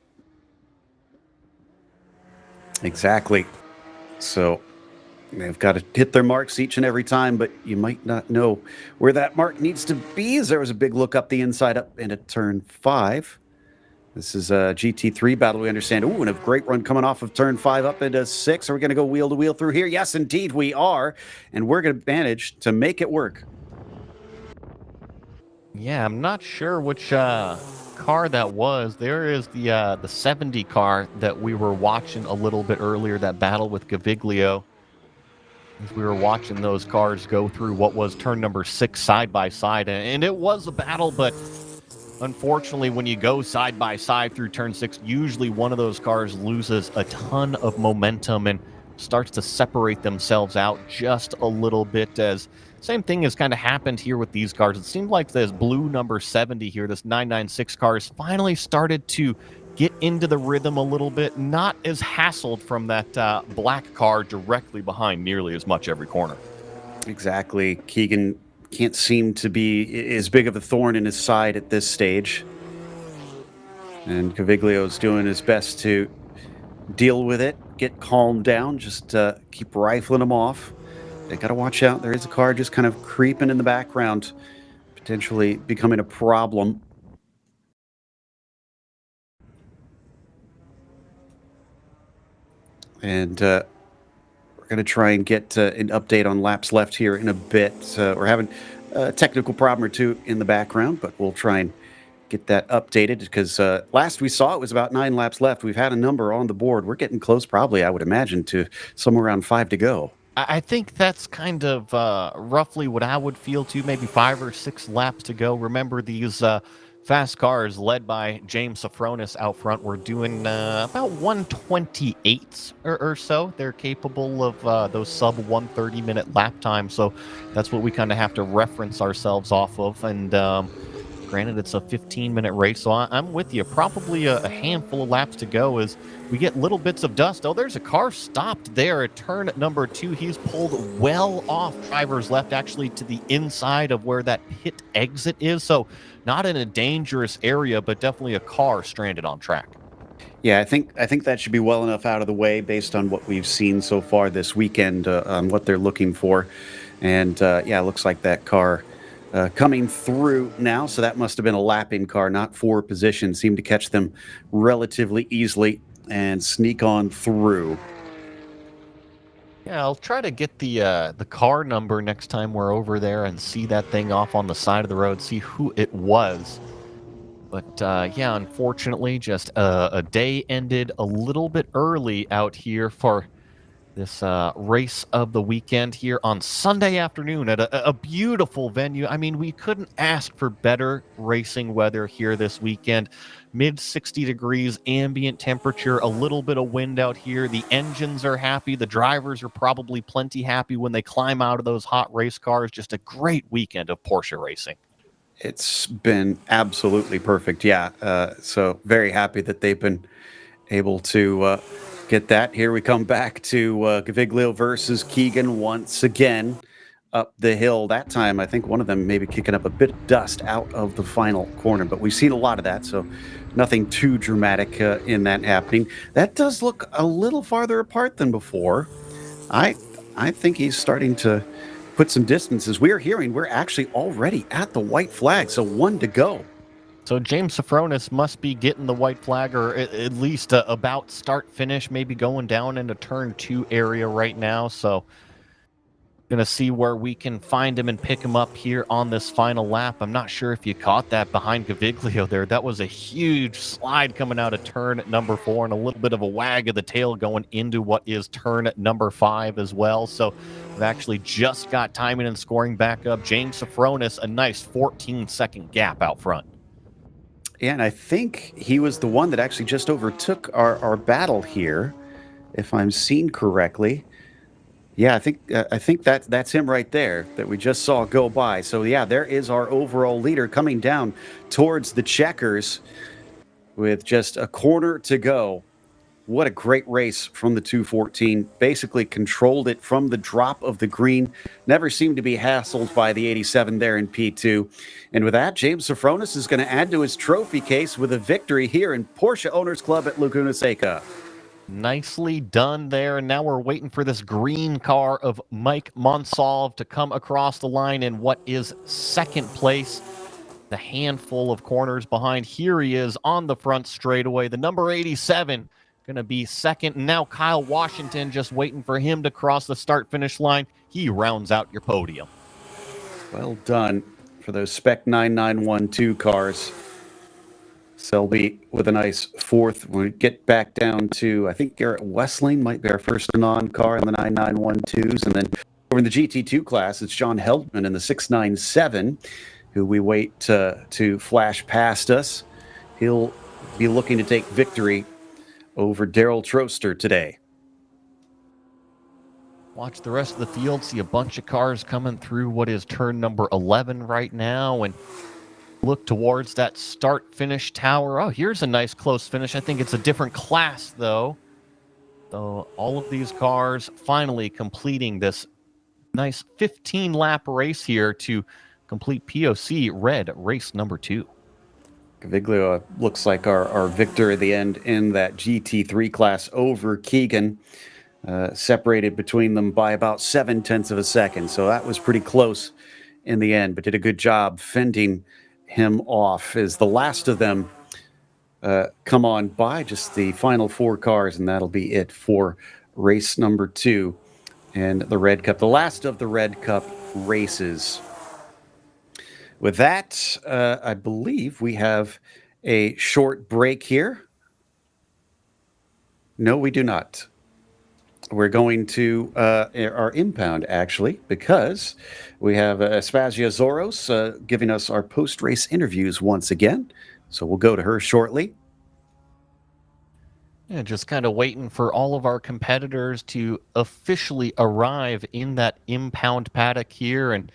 Exactly. So they've got to hit their marks each and every time, but you might not know where that mark needs to be, as there was a big look up the inside up into turn 5. This is a GT3 battle, we understand. Ooh, and a great run coming off of turn 5 up into 6. Are we going to go wheel to wheel through here? Yes, indeed we are. And we're going to manage to make it work. Yeah, I'm not sure which car that was. There is the 70 car that we were watching a little bit earlier, that battle with Gaviglio. As we were watching those cars go through what was turn number 6 side by side. And it was a battle, but unfortunately, when you go side by side through turn 6, usually one of those cars loses a ton of momentum and starts to separate themselves out just a little bit. As same thing has kind of happened here with these cars. It seemed like this blue number 70 here, this 996 car, has finally started to get into the rhythm a little bit, not as hassled from that black car directly behind nearly as much every corner. Exactly. Keegan can't seem to be as big of a thorn in his side at this stage. And Gaviglio's doing his best to deal with it. get calmed down. Just keep rifling them off. They got to watch out. There is a car just kind of creeping in the background, potentially becoming a problem. And we're going to try and get an update on laps left here in a bit. We're having a technical problem or two in the background, but we'll try and get that updated because last we saw it was about 9 laps left. We've had a number on the board. We're getting close, probably, I would imagine, to somewhere around 5 to go. I think that's kind of roughly what I would feel too, maybe 5 or 6 laps to go. Remember, these fast cars led by James Safronis out front were doing about 128 or so. They're capable of those sub 130-minute lap times, so that's what we kind of have to reference ourselves off of. And granted, it's a 15-minute race, so I'm with you. Probably a handful of laps to go as we get little bits of dust. Oh, there's a car stopped there at turn number 2. He's pulled well off driver's left, actually to the inside of where that pit exit is. So not in a dangerous area, but definitely a car stranded on track. Yeah, I think that should be well enough out of the way based on what we've seen so far this weekend, on what they're looking for. And yeah, it looks like that car coming through now, so that must have been a lapping car, not for position. Seemed to catch them relatively easily and sneak on through. Yeah, I'll try to get the car number next time we're over there and see that thing off on the side of the road, see who it was. But yeah, unfortunately, just a day ended a little bit early out here for this race of the weekend here on Sunday afternoon at a beautiful venue. I mean, we couldn't ask for better racing weather here this weekend. Mid 60 degrees ambient temperature, a little bit of wind out here. The engines are happy. The drivers are probably plenty happy when they climb out of those hot race cars. Just a great weekend of Porsche racing. It's been absolutely perfect. Yeah. So very happy that they've been able to get that. Here we come back to Gaviglio versus Keegan once again up the hill. That time, I think one of them maybe kicking up a bit of dust out of the final corner, but we've seen a lot of that, so nothing too dramatic in that happening. That does look a little farther apart than before. I think he's starting to put some distances. We're actually already at the white flag, so 1 to go. So James Safronis must be getting the white flag, or at least about start finish, maybe going down into turn 2 area right now. So going to see where we can find him and pick him up here on this final lap. I'm not sure if you caught that behind Gaviglio there. That was a huge slide coming out of turn number 4 and a little bit of a wag of the tail going into what is turn number 5 as well. So we've actually just got timing and scoring back up. James Safronis, a nice 14-second gap out front. Yeah, and I think he was the one that actually just overtook our battle here, if I'm seeing correctly. Yeah, I think that's him right there that we just saw go by. So yeah, there is our overall leader coming down towards the checkers with just a corner to go. What a great race from the 214. Basically controlled it from the drop of the green. Never seemed to be hassled by the 87 there in P2. And with that, James Safronis is going to add to his trophy case with a victory here in Porsche Owners Club at Laguna Seca. Nicely done there. And now we're waiting for this green car of Mike Monsalve to come across the line in what is second place. The handful of corners behind. Here he is on the front straightaway. The number 87 going to be second. And now Kyle Washington just waiting for him to cross the start-finish line. He rounds out your podium. Well done for those Spec 9912 cars. Selby with a nice 4th. We get back down to, I think Garrett Westling might be our first anon car in the 9912s. And then over in the GT2 class, it's John Heldman in the 697, who we wait to flash past us. He'll be looking to take victory over Daryl Troster today. Watch the rest of the field, see a bunch of cars coming through what is turn number 11 right now, and look towards that start-finish tower. Oh, here's a nice close finish. I think it's a different class, though. So all of these cars finally completing this nice 15-lap race here to complete POC Red race number 2. Gaviglio looks like our victor at the end in that GT3 class over Keegan. Separated between them by about 0.7 of a second. So that was pretty close in the end, but did a good job fending him off as the last of them come on by, just the final 4 cars, and that'll be it for race number 2 and the Red Cup, the last of the Red Cup races. With that, I believe we have a short break here. No, we do not. We're going to our impound, actually, because we have Aspasia Zoros giving us our post-race interviews once again. So we'll go to her shortly. Yeah, just kind of waiting for all of our competitors to officially arrive in that impound paddock here. And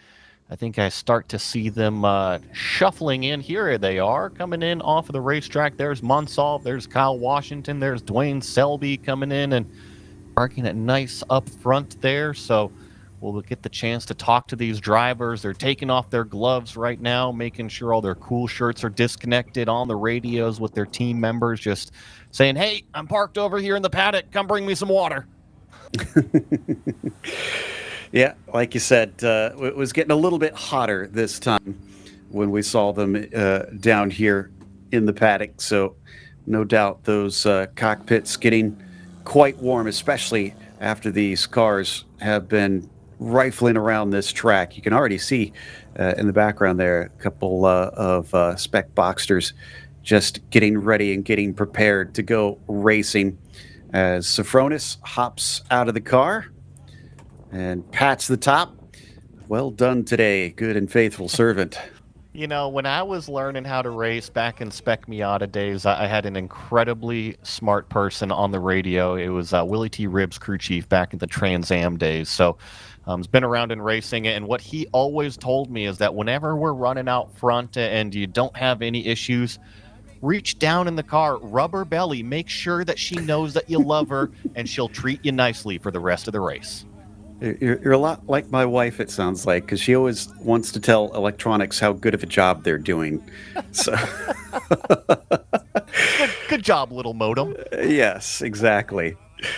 I think I start to see them shuffling in. Here they are, coming in off of the racetrack. There's Monsalve, there's Kyle Washington, there's Dwayne Selby coming in and parking it nice up front there. So we'll get the chance to talk to these drivers. They're taking off their gloves right now, making sure all their cool shirts are disconnected on the radios with their team members, just saying, hey, I'm parked over here in the paddock. Come bring me some water. Yeah, like you said, it was getting a little bit hotter this time when we saw them down here in the paddock. So no doubt those cockpits getting quite warm, especially after these cars have been rifling around this track. You can already see in the background there a couple of spec Boxsters just getting ready and getting prepared to go racing as Sophronis hops out of the car and pats the top. Well done today, good and faithful servant. You know, when I was learning how to race back in Spec Miata days, I had an incredibly smart person on the radio. It was Willie T. Ribbs, crew chief, back in the Trans Am days. So he's been around in racing, and what he always told me is that whenever we're running out front and you don't have any issues, reach down in the car, rub her belly, make sure that she knows that you love her, and she'll treat you nicely for the rest of the race. You're a lot like my wife, it sounds like, because she always wants to tell electronics how good of a job they're doing. So, good job, little modem. Yes, exactly.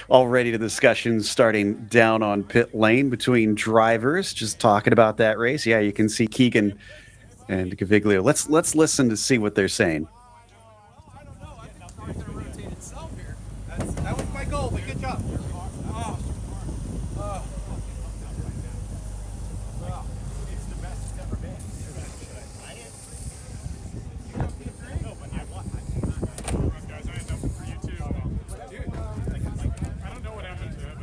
Already the discussions starting down on pit lane between drivers, just talking about that race. Yeah, you can see Keegan and Gaviglio. Let's listen to see what they're saying. That was my goal, but good job. It's the best it's ever been. Guys, I end up for you too. I don't know what happened to it.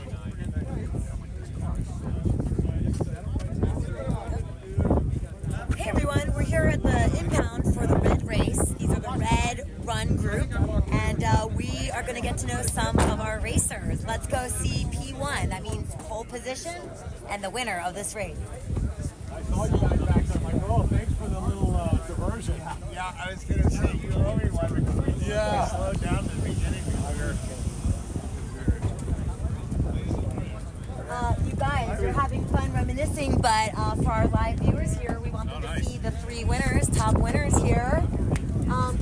Hey everyone, we're here at the impound for the red race. These are the red run group, and we are going to get to know some of our racers. Let's go see P1. That means pole position and the winner of this race. I saw you guys back there. I'm like, oh, thanks for the little diversion. Yeah, I was going to say, you owe me one. Yeah. Slow down at the beginning. You guys are having fun reminiscing, but for our live viewers here, we want them to see the 3 winners, top winners here.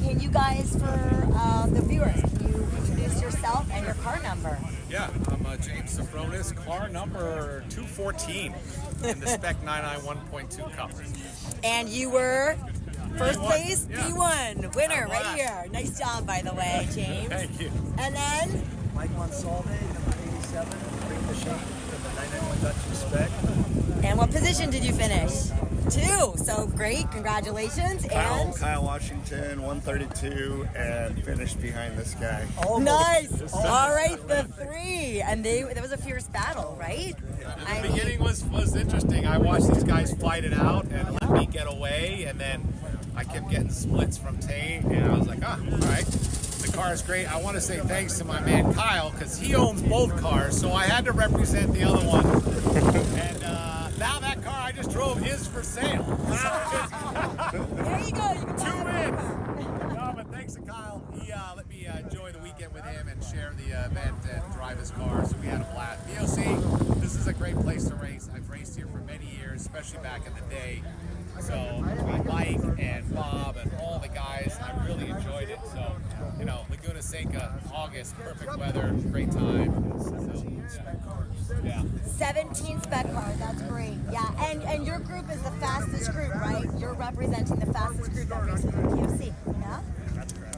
Can you guys, for the viewers, can you introduce yourself and your car number? Yeah, I'm James Sophronis, car number 214 in the Spec 991.2 Cup. And you were first place, P1, winner right here. Nice job, by the way, James. Thank you. And then? Mike Monsalve, number 87, bring the shape from the 991 Dutch Spec. And what position did you finish? 2. So great, congratulations. And Kyle Washington, 132, and finished behind this guy. Nice. All right, the 3. And there was a fierce battle, right? The beginning was interesting. I watched these guys fight it out and let me get away, and then I kept getting splits from Tate, and I was like, all right. The car is great. I want to say thanks to my man Kyle, because he owns both cars, so I had to represent the other one. And now that car I just drove is for sale. There you go. You can 2 wins. No, but thanks to Kyle. He let me enjoy the weekend with him and share the event and drive his car, so we had a blast. VOC, this this is a great place to race. I've raced here for many years, especially back in the day. So between Mike and Bob and all the guys, I really enjoyed it. So, you know, Laguna Seca, August, perfect weather, great time. Yeah. 17 spec cars, that's great. Yeah, and your group is the fastest group, right? You're representing the fastest group that races in QC, yeah?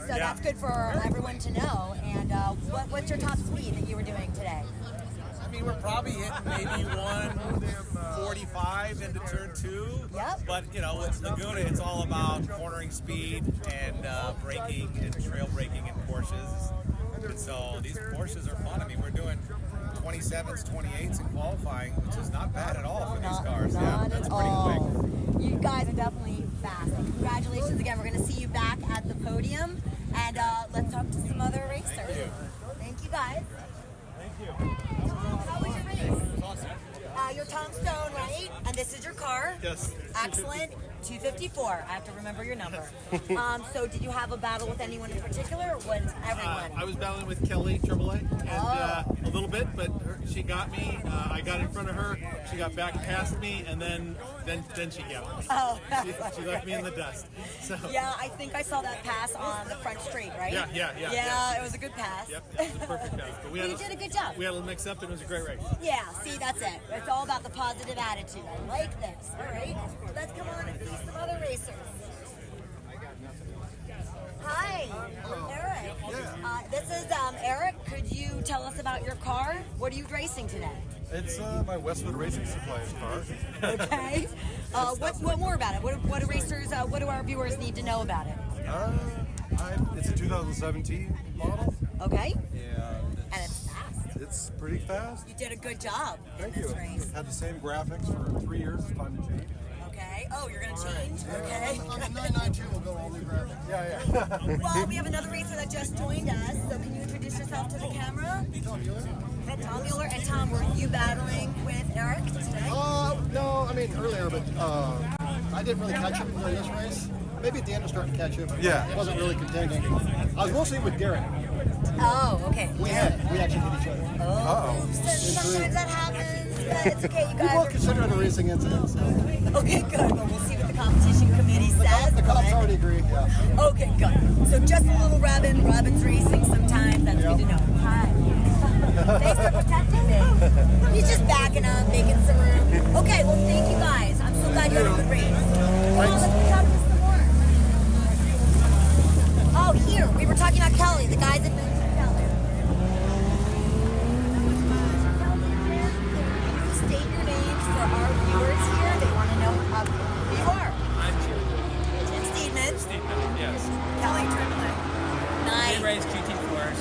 So that's good for everyone to know. And what's your top speed that you were doing today? I mean, we're probably hitting maybe 145 into turn 2. Yep. But, you know, with Laguna, it's all about cornering speed and braking and trail braking in Porsches. And so these Porsches are fun. I mean, we're doing 27s, 28s in qualifying, which is not bad at all for these cars. Not that's at pretty all. quick. You guys are definitely fast. And congratulations again. We're going to see you back at the podium. And let's talk to some other racers. Thank you. Thank you, guys. Thank you. How was your race? You're Tom Stone, right? And this is your car? Yes. Excellent. 254. I have to remember your number. So did you have a battle with anyone in particular, or was everyone? I was battling with Kelly AAA and a little bit, but she got me. I got in front of her. She got back past me, and then she got me. Oh, she left me in the dust. So yeah, I think I saw that pass on the front straight, right? Yeah. Yeah, it was a good pass. Yep, it was a perfect pass. But you did a good job. We had a mix up, and it was a great race. Yeah, see, that's it. It's all about the positive attitude. I like this. All right, let's come on and see some other racers. Hi, Eric. This is Eric. Could you tell us about your car? What are you racing today? It's my Westwood Racing Supplies car. Okay. What more about it? What do racers? What do our viewers need to know about it? It's a 2017 model. Okay. And it's fast. It's pretty fast. You did a good job Thank in this you. race. Had the same graphics for 3 years. It's time to change. Okay. Oh, you're going to change? Okay. On the 992, we'll go all new graphics. Yeah. Well, we have another racer that just joined us, so can you introduce yourself to the camera? Tom Mueller. Tom Mueller. And Tom, were you battling with Eric today? No, I mean earlier, but I didn't really catch him during this race. Maybe at the end I started to catch him. Yeah. It wasn't really contending. I was mostly with Garrett. Oh, okay. We actually hit each other. Oh. Sometimes that happens. But it's okay, you guys. We both consider it a racing incident. So. Okay, good. Well, we'll see what the competition committee says. The cops already agree, yeah. Okay, good. So just a little Robin. Robin's racing sometimes. That's good to know. Hi. Thanks for protecting me. He's just backing up, making some room. Okay, well, thank you guys. I'm so glad you had a good race. Come on, let's talk to some more. Oh, here. We were talking about Kelly, the guys that mentioned Kelly. State your names for our viewers here. They want to know who you are. I'm Jim. Jim Steedman. Steedman, yes. Kelly Triplet. Nice. We race GT4s.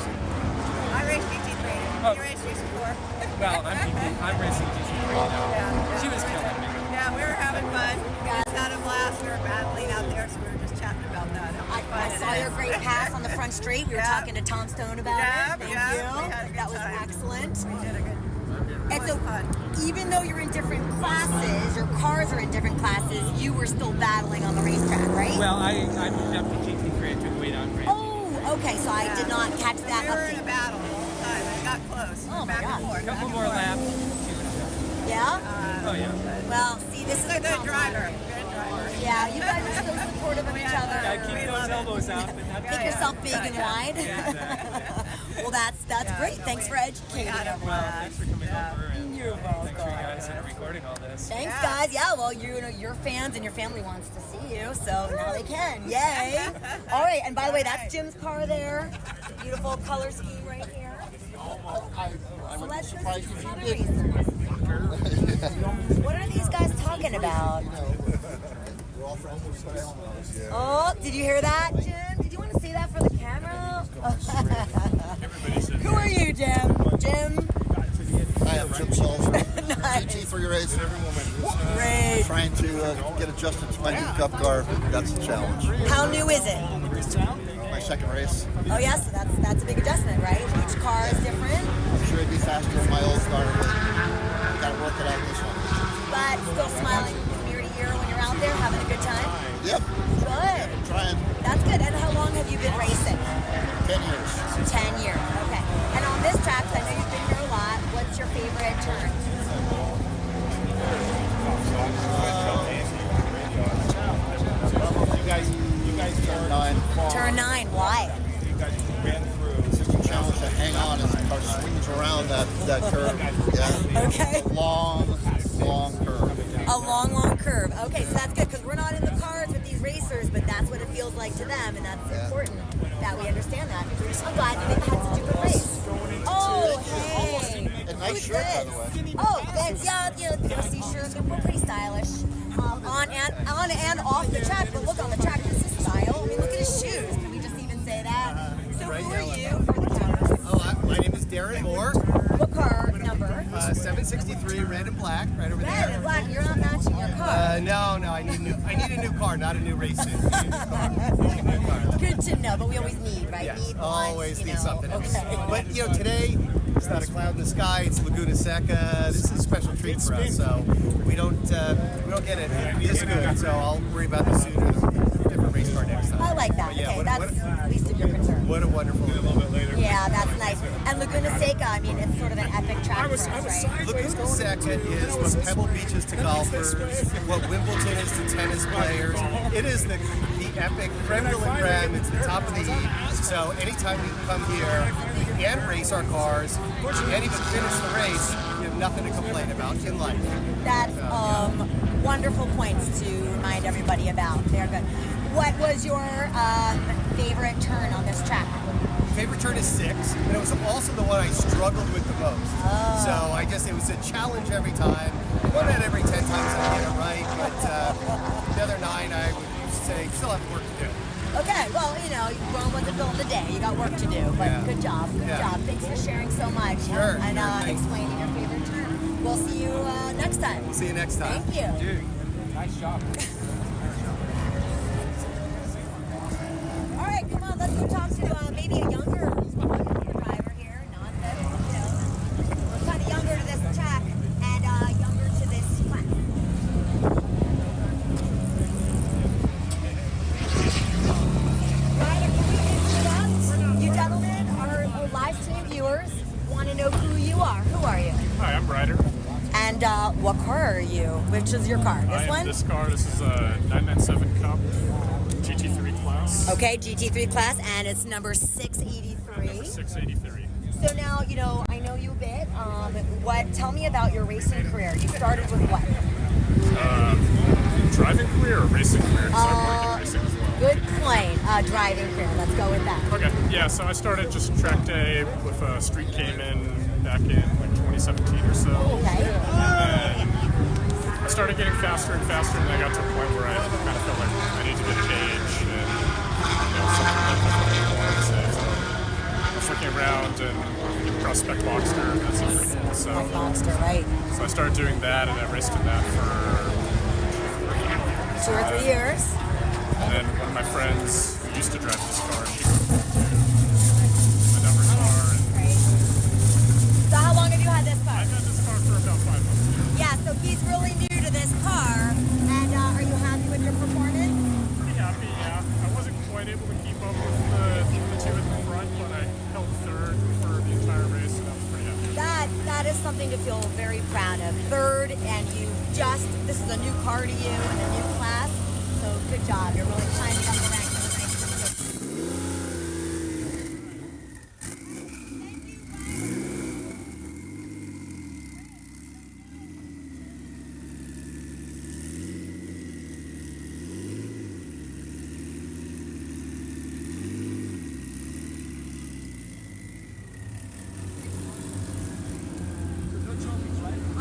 I race GT3. Oh. You race GT4. Well, I'm racing GT3 now. Yeah. She was killing me. Yeah, we were having fun. We just had a blast. We were battling out there, so we were just chatting about that. I saw your great pass on the front straight. We were talking to Tom Stone about it. Thank you. That was excellent. We did a good. And so, even though you're in different classes, your cars are in different classes, you were still battling on the racetrack, right? Well, I moved up to GT3 and took weight out racing. Oh, okay. So I did not catch that We were in update. a battle the whole time. It got close. Oh my back God. and forth. A couple more laps. Yeah? Oh, yeah. Well, see, this is a good driver. Good driver. Yeah, you guys are so supportive of each other. Yeah, keep those elbows out. But not Make yourself big and wide. Well, that's great. Thanks for educating everyone. Well, thanks for coming over. And You're welcome. thanks for you guys and recording all this. Thanks, guys. Yeah, well, your fans and your family wants to see you, so now they can. Yay! All right, and by the way, that's Jim's car there. Beautiful color scheme right here. So let's just see some other reasons. What are these guys talking about? Oh, did you hear that, Jim? Did you want to say that for the camera? Who are you, Jim? Jim? I am Jim Salzer. Nice. GT for your race. Great. Trying to get adjusted to my new Cup car. That's the challenge. How new is it? My second race. Oh, yes, so that's a big adjustment, right? Each car is different. I'm sure it'd be faster than my old car, but got to work it out this one. But still smiling from year to year when you're out there having a good time? Yep. Good. Trying. That's good. And how long have you been racing? 10 years. 10 years. Okay. And on this track, 'cause I know you've been here a lot, what's your favorite turn? that curve. Yeah. Okay. A long curve. A long curve. Okay, so that's good because we're not in the cars with these racers, but that's what it feels like to them, and that's important that we understand that. I'm glad you had such a good race. Oh, hey. A nice shirt, by the way. Oh, thanks. Yeah, PRC shirts. We're pretty stylish on and off the track. But look, on the track, this is style. I mean, look at his shoes. Can we just even say that? So who are you for the cameras? My name is Darren Moore. What car number? 763, red and black, right over there. Red and black. You're not matching your car. No, I need a new car, not a new race suit. I need a new car. Good to know, but we always need, right? Yes, Need always wants, need something else. Okay. But today it's not a cloud in the sky. It's Laguna Seca. This is a special treat for us. So we don't get it this good. So I'll worry about the suit and different race car next time. I like that. But Okay, that's least of your concern. What a wonderful. A little bit later. Yeah, that's nice. And Laguna Seca, I mean, it's sort of an epic track for us, right? Laguna Seca is what Pebble Beach is to golfers, what Wimbledon is to tennis players. It is the epic creme de la creme. It's the top of the heap. So anytime we come here and race our cars and even finish the race, you have nothing to complain about in life. That's wonderful points to remind everybody about. They're good. What was your favorite turn on this track? Favorite turn is 6, and it was also the one I struggled with the most. Oh. So it was a challenge every time. One out every 10 times I get it right, but the other 9 I would say still have work to do. Okay, well, Rome wasn't built in a day. You got work to do, but good job. Good job. Thanks for sharing so much and explaining your favorite turn. We'll see you next time. See you next time. Thank you. Dude, nice job. All right, come on, let's go talk to maybe a younger driver here. Not that, we're kind of younger to this track and younger to this class. Ryder, can we introduce? You gentlemen, our live stream viewers want to know who you are. Who are you? Hi, I'm Ryder. And what car are you? Which is your car? This one? This car. This is a 997 Cup GT3 class. Okay, GT3 class, and it's number 683. Number 683. So now, I know you a bit. Tell me about your racing career. You started with what? Driving career or racing career? Because I work in racing as well. Good point. Driving career. Let's go with that. Okay, yeah, so I started just track day with Street Cayman back in 2017 or so. Okay. And I started getting faster and faster, and I got to a point where I kind of felt like I need to get a cage and something like that. So I was looking around and Prospect Boxster. That's everything. So Boxster, right. So I started doing that, and I raced in that for 2 or 3 years. And then one of my friends who used to drive this car, she got my number car. So how long have you had this car? I've had this car for about 5 months. Yeah, so he's really new to this car. And are you happy with your performance? Pretty happy, yeah. I wasn't quite able to keep up with the two at the front, but I held third for the entire race, and I was pretty happy. That is something to feel very proud of. Third, and this is a new car to you and a new class. So good job. You're really climbing up the ranks.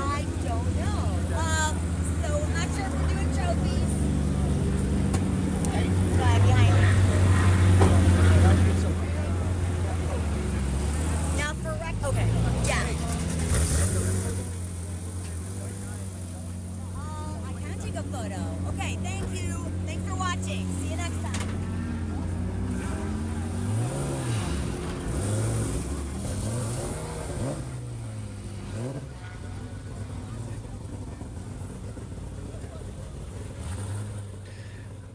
I don't know. So I'm not sure if we're doing trophies. Behind me. Now for okay, yeah. I can take a photo. Okay, thank you. Thanks for watching. See you next time.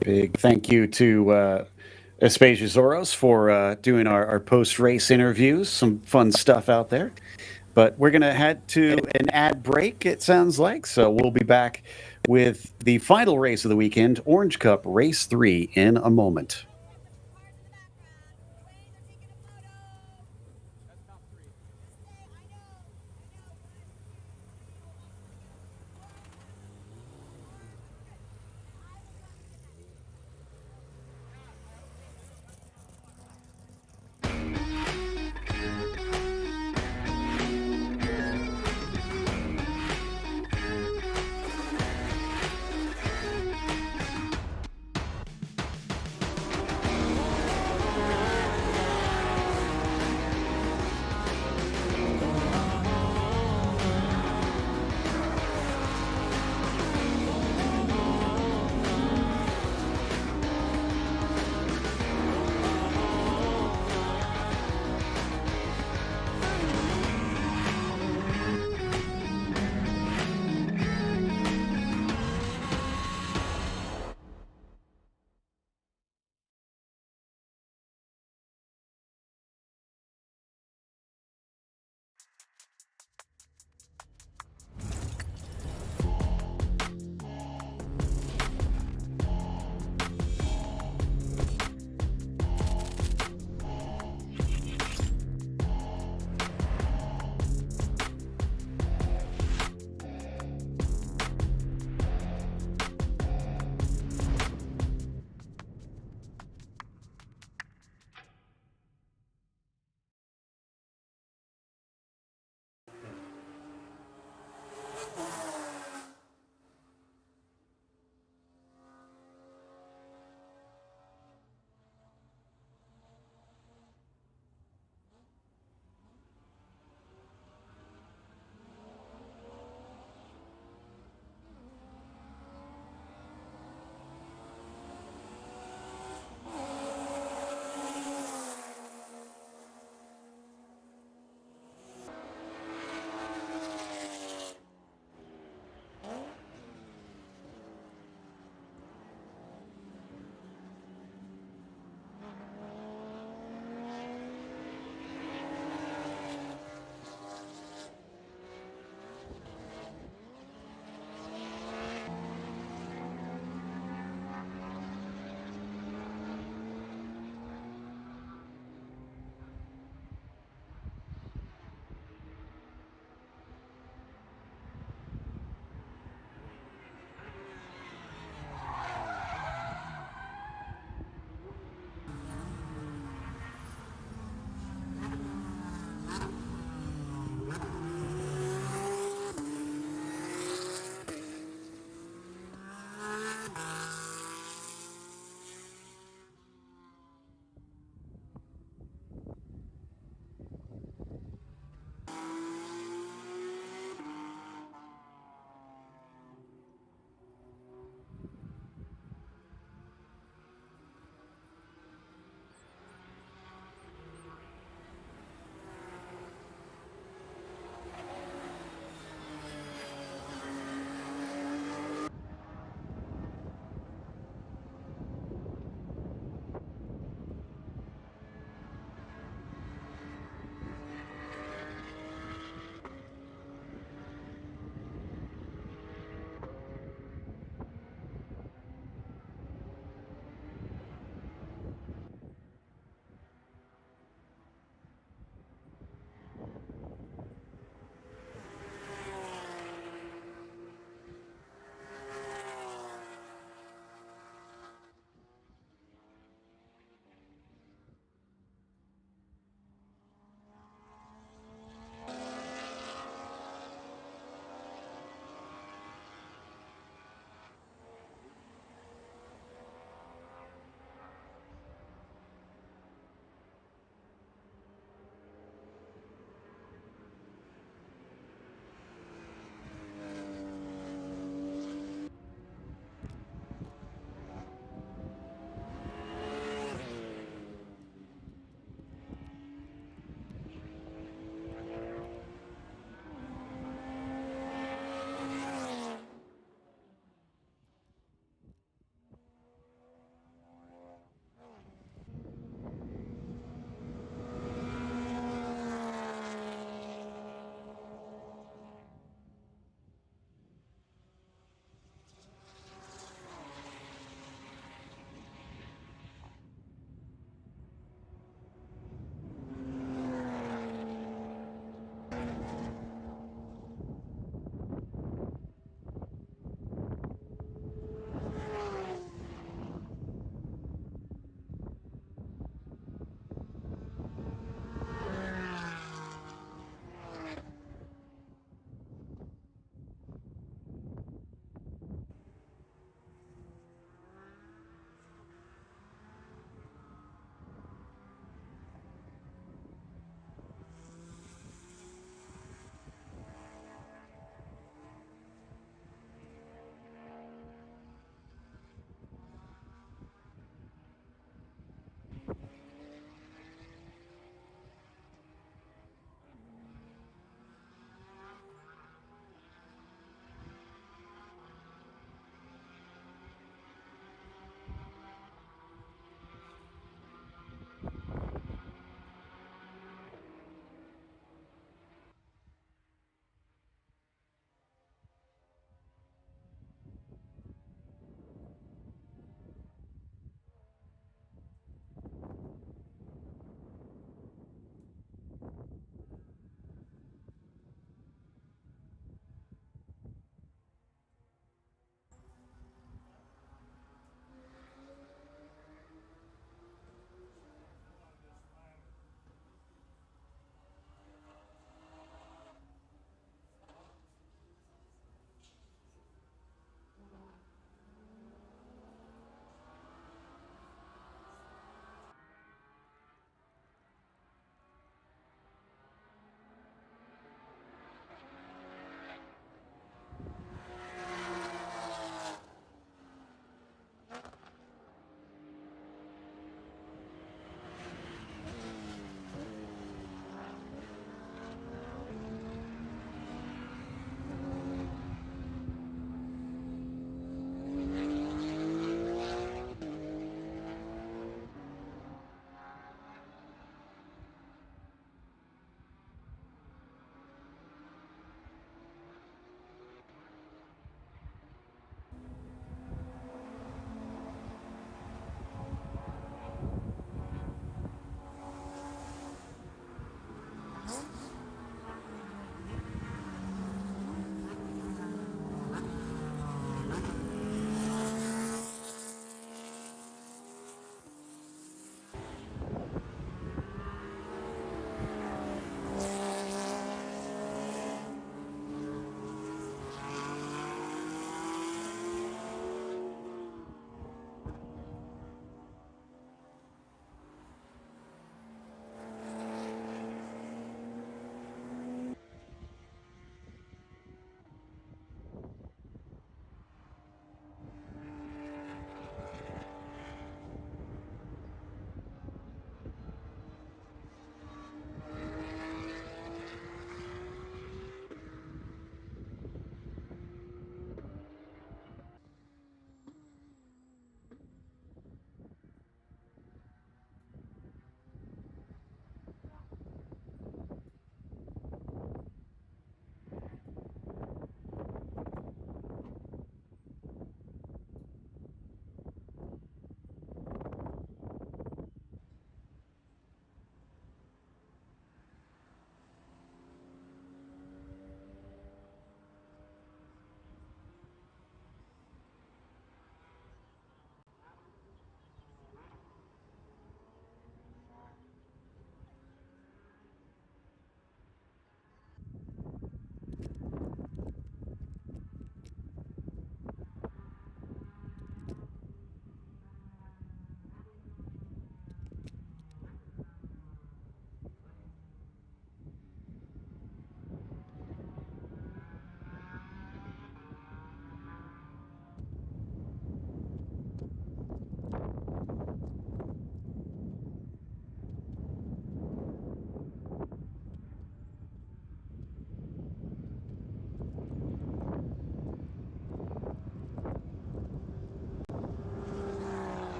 Big thank you to Aspasia Zoros for doing our post-race interviews. Some fun stuff out there. But we're going to head to an ad break, it sounds like. So we'll be back with the final race of the weekend, Orange Cup Race 3, in a moment.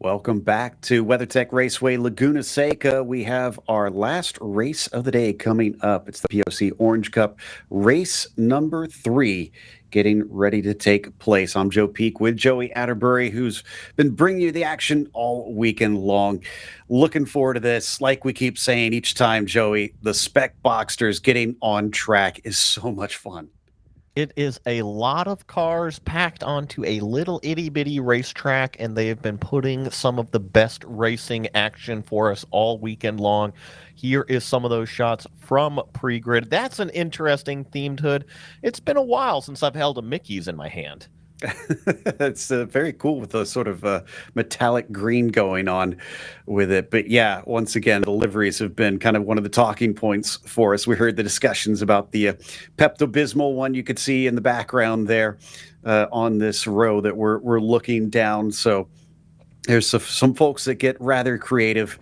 Welcome back to WeatherTech Raceway Laguna Seca. We have our last race of the day coming up. It's the POC Orange Cup race number 3 getting ready to take place. I'm Joe Peak with Joey Atterbury, who's been bringing you the action all weekend long. Looking forward to this. Like we keep saying each time, Joey, the Spec Boxsters getting on track is so much fun. It is a lot of cars packed onto a little itty-bitty racetrack, and they have been putting some of the best racing action for us all weekend long. Here is some of those shots from pre-grid. That's an interesting themed hood. It's been a while since I've held a Mickey's in my hand. It's very cool with the sort of metallic green going on with it. But yeah, once again, the liveries have been kind of one of the talking points for us. We heard the discussions about the Pepto-Bismol one you could see in the background there on this row that we're looking down. So there's some folks that get rather creative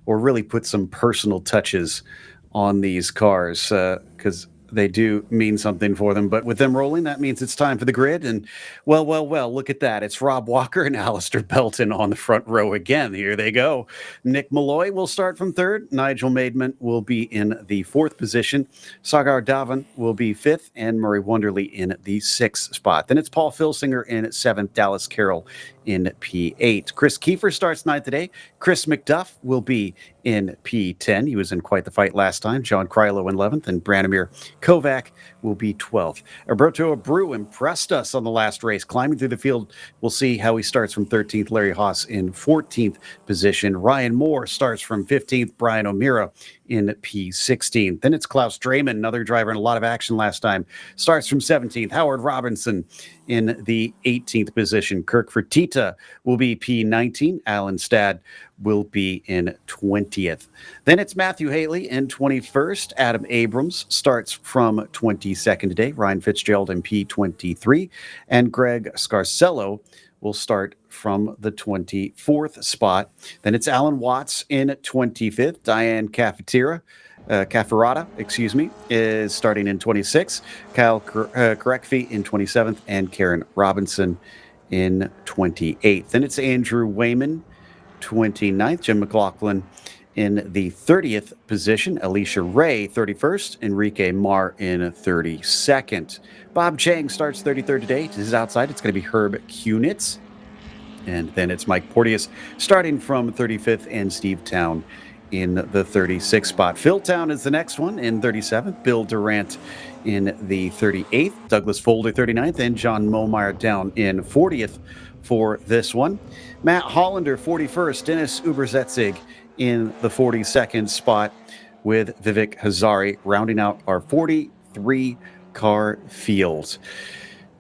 or really put some personal touches on these cars because they do mean something for them. But with them rolling, that means it's time for the grid. And well, look at that. It's Rob Walker and Alistair Belton on the front row again. Here they go. Nick Malloy will start from 3rd. Nigel Maidment will be in the 4th position. Sagar Dhawan will be 5th. And Murray Wonderly in the 6th spot. Then it's Paul Filsinger in 7th. Dallas Carroll in P8. Chris Kiefer starts 9th today. Chris McDuff will be in P10. He was in quite the fight last time. John Krylo in 11th, and Branimir Kovac will be 12th. Alberto Abreu impressed us on the last race. Climbing through the field, we'll see how he starts from 13th. Larry Haas in 14th position. Ryan Moore starts from 15th. Brian O'Meara in P16. Then it's Klaus Drayman, another driver in a lot of action last time, starts from 17th. Howard Robinson in the 18th position. Kirk Fertitta will be P19. Alan Stadd will be in 20th. Then it's Matthew Haley in 21st. Adam Abrams starts from 22nd today. Ryan Fitzgerald in P23. And Greg Scarcello will start from the 24th spot. Then it's Alan Watts in 25th. Diane Cafferata, is starting in 26th. Kyle Korekfi in 27th, and Karen Robinson in 28th. Then it's Andrew Wayman, 29th. Jim McLaughlin in the 30th position. Alicia Ray, 31st. Enrique Marr in 32nd. Bob Chang starts 33rd today. This is outside. It's going to be Herb Kunitz. And then it's Mike Porteous starting from 35th, and Steve Town in the 36th spot. Phil Town is the next one in 37th. Bill Durant in the 38th. Douglas Folder 39th, and John Momeyer down in 40th for this one. Matt Hollander 41st. Dennis Uberzetzig in the 42nd spot, with Vivek Hazari rounding out our 43 car field.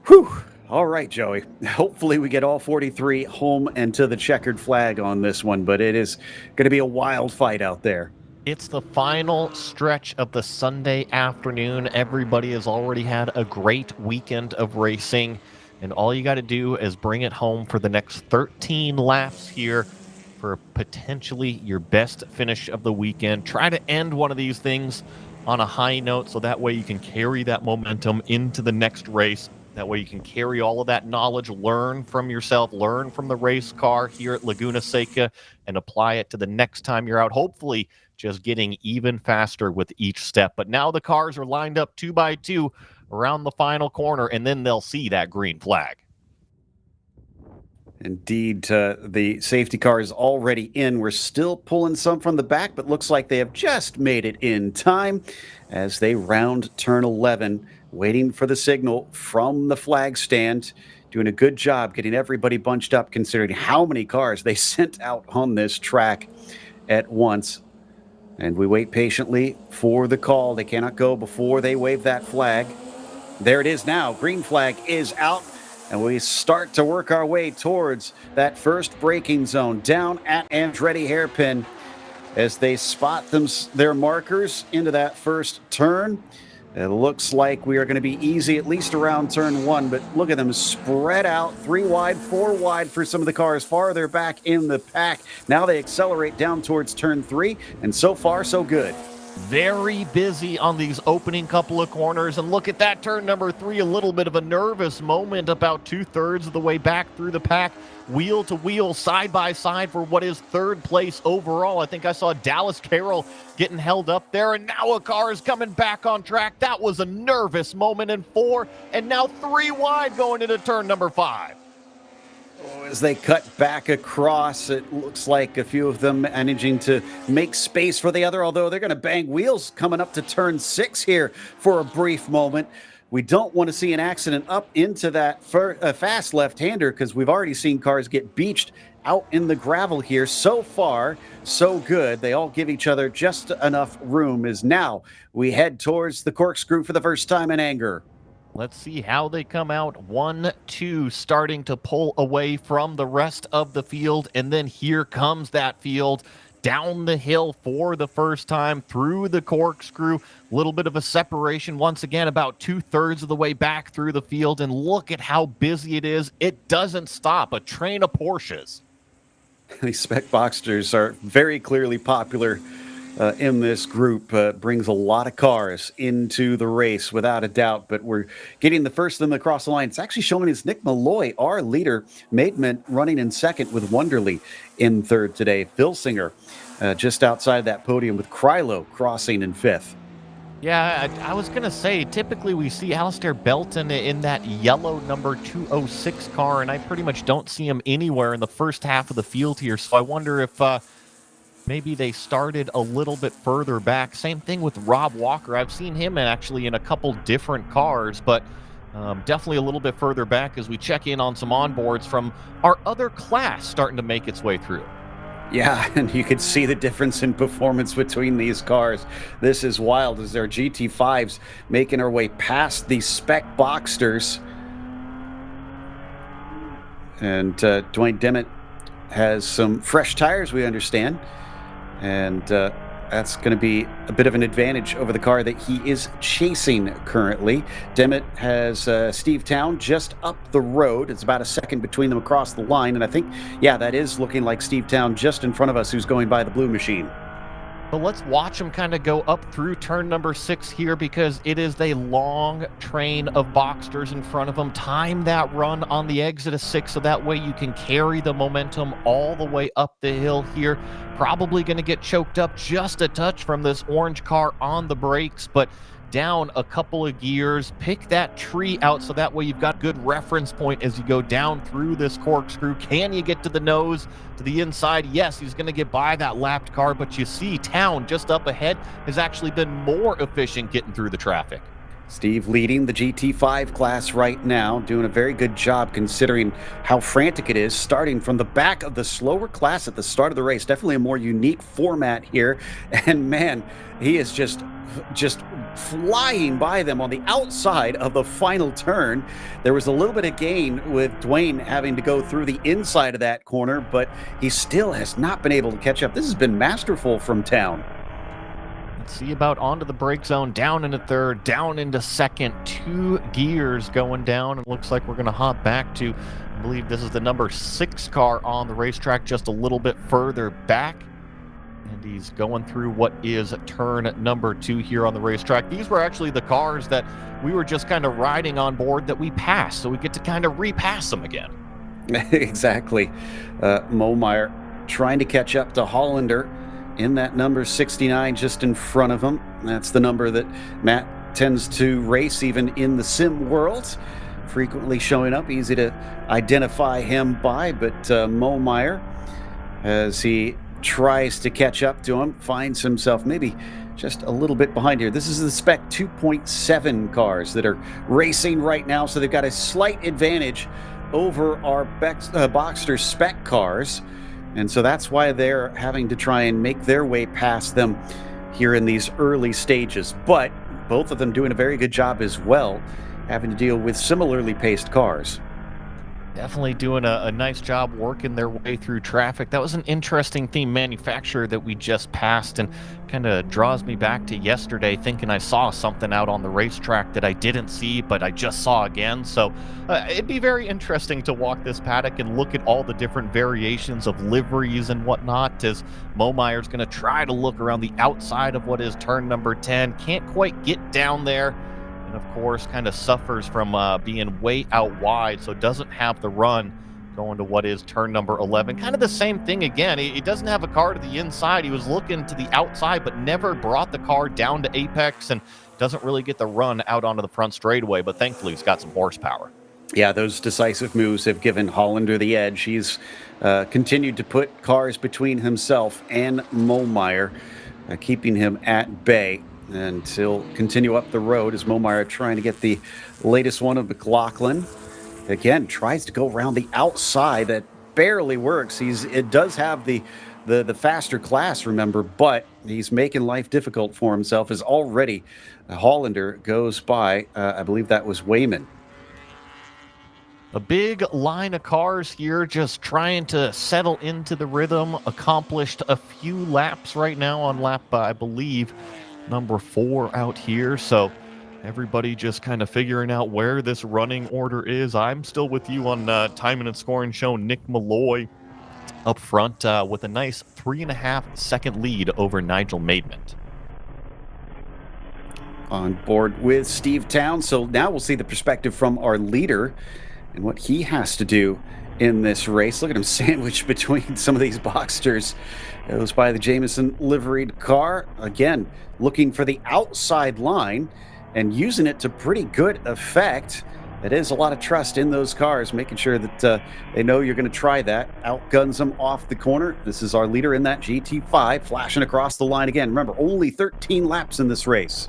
Whew. All right, Joey. Hopefully we get all 43 home and to the checkered flag on this one, but it is going to be a wild fight out there. It's the final stretch of the Sunday afternoon. Everybody has already had a great weekend of racing, and all you got to do is bring it home for the next 13 laps here for potentially your best finish of the weekend. Try to end one of these things on a high note so that way you can carry that momentum into the next race. That way you can carry all of that knowledge, learn from yourself, learn from the race car here at Laguna Seca, and apply it to the next time you're out, hopefully just getting even faster with each step. But now the cars are lined up 2 by 2 around the final corner, and then they'll see that green flag. Indeed, the safety car is already in. We're still pulling some from the back, but looks like they have just made it in time as they round turn 11, waiting for the signal from the flag stand. Doing a good job getting everybody bunched up considering how many cars they sent out on this track at once. And we wait patiently for the call. They cannot go before they wave that flag. There it is now. Green flag is out. And we start to work our way towards that first braking zone down at Andretti Hairpin as they spot their markers into that first turn. It looks like we are going to be easy, at least around turn 1, but look at them spread out, 3 wide, 4 wide for some of the cars farther back in the pack. Now they accelerate down towards turn 3, and so far, so good. Very busy on these opening couple of corners. And look at that turn number 3, a little bit of a nervous moment about 2/3 of the way back through the pack, wheel to wheel, side by side for what is 3rd place overall. I think I saw Dallas Carroll getting held up there, and now a car is coming back on track. That was a nervous moment in 4, and now 3 wide going into turn number 5. As they cut back across, it looks like a few of them managing to make space for the other, although they're going to bang wheels coming up to turn 6 here for a brief moment. We don't want to see an accident up into that fast left-hander, because we've already seen cars get beached out in the gravel here. So far, so good. They all give each other just enough room as now we head towards the corkscrew for the first time in anger. Let's see how they come out. 1, 2, starting to pull away from the rest of the field. And then here comes that field down the hill for the first time through the corkscrew. A little bit of a separation once again, about 2/3 of the way back through the field. And look at how busy it is. It doesn't stop. A train of Porsches. These spec Boxsters are very clearly popular in this group. Brings a lot of cars into the race without a doubt, but we're getting the first of them across the line. It's actually showing us Nick Malloy, our leader, Maidment running in second with Wonderly in third today. Phil Singer just outside that podium with Krylo crossing in 5th. Yeah, I was going to say, typically we see Alistair Belton in that yellow number 206 car, and I pretty much don't see him anywhere in the first half of the field here. So I wonder if maybe they started a little bit further back. Same thing with Rob Walker. I've seen him actually in a couple different cars, but definitely a little bit further back as we check in on some onboards from our other class starting to make its way through. Yeah, and you could see the difference in performance between these cars. This is wild as their GT5s making our way past the spec Boxsters. And Dwayne Dimmitt has some fresh tires, we understand. And that's going to be a bit of an advantage over the car that he is chasing currently. Dimmitt has Steve Town just up the road. It's about a second between them across the line. And I think, yeah, that is looking like Steve Town just in front of us, who's going by the blue machine. But let's watch him kind of go up through turn number 6 here, because it is a long train of Boxsters in front of him. Time that run on the exit of 6 so that way you can carry the momentum all the way up the hill here. Probably going to get choked up just a touch from this orange car on the brakes, but down a couple of gears, pick that tree out so that way you've got good reference point as you go down through this corkscrew. Can you get to the nose, to the inside? Yes, he's going to get by that lapped car, but you see Town just up ahead has actually been more efficient getting through the traffic. Steve leading the GT5 class right now, doing a very good job considering how frantic it is, starting from the back of the slower class at the start of the race. Definitely a more unique format here. And man, he is just flying by them on the outside of the final turn. There was a little bit of gain with Dwayne having to go through the inside of that corner, but he still has not been able to catch up. This has been masterful from Town. Let's see about onto the brake zone, down into third, down into second, 2 gears going down. It looks like we're going to hop back to, I believe this is the number 6 car on the racetrack, just a little bit further back. And he's going through what is turn number 2 here on the racetrack. These were actually the cars that we were just kind of riding on board that we passed, so we get to kind of repass them again. Exactly. Momeyer trying to catch up to Hollander in that number 69 just in front of him. That's the number that Matt tends to race even in the sim world. Frequently showing up, easy to identify him by, but Momeyer, as he tries to catch up to him, finds himself maybe just a little bit behind here. This is the spec 2.7 cars that are racing right now, so they've got a slight advantage over our Boxster spec cars. And so that's why they're having to try and make their way past them here in these early stages. But both of them doing a very good job as well, having to deal with similarly paced cars. Definitely doing a nice job working their way through traffic. That was an interesting theme manufacturer that we just passed, and kind of draws me back to yesterday, thinking I saw something out on the racetrack that I didn't see, but I just saw again. So it'd be very interesting to walk this paddock and look at all the different variations of liveries and whatnot, as Momeyer's going to try to look around the outside of what is turn number 10. Can't quite get down there. And of course, kind of suffers from being way out wide, so doesn't have the run going to what is turn number 11. Kind of the same thing again. He doesn't have a car to the inside. He was looking to the outside, but never brought the car down to apex, and doesn't really get the run out onto the front straightaway, but thankfully he's got some horsepower. Yeah, those decisive moves have given Hollander the edge. He's continued to put cars between himself and Momeyer, keeping him at bay. And he'll continue up the road as Momeyer trying to get the latest one of McLaughlin. Again, tries to go around the outside. That barely works. It does have the faster class, remember, but he's making life difficult for himself as already Hollander goes by. I believe that was Wayman. A big line of cars here just trying to settle into the rhythm. Accomplished a few laps right now on lap, I believe, number 4 out here. So everybody just kind of figuring out where this running order is. I'm still with you on timing and scoring show. Nick Malloy up front with a nice 3.5 second lead over Nigel Maidment. On board with Steve Town. So now we'll see the perspective from our leader and what he has to do in this race. Look at him sandwiched between some of these Boxsters. It was by the Jameson liveried car. Again, looking for the outside line and using it to pretty good effect. It is a lot of trust in those cars, making sure that they know you're going to try that. Outguns them off the corner. This is our leader in that GT5, flashing across the line again. Remember, only 13 laps in this race.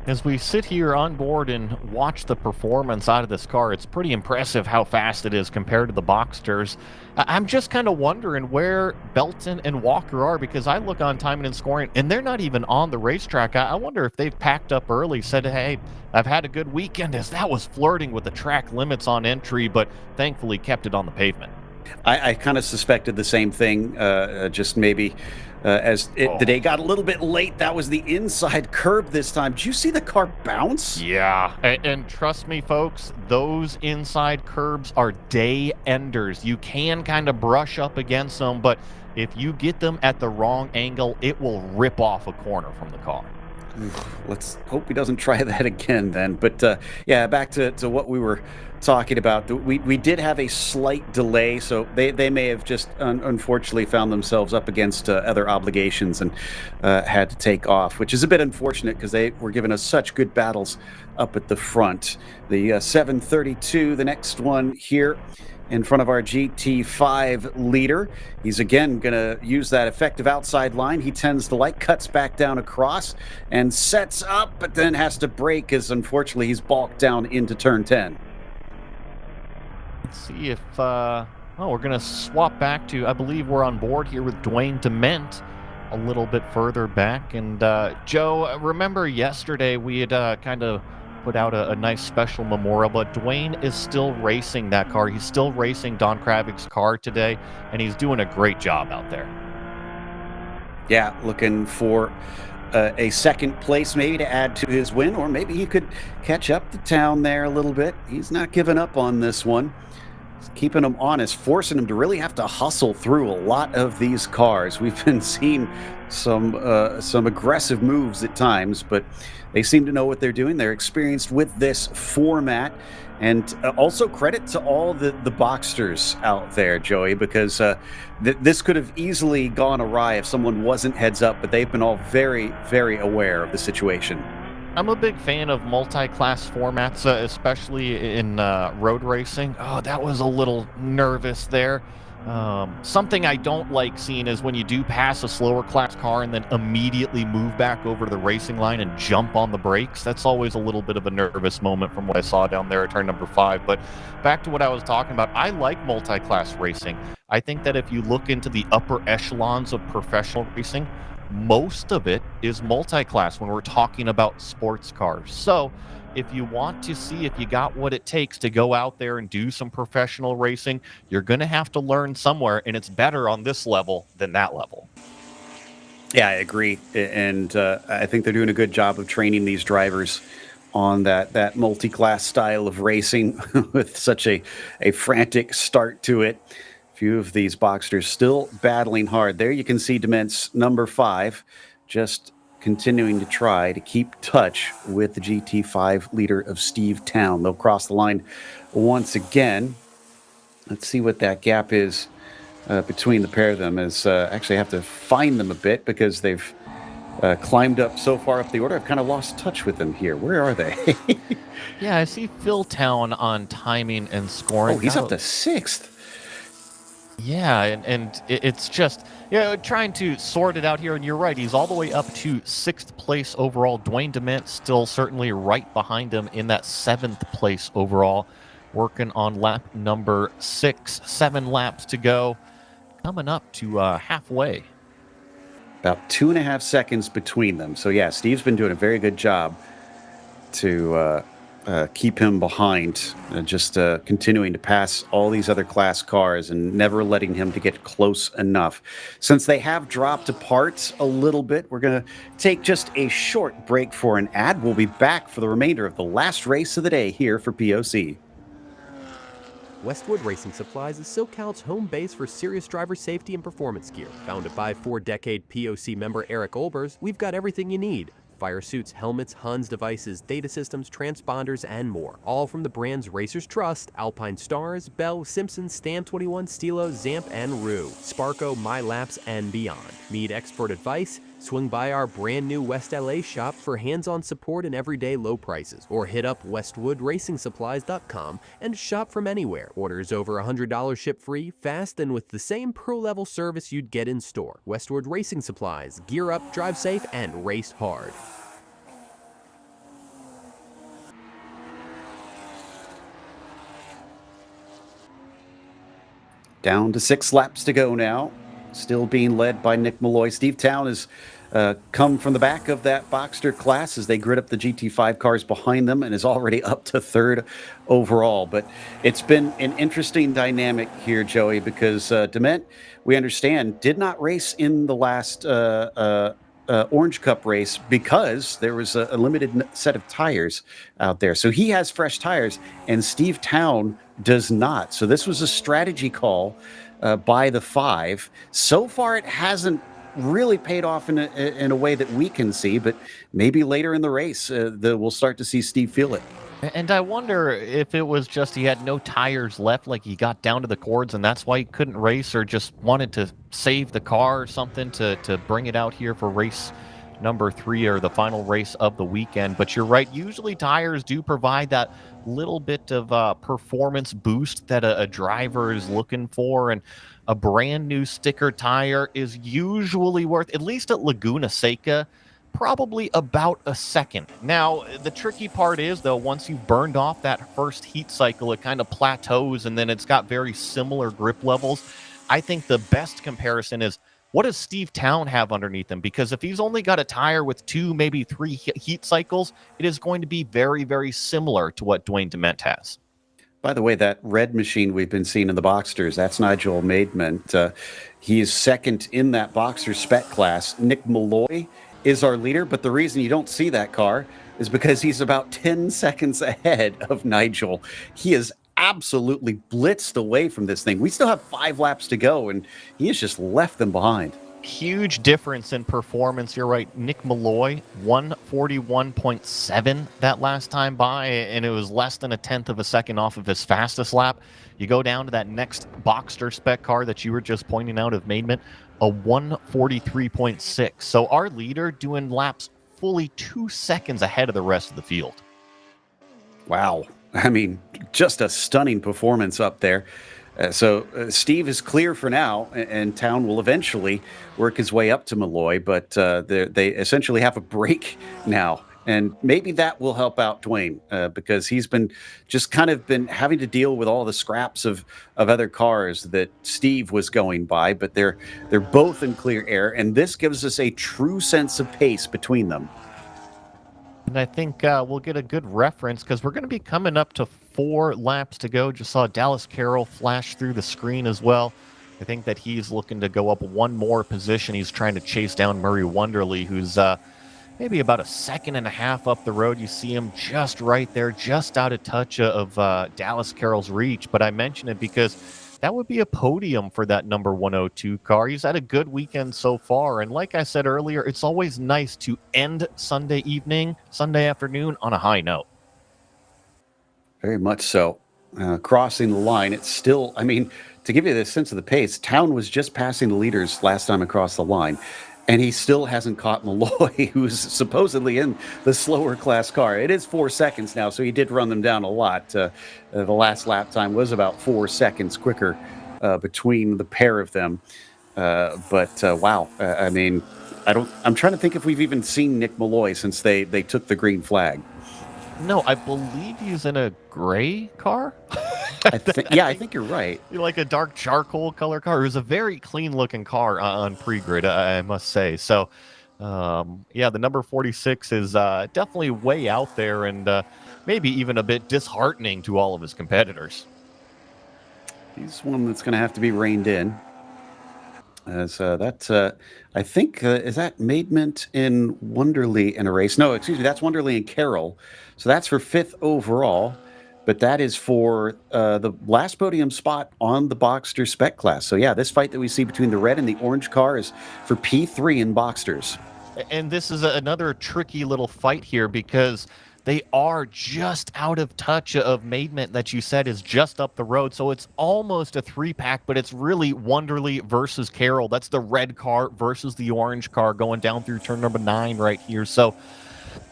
As we sit here on board and watch the performance out of this car, it's pretty impressive how fast it is compared to the Boxsters. I'm just kind of wondering where Belton and Walker are, because I look on timing and scoring, and they're not even on the racetrack. I wonder if they've packed up early, said, hey, I've had a good weekend, as that was flirting with the track limits on entry, but thankfully kept it on the pavement. I kind of suspected the same thing, just maybe the day got a little bit late. That was the inside curb this time. Did you see the car bounce? Yeah, and trust me, folks, those inside curbs are day enders. You can kind of brush up against them, but if you get them at the wrong angle, it will rip off a corner from the car. Let's hope he doesn't try that again then. But yeah, back to what we were talking about. We did have a slight delay, so they may have just unfortunately found themselves up against other obligations and had to take off, which is a bit unfortunate because they were giving us such good battles up at the front. The 732, the next one here in front of our GT5 leader. He's again going to use that effective outside line. He tends to like, cuts back down across and sets up, but then has to brake as unfortunately he's balked down into turn 10. Let's see if, we're going to swap back to, I believe we're on board here with Dwayne Dement a little bit further back. And Joe, remember yesterday we had kind of put out a nice special memorial, but Dwayne is still racing that car. He's still racing Don Kravig's car today, and he's doing a great job out there. Yeah, looking for a second place maybe to add to his win, or maybe he could catch up to Town there a little bit. He's not giving up on this one. He's keeping him honest, forcing him to really have to hustle through a lot of these cars. We've been seeing some aggressive moves at times, but they seem to know what they're doing. They're experienced with this format. And also credit to all the Boxsters out there, Joey, because this could have easily gone awry if someone wasn't heads up, but they've been all very, very aware of the situation. I'm a big fan of multi-class formats, especially in road racing. Oh, that was a little nervous there. Something I don't like seeing is when you do pass a slower class car and then immediately move back over to the racing line and jump on the brakes. That's always a little bit of a nervous moment from what I saw down there at turn number 5. But back to what I was talking about, I like multi-class racing. I think that if you look into the upper echelons of professional racing, most of it is multi-class when we're talking about sports cars. So if you want to see if you got what it takes to go out there and do some professional racing, you're going to have to learn somewhere, and it's better on this level than that level. Yeah, I agree. And I think they're doing a good job of training these drivers on that multi-class style of racing with such a frantic start to it. A few of these Boxsters still battling hard. There you can see Dement's number 5 just continuing to try to keep touch with the GT5 leader of Steve Town. They'll cross the line once again. Let's see what that gap is between the pair of them. Actually, I have to find them a bit because they've climbed up so far up the order. I've kind of lost touch with them here. Where are they? Yeah, I see Phil Town on timing and scoring. Oh, he's up to 6th. Yeah, and it's just, trying to sort it out here, and you're right, he's all the way up to 6th place overall. Dwayne Dement still certainly right behind him in that 7th place overall, working on lap number 6, 7 laps to go, coming up to halfway. About 2.5 seconds between them. So, yeah, Steve's been doing a very good job to keep him behind, just continuing to pass all these other class cars and never letting him to get close enough. Since they have dropped apart a little bit, we're going to take just a short break for an ad. We'll be back for the remainder of the last race of the day here for POC. Westwood Racing Supplies is SoCal's home base for serious driver safety and performance gear. Founded by 4-decade POC member Eric Olbers, we've got everything you need. Fire suits, helmets, Huns devices, data systems, transponders, and more. All from the brands racers trust: Alpine Stars, Bell, Simpson, Stam 21, Stilo, Zamp, and Rue, Sparco, MyLaps, and beyond. Need expert advice? Swing by our brand new West LA shop for hands-on support and everyday low prices, or hit up westwoodracingsupplies.com and shop from anywhere. Orders over $100 ship free, fast, and with the same pro-level service you'd get in store. Westwood Racing Supplies. Gear up, drive safe, and race hard. Down to 6 laps to go now. Still being led by Nick Malloy. Steve Town has come from the back of that Boxster class as they grid up the GT5 cars behind them and is already up to 3rd overall. But it's been an interesting dynamic here, Joey, because Dement, we understand, did not race in the last Orange Cup race because there was a limited set of tires out there. So he has fresh tires, and Steve Town does not. So this was a strategy call by the 5. So far, it hasn't really paid off in a way that we can see, but maybe later in the race, we'll start to see Steve feel it. And I wonder if it was just he had no tires left, like he got down to the cords and that's why he couldn't race, or just wanted to save the car or something to bring it out here for race number 3 or the final race of the weekend. But you're right, usually tires do provide that little bit of performance boost that a driver is looking for, and a brand new sticker tire is usually worth, at least at Laguna Seca, probably about a second. Now, the tricky part is, though, once you've burned off that first heat cycle, it kind of plateaus, and then it's got very similar grip levels. I think the best comparison is, what does Steve Town have underneath him? Because if he's only got a tire with 2, maybe 3 heat cycles, it is going to be very, very similar to what Dwayne Dement has. By the way, that red machine we've been seeing in the Boxsters, that's Nigel Maidment. He's 2nd in that Boxster spec class. Nick Malloy is our leader, but the reason you don't see that car is because he's about 10 seconds ahead of Nigel. He is absolutely blitzed away from this thing. We still have 5 laps to go, and he has just left them behind. Huge difference in performance. You're right. Nick Malloy, 141.7 that last time by, and it was less than 1/10 of a second off of his fastest lap. You go down to that next Boxster spec car that you were just pointing out of Maidment, a 143.6. So our leader doing laps fully 2 seconds ahead of the rest of the field. Wow. I mean, just a stunning performance up there. So Steve is clear for now, and Town will eventually work his way up to Malloy, but they essentially have a break now. And maybe that will help out Dwayne because he's been just kind of been having to deal with all the scraps of other cars that Steve was going by, but they're both in clear air, and this gives us a true sense of pace between them. And I think we'll get a good reference because we're going to be coming up to 4 laps to go. Just saw Dallas Carroll flash through the screen as well. I think that he's looking to go up one more position. He's trying to chase down Murray Wonderly, who's maybe about a second and a half up the road. You see him just right there, just out of touch of Dallas Carroll's reach. But I mention it because that would be a podium for that number 102 car. He's had a good weekend so far. And like I said earlier, it's always nice to end Sunday evening, Sunday afternoon on a high note. Very much so. Crossing the line, it's still, I mean, to give you the sense of the pace, Town was just passing the leaders last time across the line. And he still hasn't caught Malloy, who's supposedly in the slower class car. It is 4 seconds now, so he did run them down a lot. The last lap time was about 4 seconds quicker between the pair of them. Wow, I mean, I'm trying to think if we've even seen Nick Malloy since they took the green flag. No, I believe he's in a gray car. I think you're right. Like a dark charcoal color car. It was a very clean looking car on pre-grid, I must say. So, the number 46 is definitely way out there and maybe even a bit disheartening to all of his competitors. He's one that's going to have to be reined in. As I think, is that Maidment in Wonderly in a race? No, excuse me, that's Wonderly and Carroll. So that's for 5th overall. But that is for the last podium spot on the Boxster Spec class. So, yeah, this fight that we see between the red and the orange car is for P3 in Boxsters. And this is another tricky little fight here because they are just out of touch of Maidment that you said is just up the road. So it's almost a 3-pack, but it's really Wonderly versus Carroll. That's the red car versus the orange car going down through turn number 9 right here. So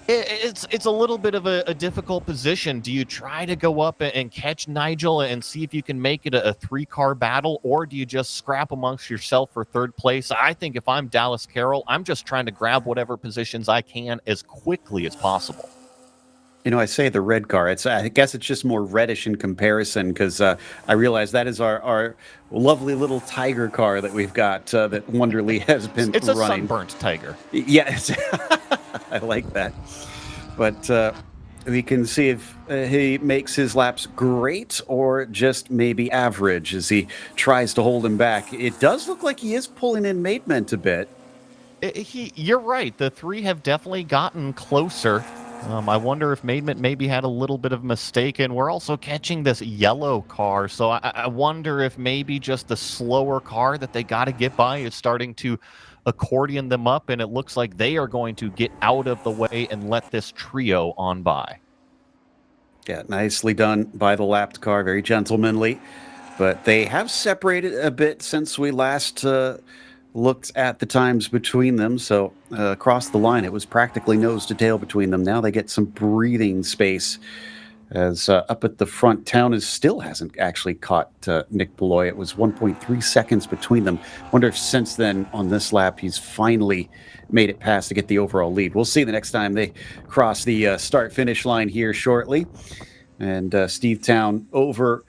it's a little bit of a difficult position. Do you try to go up and catch Nigel and see if you can make it a 3-car battle, or do you just scrap amongst yourself for 3rd place? I think if I'm Dallas Carroll, I'm just trying to grab whatever positions I can as quickly as possible. You know, I say the red car. I guess it's just more reddish in comparison because I realize that is our lovely little tiger car that we've got that Wonderly has been running. It's a sunburnt tiger. Yes, I like that. But we can see if he makes his laps great or just maybe average as he tries to hold him back. It does look like he is pulling in Maidment a bit. You're right. The 3 have definitely gotten closer. I wonder if Maidment maybe had a little bit of a mistake, and we're also catching this yellow car, so I wonder if maybe just the slower car that they got to get by is starting to accordion them up, and it looks like they are going to get out of the way and let this trio on by. Yeah, nicely done by the lapped car, very gentlemanly, but they have separated a bit since we last looked at the times between them. So across the line, it was practically nose to tail between them. Now they get some breathing space as up at the front, Town still hasn't actually caught Nick Malloy. It was 1.3 seconds between them. Wonder if since then on this lap he's finally made it past to get the overall lead. We'll see the next time they cross the start-finish line here shortly. And Steve Town over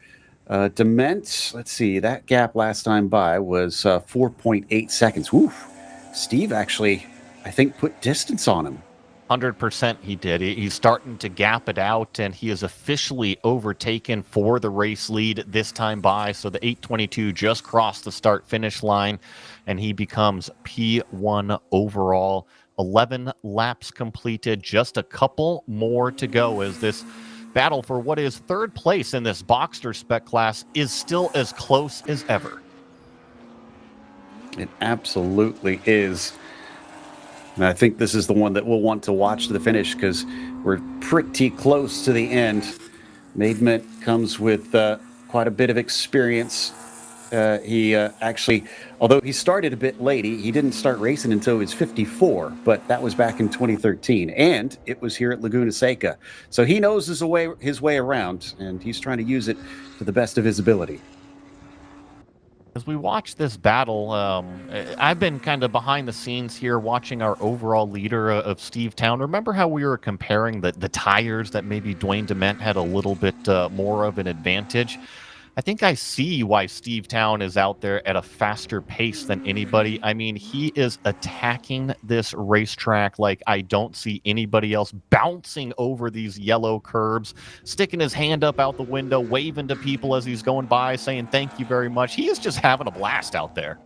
Dement, let's see, that gap last time by was 4.8 seconds. Oof. Steve actually, I think, put distance on him. 100% he did. He's starting to gap it out, and he is officially overtaken for the race lead this time by. So the 822 just crossed the start-finish line, and he becomes P1 overall. 11 laps completed, just a couple more to go as this battle for what is 3rd place in this Boxster Spec class is still as close as ever. It absolutely is. And I think this is the one that we'll want to watch to the finish because we're pretty close to the end. Maidment comes with quite a bit of experience. He actually, although he started a bit late, he didn't start racing until he was 54, but that was back in 2013, and it was here at Laguna Seca. So he knows his way around, and he's trying to use it to the best of his ability. As we watch this battle, I've been kind of behind the scenes here watching our overall leader of Steve Town. Remember how we were comparing the tires that maybe Dwayne Dement had a little bit more of an advantage? I think I see why Steve Town is out there at a faster pace than anybody. I mean, he is attacking this racetrack like I don't see anybody else, bouncing over these yellow curbs, sticking his hand up out the window, waving to people as he's going by, saying thank you very much. He is just having a blast out there.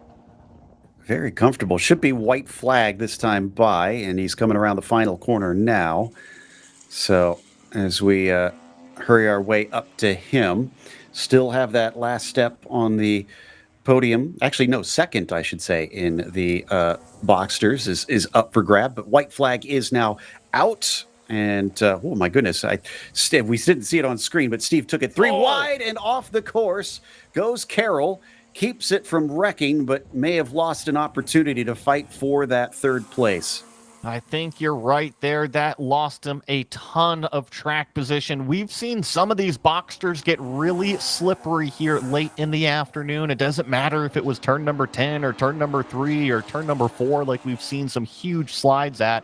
Very comfortable. Should be white flag this time by, and he's coming around the final corner now. So as we hurry our way up to him, still have that last step on the podium. Actually, no, second, I should say, in the Boxsters is up for grab. But white flag is now out. And, oh, my goodness, we didn't see it on screen, but Steve took it three wide and off the course. Goes Carroll, keeps it from wrecking, but may have lost an opportunity to fight for that third place. I think you're right there. That lost him a ton of track position. We've seen some of these Boxsters get really slippery here late in the afternoon. It doesn't matter if it was turn number 10 or turn number 3 or turn number 4, like we've seen some huge slides at.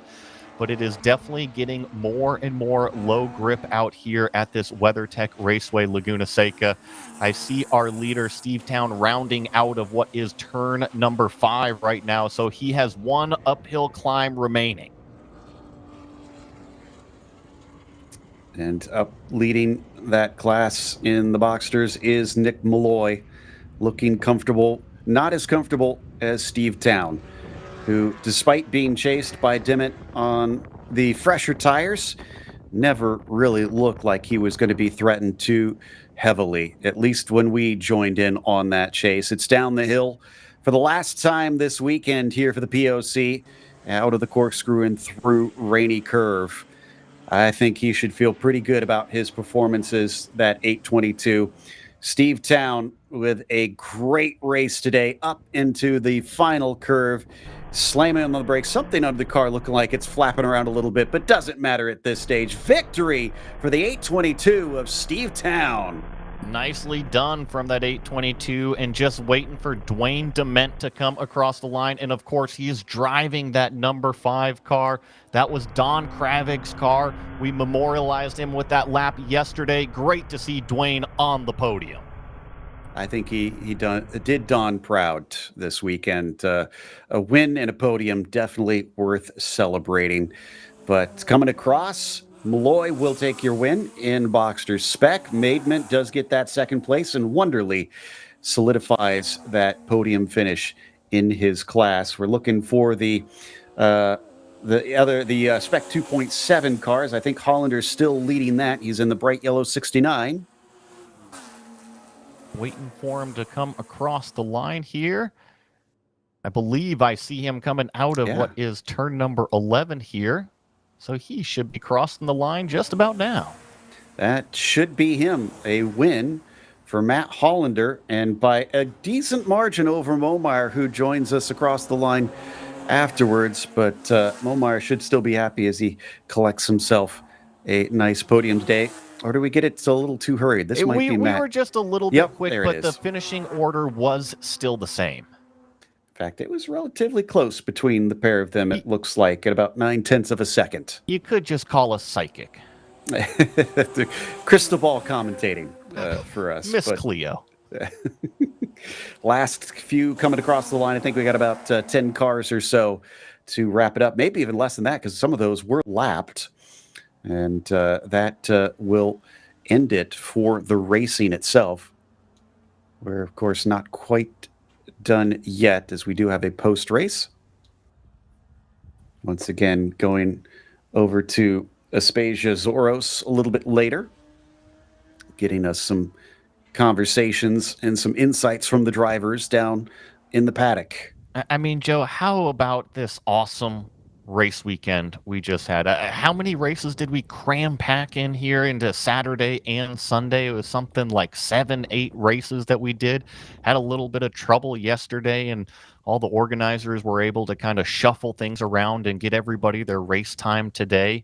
But it is definitely getting more and more low grip out here at this WeatherTech Raceway Laguna Seca. I see our leader, Steve Town, rounding out of what is turn number 5 right now. So he has one uphill climb remaining. And up leading that class in the Boxsters is Nick Malloy, looking comfortable, not as comfortable as Steve Town, who, despite being chased by Dimmitt on the fresher tires, never really looked like he was going to be threatened too heavily, at least when we joined in on that chase. It's down the hill for the last time this weekend here for the POC, out of the corkscrew and through Rainy Curve. I think he should feel pretty good about his performances, that 822. Steve Town with a great race today, up into the final curve, slamming on the brakes, something under the car looking like it's flapping around a little bit, but doesn't matter at this stage. Victory for the 822 of Steve Town. Nicely done from that 822, and just waiting for Dwayne Dement to come across the line. And of course, he is driving that number 5 car. That was Don Kravig's car. We memorialized him with that lap yesterday. Great to see Dwayne on the podium. I think he did Don proud this weekend. A win and a podium, definitely worth celebrating. But coming across, Malloy will take your win in Boxster Spec. Maidment does get that second place, and Wonderly solidifies that podium finish in his class. We're looking for the Spec 2.7 cars. I think Hollander's still leading that. He's in the bright yellow 69. Waiting for him to come across the line here. I believe I see him coming out of what is turn number 11 here. So he should be crossing the line just about now. That should be him. A win for Matt Hollander, and by a decent margin over Momeyer, who joins us across the line afterwards. But Momeyer should still be happy as he collects himself a nice podium today. Or do we get it a little too hurried? This might be Matt. We were just a little bit quick, but the finishing order was still the same. In fact, it was relatively close between the pair of them, it looks like, at about 9/10 of a second. You could just call us psychic. The crystal ball commentating for us. Miss Cleo. Last few coming across the line. I think we got about 10 cars or so to wrap it up. Maybe even less than that, because some of those were lapped. And that will end it for the racing itself. We're, of course, not quite done yet, as we do have a post-race. Once again, going over to Aspasia Zoros a little bit later, getting us some conversations and some insights from the drivers down in the paddock. I mean, Joe, how about this awesome race weekend we just had? How many races did we cram pack in here into Saturday and Sunday? It was something like 7-8 races that we did. Had a little bit of trouble yesterday, and all the organizers were able to kind of shuffle things around and get everybody their race time today.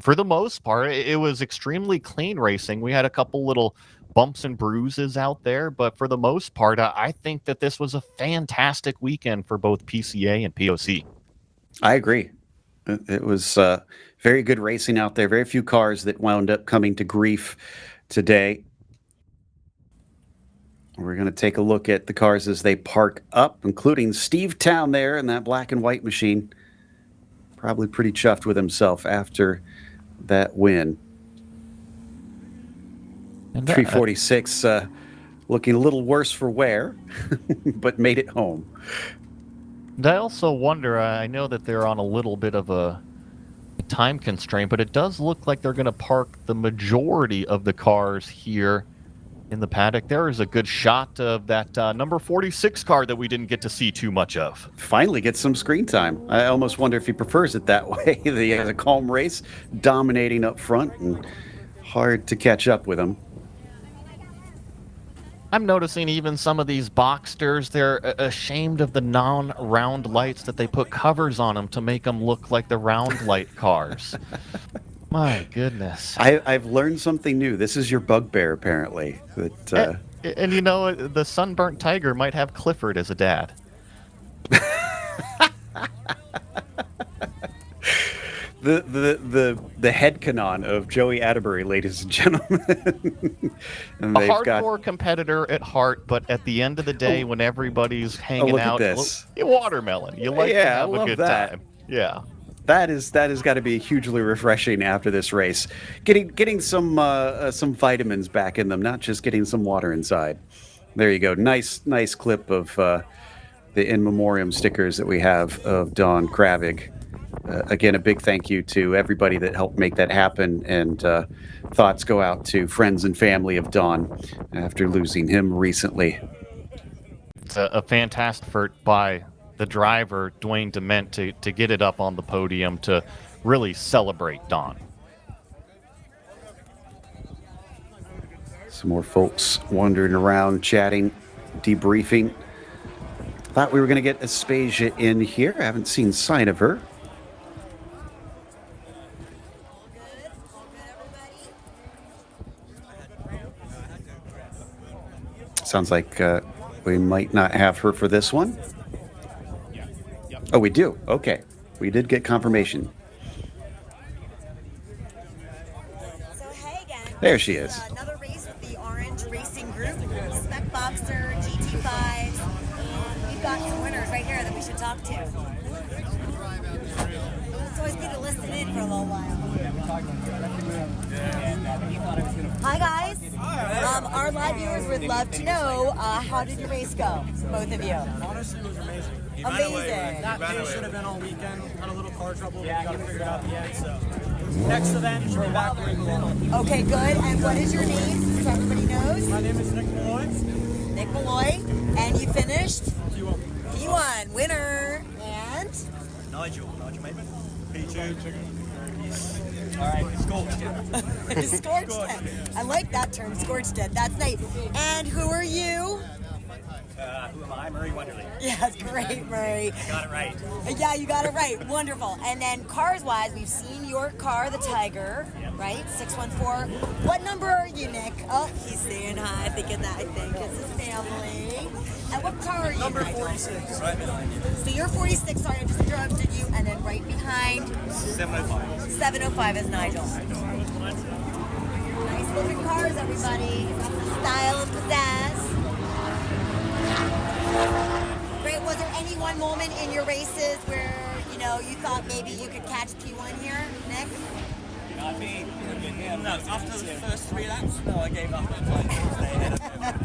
For the most part, it was extremely clean racing. We had a couple little bumps and bruises out there, but for the most part, I think that this was a fantastic weekend for both PCA and POC. I agree. It was very good racing out there. Very few cars that wound up coming to grief today. We're going to take a look at the cars as they park up, including Steve Town there in that black and white machine. Probably pretty chuffed with himself after that win. And 346 looking a little worse for wear, but made it home. And I also wonder, I know that they're on a little bit of a time constraint, but it does look like they're going to park the majority of the cars here in the paddock. There is a good shot of that number 46 car that we didn't get to see too much of. Finally gets some screen time. I almost wonder if he prefers it that way. He has a calm race, dominating up front, and hard to catch up with him. I'm noticing even some of these Boxsters, they're ashamed of the non-round lights that they put covers on them to make them look like the round light cars. My goodness. I've learned something new. This is your bugbear, apparently. That, and you know, the sunburnt tiger might have Clifford as a dad. The head canon of Joey Atterbury, ladies and gentlemen. And A hardcore competitor at heart, but at the end of the day, when everybody's hanging look out, at this. you watermelon. You like to Yeah, I have a love good that. time. Yeah. That has got to be hugely refreshing after this race. Getting some vitamins back in them, not just getting some water inside. There you go. Nice clip of the in memoriam stickers that we have of Don Kravig. Again, a big thank you to everybody that helped make that happen, and thoughts go out to friends and family of Don after losing him recently. It's a fantastic effort by the driver, Dwayne Dement, to get it up on the podium to really celebrate Don. Some more folks wandering around, chatting, debriefing. Thought we were going to get Aspasia in here. I haven't seen sign of her. Sounds like we might not have her for this one. Oh, we do? Okay. We did get confirmation. So hey again. There she is. Another race with the Orange Racing Group, Spec Boxster, GT5s, and we've got some winners right here that we should talk to. It's always good to listen in for a little while. Hi guys. Our live viewers would love to know how did your race go, both of you? Honestly, it was amazing. Amazing. That pace should have been all weekend. Had a little car trouble, but we got to figure it out at the end. So next event, should be back where we belong. Okay, good. And what is your name, so everybody knows? My name is Nick Malloy. Nick Malloy. And you finished? P1. P1, winner. And? Nigel Maitman. P2. All right, scorched it. Scorched it. I like that term, scorched it. That's nice. And who are you? Who am I? Murray Wonderly. Yes, great, Murray. I got it right. Yeah, you got it right. Wonderful. And then cars-wise, we've seen your car, the Tiger, right? 614. What number are you, Nick? Oh, he's saying hi, thinking that, I think, is his family. And what car are you, Number Nigel? 46, right behind you. So you're 46, sorry, I just interrupted you, and then right behind? 705. 705 is Nigel. Nice looking cars, everybody. Style and pizzazz. Great. Was there any one moment in your races where, you thought maybe you could catch P1 here, Nick? Not me. No, after the first 3 laps, no, I gave up.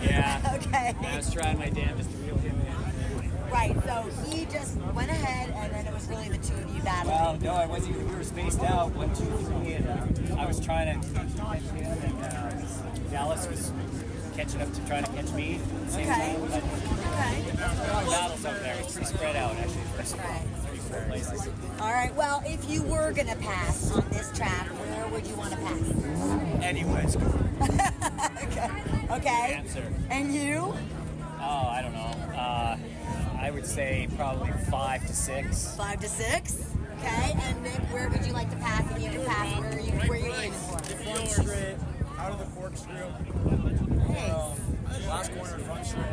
Yeah. Okay. I was trying my damnedest to reel him in. Right, so he just went ahead, and then it was really the two of you battling. Well, no, I wasn't. We were spaced out 1, 2, 3, and I was trying to catch him, and Dallas was catching up to trying to catch me at the same time. But battles up there. It was pretty spread out, actually. First 3-4 places. All right, well, if you were going to pass on this track, where would you want to pass? Anywhere's good. Okay. Answer. And you? Oh, I don't know. I would say probably 5 to 6. 5 to 6? Okay, and Nick, where would you like to pass if you could pass? Where are you aiming for? Front straight, out of the corkscrew. Last corner, front straight.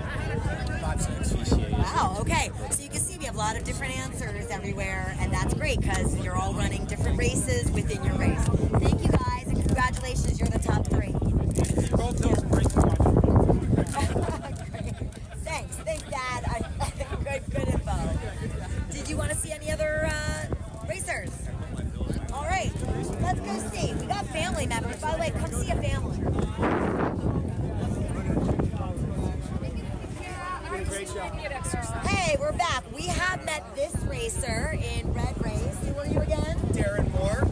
5, 6. Wow, okay. So you can see we have a lot of different answers everywhere, and that's great because you're all running different races within your race. Thank you guys, and congratulations, you're the top 3. Both those are great. back. We have met this racer in Red Race. Who are you again? Darren Moore.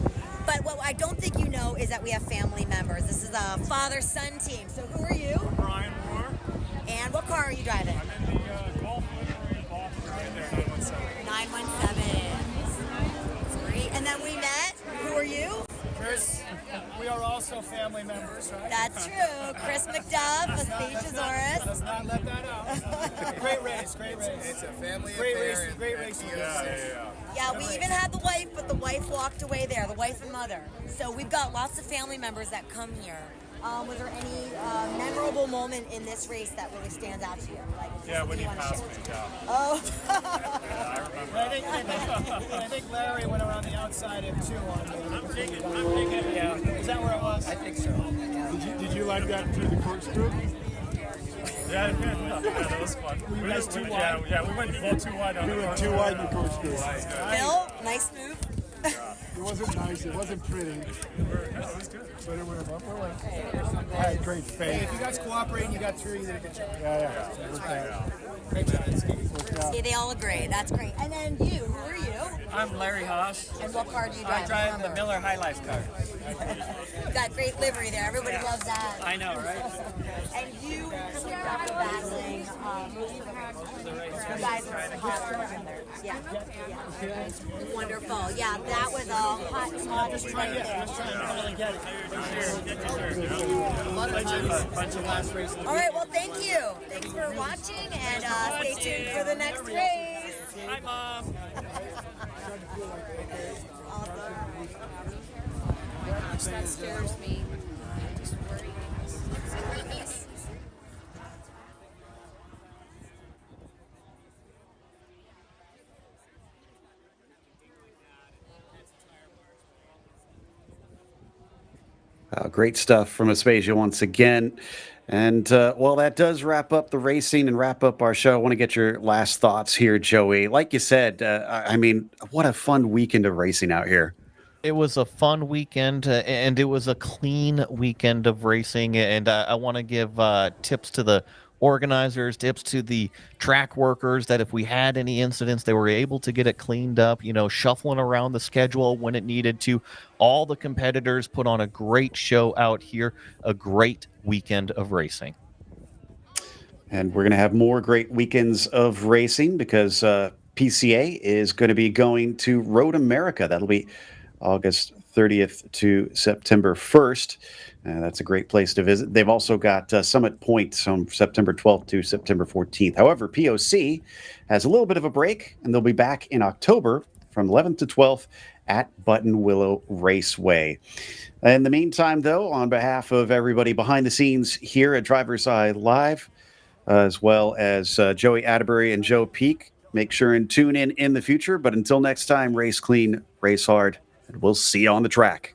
But what I don't think you know is that we have family members. This is a father-son team. So who are you? Brian Moore. And what car are you driving? I'm in the Golf livery Boston right there, 917. 917. Great. And then we met. Who are you? Chris. We are also family members, right? That's true. Chris McDuff, Aspasiasaurus. Let's not let that out. Great race. It's a family Great affair. race. Great race. Yeah, we even had the wife, but the wife walked away there, the wife and mother. So we've got lots of family members that come here. Was there any memorable moment in this race that really stands out to you? Like, Yeah, when you wanna passed share? me, yeah. Oh. I remember. I think Larry went around the outside of 2 on me. I'm taking it. Yeah. Is that where it was? I think so. Did you like that through the corkscrew? Yeah, that was fun. Were you guys too wide? Yeah, we went full too wide on the corkscrew. Too wide in the corkscrew. Phil, nice move. It wasn't nice. It wasn't pretty. It was good. But it went up. I had great faith. Hey, if you guys cooperating, you got through. You did a good job. Yeah. Great job. See, they all agree. That's great. And then you, who are you? I'm Larry Haas. And what car do you drive? I drive the Miller High Life car. Got great livery there. Everybody loves that. I know, right? And you, after battling, you guys were hot. Yeah. Wonderful. Yeah, that was a hot spot. Just trying to really get it. A lot of times, all right, well, thank you. Thanks for watching, and stay tuned for the next race. Hi, Mom. That scares me. I just worry. Great stuff from Aspasia once again. And, well, that does wrap up the racing and wrap up our show. I want to get your last thoughts here, Joey. Like you said, I mean, what a fun weekend of racing out here. It was a fun weekend, and it was a clean weekend of racing. And I want to give tips to the organizers, tips to the track workers, that if we had any incidents, they were able to get it cleaned up, shuffling around the schedule when it needed to. All the competitors put on a great show out here, a great weekend of racing. And we're going to have more great weekends of racing because PCA is going to be going to Road America. That'll be August 30th to September 1st. That's a great place to visit. They've also got Summit Point from September 12th to September 14th. However, POC has a little bit of a break, and they'll be back in October from 11th to 12th at Button Willow Raceway. In the meantime, though, on behalf of everybody behind the scenes here at DriverSeye Live, as well as Joey Atterbury and Joe Peak, make sure and tune in the future. But until next time, race clean, race hard, and we'll see you on the track.